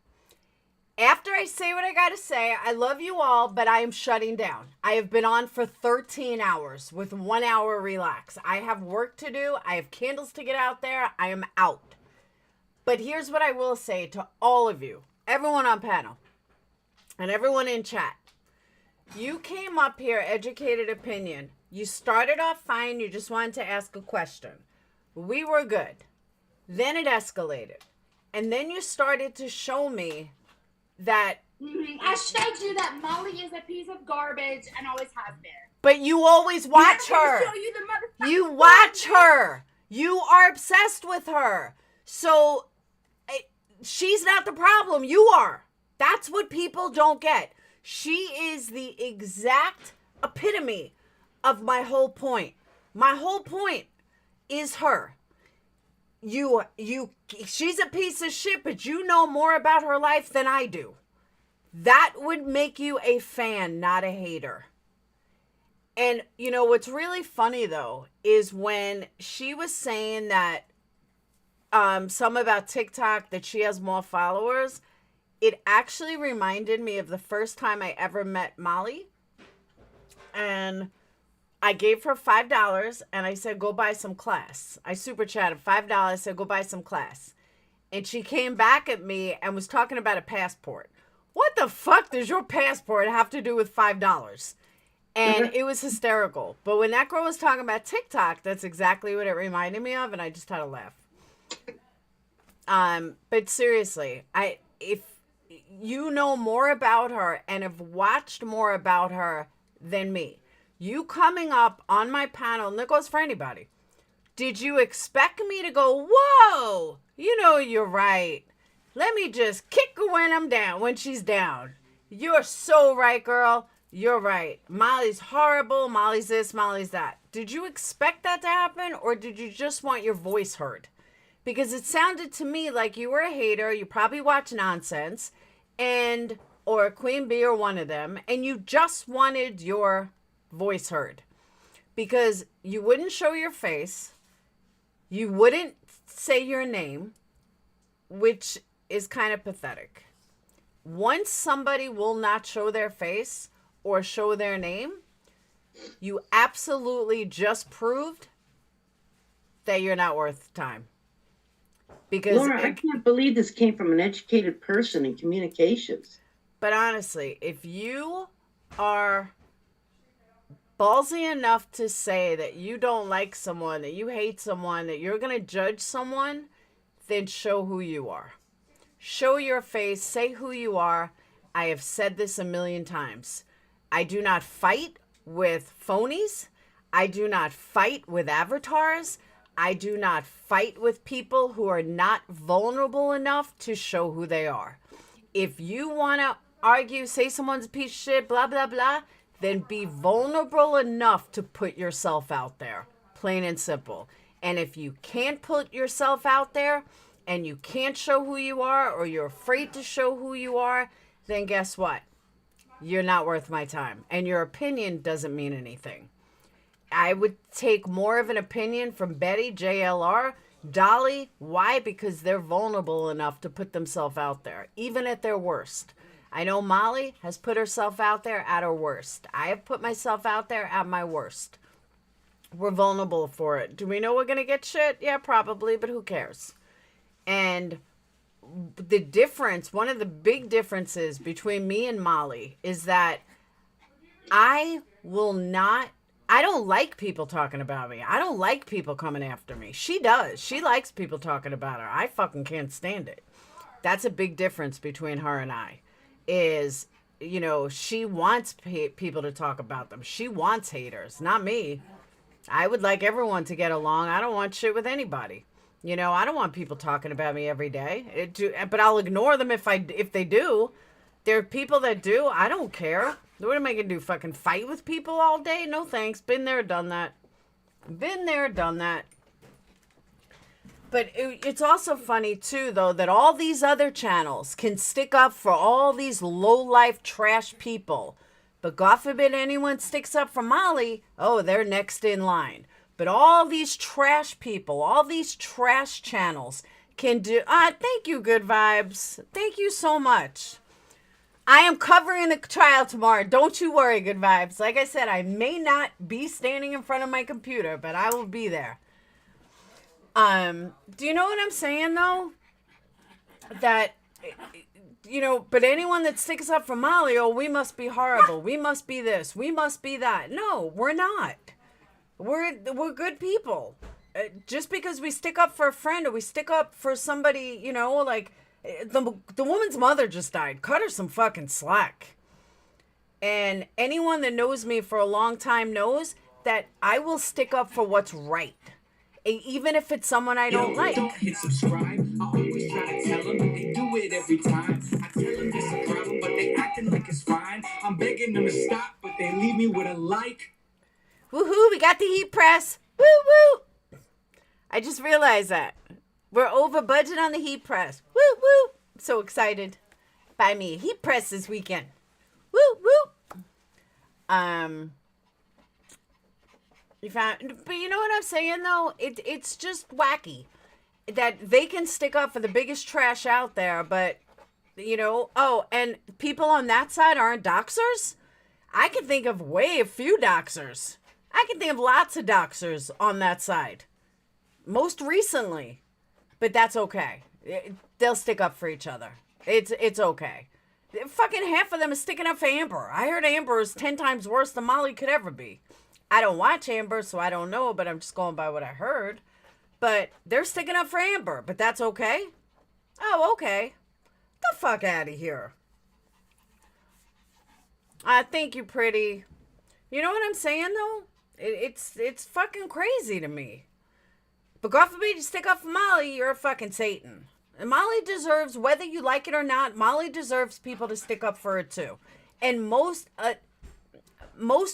S1: After I say what I got to say, I love you all, but I am shutting down. I have been on for 13 hours with 1 hour relax. I have work to do. I have candles to get out there. I am out. But here's what I will say to all of you, everyone on panel and everyone in chat. You came up here, educated opinion. You started off fine. You just wanted to ask a question. We were good. Then it escalated. And then you started to show me that
S4: I showed you that Molly is a piece of garbage and always has been.
S1: But you always watch her. You watch her. You are obsessed with her. So she's not the problem. You are. That's what people don't get. She is the exact epitome of my whole point. My whole point is her. She's a piece of shit, but you know more about her life than I do. That would make you a fan, not a hater. And you know what's really funny though is when she was saying that some about TikTok, that she has more followers, it actually reminded me of the first time I ever met Molly. And I gave her $5 and I said, go buy some class. I super chatted $5, said, go buy some class. And she came back at me and was talking about a passport. What the fuck does your passport have to do with $5? And it was hysterical. But when that girl was talking about TikTok, that's exactly what it reminded me of. And I just had to laugh. But seriously, if you know more about her and have watched more about her than me, you coming up on my panel, and that goes for anybody, did you expect me to go, whoa, you know, you're right. Let me just kick her when she's down. You're so right, girl. You're right. Molly's horrible. Molly's this, Molly's that. Did you expect that to happen, or did you just want your voice heard? Because it sounded to me like you were a hater. You probably watch nonsense, or Queen Bee or one of them, and you just wanted your voice heard. Because you wouldn't show your face. You wouldn't say your name, which is kind of pathetic. Once somebody will not show their face or show their name, you absolutely just proved that you're not worth time. Because
S23: Laura, I can't believe this came from an educated person in communications.
S1: But honestly, if you are ballsy enough to say that you don't like someone, that you hate someone, that you're going to judge someone, then show who you are. Show your face, say who you are. I have said this a million times. I do not fight with phonies. I do not fight with avatars. I do not fight with people who are not vulnerable enough to show who they are. If you want to argue, say someone's a piece of shit, blah, blah, blah, then be vulnerable enough to put yourself out there. Plain and simple. And if you can't put yourself out there and you can't show who you are, or you're afraid to show who you are, then guess what? You're not worth my time. And your opinion doesn't mean anything. I would take more of an opinion from Betty, JLR, Dolly. Why? Because they're vulnerable enough to put themselves out there, even at their worst. I know Molly has put herself out there at her worst. I have put myself out there at my worst. We're vulnerable for it. Do we know we're going to get shit? Yeah, probably, but who cares? And the difference, one of the big differences between me and Molly is that I don't like people talking about me. I don't like people coming after me. She does. She likes people talking about her. I fucking can't stand it. That's a big difference between her and I. Is, you know, she wants people to talk about them. She wants haters, not me. I would like everyone to get along. I don't want shit with anybody. You know, I don't want people talking about me every day. But I'll ignore them if they do. There are people that do. I don't care. What am I gonna do? Fucking fight with people all day? No thanks. Been there, done that. Been there, done that. But it's also funny, too, though, that all these other channels can stick up for all these low-life trash people. But God forbid anyone sticks up for Molly, oh, they're next in line. But all these trash people, all these trash channels can do... thank you, Good Vibes. Thank you so much. I am covering the trial tomorrow. Don't you worry, Good Vibes. Like I said, I may not be standing in front of my computer, but I will be there. Do you know what I'm saying, though? That, you know, but anyone that sticks up for Molly, oh, we must be horrible. We must be this. We must be that. No, we're not. We're good people. Just because we stick up for a friend or we stick up for somebody, you know, like, the woman's mother just died. Cut her some fucking slack. And anyone that knows me for a long time knows that I will stick up for what's right. Even if it's someone I don't like.
S2: Don't hit subscribe. I always try to tell them, but they do it every time. I tell them there's a problem, but they acting like it's fine. I'm begging them to stop, but they leave me with a like.
S1: Woohoo, we got the heat press. Woo woo. I just realized that. We're over budget on the heat press. Woo woo. I'm so excited. Buy me a heat press this weekend. Woo woo. But you know what I'm saying, though? It's just wacky that they can stick up for the biggest trash out there, but, you know, oh, and people on that side aren't doxers? I can think of a few doxers. I can think of lots of doxers on that side. Most recently. But that's okay. They'll stick up for each other. It's okay. Fucking half of them is sticking up for Amber. I heard Amber is 10 times worse than Molly could ever be. I don't watch Amber, so I don't know, but I'm just going by what I heard. But they're sticking up for Amber, but that's okay? Oh, okay. The fuck out of here. Thank you, pretty. You know what I'm saying, though? It's fucking crazy to me. But God forbid you stick up for Molly, you're a fucking Satan. And Molly deserves, whether you like it or not, Molly deserves people to stick up for her, too. And most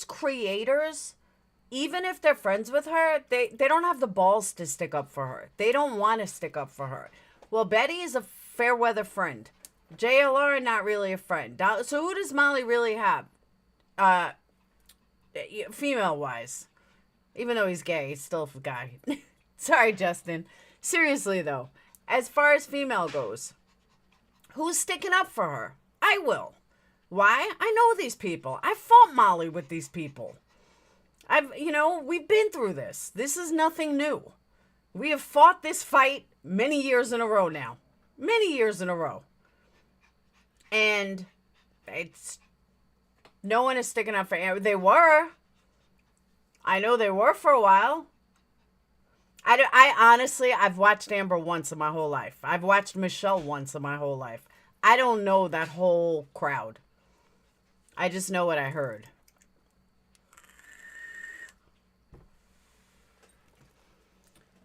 S1: creators, even if they're friends with her, they don't have the balls to stick up for her. They don't want to stick up for her. Well, Betty is a fair weather friend. JLR, not really a friend. So who does Molly really have? Female-wise. Even though he's gay, he's still a guy. Sorry, Justin. Seriously, though. As far as female goes, who's sticking up for her? I will. Why? I know these people. I fought Molly with these people. We've been through this. This is nothing new. We have fought this fight many years in a row now. Many years in a row. And no one is sticking up for Amber. They were. I know they were for a while. I honestly, I've watched Amber once in my whole life. I've watched Michelle once in my whole life. I don't know that whole crowd. I just know what I heard.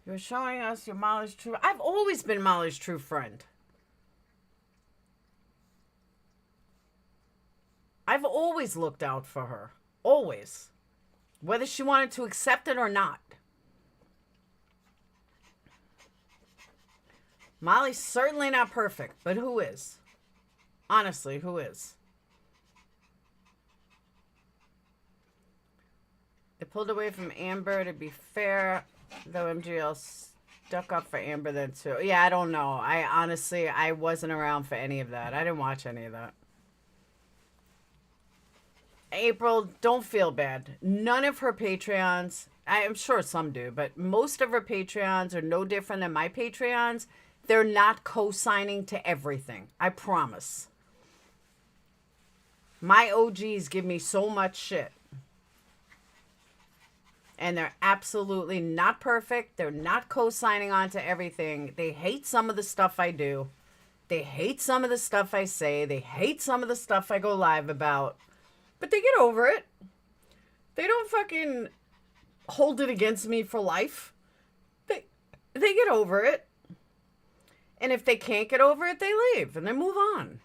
S1: You're showing us your Molly's true... I've always been Molly's true friend. I've always looked out for her. Always. Whether she wanted to accept it or not. Molly's certainly not perfect, but who is? Honestly, who is? They pulled away from Amber, to be fair, though MGL stuck up for Amber then too. Yeah, I don't know. I wasn't around for any of that. I didn't watch any of that. April, don't feel bad. None of her Patreons, I'm sure some do, but most of her Patreons are no different than my Patreons. They're not co-signing to everything. I promise. My OGs give me so much shit. And they're absolutely not perfect. They're not co-signing on to everything. They hate some of the stuff I do. They hate some of the stuff I say. They hate some of the stuff I go live about. But they get over it. They don't fucking hold it against me for life. They get over it. And if they can't get over it, they leave and they move on.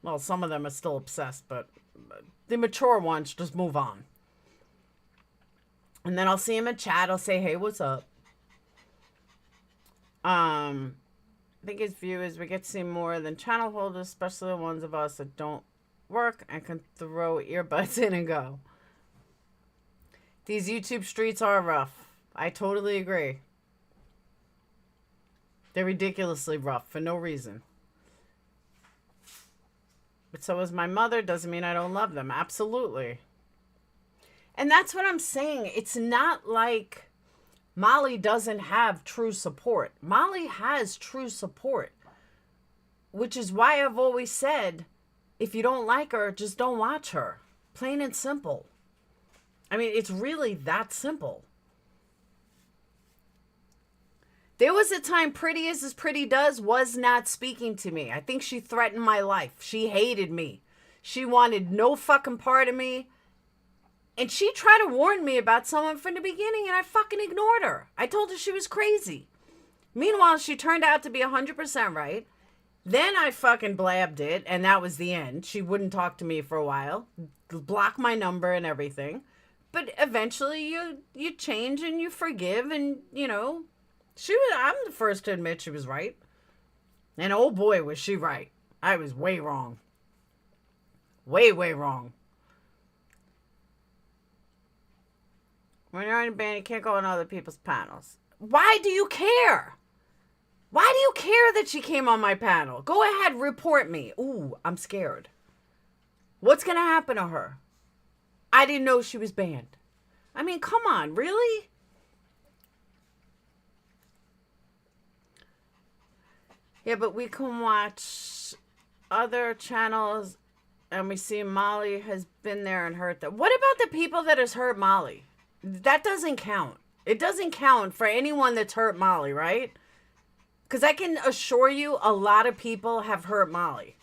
S1: Well, some of them are still obsessed, but the mature ones just move on. And then I'll see him in chat. I'll say, hey, what's up? I think his view is we get to see more than channel holders, especially the ones of us that don't work and can throw earbuds in and go. These YouTube streets are rough. I totally agree. They're ridiculously rough for no reason. But so is my mother. Doesn't mean I don't love them. Absolutely. And that's what I'm saying. It's not like Molly doesn't have true support. Molly has true support. Which is why I've always said, if you don't like her, just don't watch her. Plain and simple. I mean, it's really that simple. There was a time Pretty as Pretty Does was not speaking to me. I think she threatened my life. She hated me. She wanted no fucking part of me. And she tried to warn me about someone from the beginning, and I fucking ignored her. I told her she was crazy. Meanwhile, she turned out to be 100% right. Then I fucking blabbed it, and that was the end. She wouldn't talk to me for a while. Block my number and everything. But eventually you change and you forgive, and, you know, I'm the first to admit she was right. And oh boy, was she right. I was way wrong. Way, way wrong. When you're in a band, you can't go on other people's panels. Why do you care? Why do you care that she came on my panel? Go ahead, report me. Ooh, I'm scared. What's going to happen to her? I didn't know she was banned. I mean, come on, really? Yeah, but we can watch other channels and we see Molly has been there and hurt them. What about the people that has hurt Molly? That doesn't count. It doesn't count for anyone that's hurt Molly, right? Because I can assure you a lot of people have hurt Molly.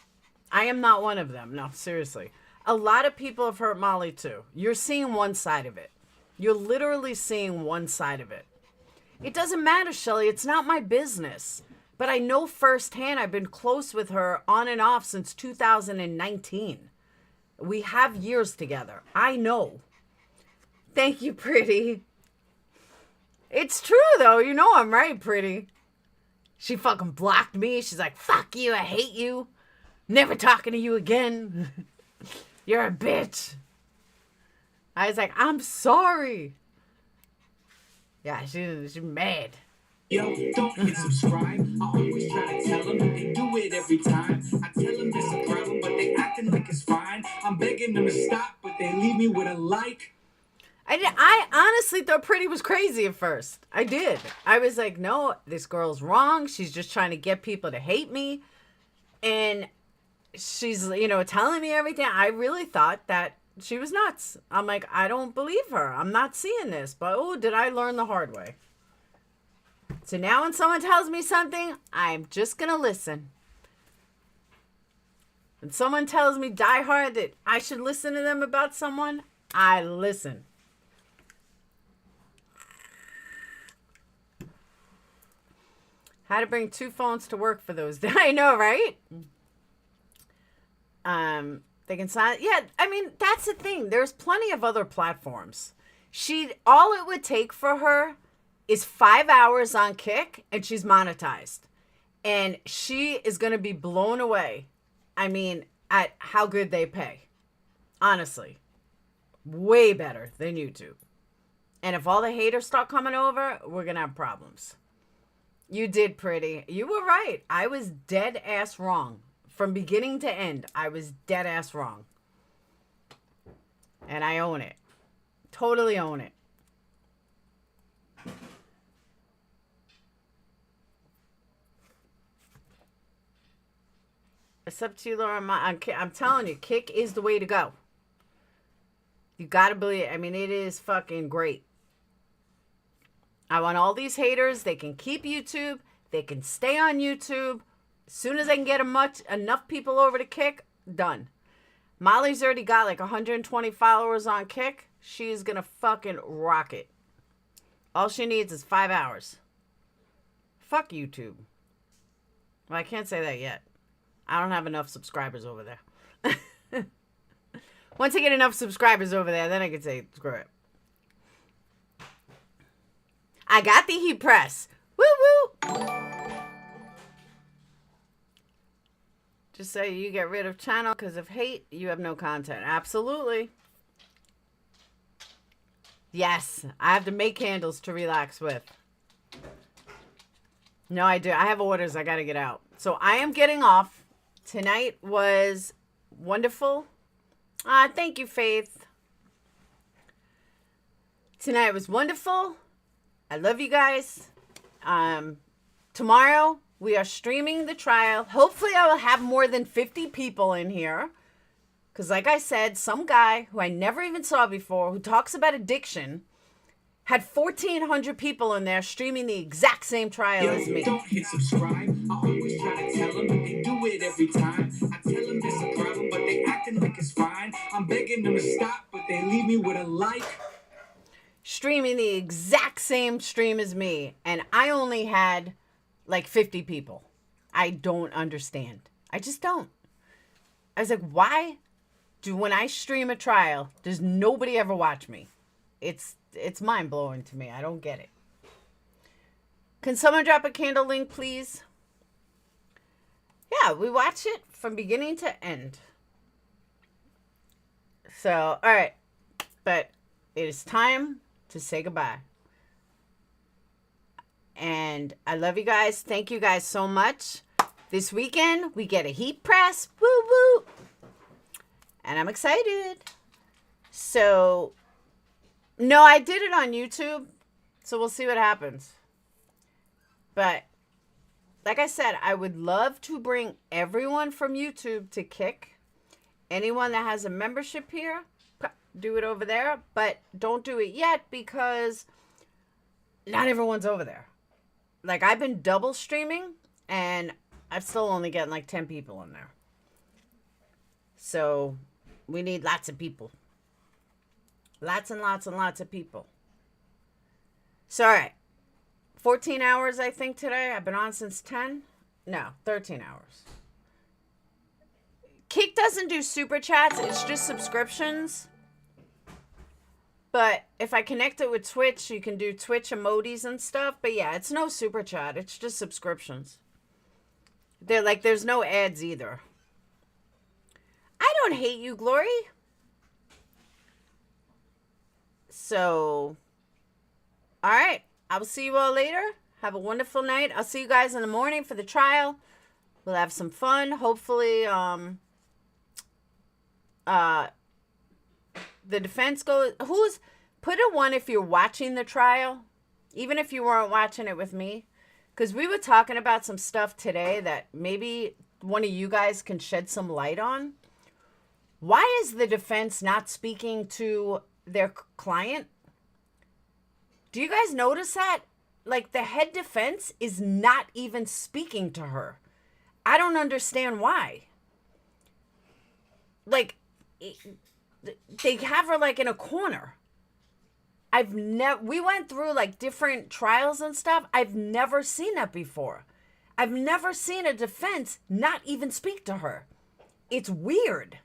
S1: I am not one of them. No, seriously. A lot of people have hurt Molly too. You're seeing one side of it. You're literally seeing one side of it. It doesn't matter, Shelly. It's not my business. But I know firsthand I've been close with her on and off since 2019. We have years together. I know. Thank you, Pretty. It's true, though. You know I'm right, Pretty. She fucking blocked me. She's like, fuck you. I hate you. Never talking to you again. You're a bitch. I was like, I'm sorry. Yeah, she's mad.
S2: Yo, don't hit subscribe. I always try to tell them, but they do it every time. I tell them it's a problem, but they acting like it's fine. I'm begging them to stop, but they leave me with a like.
S1: I honestly thought Pretty was crazy at first. I did. I was like, no, this girl's wrong. She's just trying to get people to hate me. And she's, you know, telling me everything. I really thought that she was nuts. I'm like, I don't believe her. I'm not seeing this. But, oh, did I learn the hard way? So now when someone tells me something, I'm just going to listen. When someone tells me die hard that I should listen to them about someone, I listen. How to bring 2 phones to work for those. I know, right? They can sign. Yeah, I mean, that's the thing. There's plenty of other platforms. All it would take for her is 5 hours on Kick and she's monetized. And she is going to be blown away. I mean, at how good they pay. Honestly. Way better than YouTube. And if all the haters start coming over, we're going to have problems. You did, Pretty. You were right. I was dead ass wrong. From beginning to end, I was dead ass wrong. And I own it. Totally own it. It's up to you, Laura. I'm telling you, Kick is the way to go. You gotta believe it. I mean, it is fucking great. I want all these haters. They can keep YouTube. They can stay on YouTube. As soon as I can get enough people over to Kick, done. Molly's already got like 120 followers on Kick. She's gonna fucking rock it. All she needs is 5 hours. Fuck YouTube. Well, I can't say that yet. I don't have enough subscribers over there. Once I get enough subscribers over there, then I can say, screw it. I got the heat press. Woo woo. Just say you get rid of channel because of hate, you have no content. Absolutely. Yes, I have to make candles to relax with. No, I do. I have orders I got to get out. So I am getting off. Tonight was wonderful. Thank you, Faith. Tonight was wonderful. I love you guys. Tomorrow we are streaming the trial. Hopefully I will have more than 50 people in here. Because like I said, some guy who I never even saw before, who talks about addiction, had 1,400 people in there streaming the exact same trial as me.
S2: Don't hit subscribe. I always try to tell them, but they do it every time. I tell them it's a problem, but they acting like it's fine. I'm begging them to stop, but they leave me with a like.
S1: Streaming the exact same stream as me, and I only had like 50 people. I don't understand. I just don't. I was like, why do when I stream a trial, does nobody ever watch me? It's mind-blowing to me. I don't get it. Can someone drop a candle link, please? Yeah, we watch it from beginning to end. So, all right. But it is time to say goodbye. And I love you guys. Thank you guys so much. This weekend, we get a heat press. Woo, woo. And I'm excited. So, no, I did it on YouTube. So we'll see what happens. But, like I said, I would love to bring everyone from YouTube to Kick. Anyone that has a membership here, do it over there. But don't do it yet because not everyone's over there. Like, I've been double streaming, and I've still only getting like 10 people in there. So, we need lots of people. Lots and lots and lots of people. So, all right. 14 hours, I think, today. I've been on since 10. No, 13 hours. Kick doesn't do super chats. It's just subscriptions. But if I connect it with Twitch, you can do Twitch emojis and stuff. But yeah, it's no super chat. It's just subscriptions. They're like, there's no ads either. I don't hate you, Glory. So, all right. I will see you all later. Have a wonderful night. I'll see you guys in the morning for the trial. We'll have some fun. Hopefully, the defense goes. Put a 1 if you're watching the trial, even if you weren't watching it with me, because we were talking about some stuff today that maybe one of you guys can shed some light on. Why is the defense not speaking to their client? Do you guys notice that? Like, the head defense is not even speaking to her. I don't understand why. Like, they have her like in a corner. We went through like different trials and stuff. I've never seen that before. I've never seen a defense not even speak to her. It's weird.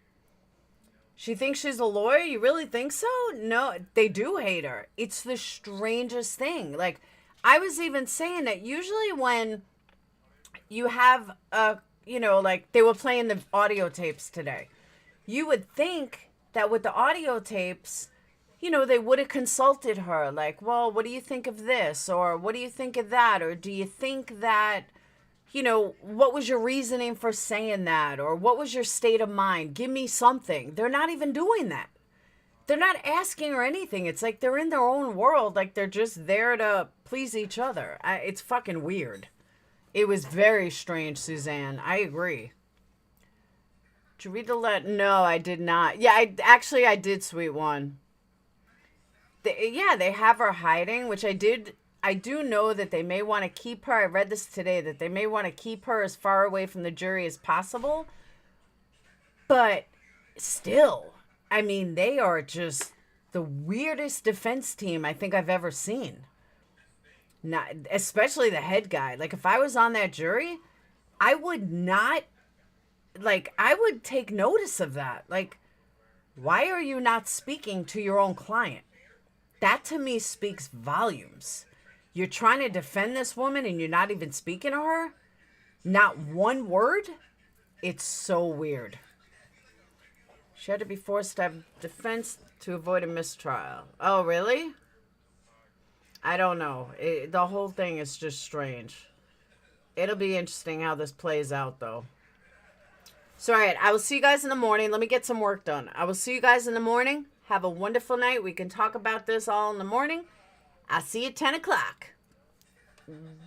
S1: She thinks she's a lawyer? You really think so? No, they do hate her. It's the strangest thing. Like, I was even saying that usually when you have like they were playing the audio tapes today, you would think that with the audio tapes, they would have consulted her. Like, well, what do you think of this? Or what do you think of that? Or do you think that, what was your reasoning for saying that? Or what was your state of mind? Give me something. They're not even doing that. They're not asking her anything. It's like they're in their own world. Like they're just there to please each other. It's fucking weird. It was very strange, Suzanne. I agree. Did you read the letter? No, I did not. Yeah, I did, sweet one. They have her hiding, which I did. I do know that they may want to keep her. I read this today, that they may want to keep her as far away from the jury as possible. But still, I mean, they are just the weirdest defense team I think I've ever seen. Not, especially the head guy. Like, if I was on that jury, I would not, like, I would take notice of that. Like, why are you not speaking to your own client? That to me speaks volumes. You're trying to defend this woman and you're not even speaking to her? Not one word? It's so weird. She had to be forced to have defense to avoid a mistrial. Oh, really? I don't know. The whole thing is just strange. It'll be interesting how this plays out, though. So, all right, I will see you guys in the morning. Let me get some work done. I will see you guys in the morning. Have a wonderful night. We can talk about this all in the morning. I'll see you at 10 o'clock.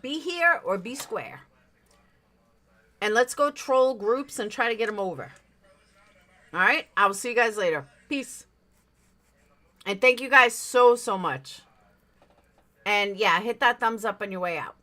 S1: Be here or be square. And let's go troll groups and try to get them over. All right? I will see you guys later. Peace. And thank you guys so, so much. And yeah, hit that thumbs up on your way out.